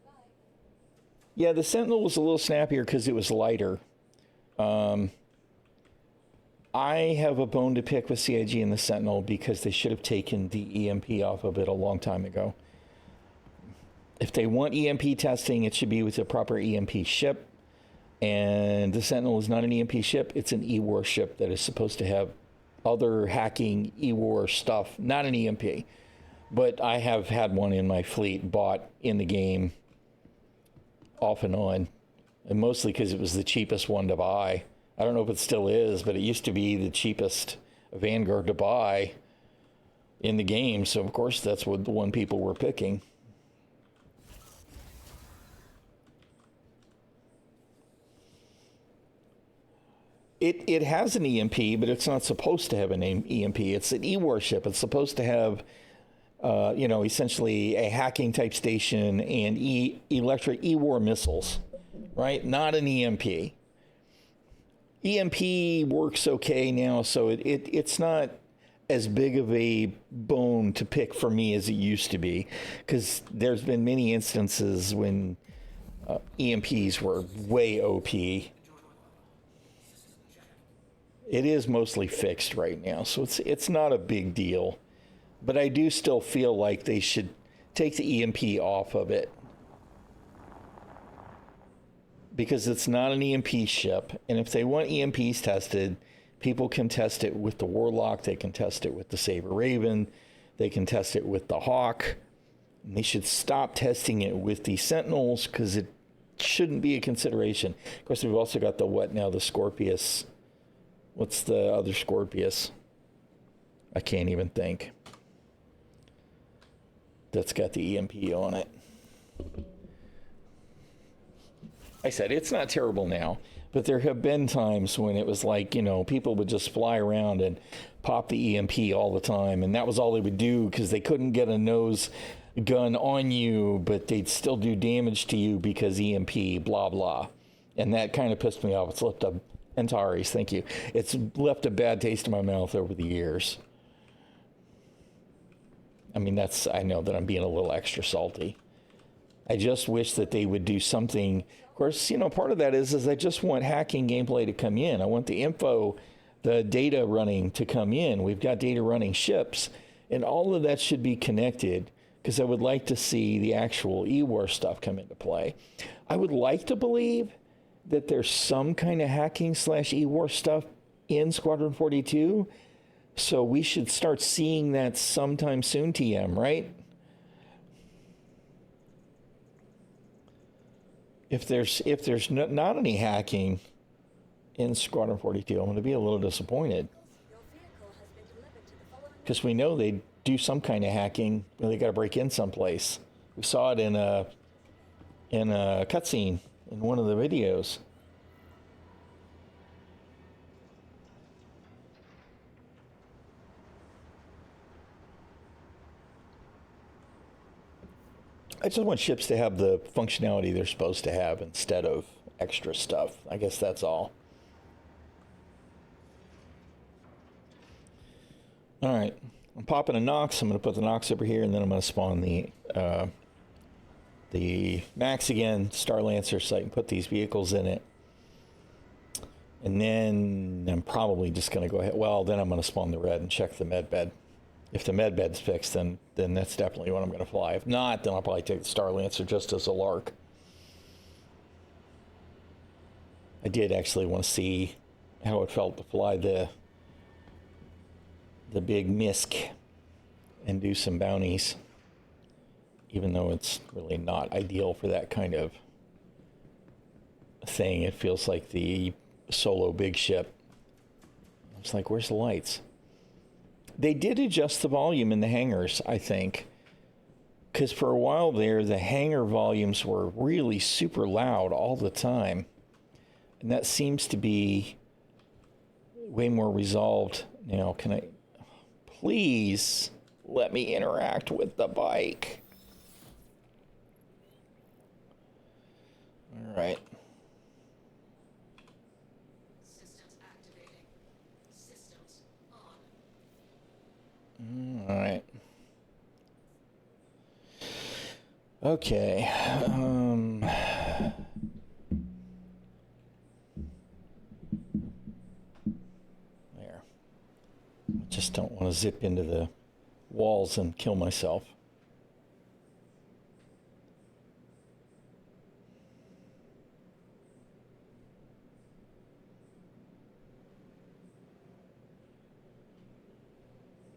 Goodbye. Yeah, the Sentinel was a little snappier because it was lighter. I have a bone to pick with CIG and the Sentinel because they should have taken the EMP off of it a long time ago. If they want EMP testing, it should be with a proper EMP ship. And the Sentinel is not an EMP ship. It's an E-War ship that is supposed to have other hacking E-War stuff, not an EMP. But I have had one in my fleet bought in the game off and on. And mostly because it was the cheapest one to buy. I don't know if it still is, but it used to be the cheapest Vanguard to buy in the game. So, of course, that's what the one people were picking. It has an EMP, but it's not supposed to have an EMP. It's an E-War ship. It's supposed to have, essentially a hacking type station and electric E-War missiles, right? Not an EMP. EMP works okay now, so it's not as big of a bone to pick for me as it used to be, because there's been many instances when EMPs were way OP. It is mostly fixed right now, so it's not a big deal. But I do still feel like they should take the EMP off of it, because it's not an EMP ship. And if they want EMPs tested, people can test it with the Warlock. They can test it with the Saber Raven. They can test it with the Hawk. And they should stop testing it with the Sentinels, because it shouldn't be a consideration. Of course, we've also got the Scorpius. What's the other Scorpius? I can't even think. That's got the EMP on it. I said, it's not terrible now, but there have been times when it was like, people would just fly around and pop the EMP all the time, and that was all they would do because they couldn't get a nose gun on you, but they'd still do damage to you because EMP, blah, blah. And that kind of pissed me off. It's left Antares, thank you. It's left a bad taste in my mouth over the years. I mean, I know that I'm being a little extra salty. I just wish that they would do something. Of course, part of that is I just want hacking gameplay to come in. I want the info, the data running to come in. We've got data running ships, and all of that should be connected, because I would like to see the actual E-War stuff come into play. I would like to believe that there's some kind of hacking / E-War stuff in Squadron 42. So we should start seeing that sometime soon, TM, right? If there's not any hacking in Squadron 42, I'm going to be a little disappointed. Your vehicle has been delivered to the following. Because we know they do some kind of hacking when they got to break in someplace. We saw it in a cutscene in one of the videos. I just want ships to have the functionality they're supposed to have instead of extra stuff. I guess that's all. All right. I'm popping a Nox. I'm going to put the Nox over here, and then I'm going to spawn the Max again, Star Lancer, so I can put these vehicles in it. And then I'm probably just going to go ahead. Well, then I'm going to spawn the red and check the med bed. If the med bed's fixed, then that's definitely what I'm going to fly. If not, then I'll probably take the Star Lancer just as a lark. I did actually want to see how it felt to fly the big MISC and do some bounties, even though it's really not ideal for that kind of thing. It feels like the solo big ship. It's like, where's the lights? They did adjust the volume in the hangars, I think, Because for a while there, the hangar volumes were really super loud all the time. And that seems to be way more resolved now. Can I please let me interact with the bike? All right. Systems activating. Systems on. All right. Okay. There. I just don't want to zip into the walls and kill myself.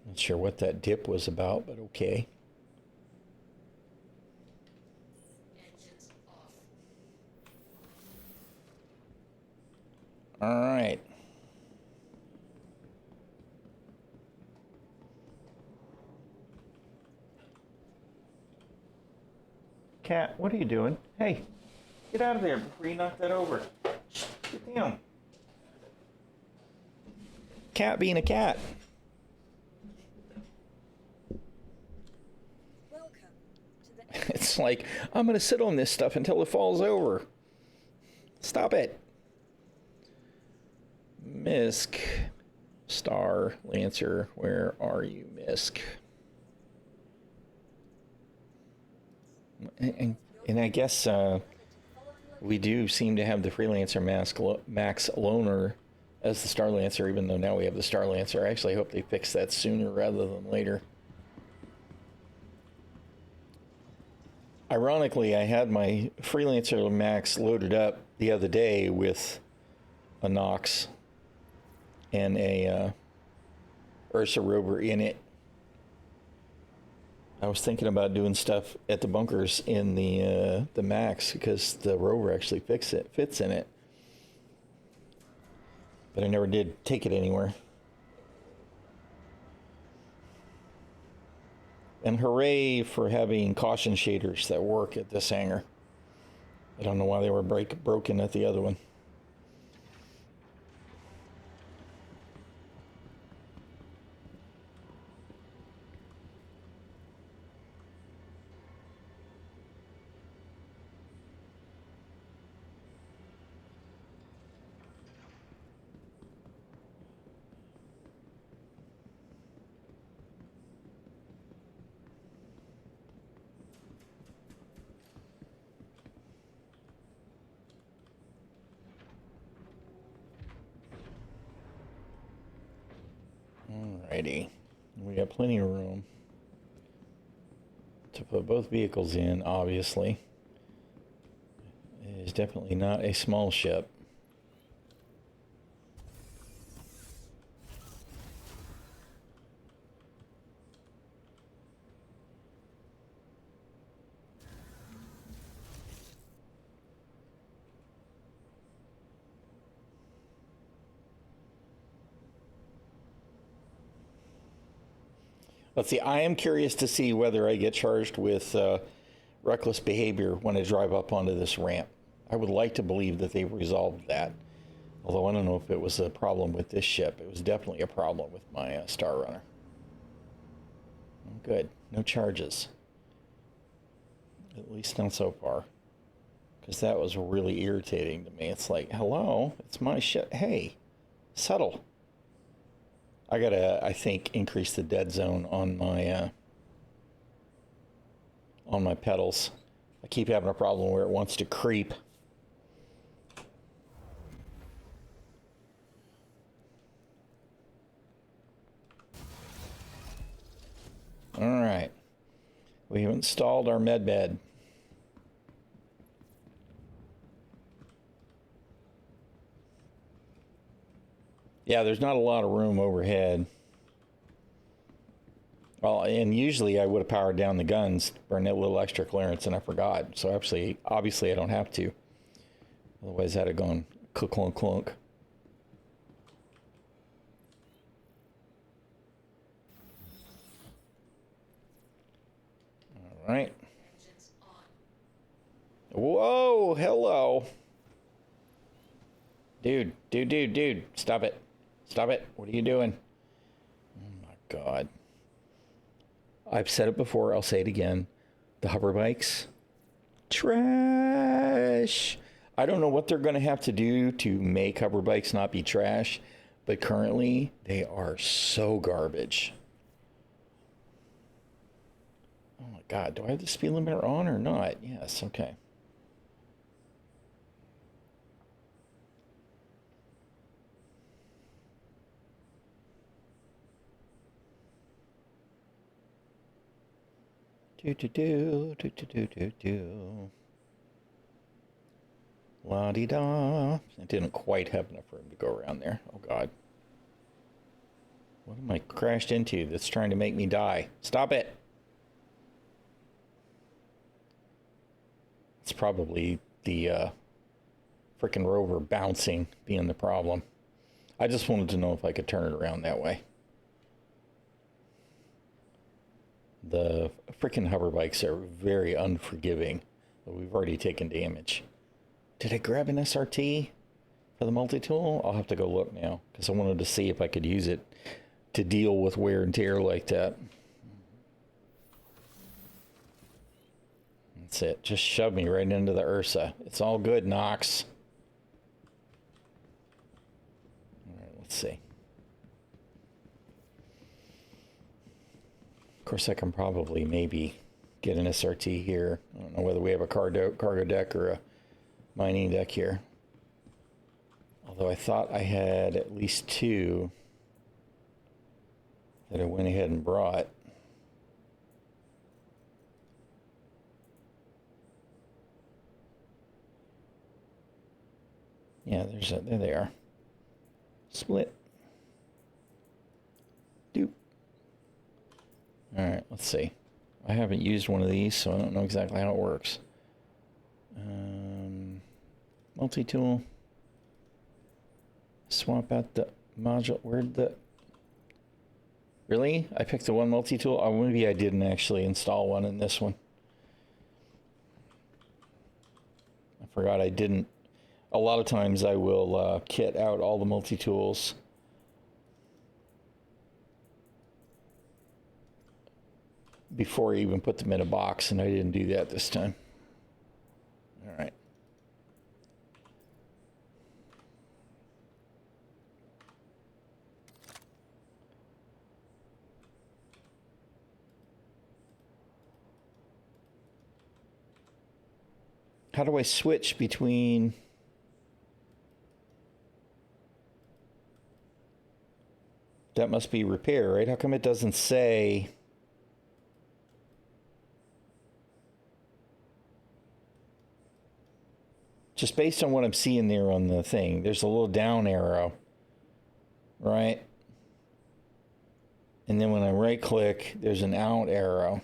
Not sure what that dip was about, but okay. Engines off. All right. Cat, what are you doing? Hey, get out of there before you knock that over. Get down. Cat being a cat. Welcome to the It's like, I'm going to sit on this stuff until it falls over. Stop it. Misk. Star Lancer, where are you, Misk? And I guess we do seem to have the Freelancer Max Loner as the Star Lancer, even though now we have the Star Lancer. I actually hope they fix that sooner rather than later. Ironically, I had my Freelancer Max loaded up the other day with a Nox and a ᚈᚱᚩᚩ in it. I was thinking about doing stuff at the bunkers in the Max because the rover actually fits in it. But I never did take it anywhere. And hooray for having caution shaders that work at this hangar. I don't know why they were broken at the other one. Alrighty, we got plenty of room to put both vehicles in, obviously. It is definitely not a small ship. Let's see, I am curious to see whether I get charged with reckless behavior when I drive up onto this ramp. I would like to believe that they've resolved that. Although I don't know if it was a problem with this ship. It was definitely a problem with my Star Runner. Good, no charges. At least not so far. Because that was really irritating to me. It's like, hello, it's my ship. Hey, settle. I gotta, I think, increase the dead zone on my pedals. I keep having a problem where it wants to creep. All right, we have installed our med bed. Yeah, there's not a lot of room overhead. Well, and usually I would have powered down the guns, burn that little extra clearance, and I forgot. So obviously I don't have to. Otherwise, that'd have gone clunk, clunk, clunk. All All right. Engines on. Whoa, hello. Dude. Stop it. What are you doing? Oh my God. I've said it before. I'll say it again. The hover bikes, trash. I don't know what they're going to have to do to make hover bikes not be trash, but currently they are so garbage. Oh my God. Do I have the speed limiter on or not? Yes. Okay. Do. La-di-da. It didn't quite have enough room to go around there. Oh, God. What am I crashed into that's trying to make me die? Stop it. It's probably the frickin' rover bouncing being the problem. I just wanted to know if I could turn it around that way. The frickin' hover bikes are very unforgiving, but we've already taken damage. Did I grab an SRT for the multi-tool? I'll have to go look now, because I wanted to see if I could use it to deal with wear and tear like that. That's it. Just shove me right into the Ursa. It's all good, Knox. All right, let's see. Of course, I can probably maybe get an SRT here. I don't know whether we have a cargo deck or a mining deck here. Although I thought I had at least two that I went ahead and brought. Yeah, there they are. Split. Doop. All right, let's see. I haven't used one of these, so I don't know exactly how it works. Multi-tool. Swap out the module. Where'd the... Really? I picked the one multi-tool? Oh, maybe I didn't actually install one in this one. I forgot I didn't. A lot of times I will kit out all the multi-tools before I even put them in a box, and I didn't do that this time. All right. How do I switch between... That must be repair, right? How come it doesn't say... Just based on what I'm seeing there on the thing, there's a little down arrow, right? And then when I right click, there's an out arrow.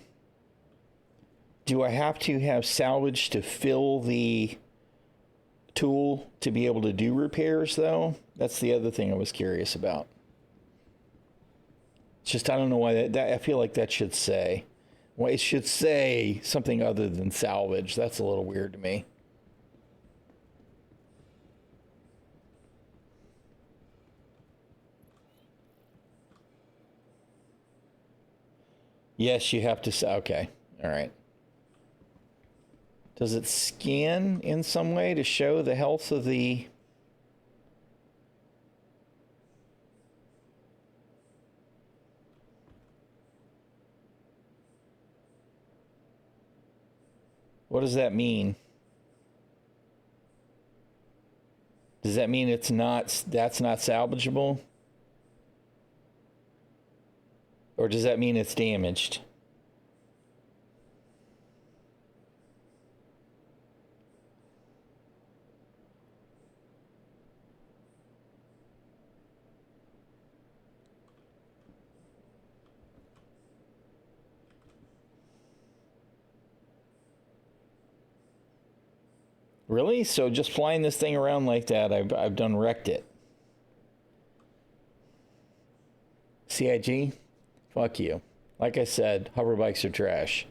Do I have to have salvage to fill the tool to be able to do repairs, though? That's the other thing I was curious about. It's just, I don't know why that I feel like that should say. Well, it should say something other than salvage. That's a little weird to me. Yes, you have to. Okay. All right. Does it scan in some way to show the health of the... What does that mean? Does that mean that's not salvageable? Or does that mean it's damaged? Really? So just flying this thing around like that, I've done wrecked it. CIG? Fuck you. Like I said, hover bikes are trash.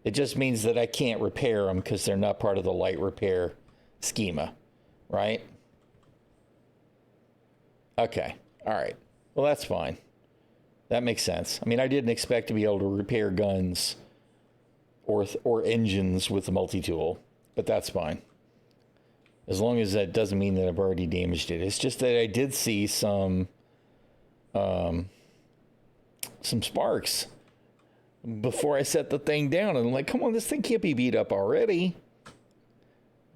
It just means that I can't repair them because they're not part of the light repair schema, right? Okay. All right. Well, that's fine. That makes sense. I mean, I didn't expect to be able to repair guns or engines with the multi-tool, but that's fine. As long as that doesn't mean that I've already damaged it. It's just that I did see some sparks before I set the thing down. And I'm like, come on, this thing can't be beat up already.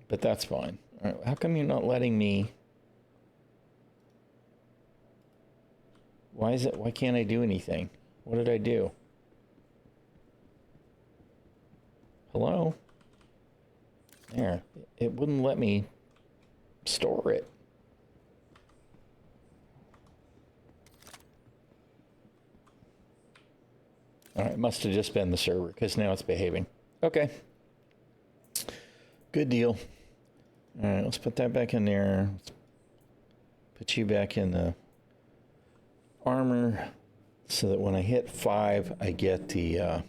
But that's fine. All right, how come you're not letting me? Why can't I do anything? What did I do? Hello? There. It wouldn't let me store it. All right, must have just been the server because now it's behaving. Okay. Good deal. All right, let's put that back in there. Let's put you back in the armor so that when I hit 5, I get the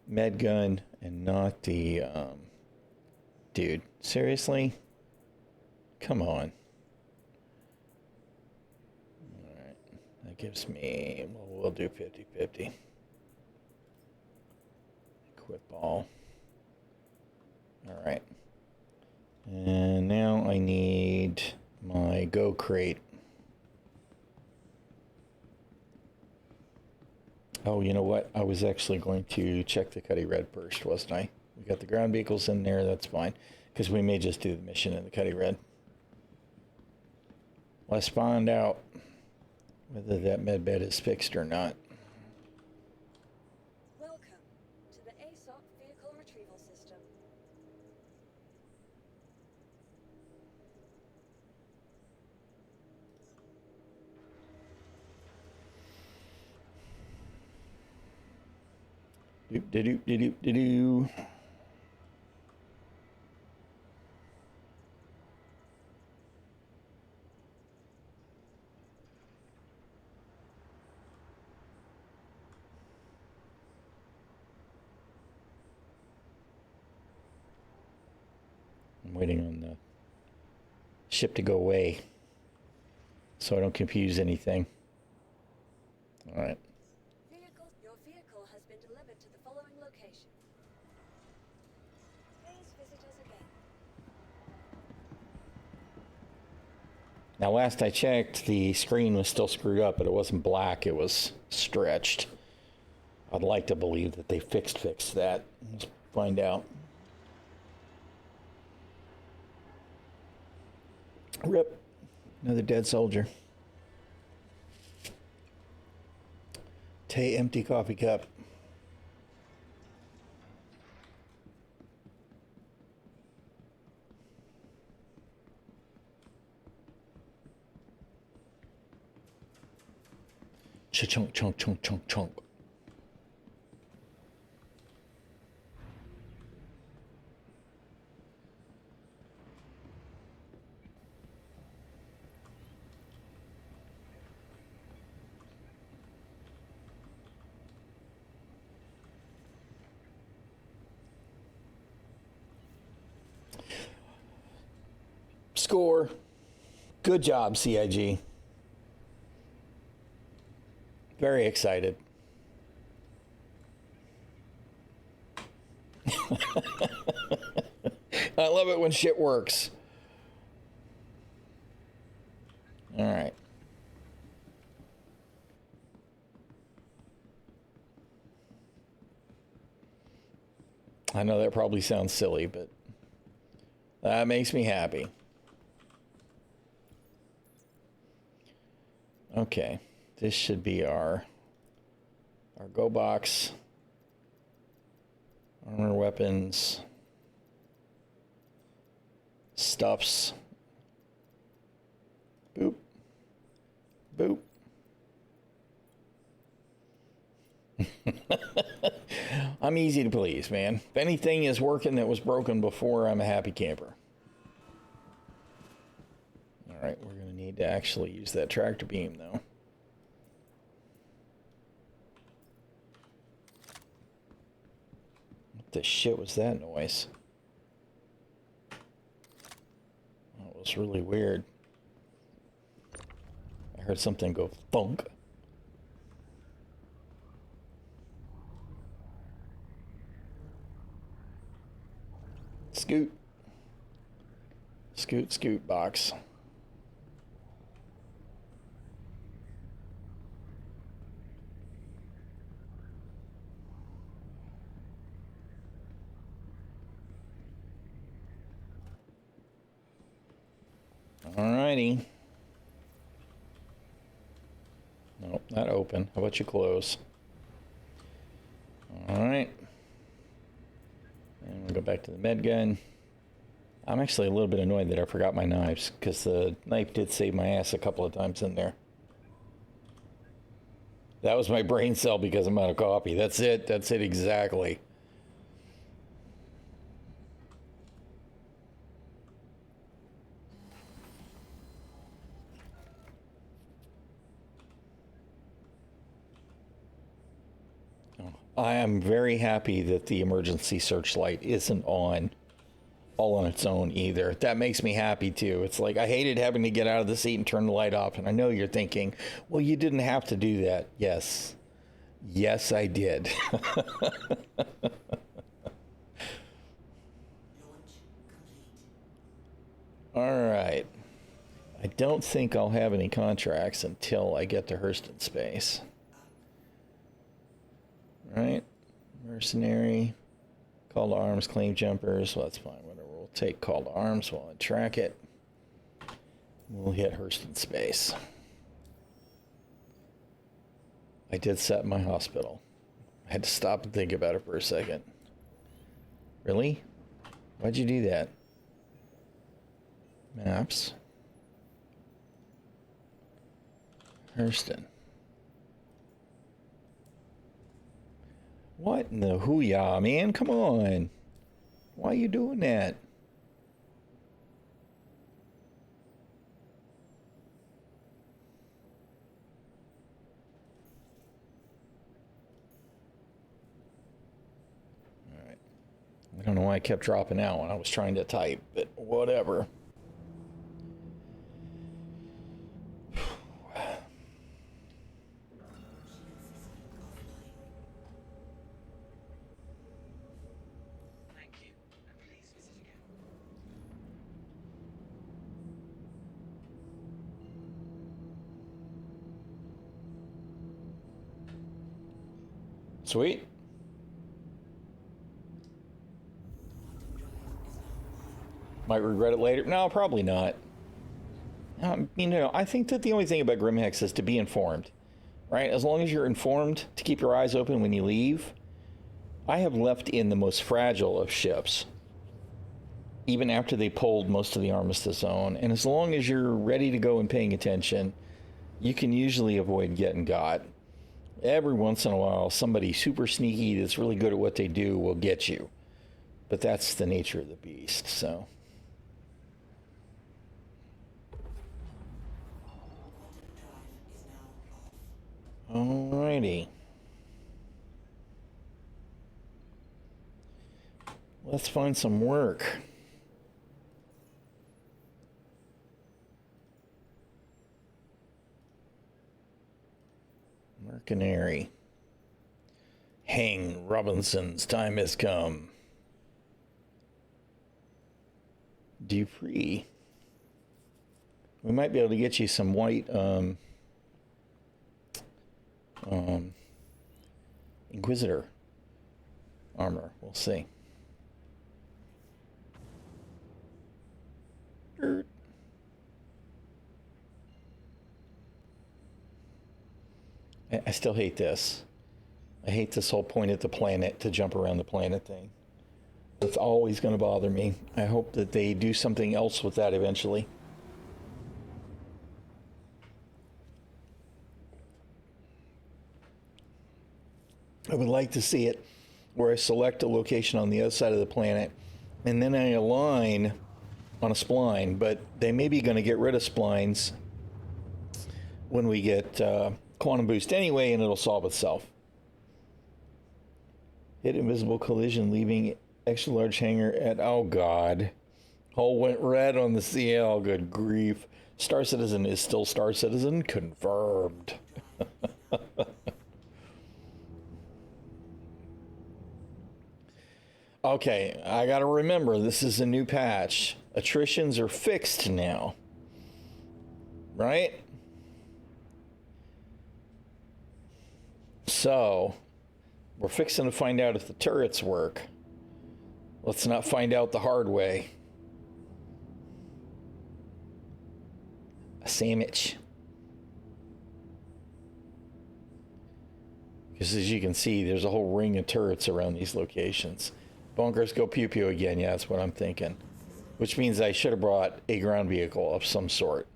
med gun and not the dude. Seriously? Come on. All right. That gives me, well, we'll do 50-50. Equip all. All right. And now I need my go crate. Oh, you know what? I was actually going to check the Cuddy Red first, wasn't I? We got the ground vehicles in there. That's fine. Because we may just do the mission in the Cuddy Red. Let's find out whether that med bed is fixed or not. Welcome to the ASOC vehicle retrieval system. Doop-de-doop-de-doop-de-doo. I'm waiting on the ship to go away so I don't confuse anything. All right. Your vehicle has been delivered to the following location. Please visit us again. Now, last I checked, the screen was still screwed up, but it wasn't black. It was stretched. I'd like to believe that they fixed that. Let's find out. Rip. Another dead soldier. Tay, empty coffee cup. Chunk, chunk, chunk, chunk, chunk. Score. Good job, CIG. Very excited. I love it when shit works. All right. I know that probably sounds silly, but that makes me happy. Okay, this should be our go box, armor, weapons, stuffs. Boop, boop. I'm easy to please, man. If anything is working that was broken before, I'm a happy camper. All right, we're gonna need need to actually use that tractor beam, though. What the shit was that noise? That was really weird. I heard something go thunk. Scoot. Scoot, scoot, box. Alrighty. Nope, not open. How about you close? Alright. And we'll go back to the med gun. I'm actually a little bit annoyed that I forgot my knives, because the knife did save my ass a couple of times in there. That was my brain cell because I'm out of coffee. That's it. That's it exactly. I am very happy that the emergency searchlight isn't on all on its own either. That makes me happy too. It's like I hated having to get out of the seat and turn the light off. And I know you're thinking, well, you didn't have to do that. Yes. Yes, I did. All right. I don't think I'll have any contracts until I get to Hurston space. Right? Mercenary. Call to arms, claim jumpers. Well, that's fine. Whatever. We'll take call to arms while I track it. We'll hit Hurston space. I did set my hospital. I had to stop and think about it for a second. Really? Why'd you do that? Maps. Hurston. What in the hoo-yah, man? Come on. Why are you doing that? All right. I don't know why I kept dropping out when I was trying to type, but whatever. Sweet. Might regret it later. No, probably not. I think that the only thing about Grimhex is to be informed, right? As long as you're informed to keep your eyes open when you leave. I have left in the most fragile of ships, even after they pulled most of the Armistice Zone. And as long as you're ready to go and paying attention, you can usually avoid getting got. Every once in a while, somebody super sneaky that's really good at what they do will get you. But that's the nature of the beast, so. Alrighty. Let's find some work. Mercenary. Hang Robinson's time has come. Dupree. We might be able to get you some white Inquisitor armor. We'll see. I still hate this. I hate this whole point at the planet to jump around the planet thing. It's always going to bother me. I hope that they do something else with that eventually. I would like to see it where I select a location on the other side of the planet and then I align on a spline, but they may be going to get rid of splines when we get quantum boost anyway, and it'll solve itself. Hit invisible collision, leaving extra large hangar at, oh god. Hull went red on the CL, good grief. Star Citizen is still Star Citizen, confirmed. Okay, I gotta remember, this is a new patch. Attritions are fixed now. Right? So, we're fixing to find out if the turrets work. Let's not find out the hard way. A sandwich. Because as you can see, there's a whole ring of turrets around these locations. Bunkers go pew pew again. Yeah, that's what I'm thinking. Which means I should have brought a ground vehicle of some sort.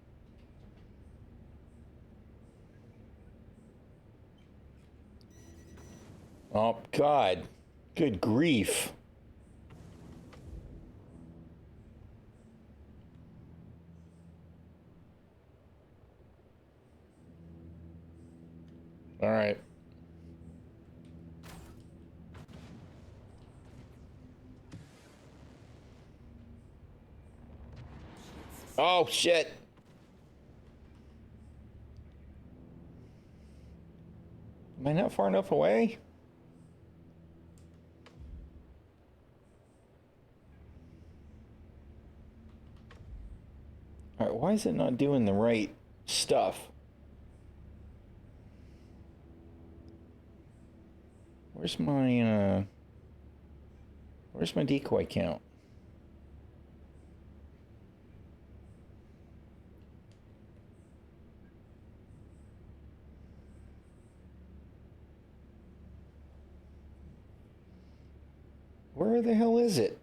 Oh, God. Good grief. All right. Oh, shit. Am I not far enough away? All right, why is it not doing the right stuff? Where's my decoy count? Where the hell is it?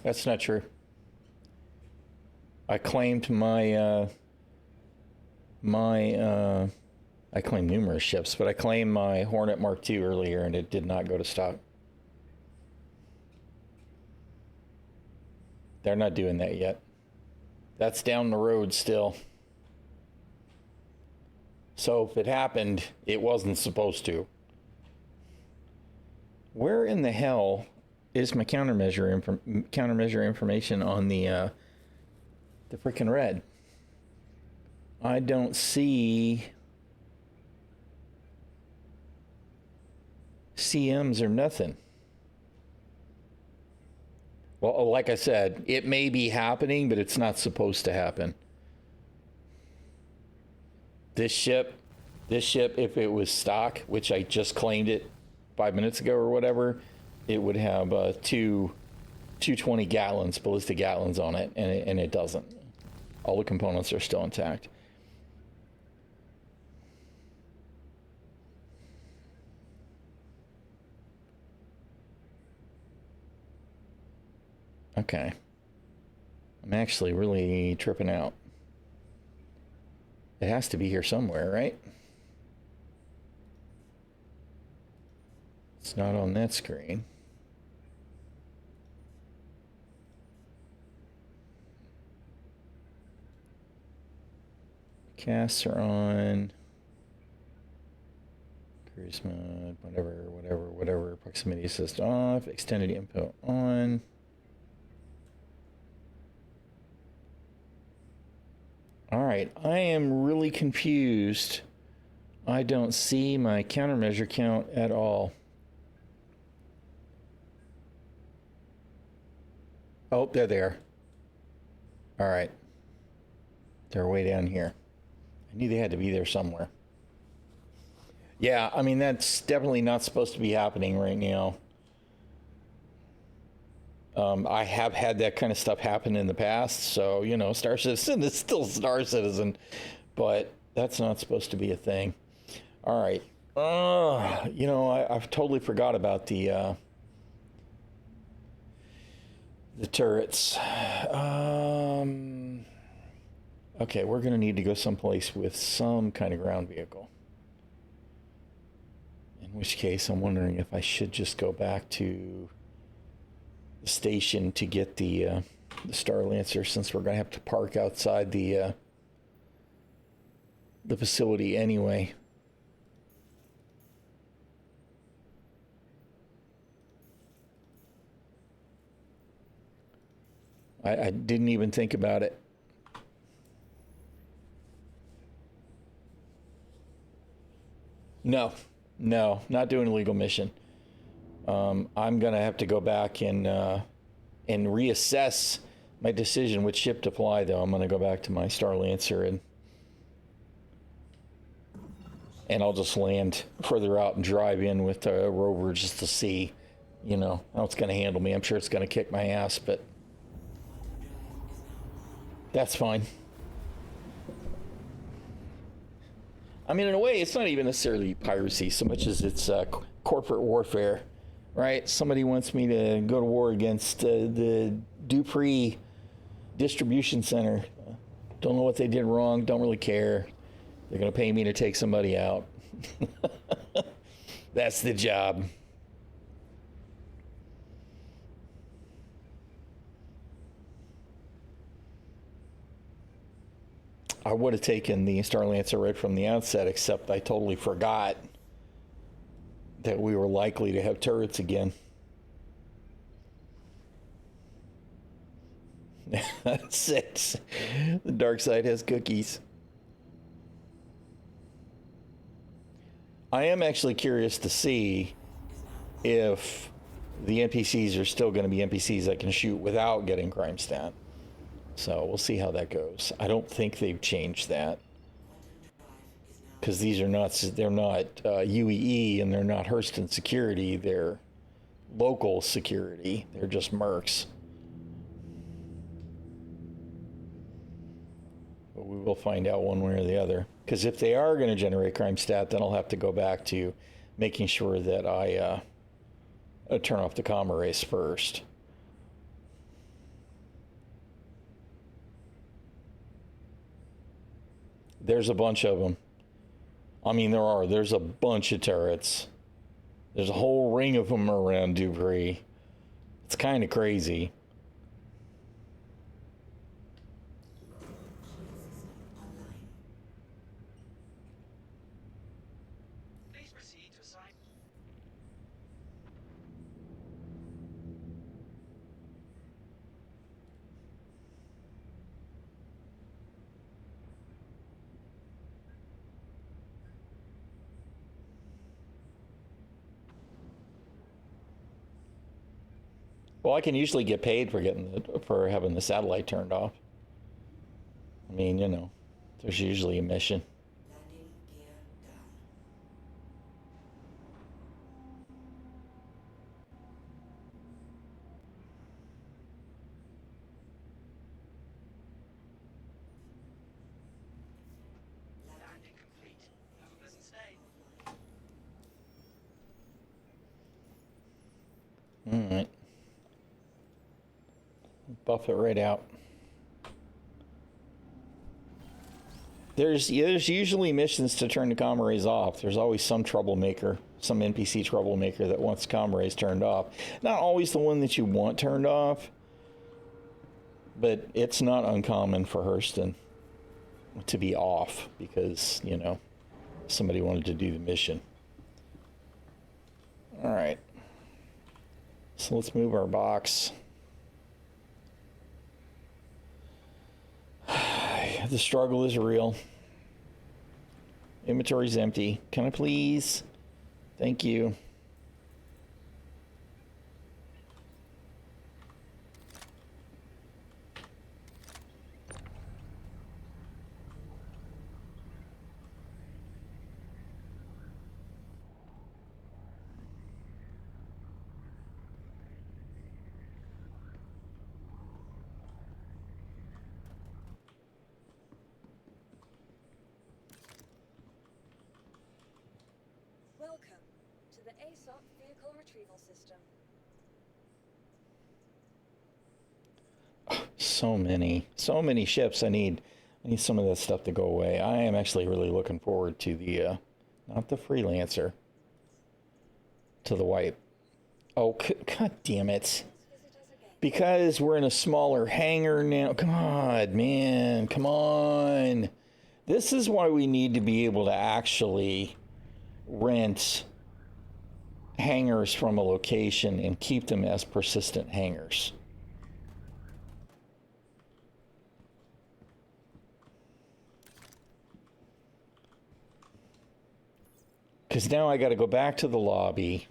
That's not true. I claimed I claimed numerous ships, but I claimed my Hornet Mark II earlier, and it did not go to stock. They're not doing that yet. That's down the road still. So if it happened, it wasn't supposed to. Where in the hell is my countermeasure information on the freaking red? I don't see CMs or nothing. Well, like I said, it may be happening, but it's not supposed to happen. This ship, if it was stock, which I just claimed it 5 minutes ago or whatever, it would have 220 gallons, ballistic gallons on it, and it doesn't. All the components are still intact. Okay. I'm actually really tripping out. It has to be here somewhere, right? It's not on that screen. Casts are on. Cruise mode, whatever. Proximity assist off. Extended input on. All right, I am really confused. I don't see my countermeasure count at all. Oh, they're there. All right. They're way down here. I knew they had to be there somewhere. Yeah, I mean, that's definitely not supposed to be happening right now. I have had that kind of stuff happen in the past, so, you know, Star Citizen is still Star Citizen, but that's not supposed to be a thing. All right. You know, I've totally forgot about the the turrets. Okay, we're going to need to go someplace with some kind of ground vehicle. In which case, I'm wondering if I should just go back to the station to get the Star Lancer, since we're going to have to park outside the facility anyway. I didn't even think about it. No, not doing a legal mission. I'm gonna have to go back and reassess my decision which ship to fly. Though I'm gonna go back to my Star Lancer and I'll just land further out and drive in with the rover just to see, how it's gonna handle me. I'm sure it's gonna kick my ass, but that's fine. I mean, in a way, it's not even necessarily piracy so much as it's corporate warfare, right? Somebody wants me to go to war against the Dupree distribution center. Don't know what they did wrong. Don't really care. They're going to pay me to take somebody out. That's the job. I would have taken the Star Lancer right from the outset, except I totally forgot that we were likely to have turrets again. That's it. The dark side has cookies. I am actually curious to see if the NPCs are still going to be NPCs I can shoot without getting crime stat. So we'll see how that goes. I don't think they've changed that, because they're not UEE and they're not Hurston security. They're local security. They're just mercs. But we will find out one way or the other. Because if they are going to generate crime stat, then I'll have to go back to making sure that I turn off the comm erase first. There's a bunch of them. I mean, there's a bunch of turrets. There's a whole ring of them around Dupree. It's kind of crazy. Please proceed to assign. Well, I can usually get paid for having the satellite turned off. I mean, there's usually a mission. Landing gear down. Landing complete. Have a pleasant stay. All right. Buff it right out. There's usually missions to turn the comm arrays off. There's always some troublemaker, some NPC troublemaker that wants comm arrays turned off. Not always the one that you want turned off, but it's not uncommon for Hurston to be off because, somebody wanted to do the mission. All right. So let's move our box. The struggle is real. Inventory's empty. Can I please? Thank you. Welcome to the ASOC Vehicle Retrieval System. so many ships. I need some of that stuff to go away. I am actually really looking forward to the, not the freelancer, to the wipe. Oh, god damn it. Because we're in a smaller hangar now. God, man, come on. This is why we need to be able to actually rent hangars from a location and keep them as persistent hangars. Because now I got to go back to the lobby.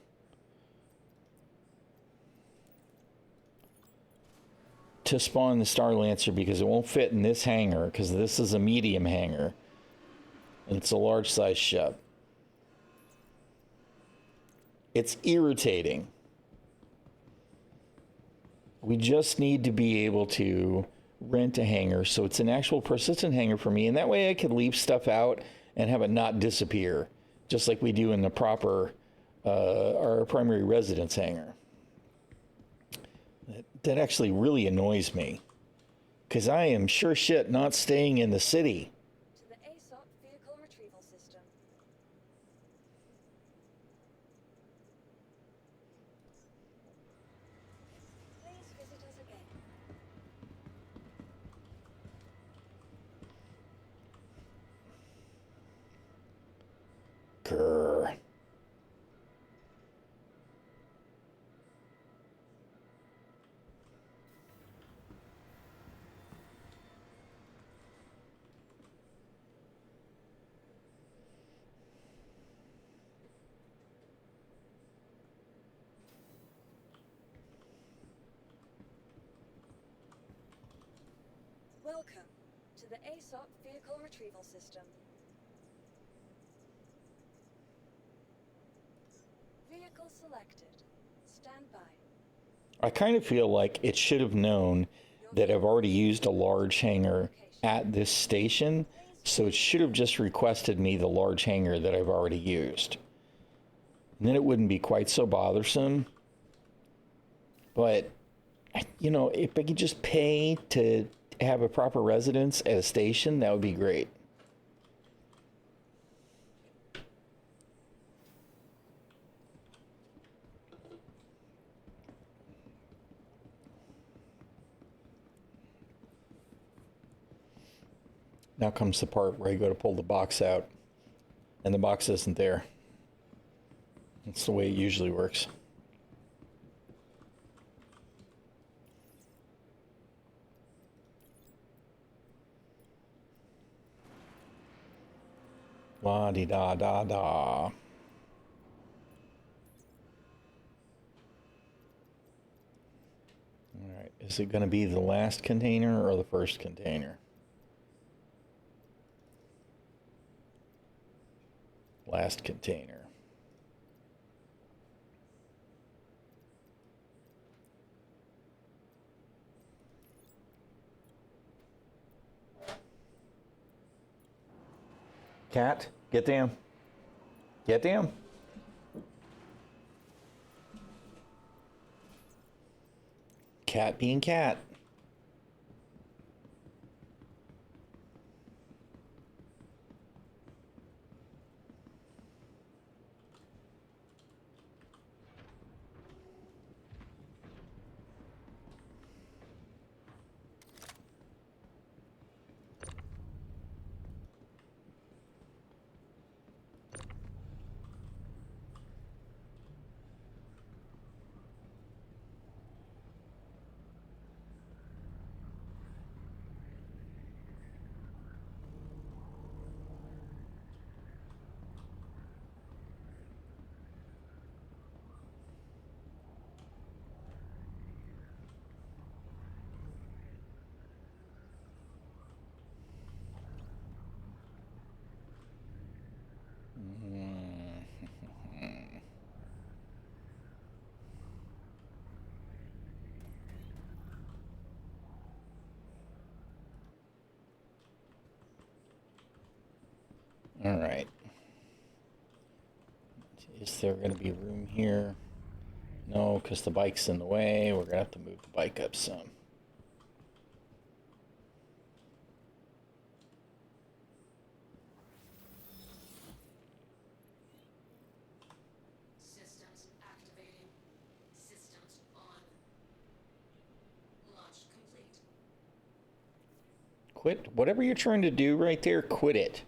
To spawn the Star Lancer because it won't fit in this hangar because this is a medium hangar. And it's a large size ship. It's irritating. We just need to be able to rent a hangar so it's an actual persistent hangar for me, and that way I can leave stuff out and have it not disappear, just like we do in the proper our primary residence hangar. That actually really annoys me, because I am sure shit not staying in the city. To the ASOP vehicle retrieval system. Please visit us again. Grr. Welcome to the ASOP vehicle retrieval system. Vehicle selected. Stand by. I kind of feel like it should have known that I've already used a large hangar at this station, so it should have just requested me the large hangar that I've already used. And then it wouldn't be quite so bothersome. But, you know, if I could just pay to have a proper residence at a station, that would be great. Now comes the part where I go to pull the box out, and the box isn't there. That's the way it usually works. La-di-da-da-da. All right, is it going to be the last container or the first container? Last container. Cat, get down. Get down. Cat being cat. All right. Is there going to be room here? No, because the bike's in the way. We're going to have to move the bike up some. Quit whatever you're trying to do right there. Quit it.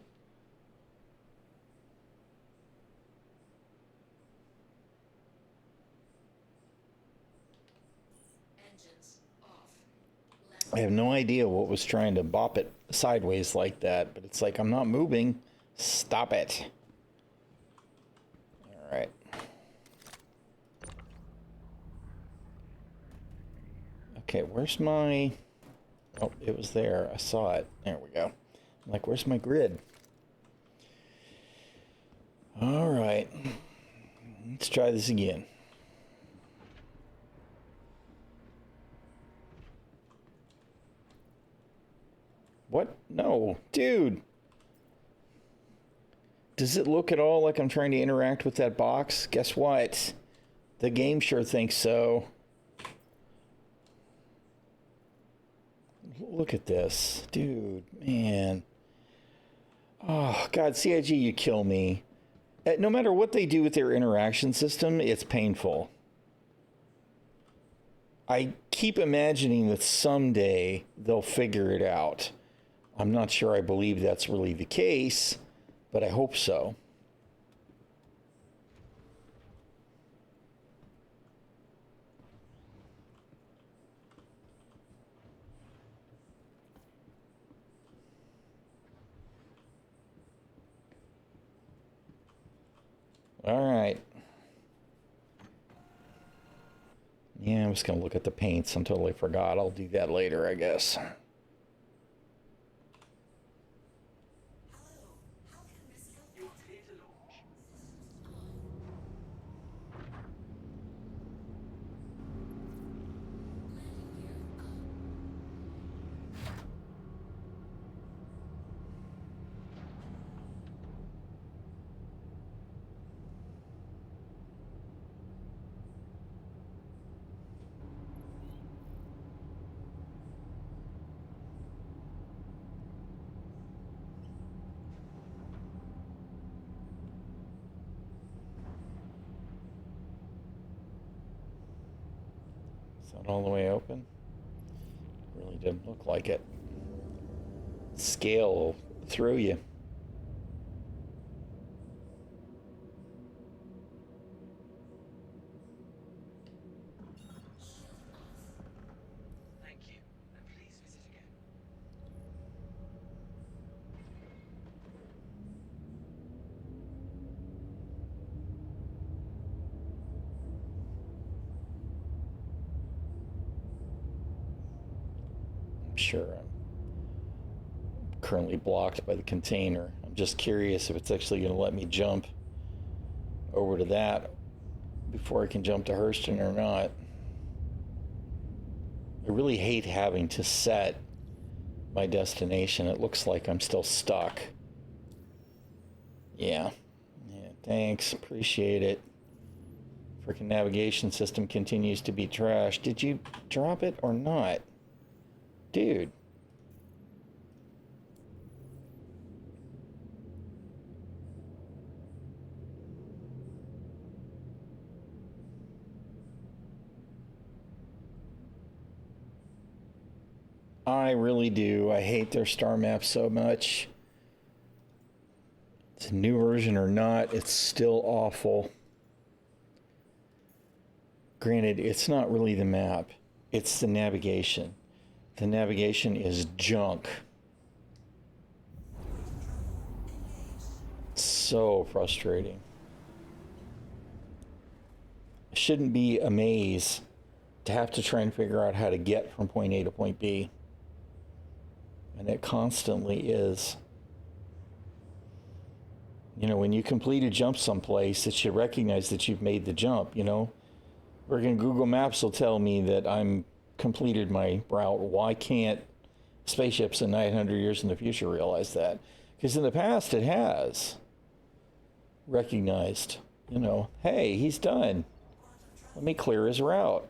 Engines off. I have no idea what was trying to bop it sideways like that, but it's like, I'm not moving. Stop it. All right. Okay, where's my... Oh, it was there. I saw it. There we go. I'm like, where's my grid? All right. Let's try this again. What? No. Dude. Does it look at all like I'm trying to interact with that box? Guess what? The game sure thinks so. Look at this. Dude, man. Oh, God, CIG, you kill me. No matter what they do with their interaction system, it's painful. I keep imagining that someday they'll figure it out. I'm not sure I believe that's really the case, but I hope so. All right. Yeah, I'm just going to look at the paints. I totally forgot. I'll do that later, I guess. Is that all the way open? Really didn't look like it. Scale through you. Thank you, and please visit again. I'm sure I'm currently blocked by the container. I'm just curious if it's actually going to let me jump over to that before I can jump to Hurston or not. I really hate having to set my destination. It looks like I'm still stuck. Yeah, thanks. Appreciate it. Freaking navigation system continues to be trash. Did you drop it or not? Dude. I really do. I hate their star maps so much. It's a new version or not, it's still awful. Granted, it's not really the map, it's the navigation. The navigation is junk. So frustrating. It shouldn't be a maze to have to try and figure out how to get from point A to point B. And it constantly is. You know, when you complete a jump someplace, it should recognize that you've made the jump, you know? Friggin' Google Maps will tell me that I'm completed my route. Why can't spaceships in 900 years in the future realize that? Because in the past it has recognized, you know, hey, he's done. Let me clear his route.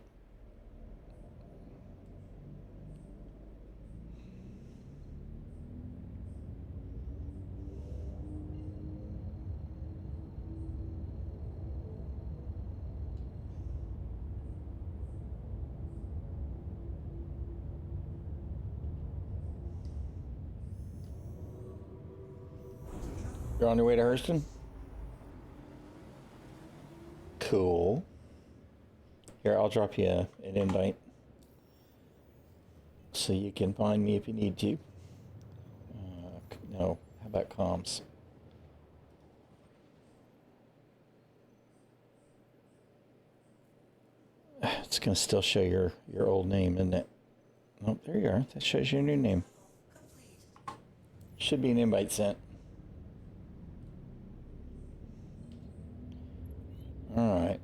You're on your way to Hurston? Cool. Here, I'll drop you an invite so you can find me if you need to. No, how about comms? It's going to still show your old name, isn't it? Oh, there you are. That shows your new name. Should be an invite sent. All right.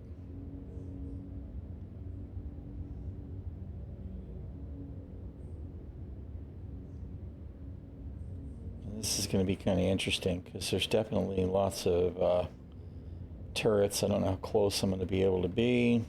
This is going to be kind of interesting because there's definitely lots of turrets. I don't know how close I'm going to be able to be.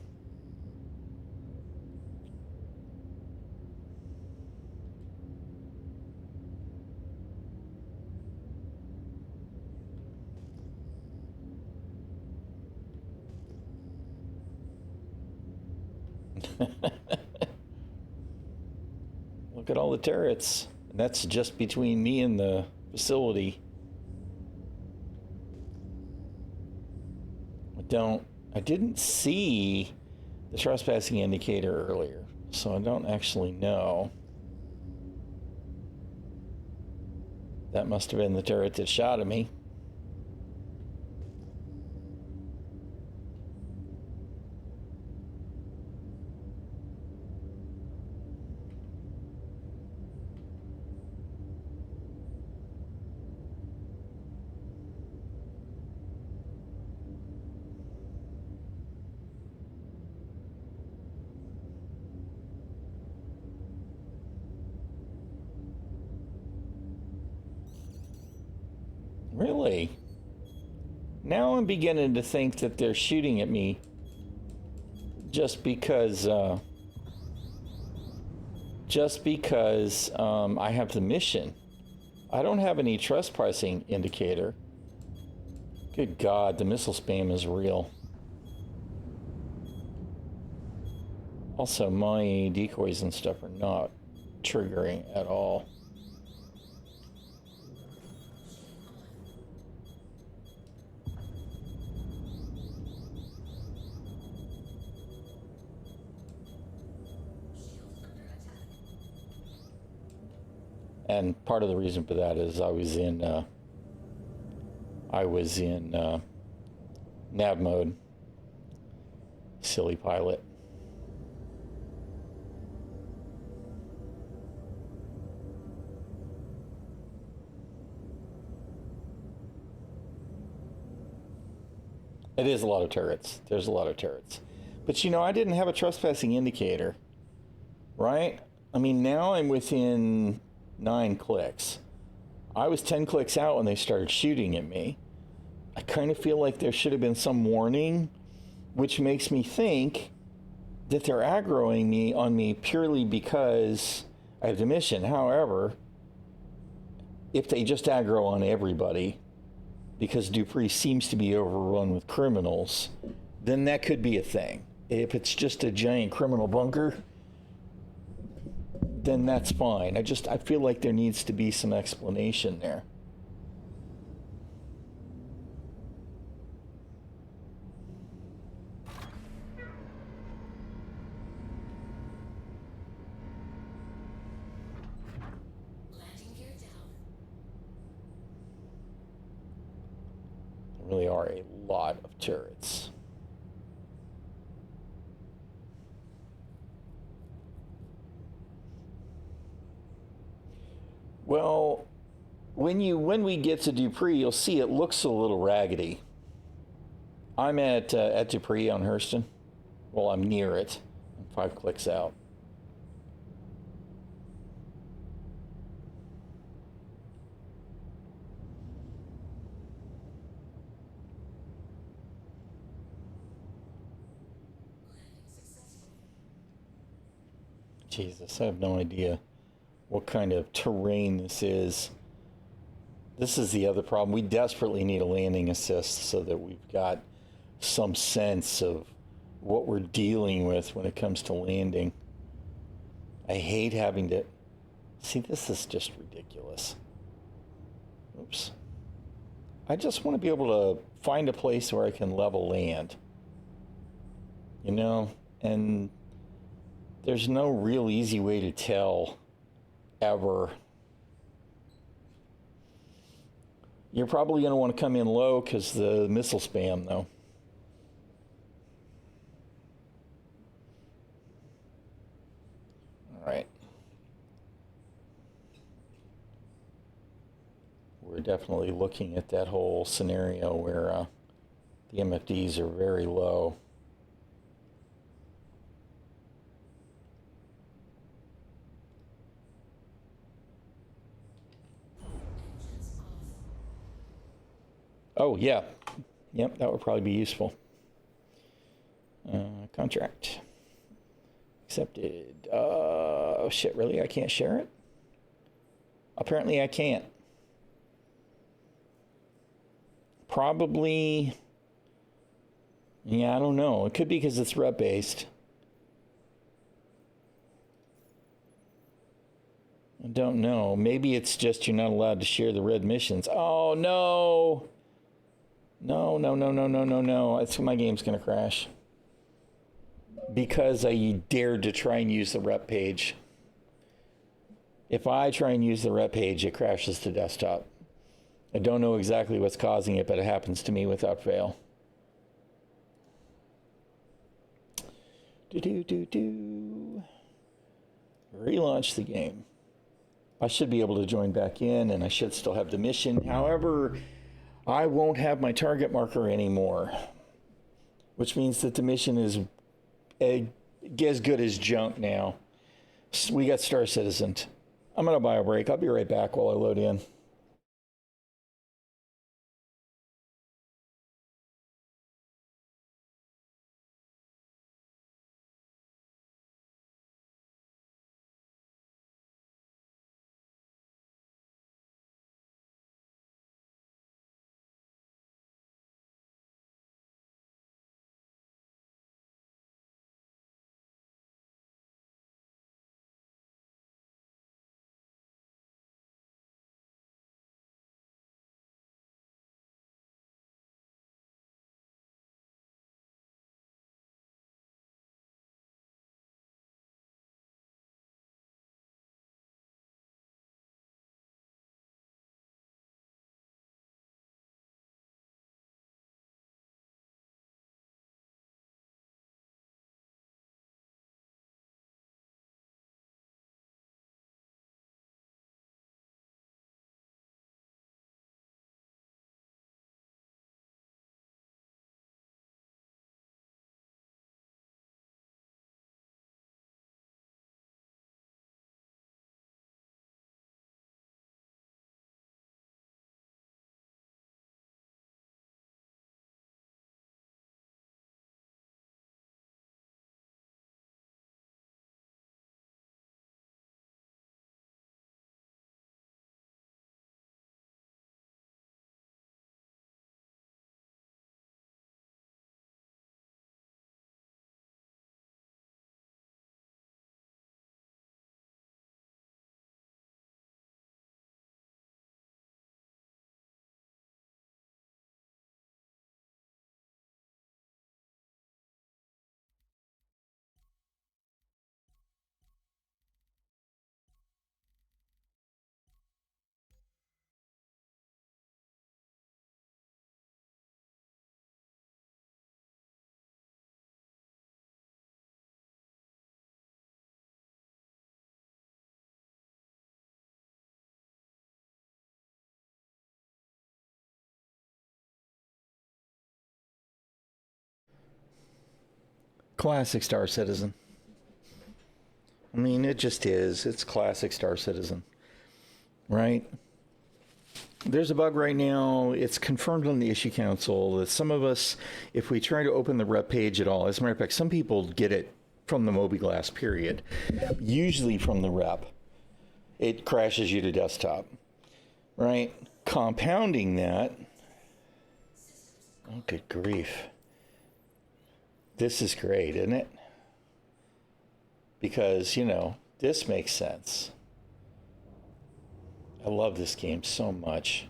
Look at all the turrets. And that's just between me and the facility. I didn't see the trespassing indicator earlier, so I don't actually know. That must have been the turret that shot at me. Really? Now I'm beginning to think that they're shooting at me just because I have the mission. I don't have any trespassing indicator. Good God, the missile spam is real. Also, my decoys and stuff are not triggering at all. And part of the reason for that is I was in nav mode. Silly pilot. It is a lot of turrets. There's a lot of turrets. But you know, I didn't have a trespassing indicator, right? I mean, now I'm within 9 clicks. I was 10 clicks out when they started shooting at me. I kind of feel like there should have been some warning, which makes me think that they're aggroing me on me purely because I have the mission. However, if they just aggro on everybody, because Dupree seems to be overrun with criminals, then that could be a thing. If it's just a giant criminal bunker, then that's fine. I feel like there needs to be some explanation there. Landing gear down. There really are a lot of turrets. Well, when we get to Dupree, you'll see it looks a little raggedy. I'm at Dupree on Hurston. Well, I'm near it. I'm 5 clicks out. Jesus, I have no idea what kind of terrain this is. This is the other problem. We desperately need a landing assist so that we've got some sense of what we're dealing with when it comes to landing. I hate having to... See, this is just ridiculous. Oops. I just want to be able to find a place where I can level land. You know, and there's no real easy way to tell ever. You're probably going to want to come in low because the missile spam, though. All right. We're definitely looking at that whole scenario where the MFDs are very low. Oh, yeah. Yep, that would probably be useful. Contract. Accepted. Oh, shit, really? I can't share it? Apparently I can't. Probably... Yeah, I don't know. It could be because it's rep-based. I don't know. Maybe it's just you're not allowed to share the red missions. Oh, no! No. That's my game's going to crash. Because I dared to try and use the rep page. If I try and use the rep page, it crashes to desktop. I don't know exactly what's causing it, but it happens to me without fail. Relaunch the game. I should be able to join back in, and I should still have the mission. However, I won't have my target marker anymore, which means that the mission is as good as junk now. We got Star Citizen. I'm going to buy a break. I'll be right back while I load in. Classic Star Citizen. I mean, it just is. It's classic Star Citizen. Right? There's a bug right now. It's confirmed on the issue council that some of us, if we try to open the rep page at all, as a matter of fact, some people get it from the mobiGlas, period. Usually from the rep. It crashes you to desktop. Right? Compounding that. Oh, good grief. This is great, isn't it? Because, you know, this makes sense. I love this game so much.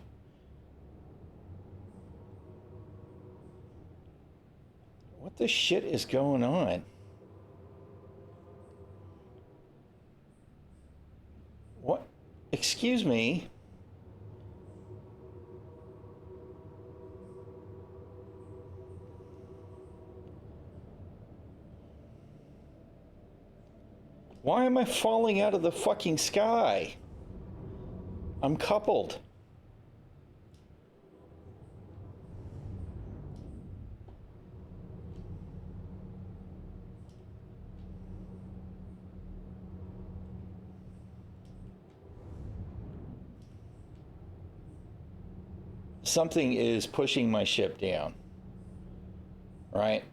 What the shit is going on? What? Excuse me? Why am I falling out of the fucking sky? I'm coupled. Something is pushing my ship down. Right?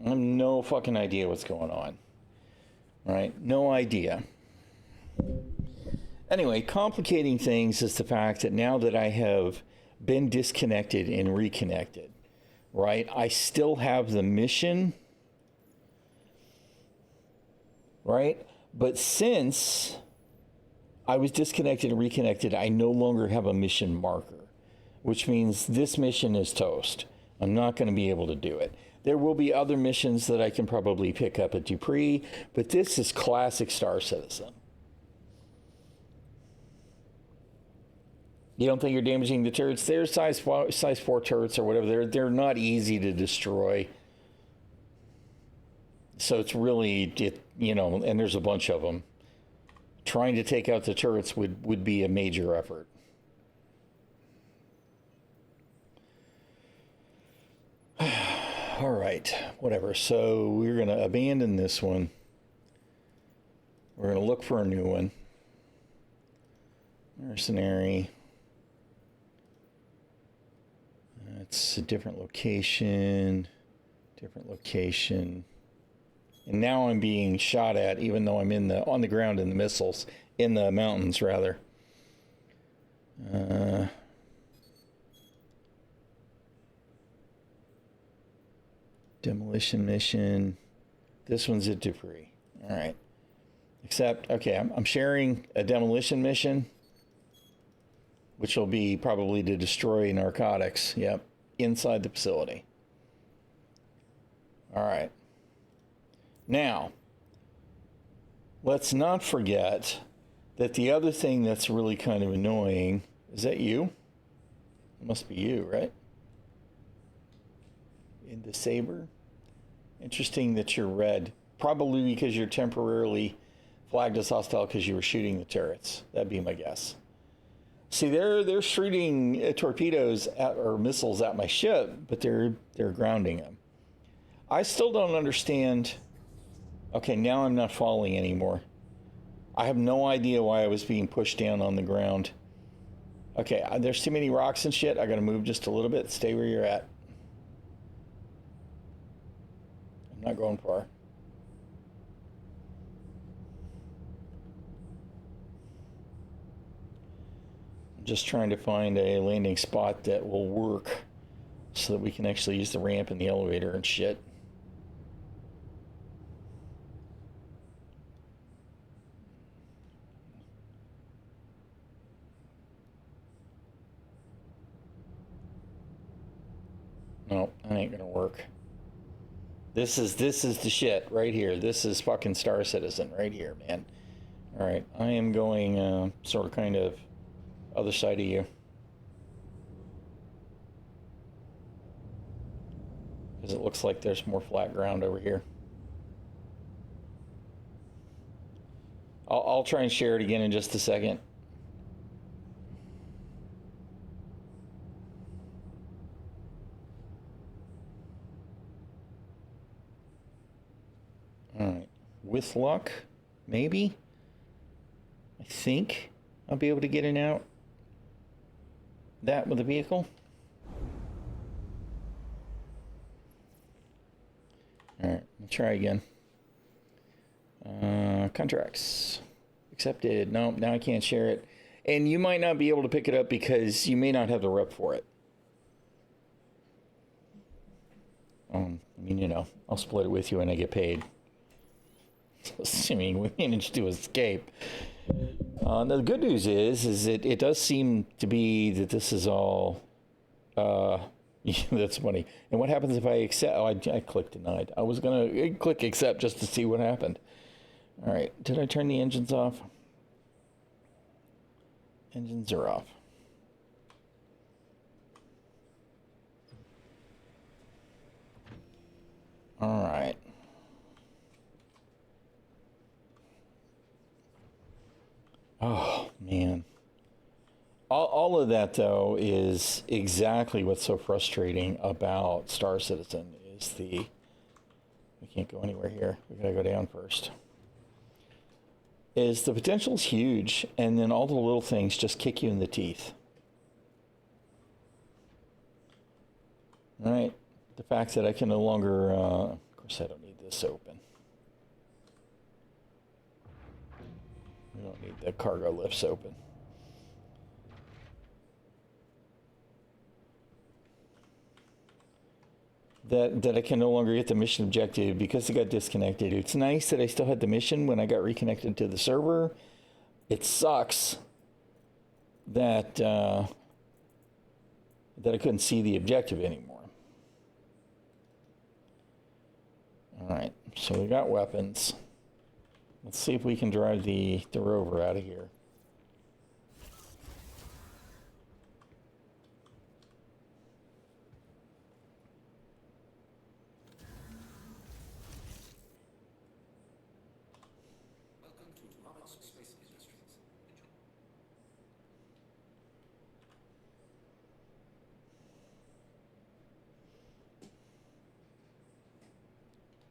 I have no fucking idea what's going on. Right? No idea. Anyway, complicating things is the fact that now that I have been disconnected and reconnected, right? I still have the mission, right? But since I was disconnected and reconnected, I no longer have a mission marker, which means this mission is toast. I'm not going to be able to do it. There will be other missions that I can probably pick up at Dupree, but this is classic Star Citizen. You don't think you're damaging the turrets? They're size 4 turrets or whatever. They're not easy to destroy. So it's really, and there's a bunch of them. Trying to take out the turrets would be a major effort. All right, whatever. So we're going to abandon this one. We're going to look for a new one. Mercenary. It's a different location. Different location. And now I'm being shot at, even though I'm on the ground in the missiles, in the mountains rather. Demolition mission. This one's at Dupree. All right. Except, okay, I'm sharing a demolition mission, which will be probably to destroy narcotics. Yep, inside the facility. All right. Now, let's not forget that the other thing that's really kind of annoying, is that you? It must be you, right? In the saber? Interesting that you're red. Probably because you're temporarily flagged as hostile because you were shooting the turrets. That'd be my guess. See, they're shooting torpedoes or missiles at my ship, but they're grounding them. I still don't understand. Okay, now I'm not falling anymore. I have no idea why I was being pushed down on the ground. Okay, there's too many rocks and shit. I gotta move just a little bit. Stay where you're at. I'm not going far. I'm just trying to find a landing spot that will work so that we can actually use the ramp and the elevator and shit. No, that ain't gonna work. This is the shit right here. This is fucking Star Citizen right here, man. All right, I am going sort of kind of other side of you. Because it looks like there's more flat ground over here. I'll try and share it again in just a second. All right, with luck, maybe. I think I'll be able to get in and out that with the vehicle. All right, we'll try again. Contracts accepted. No, now I can't share it. And you might not be able to pick it up because you may not have the rep for it. I mean, I'll split it with you when I get paid. Assuming we manage to escape. Now the good news is it does seem to be that this is all Yeah, that's funny. And what happens if I accept? Oh, I clicked denied. I was going to click accept just to see what happened. All right. Did I turn the engines off? Engines are off. All right. Oh, man. All of that, though, is exactly what's so frustrating about Star Citizen is we can't go anywhere here. We got to go down first. Is the potential's huge, and then all the little things just kick you in the teeth. All right. The fact that I can no longer, of course, I don't need this open. We don't need the cargo lifts open. That I can no longer get the mission objective because it got disconnected. It's nice that I still had the mission when I got reconnected to the server. It sucks that that I couldn't see the objective anymore. All right, so we got weapons. Let's see if we can drive the rover out of here.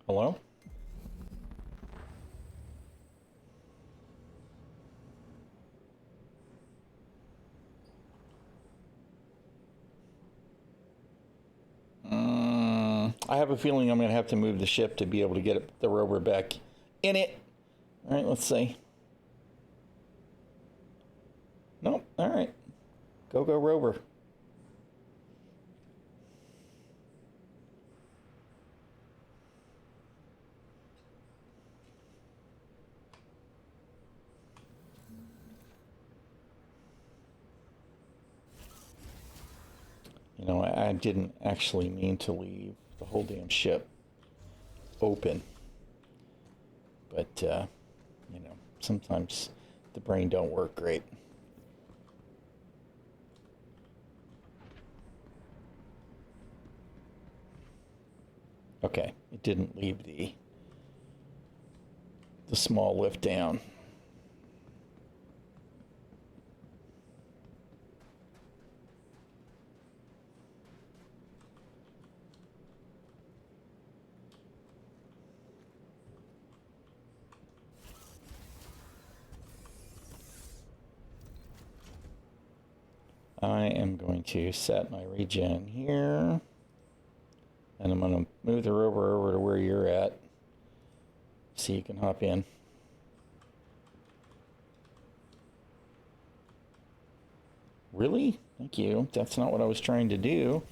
Hello? I have a feeling I'm going to have to move the ship to be able to get the rover back in it. All right, let's see. Nope. All right. Go rover. You know, I didn't actually mean to leave the whole damn ship open. But, you know, sometimes the brain don't work great. Okay, it didn't leave the small lift down. I am going to set my regen here. And I'm going to move the rover over to where you're at. So you can hop in. Really? Thank you. That's not what I was trying to do.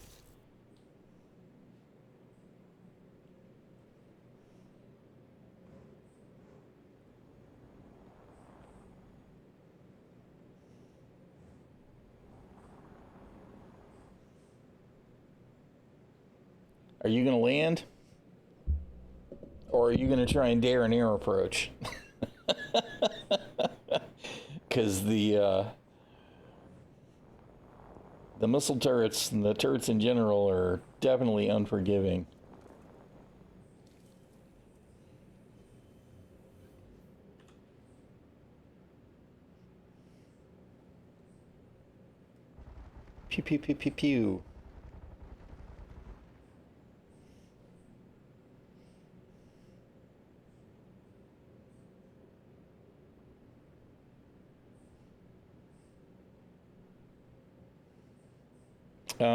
Are you going to land? Or are you going to try and dare an air approach? Because the missile turrets and the turrets in general are definitely unforgiving. Pew, pew, pew, pew, pew.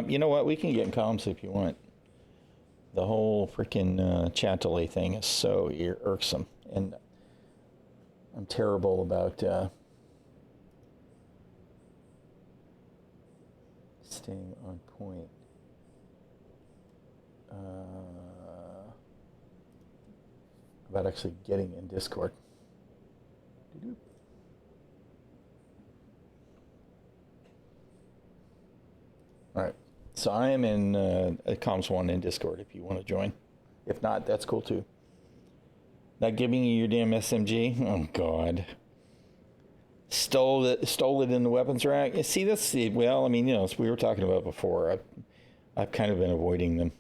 You know what? We can get in comms if you want. The whole freaking chat delay thing is so irksome. And I'm terrible about staying on point. About actually getting in Discord. All right. So I am in Comms 1 in Discord if you want to join. If not, that's cool too. Not giving you your damn SMG? Oh, God. Stole it in the weapons rack? See, that's the, well, I mean, you know, as we were talking about before, I've kind of been avoiding them.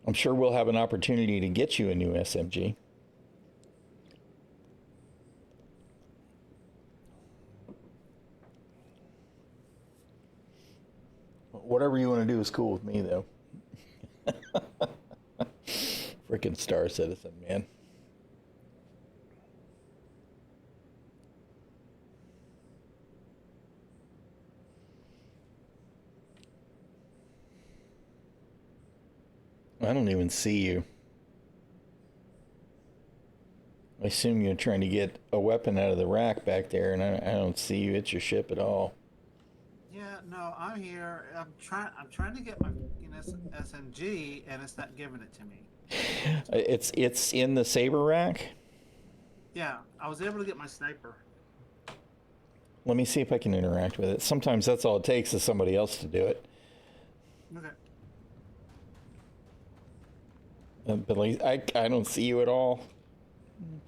I'm sure we'll have an opportunity to get you a new SMG. Whatever you want to do is cool with me, though. Freaking Star Citizen, man. I don't even see you. I assume you're trying to get a weapon out of the rack back there, and I don't see you at your ship at all. Yeah, no, I'm here. I'm trying to get my SMG, and it's not giving it to me. It's in the saber rack. Yeah, I was able to get my sniper. Let me see if I can interact with it. Sometimes that's all it takes is somebody else to do it. Okay. But like, I don't see you at all.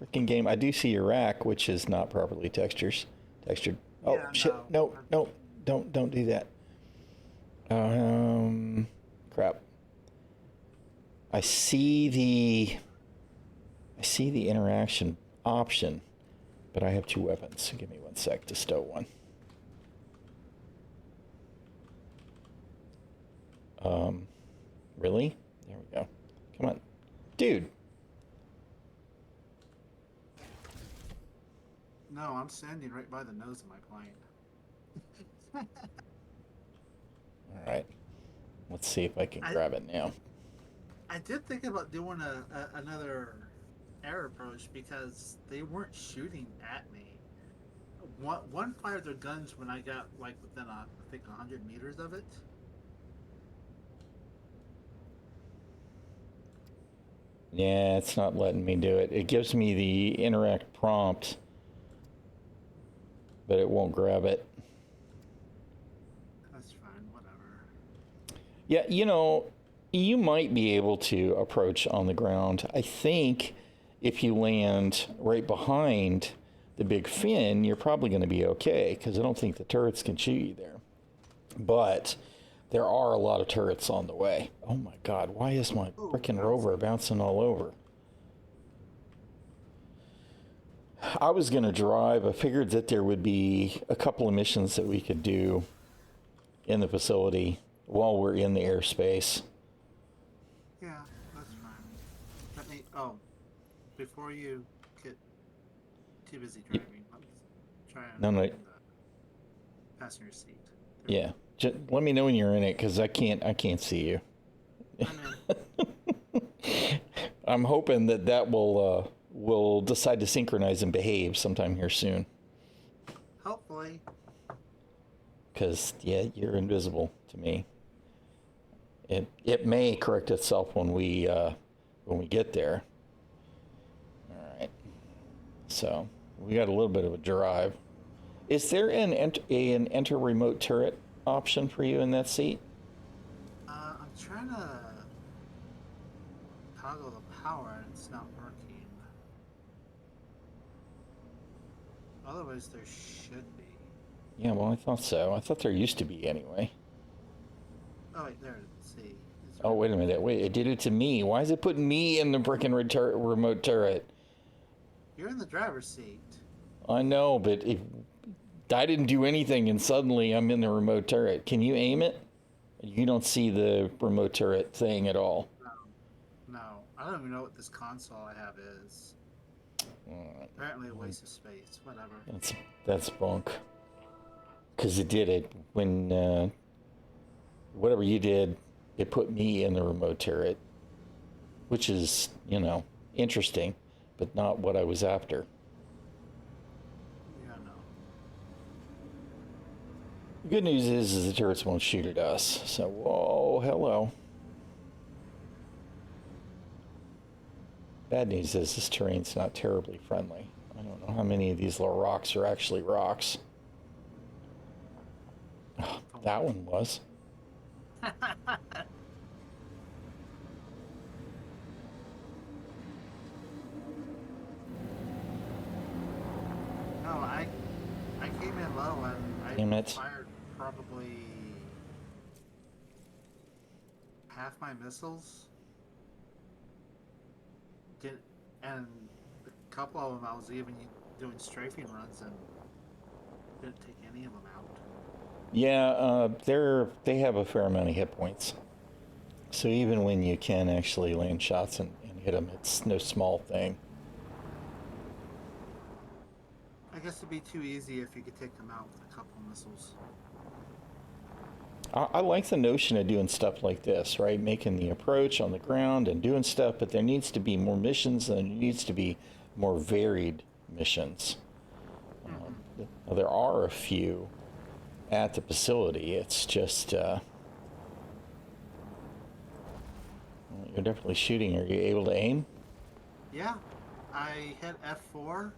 Freaking game. I do see your rack, which is not properly textured. Oh Yeah, shit! No, don't do that. Crap. I see the interaction option, but I have two weapons. So give me 1 sec to stow one. Really? There we go. Come on, dude. No, I'm standing right by the nose of my plane. All right. Let's see if I can grab it now. I did think about doing another air approach because they weren't shooting at me. One fired their guns when I got like within I think 100 meters of it. Yeah, it's not letting me do it. It gives me the interact prompt, but it won't grab it. That's fine, whatever. Yeah, you know, you might be able to approach on the ground. I think if you land right behind the big fin, you're probably going to be okay, because I don't think the turrets can shoot you there. But there are a lot of turrets on the way. Oh my God, why is my freaking rover bouncing all over? I was going to drive. I figured that there would be a couple of missions that we could do in the facility while we're in the airspace. Yeah, that's fine. Let me. Oh, before you get too busy driving, let me try and No. in the passenger seat. Yeah, just let me know when you're in it, because I can't see you. I'm in. I'm hoping that will decide to synchronize and behave sometime here soon. Hopefully. Because yeah, you're invisible to me. It may correct itself when we get there. All right. So we got a little bit of a drive. Is there an enter remote turret option for you in that seat? I'm trying to toggle the power and it's not working. Otherwise, there should be. Yeah, well, I thought so. I thought there used to be anyway. Oh wait, there. Let's see. Oh, wait a minute. Wait, it did it to me. Why is it putting me in the freaking remote turret? You're in the driver's seat. I know, but I didn't do anything, and suddenly I'm in the remote turret. Can you aim it? You don't see the remote turret thing at all. No, I don't even know what this console I have is. Apparently a waste of space. Whatever. That's bunk. Because it did it when whatever you did, it put me in the remote turret, which is, you know, interesting, but not what I was after. Yeah, no. The good news is the turrets won't shoot at us. So, whoa, hello. Bad news is this terrain's not terribly friendly. I don't know how many of these little rocks are actually rocks. That one was. No, I came in low and Damn I it. fired probably half my missiles. Did and a couple of them I was even doing strafing runs and didn't take any of them out. Yeah, they have a fair amount of hit points. So even when you can actually land shots and hit them, it's no small thing. I guess it'd be too easy if you could take them out with a couple of missiles. I like the notion of doing stuff like this, right? Making the approach on the ground and doing stuff, but there needs to be more missions and there needs to be more varied missions. There are a few at the facility. It's just, you're definitely shooting. Are you able to aim? Yeah, I hit F4.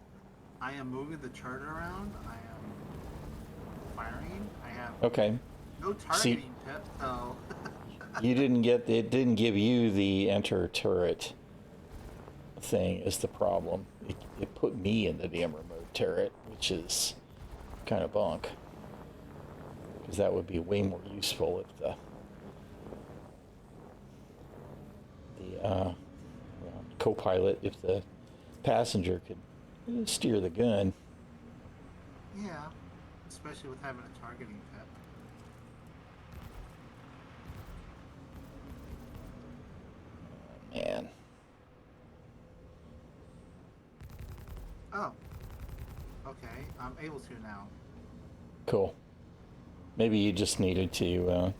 I am moving the chart around. I am firing. I have Okay. no targeting pip, so You didn't get, it didn't give you the enter turret thing is the problem. It put me in the damn remote turret, which is kind of bunk. Because that would be way more useful if the co-pilot, if the passenger could steer the gun. yeah, especially with having a targeting pip. Man. Oh, okay, I'm able to now. Cool. Maybe you just needed to,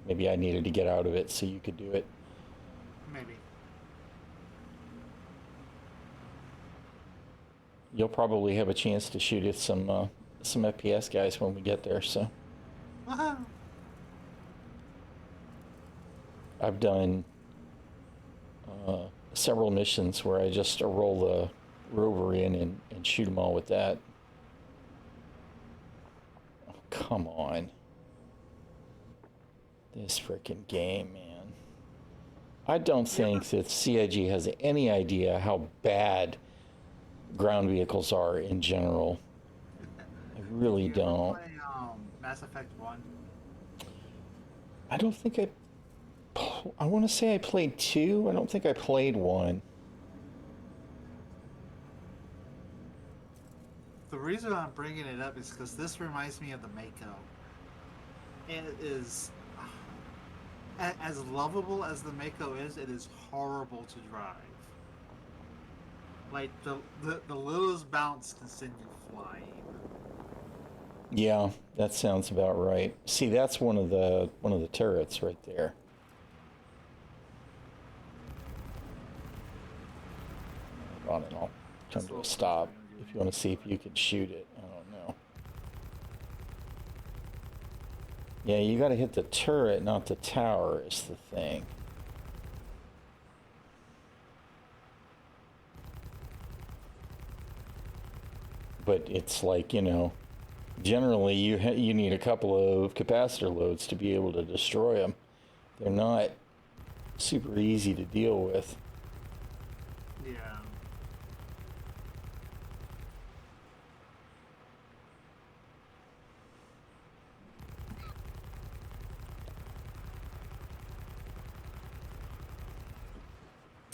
maybe I needed to get out of it so you could do it. Maybe. You'll probably have a chance to shoot at some FPS guys when we get there, so. Woohoo! I've done several missions where I just roll the rover in and shoot them all with that. Oh, come on. This freaking game, man. I don't think that CIG has any idea how bad ground vehicles are in general. I really Did you ever don't. play Mass Effect 1? I don't think I want to say I played 2. I don't think I played 1. The reason I'm bringing it up is because this reminds me of the Mako. And it is, as lovable as the Mako is, it is horrible to drive. Like the littlest bounce can send you flying. Yeah, that sounds about right. See, that's one of the turrets right there. Hold on, and I'll turn to a stop if you want to see if you can shoot it. I don't know. Yeah, you got to hit the turret, not the tower, is the thing. But it's like, generally you need a couple of capacitor loads to be able to destroy them. They're not super easy to deal with. Yeah.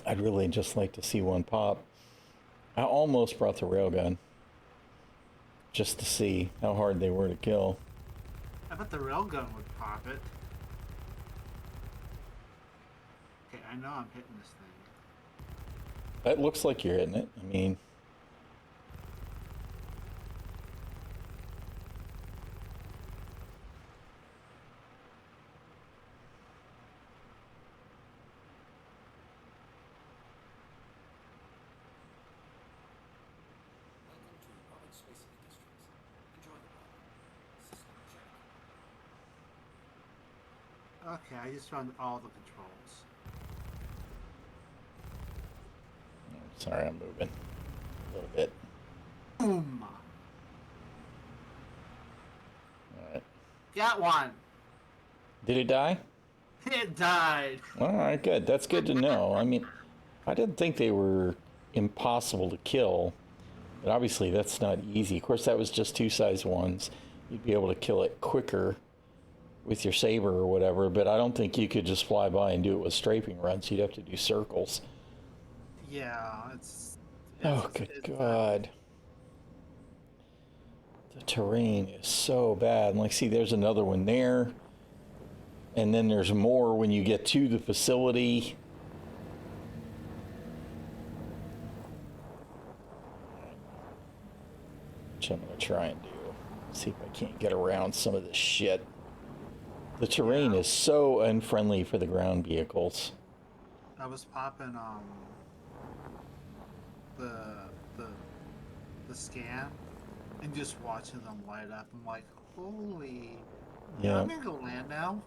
I'd really just like to see one pop. I almost brought the railgun just to see how hard they were to kill. I bet the railgun would pop it. Okay, I know I'm hitting this thing. It looks like you're hitting it. I mean, Welcome to public space industries. Enjoy the ride. System check. Okay, I just found all the controls. sorry, I'm moving a little bit. Boom! All right. Got one! Did it die? It died. All right, good. That's good to know. I mean, I didn't think they were impossible to kill, but obviously that's not easy. Of course, that was just 2 size 1s. You'd be able to kill it quicker with your saber or whatever, but I don't think you could just fly by and do it with strafing runs. You'd have to do circles. Yeah, Oh, good God. The terrain is so bad. And like, see, there's another one there. And then there's more when you get to the facility. Which I'm going to try and do. See if I can't get around some of this shit. The terrain is so unfriendly for the ground vehicles. I was popping the scan and just watching them light up. I'm like, holy. Yeah. I'm gonna go land now.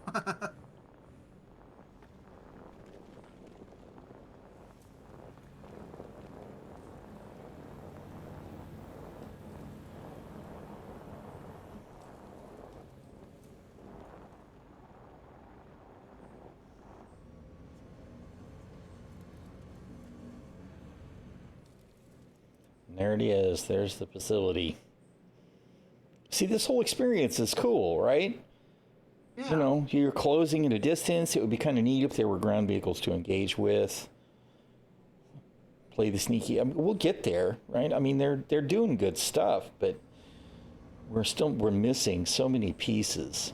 And there it is. There's the facility. See, this whole experience is cool, right? Yeah. You know, you're closing at a distance. It would be kind of neat if there were ground vehicles to engage with. Play the sneaky. I mean, we'll get there, right? I mean, they're doing good stuff, but we're missing so many pieces.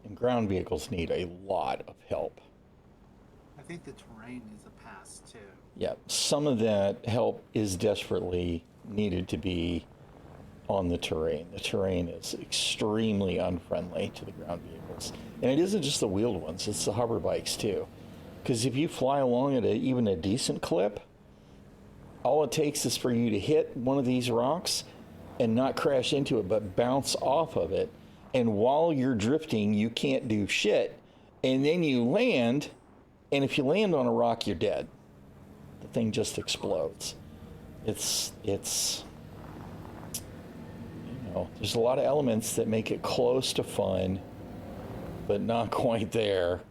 And ground vehicles need a lot of help. I think the terrain needs a pass too. Yeah, some of that help is desperately needed to be on the terrain. The terrain is extremely unfriendly to the ground vehicles. And it isn't just the wheeled ones, it's the hover bikes too. Because if you fly along at even a decent clip, all it takes is for you to hit one of these rocks and not crash into it, but bounce off of it. And while you're drifting, you can't do shit. And then you land, and if you land on a rock, you're dead. The thing just explodes. It's you know, there's a lot of elements that make it close to fun, but not quite there.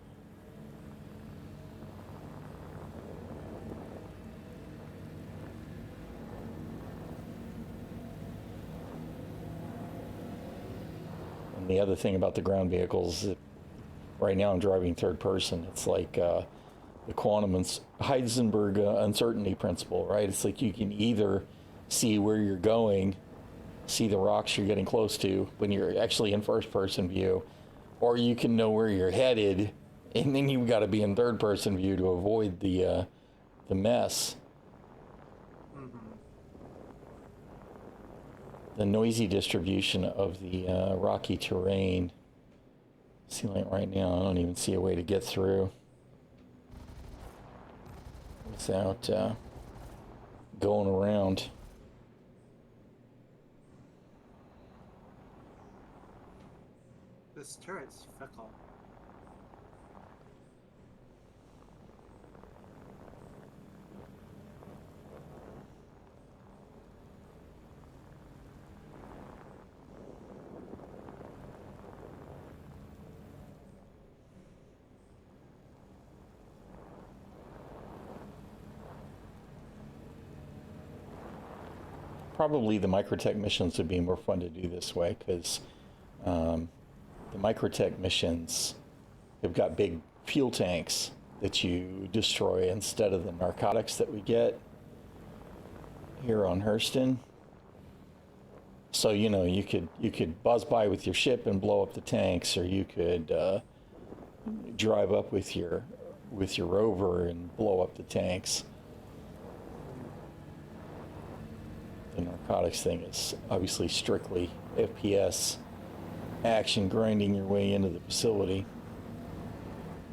And the other thing about the ground vehicles, right now I'm driving third person. It's like the quantum Heisenberg uncertainty principle, right? It's like you can either see where you're going, see the rocks you're getting close to when you're actually in first person view, or you can know where you're headed, and then you've got to be in third person view to avoid the mess. The noisy distribution of the rocky terrain. See, like right now, I don't even see a way to get through without going around. This turret's fickle. Probably the microtech missions would be more fun to do this way, because the microtech missions have got big fuel tanks that you destroy instead of the narcotics that we get here on Hurston. So, you know, you could buzz by with your ship and blow up the tanks, or you could drive up with your rover and blow up the tanks. The narcotics thing is obviously strictly FPS action, grinding your way into the facility.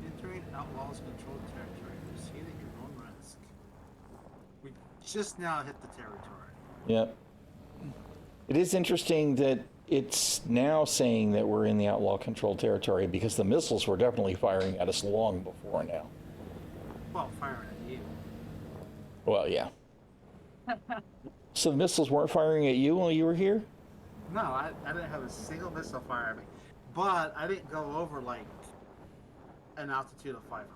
Entering Outlaws controlled territory. Proceed at your own risk. We just now hit the territory. Yep. It is interesting that it's now saying that we're in the outlaw controlled territory, because the missiles were definitely firing at us long before now. Well, firing at you. Well, yeah. So the missiles weren't firing at you while you were here? No, I didn't have a single missile fire at me. But I didn't go over like an altitude of 500.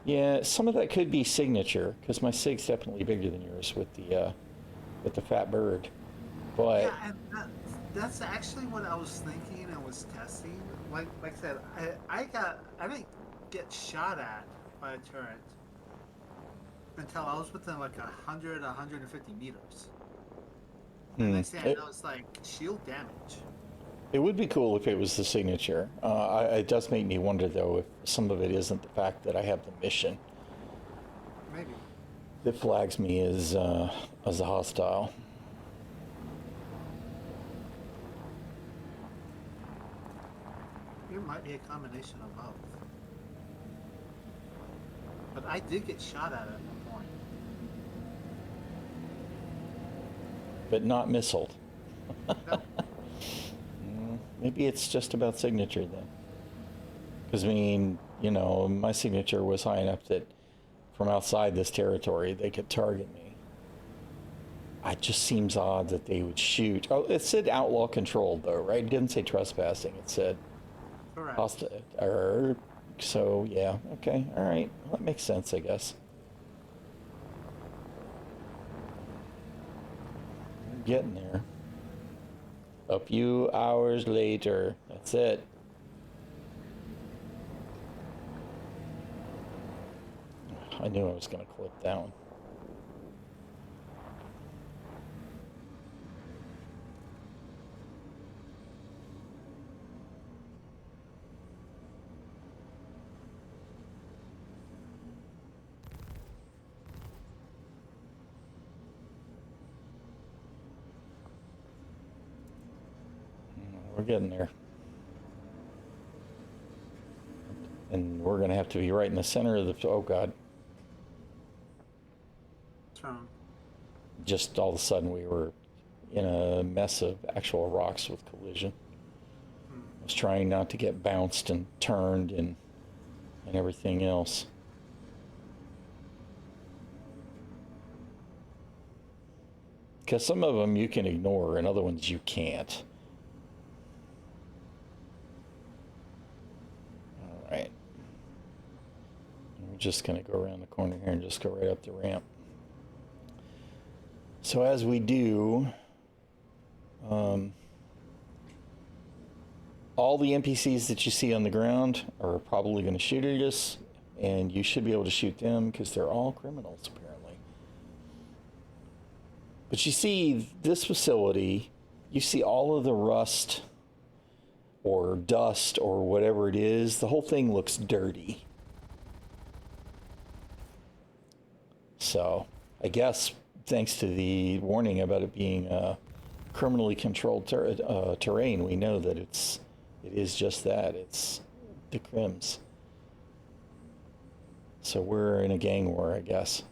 Yeah, some of that could be signature, because my SIG's definitely bigger than yours with the fat bird. But Yeah, and that's actually what I was thinking and was testing. Like I said, I didn't get shot at by a turret until I was within like 100, 150 meters. And next thing I know, it's like shield damage. it would be cool if it was the signature. It does make me wonder, though, if some of it isn't the fact that I have the mission Maybe. that flags me as a hostile. It might be a combination of both. But I did get shot at one point. But not missiled. No. Maybe it's just about signature then. Because, I mean, you know, my signature was high enough that from outside this territory they could target me. It just seems odd that they would shoot. Oh, it said outlaw controlled, though, right? It didn't say trespassing. It said Correct. hostile. So, yeah. Okay. All right. Well, that makes sense, I guess. I'm getting there. A few hours later. That's it. I knew I was going to clip that one. We're getting there. And we're going to have to be right in the center of the... Oh, God. What's wrong? Just all of a sudden we were in a mess of actual rocks with collision. I was trying not to get bounced and turned and everything else. Because some of them you can ignore and other ones you can't. All right. We're just going to go around the corner here and just go right up the ramp. So as we do, all the NPCs that you see on the ground are probably going to shoot at us, and you should be able to shoot them because they're all criminals, apparently. But you see this facility, you see all of the rust or dust or whatever it is. The whole thing looks dirty. So I guess thanks to the warning about it being criminally controlled terrain, we know that it is just that. It's the crims. So we're in a gang war, I guess.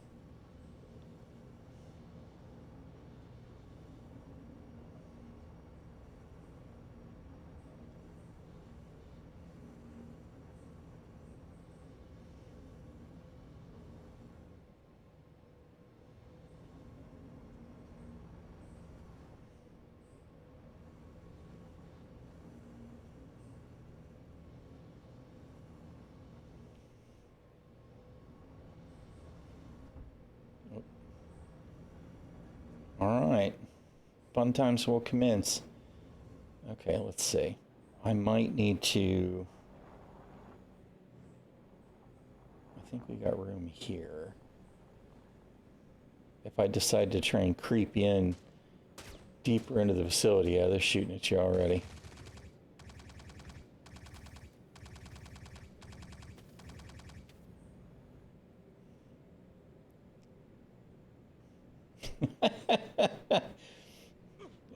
All right. Fun times will commence. Okay, let's see. I might need to... I think we got room here. If I decide to try and creep in deeper into the facility, yeah, they're shooting at you already.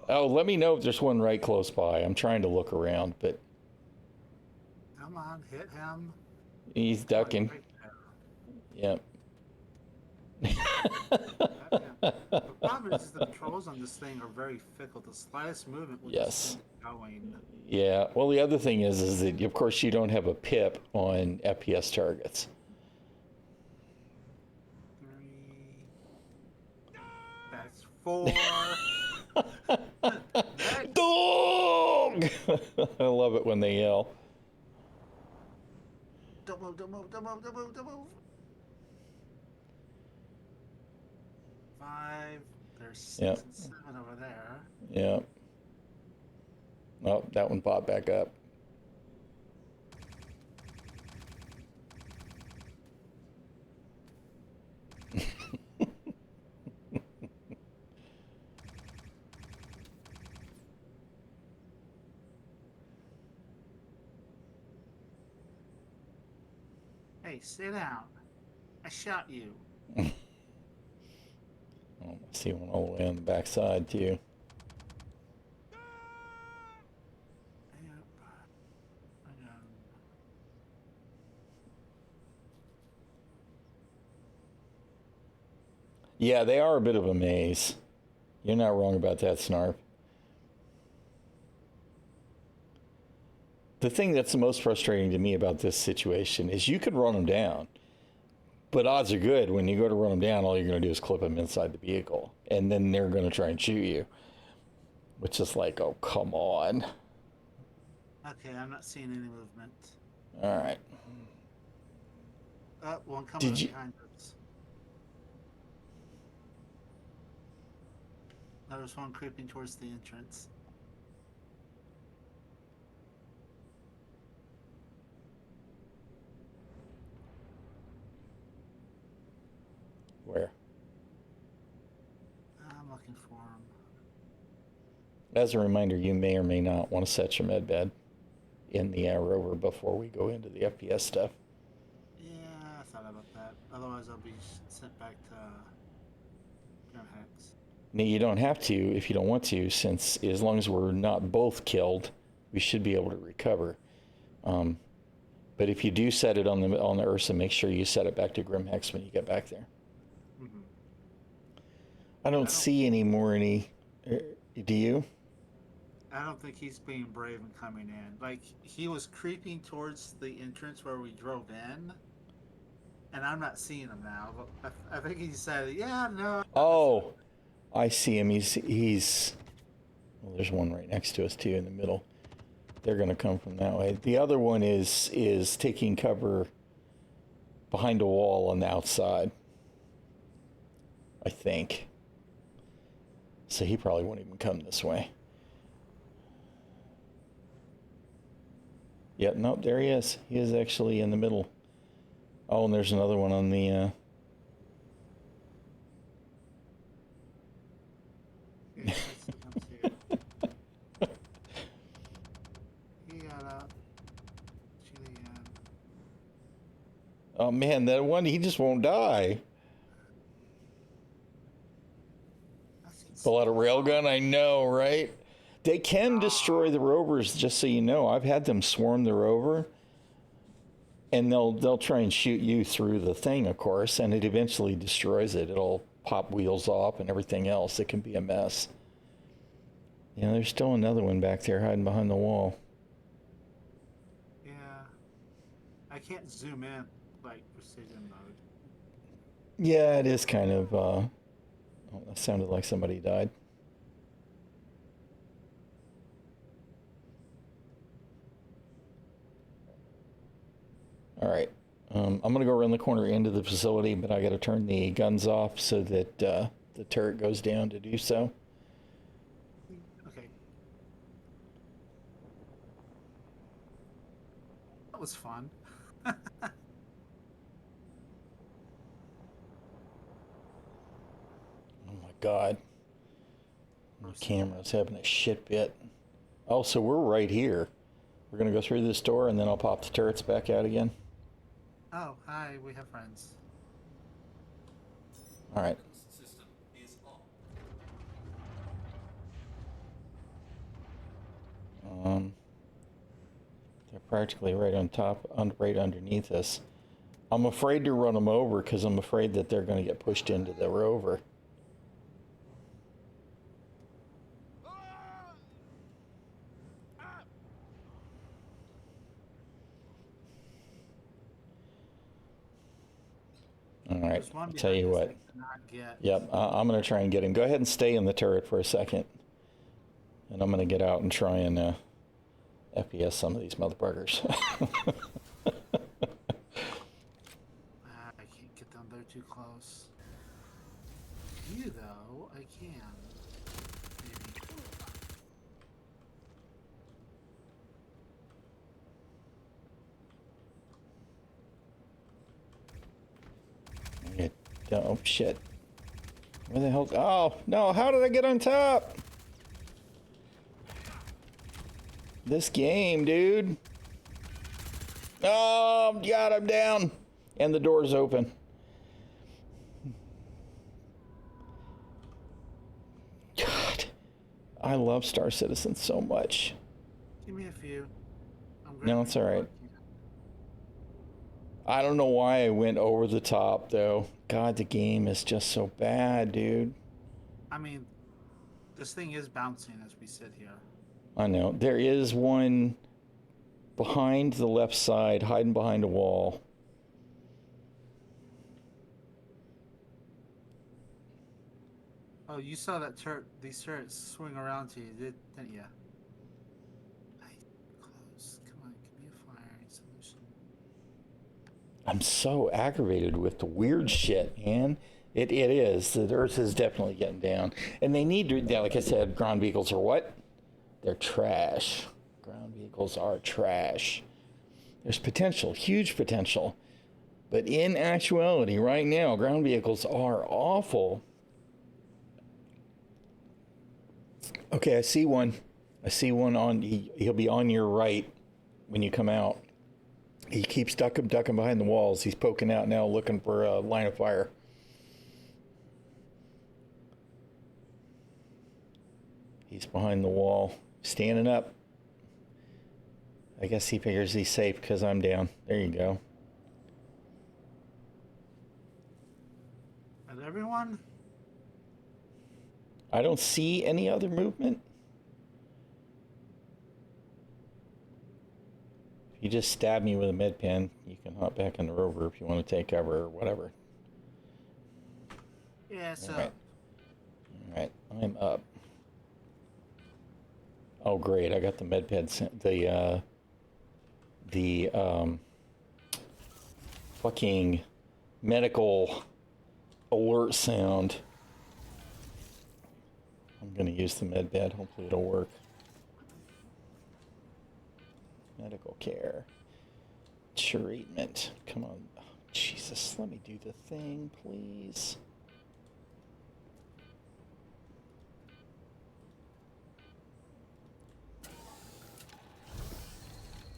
Oh, let me know if there's one right close by. I'm trying to look around, but Come on, hit him. he's ducking. Right Yep. there. The problem is the controls on this thing are very fickle. The slightest movement will Yes. just send it going. Yeah. Well, the other thing is that of course you don't have a pip on FPS targets. 3, 4. Next. Dog! I love it when they yell. Don't move, don't move, don't move, don't move, don't move. 5. There's 6 Yep. and 7 over there. Yeah. Oh, that one popped back up. Hey, sit down. I shot you. Oh, I see one all the way on the back side, too. Yep. Yeah, they are a bit of a maze. You're not wrong about that, Snarp. The thing that's the most frustrating to me about this situation is you could run them down, but odds are good when you go to run them down, all you're going to do is clip them inside the vehicle, and then they're going to try and shoot you, which is like, oh, come on. Okay, I'm not seeing any movement. All right. One coming Did up you- behind us. There's one creeping towards the entrance. Where? I'm looking for him. As a reminder, you may or may not want to set your med bed in the rover before we go into the FPS stuff. Yeah, I thought about that. Otherwise, I'll be sent back to Grimhex. Now, you don't have to if you don't want to, since as long as we're not both killed, we should be able to recover. But if you do set it on the Ursa, make sure you set it back to Grimhex when you get back there. Mm-hmm. I don't see any more. Do you? I don't think he's being brave and coming in. Like, he was creeping towards the entrance where we drove in, and I'm not seeing him now. But I think he said, "Yeah, no." Oh, I see him. He's. Well, there's one right next to us too in the middle. They're going to come from that way. The other one is taking cover behind a wall on the outside, I think. So he probably won't even come this way. Yeah, nope, there he is. He is actually in the middle. Oh, and there's another one on the... Yeah, I see him too. He got up. Julian. Oh, man, that one, he just won't die. Pull out a railgun, I know, right? They can destroy the rovers, just so you know. I've had them swarm the rover, and they'll try and shoot you through the thing, of course, and it eventually destroys it. It'll pop wheels off and everything else. It can be a mess. Yeah, there's still another one back there hiding behind the wall. Yeah. I can't zoom in like precision mode. Yeah, it is kind of... Oh, that sounded like somebody died. All right. I'm going to go around the corner into the facility, but I got to turn the guns off so that the turret goes down to do so. Okay. That was fun. Oh my God. My camera's having a shit bit. Oh, so we're right here. We're going to go through this door and then I'll pop the turrets back out again. Oh, hi, we have friends. All right. System is on. They're practically right on top, right underneath us. I'm afraid to run them over because I'm afraid that they're going to get pushed into the rover. All right, There's one I'll tell you behind us what. I cannot get. Yep, I'm going to try and get him. Go ahead and stay in the turret for a second. And I'm going to get out and try and FPS some of these motherfuckers. I can't get them. They're too close. You, though, I can. Maybe. Oh, shit. Where the hell? Oh, no, how did I get on top? This game, dude. Oh, God, I'm down. And the door's open. God, I love Star Citizen so much. Give me a few. No, it's all right. I don't know why I went over the top, though. God, the game is just so bad, dude. I mean, this thing is bouncing as we sit here. I know. There is one behind the left side, hiding behind a wall. Oh, you saw that these turrets swing around to you, didn't you? Nice. Close. Come on, give me a firing solution. I'm so aggravated with the weird shit, man. It is. The Earth is definitely getting down. And they need to, yeah, like I said, ground vehicles are what? They're trash. Ground vehicles are trash. There's potential, huge potential. But in actuality, right now, ground vehicles are awful. Okay, I see one. I see one on, he'll be on your right when you come out. He keeps ducking behind the walls. He's poking out now, looking for a line of fire. He's behind the wall, standing up. I guess he figures he's safe because I'm down. There you go. And everyone? I don't see any other movement. If you just stab me with a med pen, you can hop back in the rover if you want to take cover or whatever. Yeah, so. All right, I'm up. Oh, great! I got the med pen. The fucking medical alert sound. I'm gonna use the med bed. Hopefully it'll work. Medical care. Treatment. Come on. Oh, Jesus, let me do the thing, please.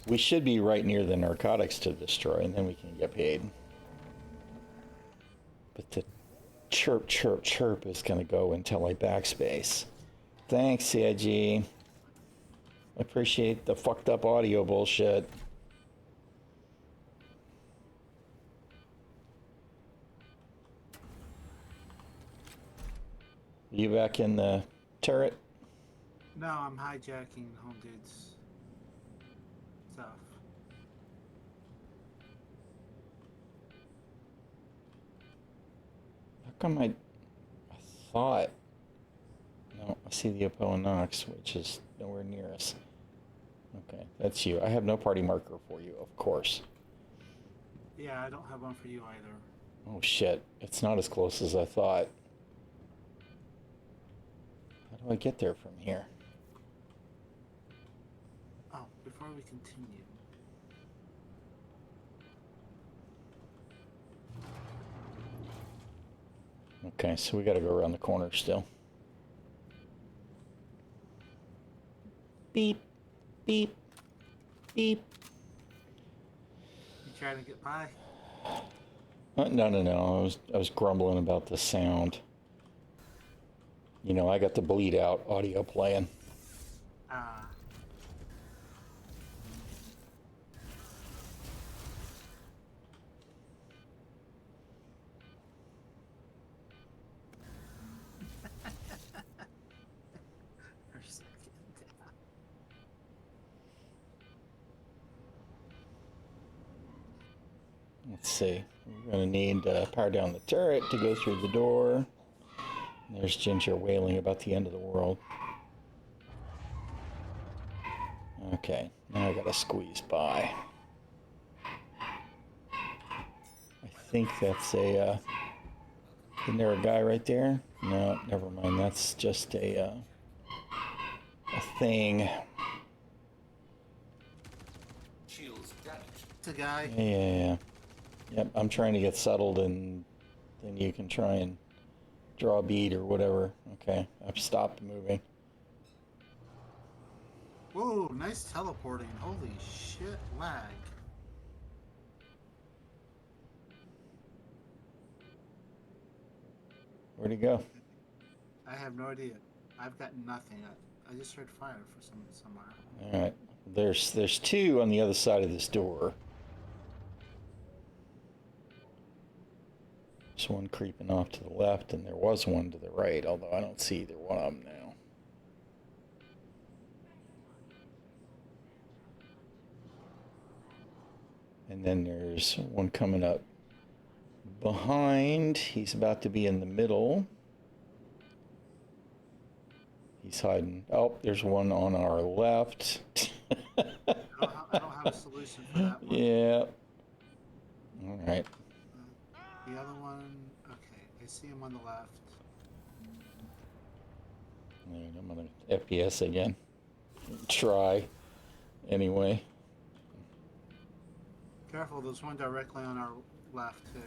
We should be right near the narcotics to destroy, and then we can get paid. But the chirp, chirp, chirp is going to go until I backspace. Thanks, CIG. I appreciate the fucked up audio bullshit. You back in the turret? No, I'm hijacking Home Dude's stuff. How come I thought... No, I see the Apo Nox, which is nowhere near us. Okay, that's you. I have no party marker for you, of course. Yeah, I don't have one for you either. Oh shit, it's not as close as I thought. How do I get there from here? Oh, before we continue. Okay, so we gotta go around the corner still. Beep, beep, beep. You trying to get by? No. I was grumbling about the sound. You know, I got the bleed out audio playing. For a second. Let's see. We're going to need to power down the turret to go through the door. There's Ginger wailing about the end of the world. Okay, now I gotta squeeze by. I think that's a, isn't there a guy right there? No, never mind, that's just a thing. Shields damaged. It's a guy. Yeah. Yep, I'm trying to get settled and then you can try and draw a bead or whatever. Okay, I've stopped moving. Whoa, nice teleporting. Holy shit, lag. Where'd he go? I have no idea. I've got nothing. I just heard fire for somewhere. Alright, there's two on the other side of this door. There's one creeping off to the left, and there was one to the right, although I don't see either one of them now. And then there's one coming up behind. He's about to be in the middle. He's hiding. Oh, there's one on our left. I don't have a solution for that one. Yeah. All right. The other one, okay, I see him on the left. And I'm gonna FPS again. Try. Anyway. Careful, there's one directly on our left too.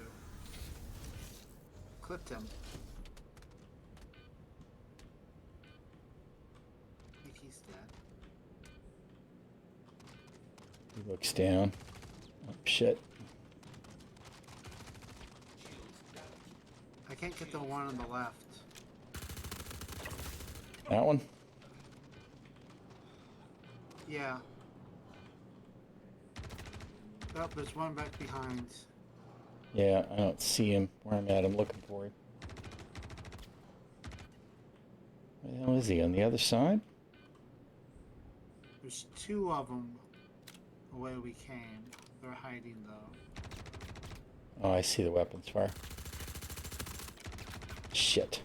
Clipped him. I think he's dead. He looks down. Oh, shit. I can't get the one on the left. That one? Yeah. Oh, there's one back behind. Yeah, I don't see him where I'm at. I'm looking for him. Where the hell is he? On the other side? There's two of them the way we came. They're hiding though. Oh, I see the weapons fire. Shit.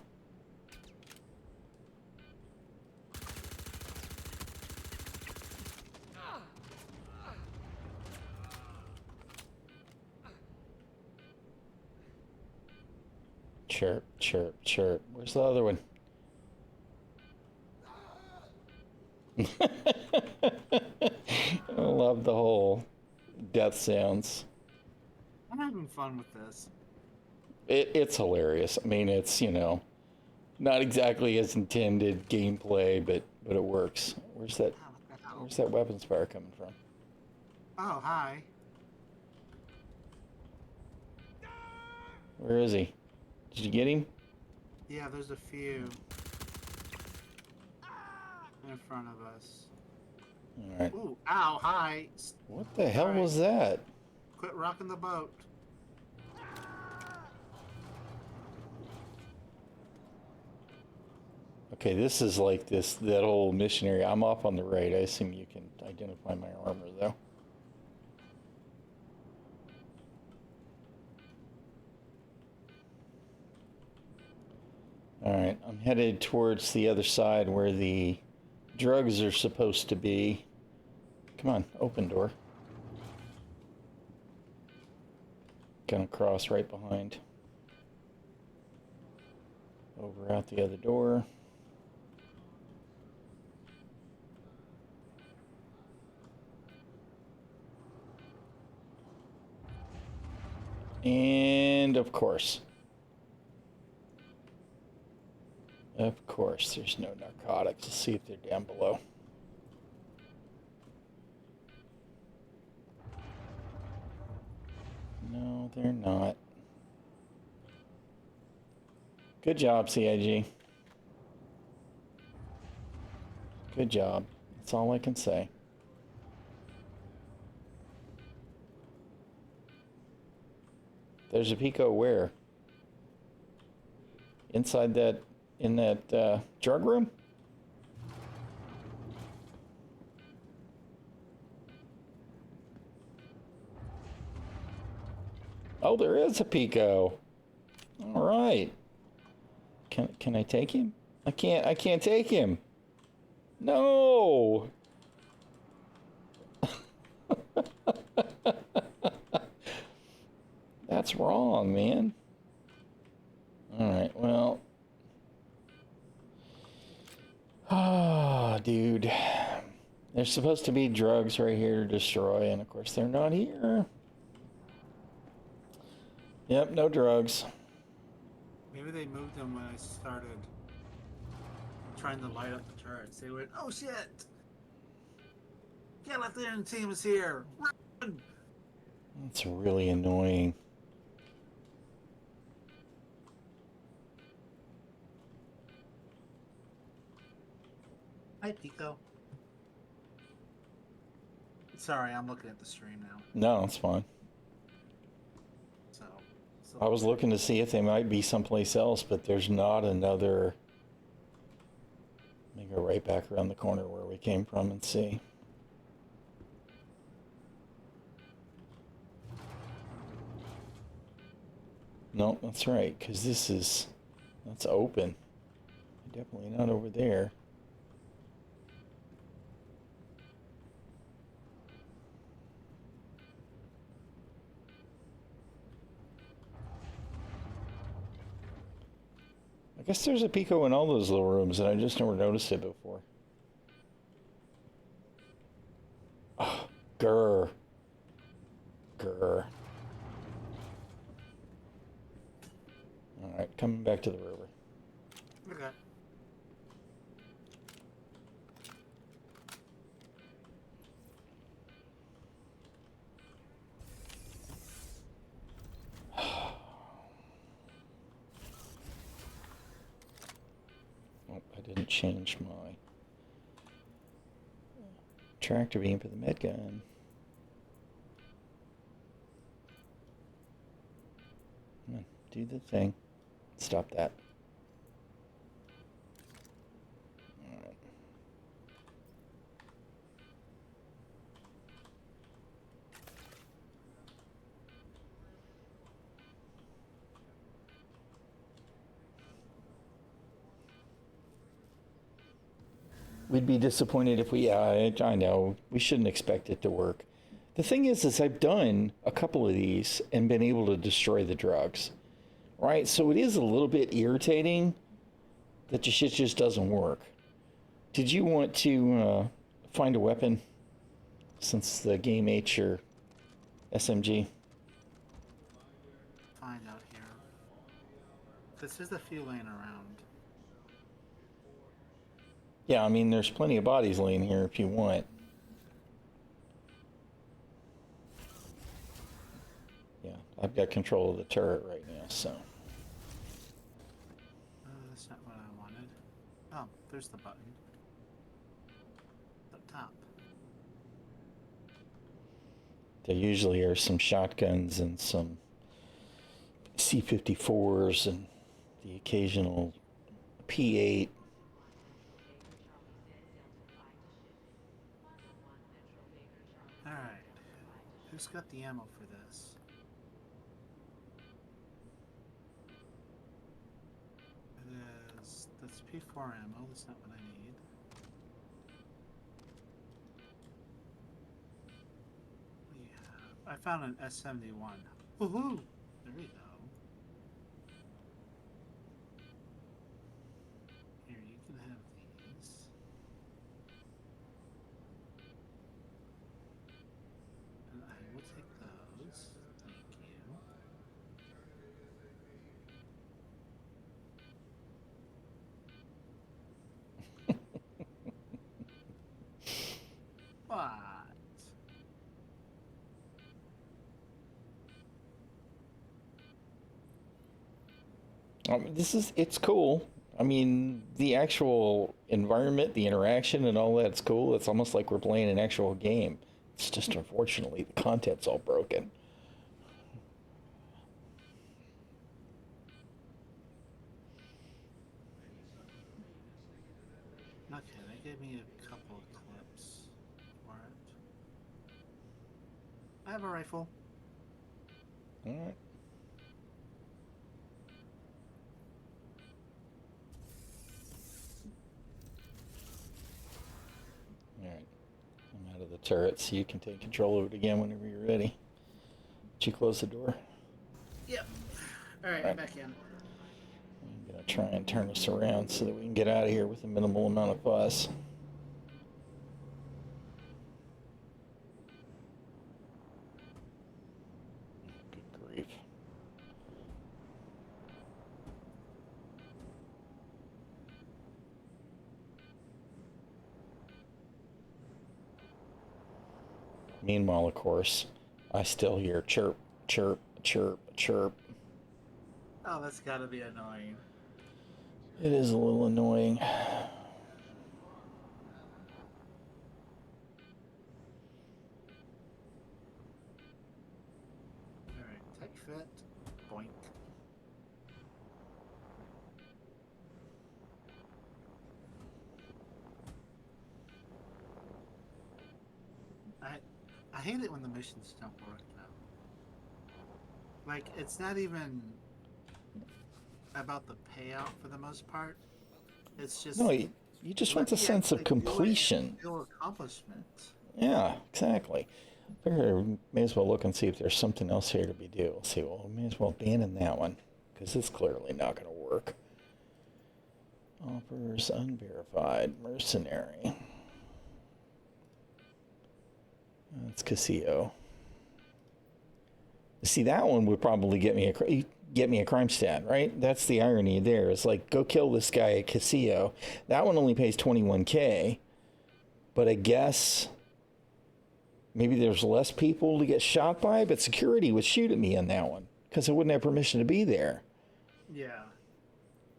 Chirp, chirp, chirp. Where's the other one? I love the whole death sounds. I'm having fun with this. It's hilarious. I mean, it's, you know, not exactly as intended gameplay, but it works. Where's that weapons fire coming from? Oh, hi. Where is he? Did you get him? Yeah, there's a few in front of us. All right. Ooh, ow, hi. What the hell was that? Quit rocking the boat. Okay, this is like that whole mission area. I'm off on the right. I assume you can identify my armor, though. All right, I'm headed towards the other side where the drugs are supposed to be. Come on, open door. Gonna cross right behind. Over out the other door. And of course, there's no narcotics. Let's see if they're down below. No, they're not. Good job, CIG. Good job. That's all I can say. There's a Pico where? Inside that, in that drug room? Oh, there is a Pico. All right. Can I take him? I can't take him. No. That's wrong, man. All right. Well. Ah, dude. There's supposed to be drugs right here to destroy, and of course they're not here. Yep, no drugs. Maybe they moved them when I started trying to light up the turrets. They went, oh shit! Galatherian team is here! Run! That's really annoying. Hi, Pico. Sorry, I'm looking at the stream now. No, it's fine. So I was looking to see if they might be someplace else, but there's not another. Let me go right back around the corner where we came from and see. No, that's right, because that's open. Definitely not over there. I guess there's a Pico in all those little rooms, and I just never noticed it before. Oh, grr. Grr. Alright, coming back to the river. Okay. Oh, I didn't change my tractor beam for the med gun. Come on, do the thing. Stop that. Alright. We'd be disappointed if we, I know, we shouldn't expect it to work. The thing is I've done a couple of these and been able to destroy the drugs, right? So it is a little bit irritating that the shit just doesn't work. Did you want to find a weapon since the game ate your SMG? Find out here. Because there's a few laying around. Yeah, I mean, there's plenty of bodies laying here if you want. Yeah, I've got control of the turret right now, so. That's not what I wanted. Oh, there's the button. Up top. There usually are some shotguns and some C-54s and the occasional P-8. Alright. Who's got the ammo for this? That's P4 ammo. That's not what I need. We have. I found an S71. Woohoo! There we go. Here, you can have these. And I will take those. Thank you. What? It's cool. I mean, the actual environment, the interaction and all that's cool. It's almost like we're playing an actual game. It's just unfortunately the content's all broken. Okay, they gave me a couple of clips for it. I have a rifle. All right. turret so you can take control of it again whenever you're ready. Did you close the door? Yep. All right, I'm back in. I'm going to try and turn us around so that we can get out of here with a minimal amount of fuss. Good grief. Meanwhile, of course, I still hear chirp, chirp, chirp, chirp. Oh, that's gotta be annoying. It is a little annoying. Alright, tech fit. Boink. I hate it when the missions don't work though. Like, it's not even about the payout for the most part. It's just No, you just want the sense of completion. Feel accomplishment. Yeah, exactly. Figure may as well look and see if there's something else here to be do. We'll see. Well, we may as well abandon that one because it's clearly not going to work. Offers unverified mercenary. That's Casio. See, that one would probably get me a crime stat, right? That's the irony there. It's like, go kill this guy at Casio. That one only pays 21K, but I guess maybe there's less people to get shot by, but security would shoot at me on that one because I wouldn't have permission to be there. Yeah.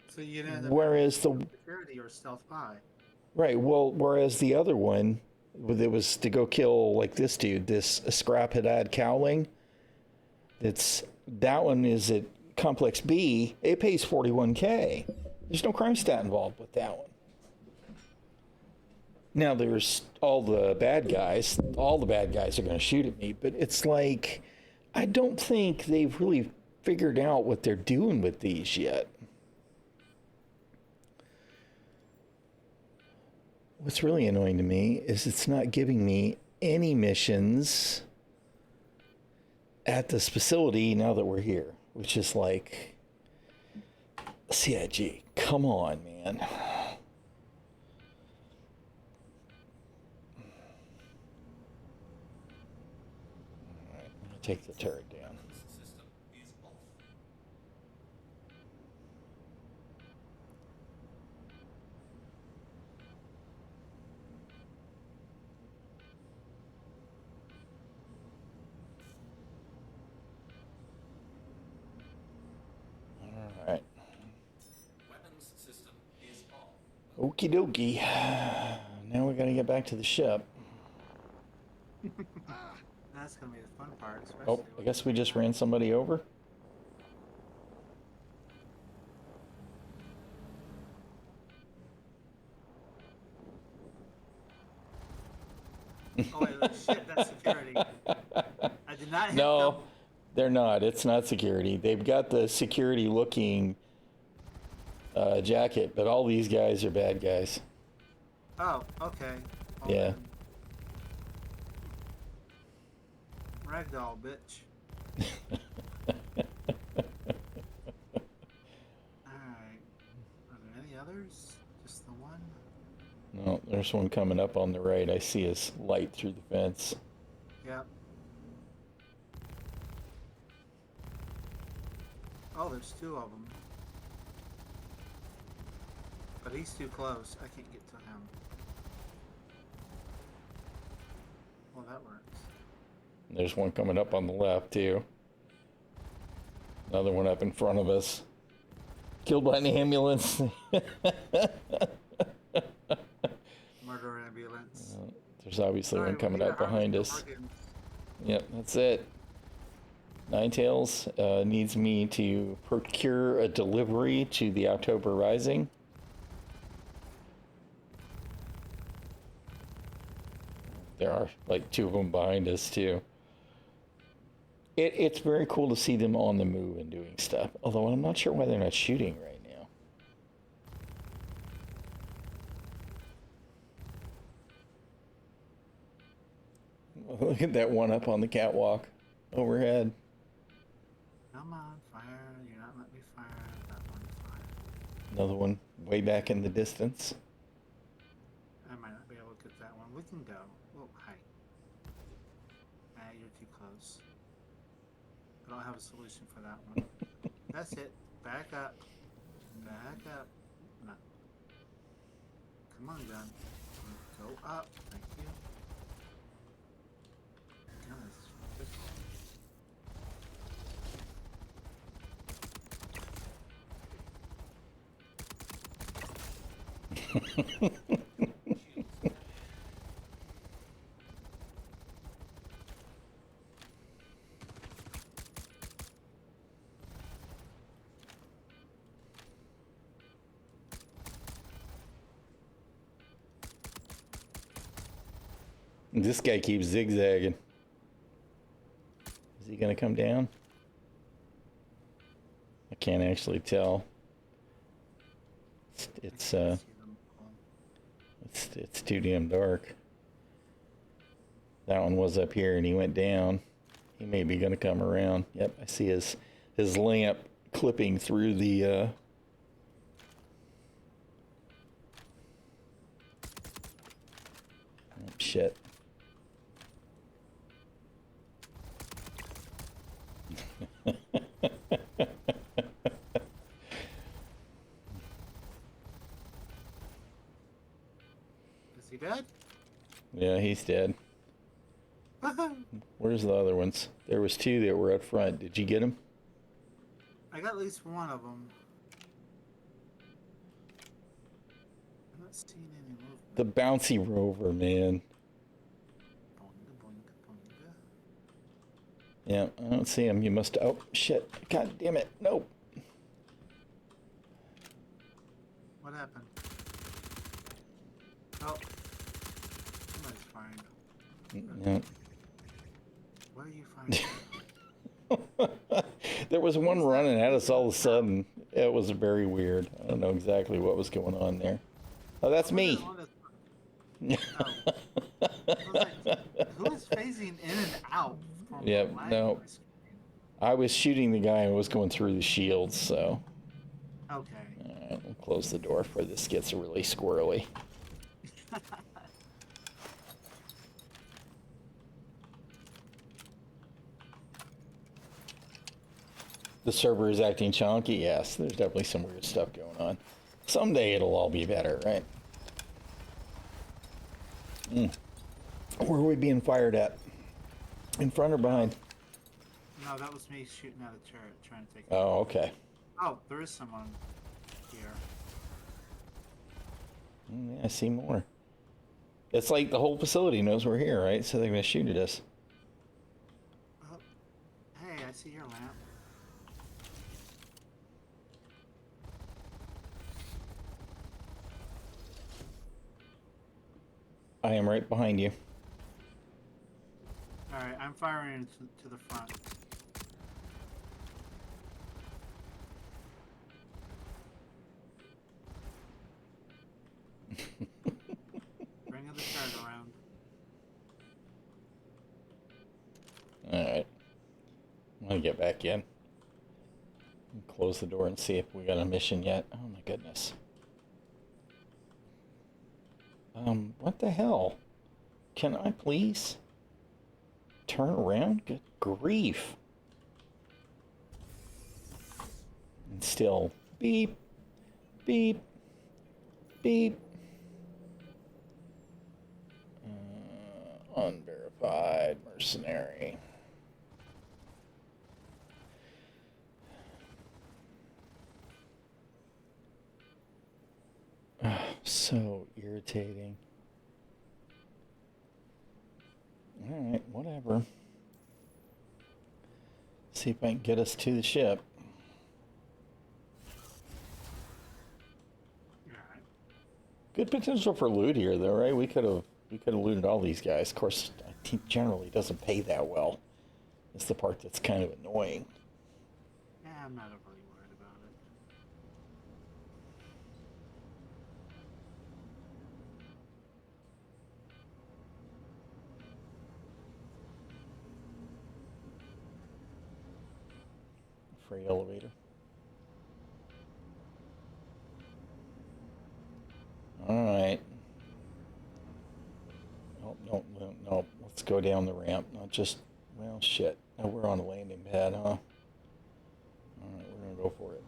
So you'd end up whereas the security or stealth by. Right. Well, whereas the other one, it was to go kill like this dude, this Scrap Haddad Cowling. That one is at Complex B. It pays 41K. There's no crime stat involved with that one. Now there's all the bad guys. All the bad guys are going to shoot at me, but it's like I don't think they've really figured out what they're doing with these yet. What's really annoying to me is it's not giving me any missions at this facility now that we're here, which is like, CIG, come on, man. All right, I'm gonna take the turret down. System is off. All right. Weapons system is off. Okie dokie. Now we gotta get back to the ship. That's gonna be the fun part, especially. Oh, I guess we just ran somebody over. Oh wait, shit, that's security. I did not hit No, them. they're not. It's not security. They've got the security looking jacket, but all these guys are bad guys. Oh, okay. Well, Yeah. then. Ragdoll, bitch. Alright. Are there any others? Just the one? No, there's one coming up on the right. I see his light through the fence. Yep. Oh, there's two of them. But he's too close. I can't get to him. Well, that works. There's one coming up on the left, too. Another one up in front of us. Killed by an ambulance. Murder ambulance. There's obviously Sorry, one coming we up are behind harvesting us. organs. Yep, that's it. Ninetails needs me to procure a delivery to the October Rising. There are like two of them behind us too. It's very cool to see them on the move and doing stuff. Although I'm not sure why they're not shooting right now. Look at that one up on the catwalk overhead. Come on, fire. You're not letting me fire. That one fire. Another one way back in the distance. I might not be able to get that one. We can go. Oh, hi. Ah, you're too close. I don't have a solution for that one. That's it. Back up. Back up. No. Come on, gun. Go up. Thank you. Goodness. This guy keeps zigzagging. Is he gonna come down? I can't actually tell. It's too damn dark. That one was up here and he went down. He may be gonna come around. Yep, I see his lamp clipping through the oh, shit. Is he dead? Yeah, he's dead. Where's the other ones? There was two that were up front. Did you get them? I got at least one of them. I'm not seeing any movement. The bouncy rover, man. Boinga, boinga, boinga. Yeah, I don't see him. You must. Oh, shit. God damn it. Nope. What happened? Oh. Somebody's firing. Yeah. What are you firing? There was one running at us all of a sudden. It was very weird. I don't know exactly what was going on there. Oh, that's me. Oh. I was like, who is phasing in and out? From Yep, the line no. on my screen? I was shooting the guy and was going through the shields, so. Okay. Alright, we'll close the door before this gets really squirrely. The server is acting chonky, yes. There's definitely some weird stuff going on. Someday it'll all be better, right? Where are we being fired at? In front or behind? No, that was me shooting at a turret, trying to take it. Oh, okay. Oh, there is someone here. Yeah, I see more. It's like the whole facility knows we're here, right? So they're going to shoot at us. Oh, hey, I see your lamp. I am right behind you. Alright, I'm firing to the front. Bringing the turret around. Alright. I'm going to get back in. Close the door and see if we got a mission yet. Oh my goodness. What the hell? Can I please turn around? Good grief. And still beep, beep, beep. Unverified mercenary. So irritating. Alright, whatever. See if I can get us to the ship. Alright. Good potential for loot here though, right? We could have looted all these guys. Of course, I think generally doesn't pay that well. It's the part that's kind of annoying. Yeah, I'm not overly worried about it. freight elevator. Alright. Nope, nope, nope, nope. Let's go down the ramp. Not just, well, shit. No, we're on a landing pad, huh? Alright, we're gonna go for it.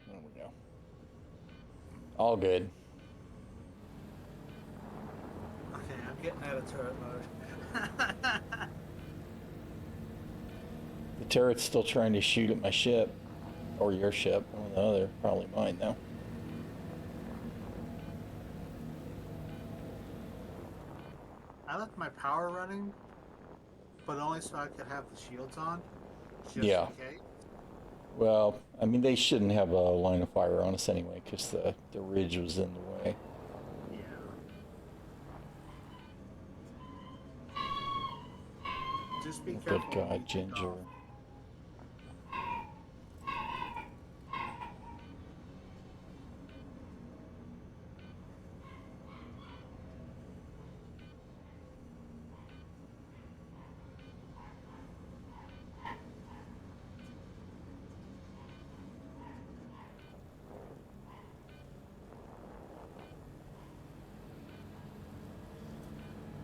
There we go. All good. Okay, I'm getting out of turret mode. The turret's still trying to shoot at my ship. Or your ship. One or the other. Probably mine, though. I left my power running, but only so I could have the shields on. Just Yeah. in case. Well, I mean, they shouldn't have a line of fire on us anyway, because the ridge was in the way. Yeah. Just be Oh, careful. good when you God, take Ginger. off.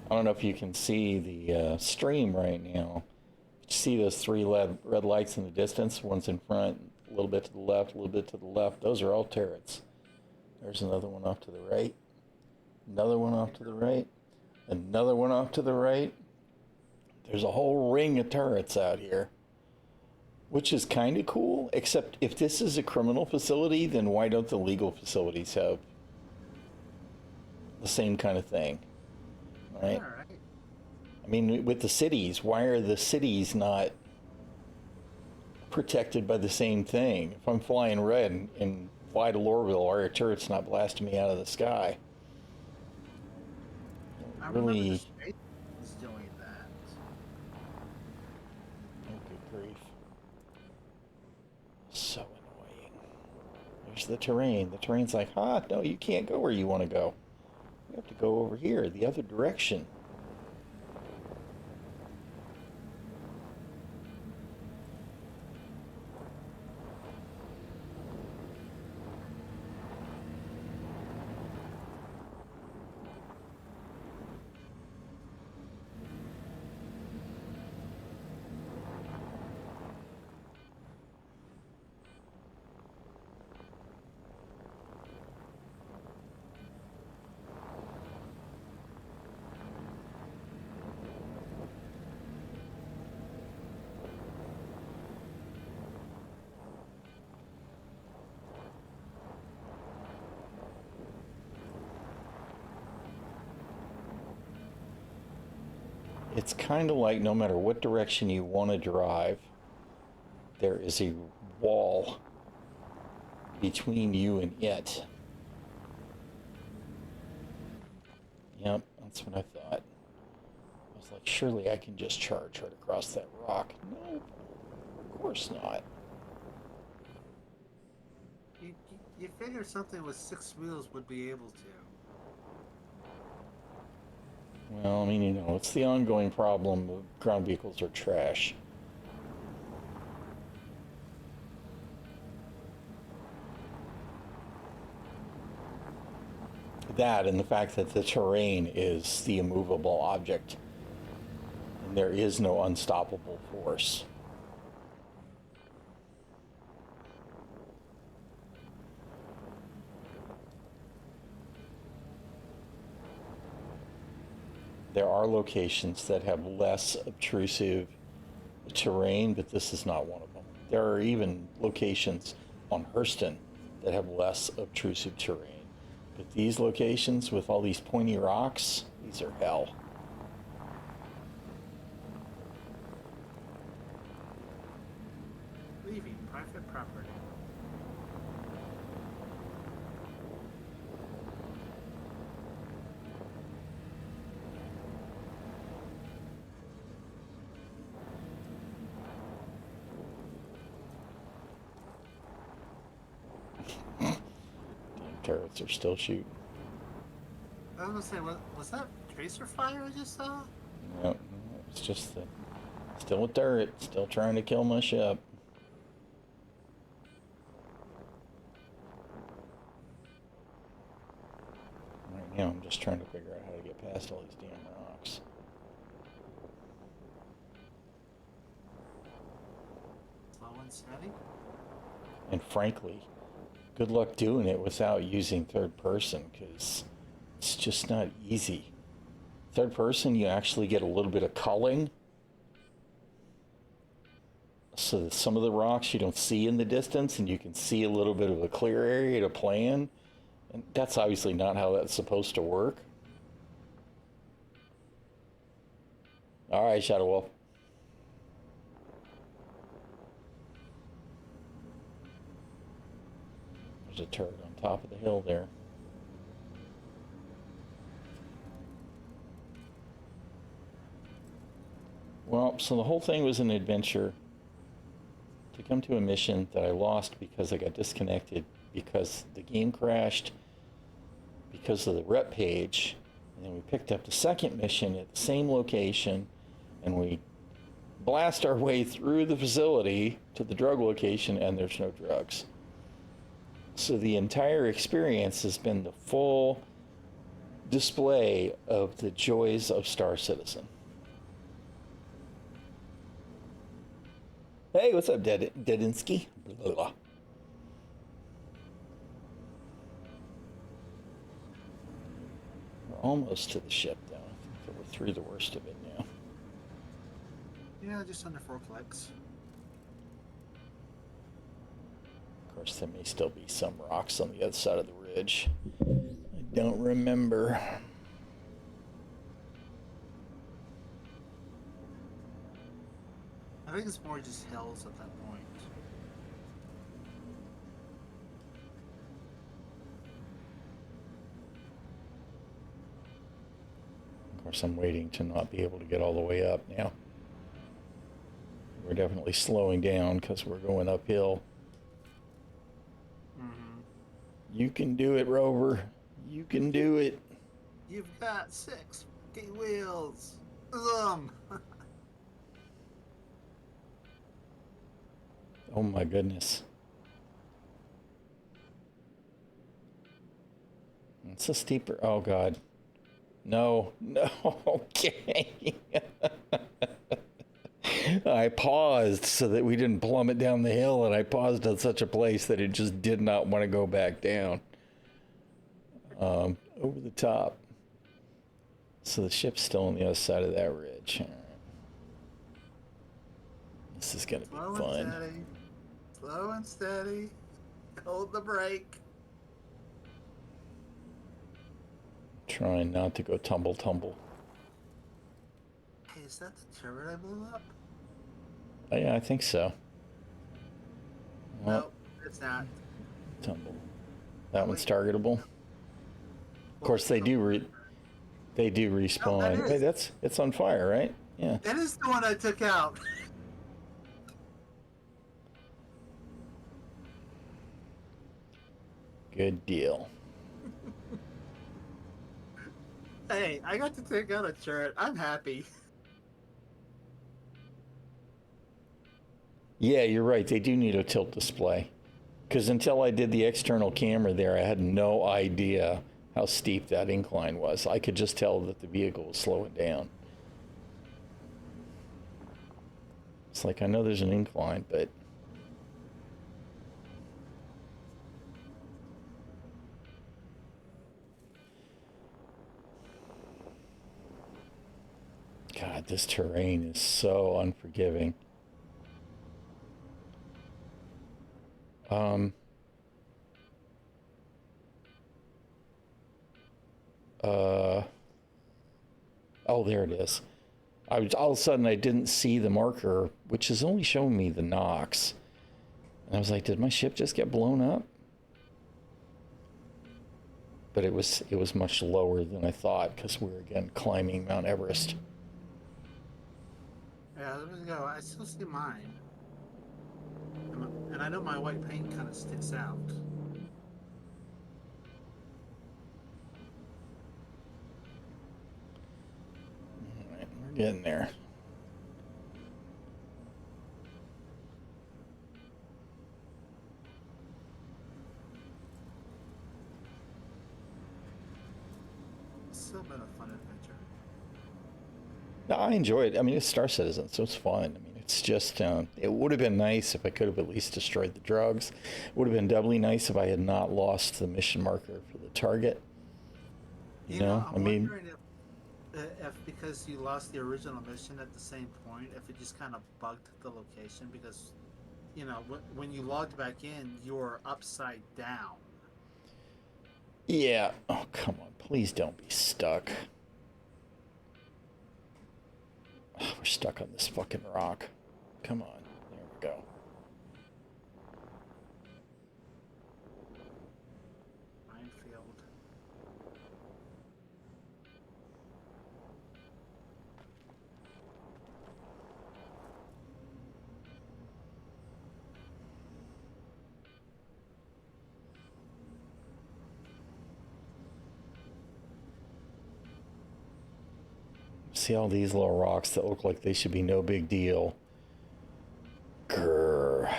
I don't know if you can see the stream right now. You see those three red lights in the distance? One's in front, a little bit to the left, a little bit to the left. Those are all turrets. There's another one off to the right. Another one off to the right. Another one off to the right. There's a whole ring of turrets out here. Which is kind of cool, except if this is a criminal facility, then why don't the legal facilities have the same kind of thing? Right? All right. I mean, with the cities, why are the cities not protected by the same thing? If I'm flying red and fly to Lorville, why are turrets not blasting me out of the sky? I remember the Really, space was doing that. oh, good grief. So annoying. There's the terrain. The terrain's like, no, you can't go where you want to go. You have to go over here, the other direction. It's kind of like no matter what direction you want to drive, there is a wall between you and it. Yep, that's what I thought. I was like, surely I can just charge right across that rock. Nope, of course not. You figure something with 6 wheels would be able to. Well, I mean, you know, it's the ongoing problem of ground vehicles are trash. That and the fact that the terrain is the immovable object. And there is no unstoppable force. There are locations that have less obtrusive terrain, but this is not one of them. There are even locations on Hurston that have less obtrusive terrain. But these locations with all these pointy rocks, these are hell. Leaving private property. Damn turrets are still shooting. I was gonna say, was that tracer fire I just saw? No, it's just the Still a turret. Still trying to kill my ship. Right now, I'm just trying to figure out how to get past all these damn rocks. Slow and steady. And frankly, good luck doing it without using third person, because it's just not easy. Third person, you actually get a little bit of culling. So that some of the rocks you don't see in the distance, and you can see a little bit of a clear area to play in. And that's obviously not how that's supposed to work. All right, Shadow Wolf. There's a turret on top of the hill there. Well, so the whole thing was an adventure to come to a mission that I lost because I got disconnected, because the game crashed, because of the rep page, and then we picked up the second mission at the same location, and we blast our way through the facility to the drug location, and there's no drugs. So the entire experience has been the full display of the joys of Star Citizen. Hey, what's up, Dedinsky? Blah, blah. We're almost to the ship, though. I think that we're through the worst of it now. Yeah, just under 4 clicks. Of course, there may still be some rocks on the other side of the ridge. I don't remember. I think it's more just hills at that point. Of course, I'm waiting to not be able to get all the way up now. We're definitely slowing down because we're going uphill. You can do it, Rover. You can do it. You've got 6 wheels. Oh my goodness. It's a steeper. Oh God. No, no. Okay. I paused so that we didn't plummet down the hill, and I paused at such a place that it just did not want to go back down. Over the top. So the ship's still on the other side of that ridge. All right. This is going to be Slow fun. and steady. Slow and steady. Hold the brake. Trying not to go tumble. Hey, is that the turret I blew up? Oh, yeah, I think so. Well, No, it's not. tumble. That one's targetable. Of course, they do respawn. that Hey, is. it's on fire, right? Yeah. That is the one I took out. Good deal. Hey, I got to take out a turret. I'm happy. Yeah, you're right. They do need a tilt display. Because until I did the external camera there, I had no idea how steep that incline was. I could just tell that the vehicle was slowing down. It's like, I know there's an incline, but... God, this terrain is so unforgiving. Oh, there it is. All of a sudden I didn't see the marker, which is only showing me the knocks. And I was like, did my ship just get blown up? But it was much lower than I thought, because we're again climbing Mount Everest. Yeah, there we go. I still see mine. And I know my white paint kind of sticks out. All right, we're getting there. I enjoy it. I mean, it's Star Citizen, so it's fun. I mean, it's just, it would have been nice if I could have at least destroyed the drugs. It would have been doubly nice if I had not lost the mission marker for the target. You know, I'm I mean, wondering if because you lost the original mission at the same point, if it just kind of bugged the location because, when you logged back in, you were upside down. yeah. Oh, come on. Please don't be stuck. Oh, we're stuck on this fucking rock. Come on. There we go. Minefield. See all these little rocks that look like they should be no big deal. Grrr.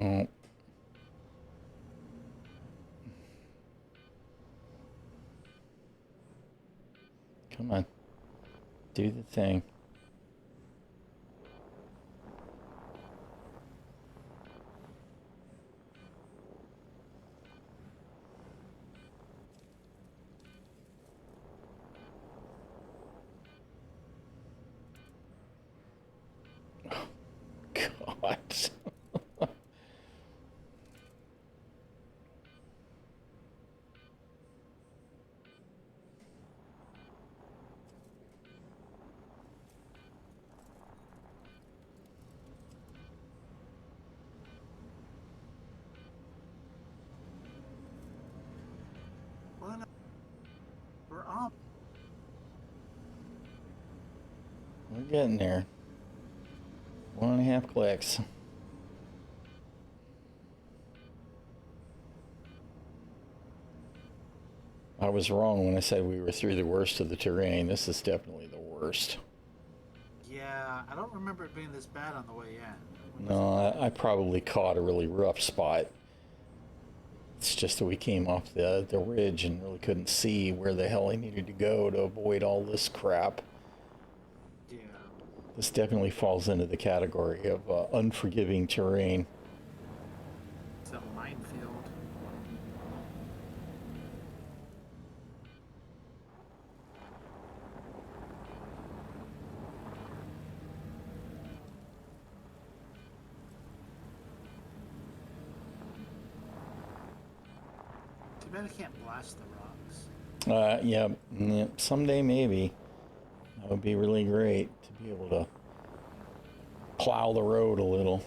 Oh. Come on. Do the thing. God. Well, we're on. We're getting there. 1.5 clicks. I was wrong when I said we were through the worst of the terrain. This is definitely the worst. Yeah, I don't remember it being this bad on the way in. No, I probably caught a really rough spot. It's just that we came off the ridge and really couldn't see where the hell I needed to go to avoid all this crap. Yeah. This definitely falls into the category of unforgiving terrain. It's a minefield. Too bad I can't blast the rocks. Yeah, someday maybe. That would be really great to be able to plow the road a little.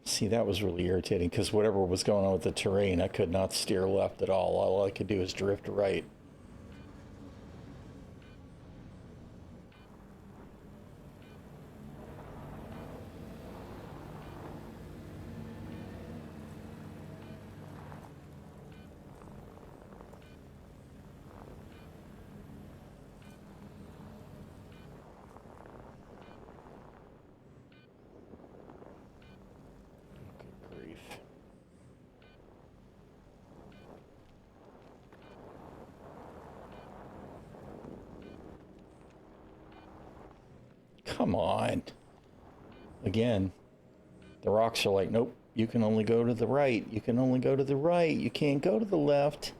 See, that was really irritating because whatever was going on with the terrain, I could not steer left at all. All I could do is drift right. Good grief. Come on. Again, the rocks are like, nope, you can only go to the right. You can only go to the right. You can't go to the left.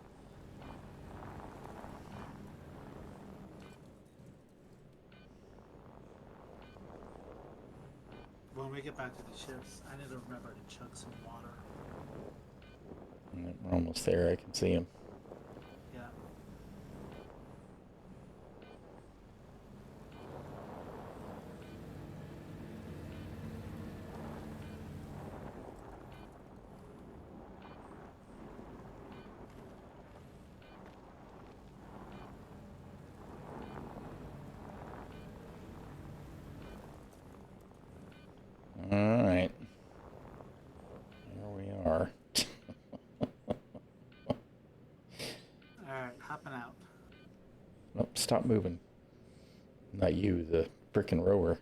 When we get back to the ships, I need to remember to chug some water. We're almost there. I can see him. Yeah. stop moving. Not you, the frickin' rower.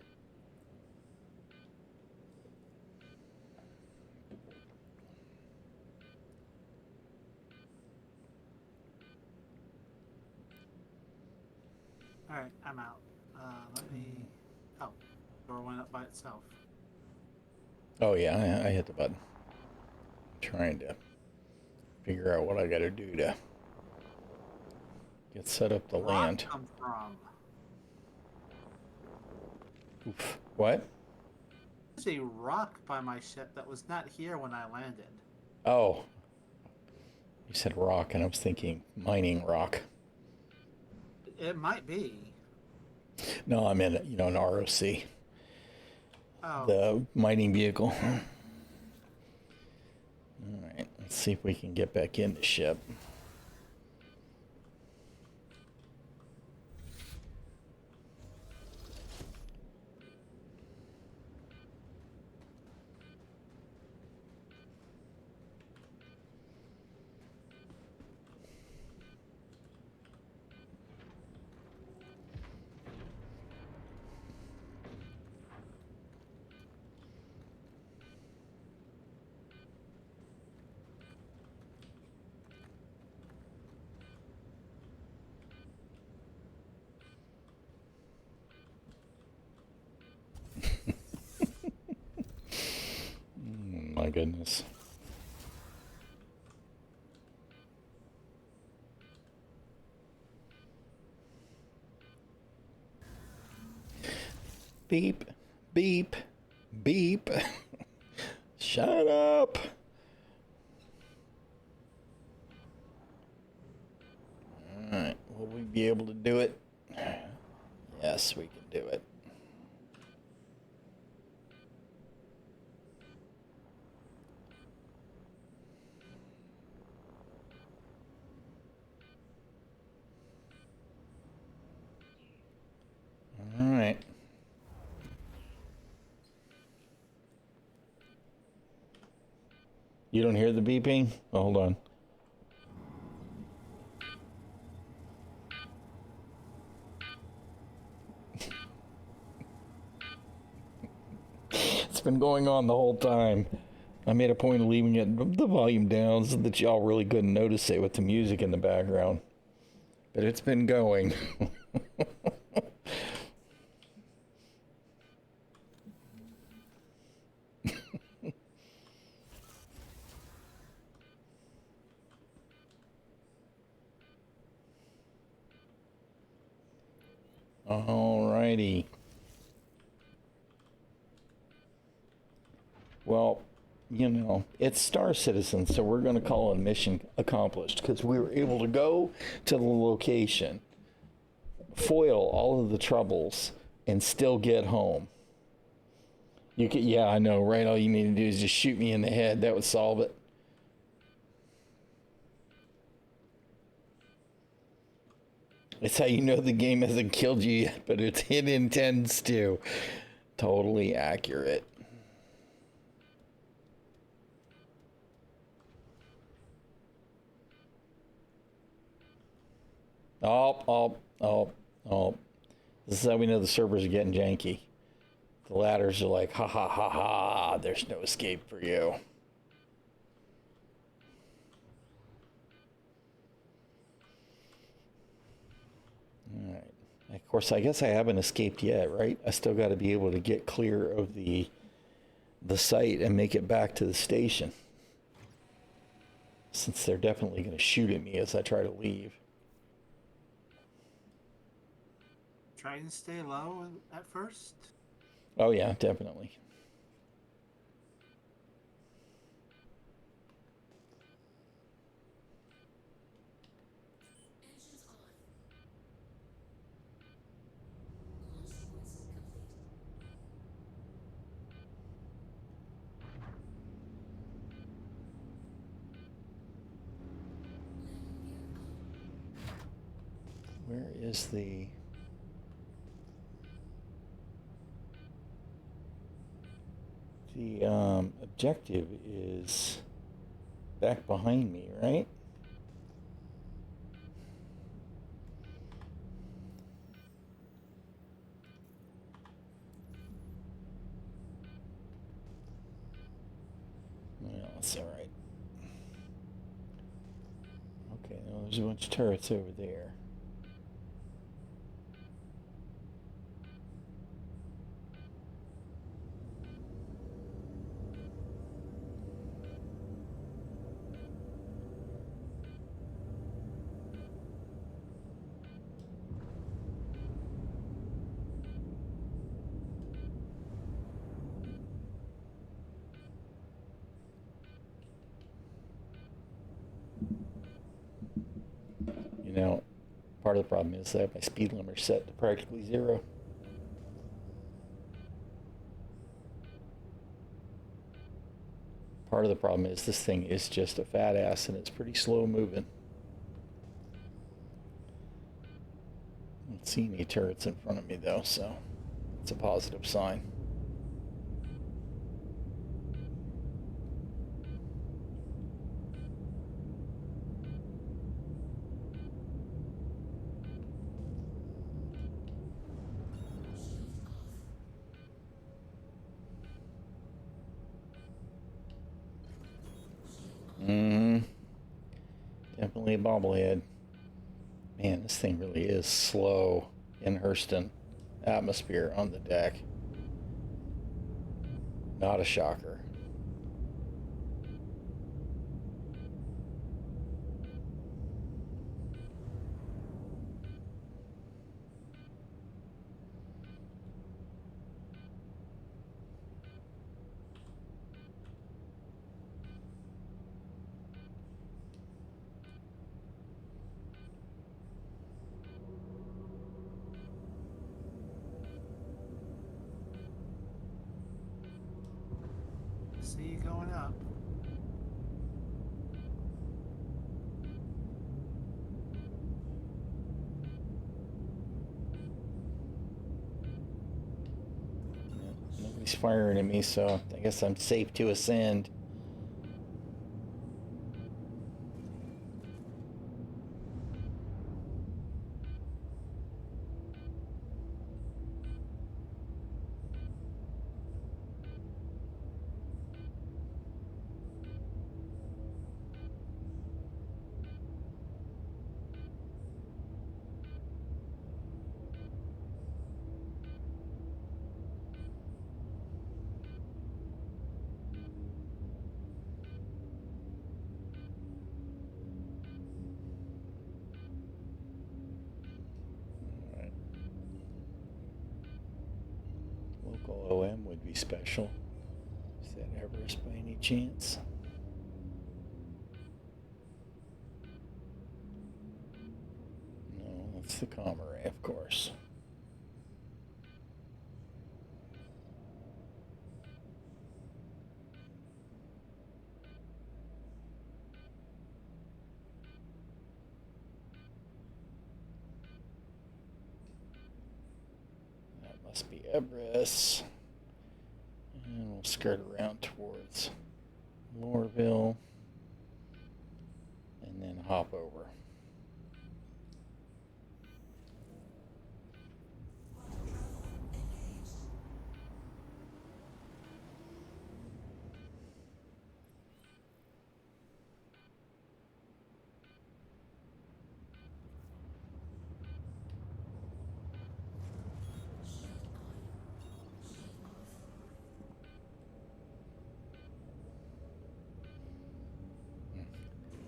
Alright, I'm out. Let me... Oh, door went up by itself. Oh yeah, I hit the button. Trying to figure out what I gotta do to get set up the land. Rock come from? Oof. What? There's a rock by my ship that was not here when I landed. Oh. You said rock, and I was thinking mining rock. It might be. No, I'm in, an ROC. Oh. The mining vehicle. Alright, let's see if we can get back in the ship. My goodness. Beep, beep, beep. Shut up. All right, will we be able to do it? Yes, we can do it. All right. You don't hear the beeping? Oh, hold on. It's been going on the whole time. I made a point of leaving it the volume down so that y'all really couldn't notice it with the music in the background. But it's been going. Alrighty. Well, it's Star Citizen, so we're going to call it mission accomplished because we were able to go to the location, foil all of the troubles, and still get home. Yeah, I know, right? All you need to do is just shoot me in the head. That would solve it. It's how you know the game hasn't killed you yet, but it intends to. Totally accurate. Oh. This is how we know the servers are getting janky. The ladders are like, ha ha ha ha, there's no escape for you. Alright. Of course, I guess I haven't escaped yet, right? I still got to be able to get clear of the site and make it back to the station. Since they're definitely going to shoot at me as I try to leave. Try and stay low at first. Oh yeah, definitely. Engines on. Launch sequence complete. Landing gear out. Where is the... The objective is back behind me, right? That's all right. Okay, well, there's a bunch of turrets over there. You know, part of the problem is that my speed limiter set to practically 0. Part of the problem is this thing is just a fat ass and it's pretty slow moving. I don't see any turrets in front of me though, so it's a positive sign. Definitely a bobblehead. Man, this thing really is slow in Hurston atmosphere on the deck. Not a shocker. See you going up. Nobody's firing at me, so I guess I'm safe to ascend. Local OM would be special. Is that Everest by any chance? No, that's the Comrade, of course. That must be Everest. And we'll skirt around towards Lorville and then hop over.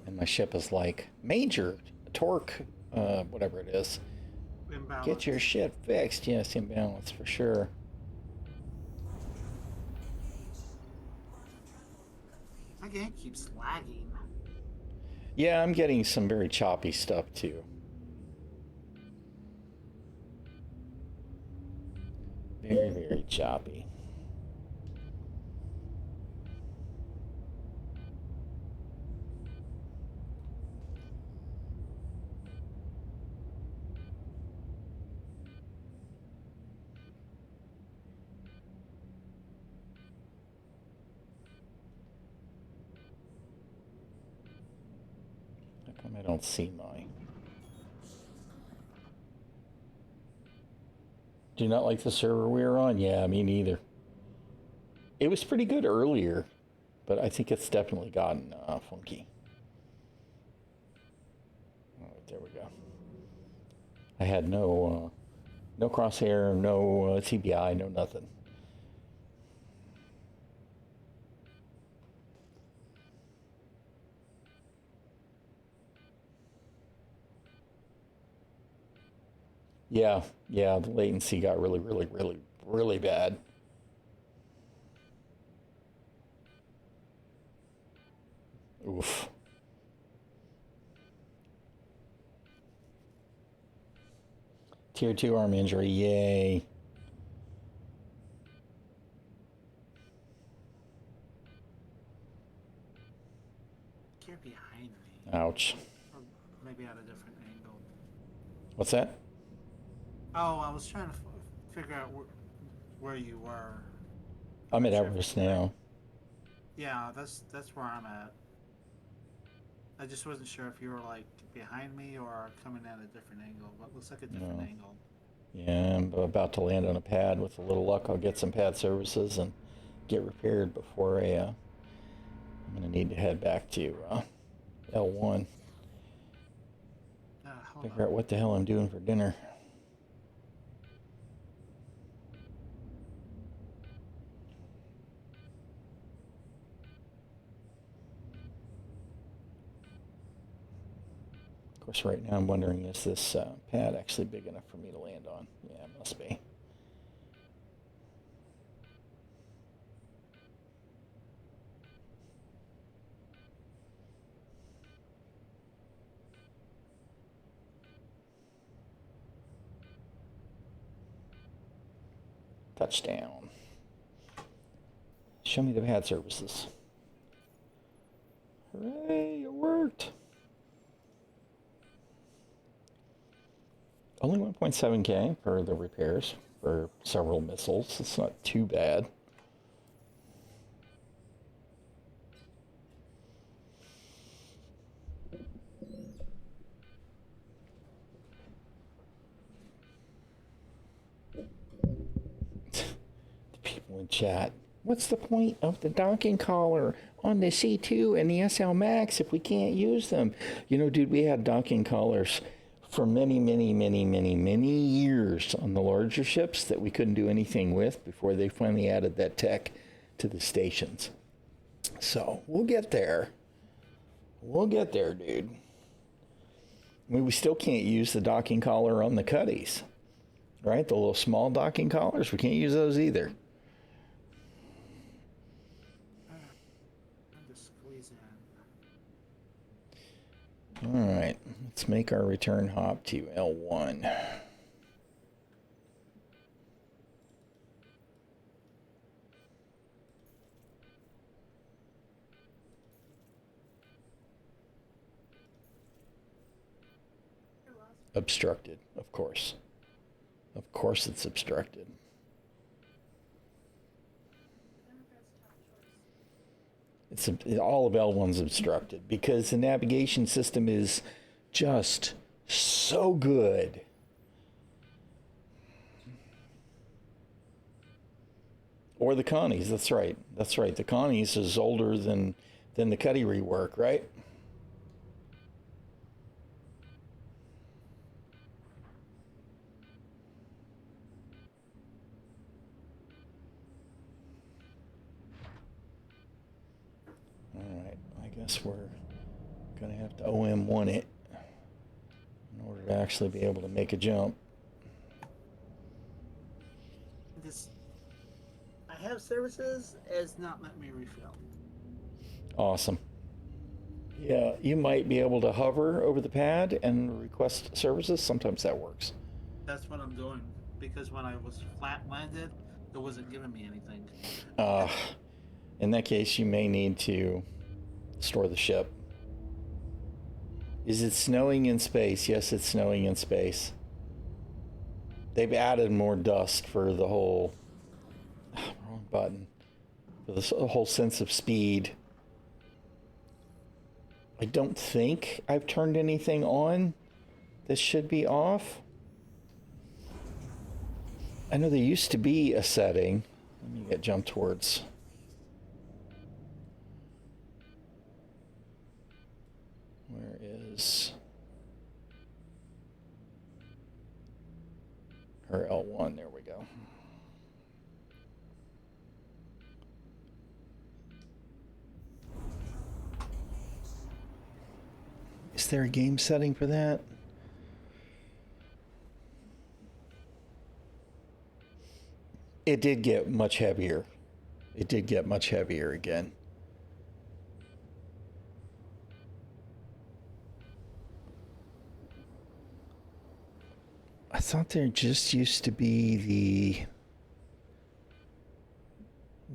And my ship is like, Major, torque, whatever it is. Imbalance. Get your shit fixed. Yes, imbalance for sure. My game keeps lagging. Yeah, I'm getting some very choppy stuff too. Very, very choppy. How come I don't see my... Do you not like the server we were on? Yeah, me neither. It was pretty good earlier, but I think it's definitely gotten funky. All right, there we go. I had no crosshair, no TBI, no nothing. Yeah, the latency got really, really, really, really bad. Oof. Tier 2 arm injury, yay. You're behind me. Ouch. Or maybe at a different angle. What's that? Oh, I was trying to figure out where you were. I'm at Sure. Everest now. Yeah, that's where I'm at. I just wasn't sure if you were like behind me or coming at a different angle. But looks like a different No. angle. Yeah, I'm about to land on a pad. With a little luck, I'll get some pad services and get repaired before I'm going to need to head back to L1. Hold Figure on. out what the hell I'm doing for dinner. Of course, right now I'm wondering, is this pad actually big enough for me to land on? Yeah, it must be. Touchdown. Show me the pad services. Hooray, it worked. Only 1.7K for the repairs for several missiles. It's not too bad. The people in chat. What's the point of the docking collar on the C2 and the SL Max if we can't use them? You know, dude, we had docking collars for many years on the larger ships that we couldn't do anything with before they finally added that tech to the stations. So we'll get there. We'll get there, dude. I mean, we still can't use the docking collar on the Cuddies, right? The little small docking collars, we can't use those either. I'm just squeezing. All right, let's make our return hop to L1. Obstructed, of course. Of course it's obstructed. All of L1's obstructed because the navigation system is just so good. Or the Connies, that's right. That's right. The Connies is older than the Cuddy rework, right? All right, I guess we're gonna have to OM1 it in order to actually be able to make a jump. I have services, it's not letting me refill. Awesome. Yeah, you might be able to hover over the pad and request services. Sometimes that works. That's what I'm doing because when I was flat landed, it wasn't giving me anything. In that case, you may need to store the ship. Is it snowing in space? Yes, it's snowing in space. They've added more dust for the whole... wrong button. For the whole sense of speed. I don't think I've turned anything on. This should be off. I know there used to be a setting. Let me get jump towards. is her L1. There we go. Is there a game setting for that? It did get much heavier. It did get much heavier again. I thought there just used to be the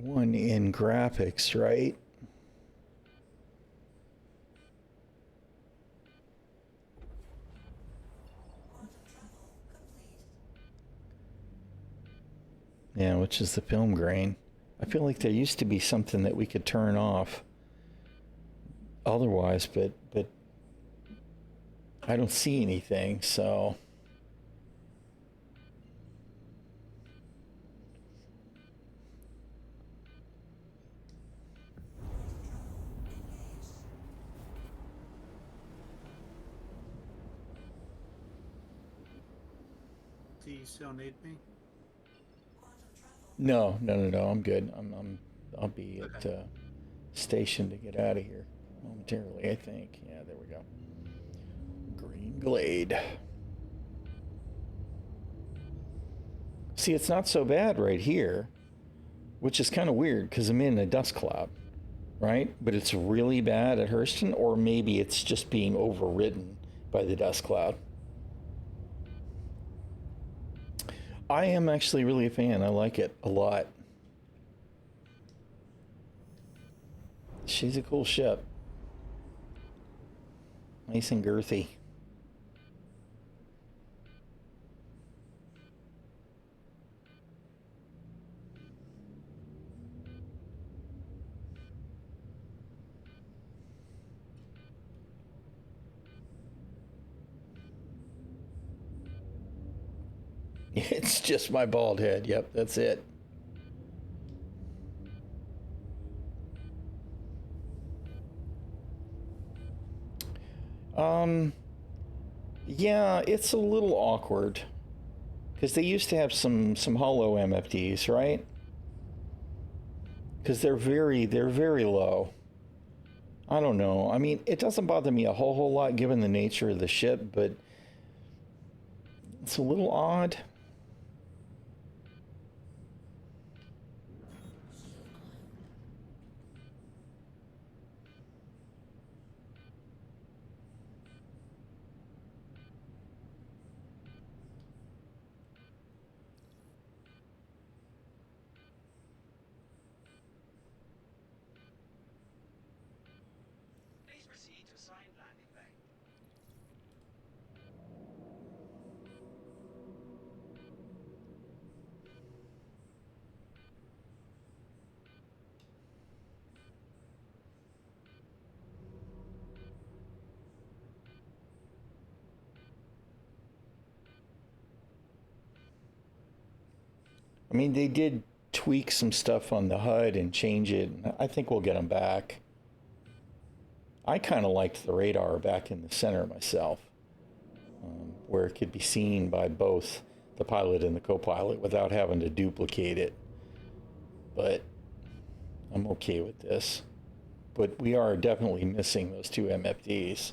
one in graphics, right? Yeah, which is the film grain. I feel like there used to be something that we could turn off otherwise, but I don't see anything, so Do you still need me? no. I'm good. I'll be at station to get out of here momentarily, I think. Yeah, there we go. Green Glade. See, it's not so bad right here, which is kind of weird because I'm in a dust cloud, right? But it's really bad at Hurston, or maybe it's just being overridden by the dust cloud. I am actually really a fan. I like it a lot. She's a cool ship. Nice and girthy. It's just my bald head. Yep, that's it. Yeah, it's a little awkward because they used to have some hollow MFDs, right? Because they're very low. I don't know. I mean, it doesn't bother me a whole lot given the nature of the ship, but it's a little odd. Please proceed to assigned landing bay. I mean, they did tweak some stuff on the HUD and change it. I think we'll get them back. I kind of liked the radar back in the center myself, where it could be seen by both the pilot and the co-pilot without having to duplicate it. But I'm okay with this. But we are definitely missing those two MFDs.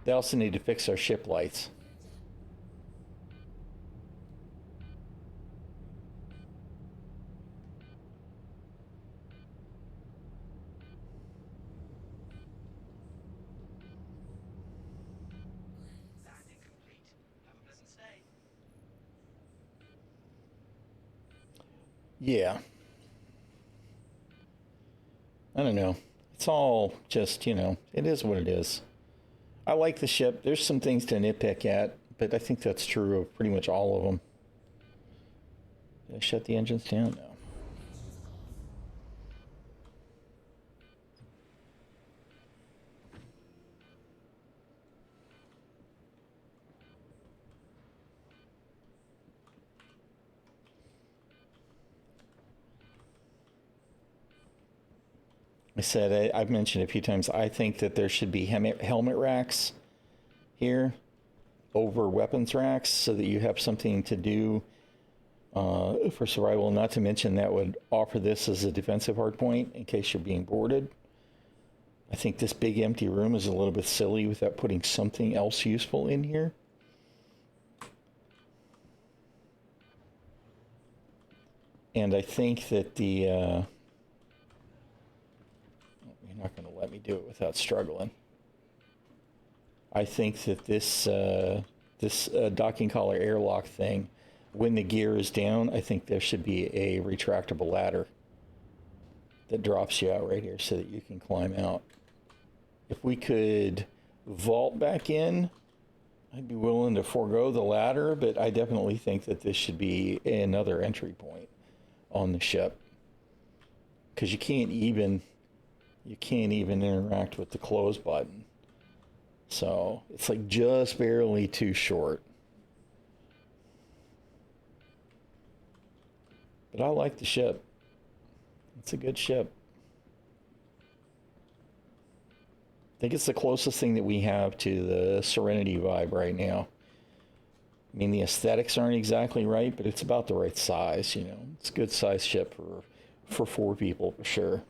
They also need to fix our ship lights. Landing complete. Have a pleasant stay. Yeah. I don't know. It's all just, it is what it is. I like the ship. There's some things to nitpick at, but I think that's true of pretty much all of them. Did I shut the engines down? No. I said, I've mentioned a few times, I think that there should be helmet racks here over weapons racks so that you have something to do for survival. Not to mention that would offer this as a defensive hardpoint in case you're being boarded. I think this big empty room is a little bit silly without putting something else useful in here. And I think that the... you're not going to let me do it without struggling. I think that this docking collar airlock thing, when the gear is down, I think there should be a retractable ladder that drops you out right here so that you can climb out. If we could vault back in, I'd be willing to forego the ladder, but I definitely think that this should be another entry point on the ship, because you can't even interact with the close button. So it's like just barely too short. But I like the ship. It's a good ship. I think it's the closest thing that we have to the Serenity vibe right now. I mean, the aesthetics aren't exactly right, but it's about the right size, you know. It's a good size ship for 4 people for sure.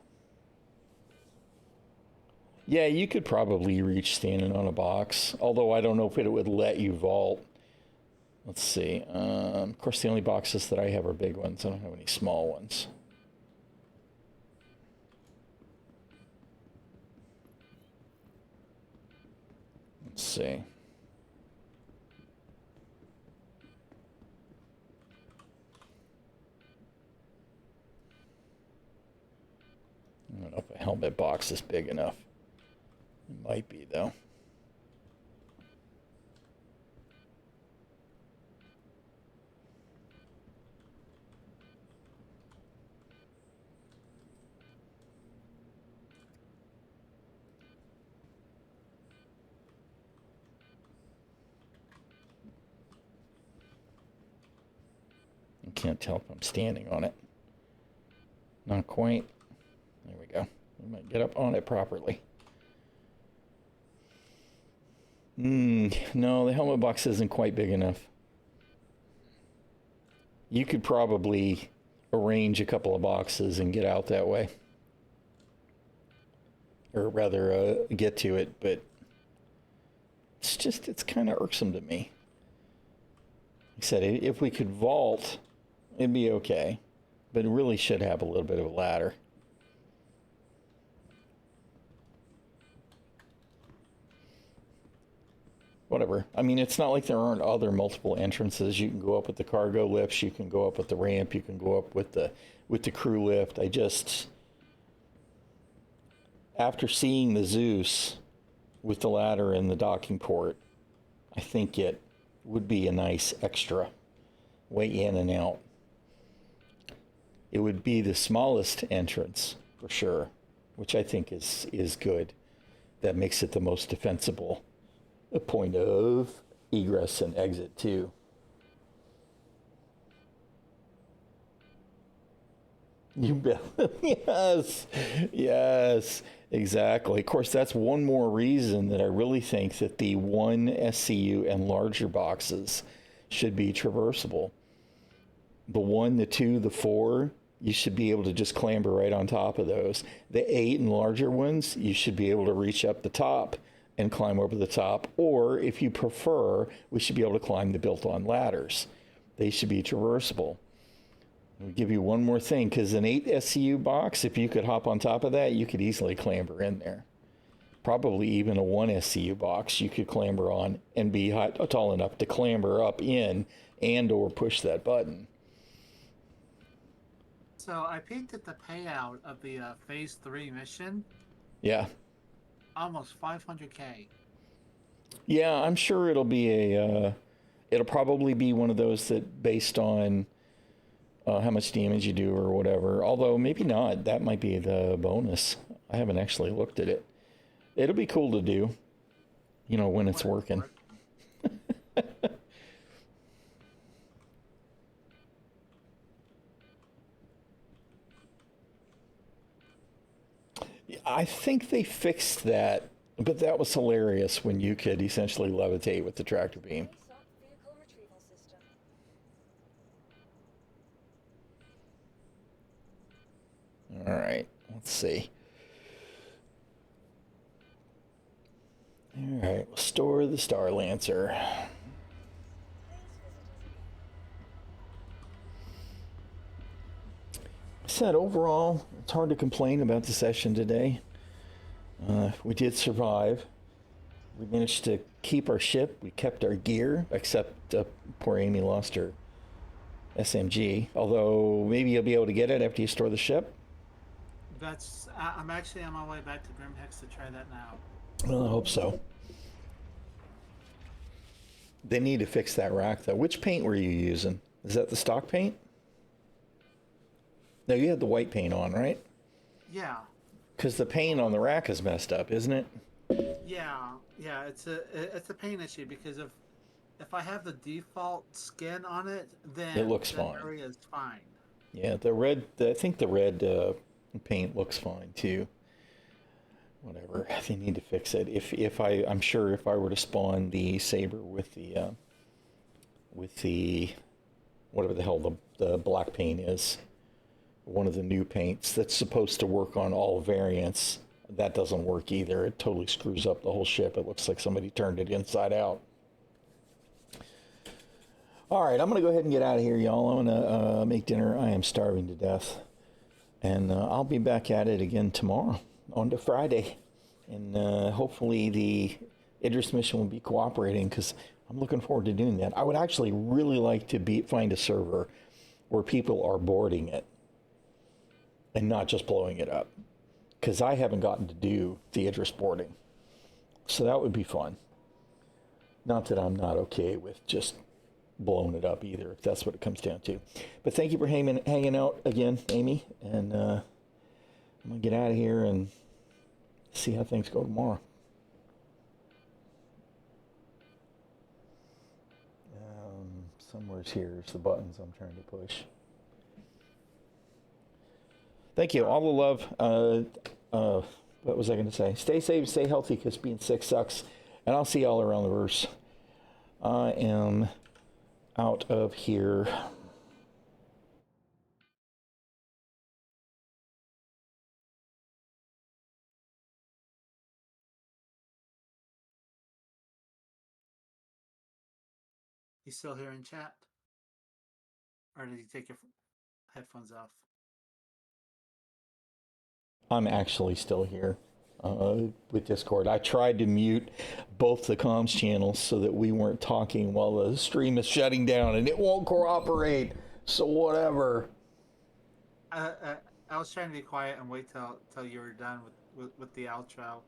Yeah, you could probably reach standing on a box, although I don't know if it would let you vault. Let's see. Of course, the only boxes that I have are big ones. I don't have any small ones. Let's see. I don't know if a helmet box is big enough. It might be, though. I can't tell if I'm standing on it. Not quite. There we go. We might get up on it properly. No, the helmet box isn't quite big enough. You could probably arrange a couple of boxes and get out that way. Or rather, get to it, but it's kind of irksome to me. Like I said, if we could vault, it'd be okay. But it really should have a little bit of a ladder. Whatever. I mean, it's not like there aren't other multiple entrances. You can go up with the cargo lifts. You can go up with the ramp. You can go up with the crew lift. After seeing the Zeus with the ladder and the docking port, I think it would be a nice extra way in and out. It would be the smallest entrance for sure, which I think is good. That makes it the most defensible a point of egress and exit too. You bet. Yes, exactly. Of course, that's one more reason that I really think that the 1 SCU and larger boxes should be traversable. The 1, the 2, the 4, you should be able to just clamber right on top of those. The 8 and larger ones, you should be able to reach up the top and climb over the top, or if you prefer, we should be able to climb the built-on ladders. They should be traversable. I'll give you one more thing, because an 8 SCU box, if you could hop on top of that, you could easily clamber in there. Probably even a 1 SCU box you could clamber on and be tall enough to clamber up in and or push that button. So I peeked at the payout of the Phase 3 mission. Yeah. Almost 500K. Yeah, I'm sure it'll be it'll probably be one of those that based on how much damage you do or whatever. Although maybe not. That might be the bonus. I haven't actually looked at it. It'll be cool to do, you know, when it's working. I think they fixed that, but that was hilarious when you could essentially levitate with the tractor beam. ASOC vehicle retrieval system. All right, let's see. All right, restore the Star Lancer. Said overall, it's hard to complain about the session today. We did survive. We managed to keep our ship. We kept our gear, except poor Amy lost her SMG. Although maybe you'll be able to get it after you store the ship. I'm actually on my way back to Grimhex to try that now. Well, I hope so. They need to fix that rack, though. Which paint were you using? Is that the stock paint? No, you had the white paint on, right? Yeah. Because the paint on the rack is messed up, isn't it? Yeah. It's a paint issue because if I have the default skin on it, then It looks that fine. area is fine. Yeah, the red. I think the red paint looks fine too. Whatever, they need to fix it. I'm sure if I were to spawn the saber with the whatever the hell the black paint is, one of the new paints that's supposed to work on all variants, that doesn't work either. It totally screws up the whole ship. It looks like somebody turned it inside out. All right, I'm gonna go ahead and get out of here, y'all. I'm gonna make dinner. I am starving to death, and I'll be back at it again tomorrow, on to Friday, and hopefully the Idris mission will be cooperating, because I'm looking forward to doing that. I would actually really like to find a server where people are boarding it and not just blowing it up, because I haven't gotten to do the Idris boarding, so that would be fun. Not that I'm not okay with just blowing it up either, if that's what it comes down to. But thank you for hanging out again, Amy, and I'm gonna get out of here and see how things go tomorrow. Somewhere's here's the buttons I'm trying to push. Thank you. All the love. What was I going to say? Stay safe, stay healthy, because being sick sucks. And I'll see y'all around the verse. I am out of here. You still here in chat? Or did you take your headphones off? I'm actually still here with Discord. I tried to mute both the comms channels so that we weren't talking while the stream is shutting down, and it won't cooperate. So whatever. I was trying to be quiet and wait till you were done with the outro.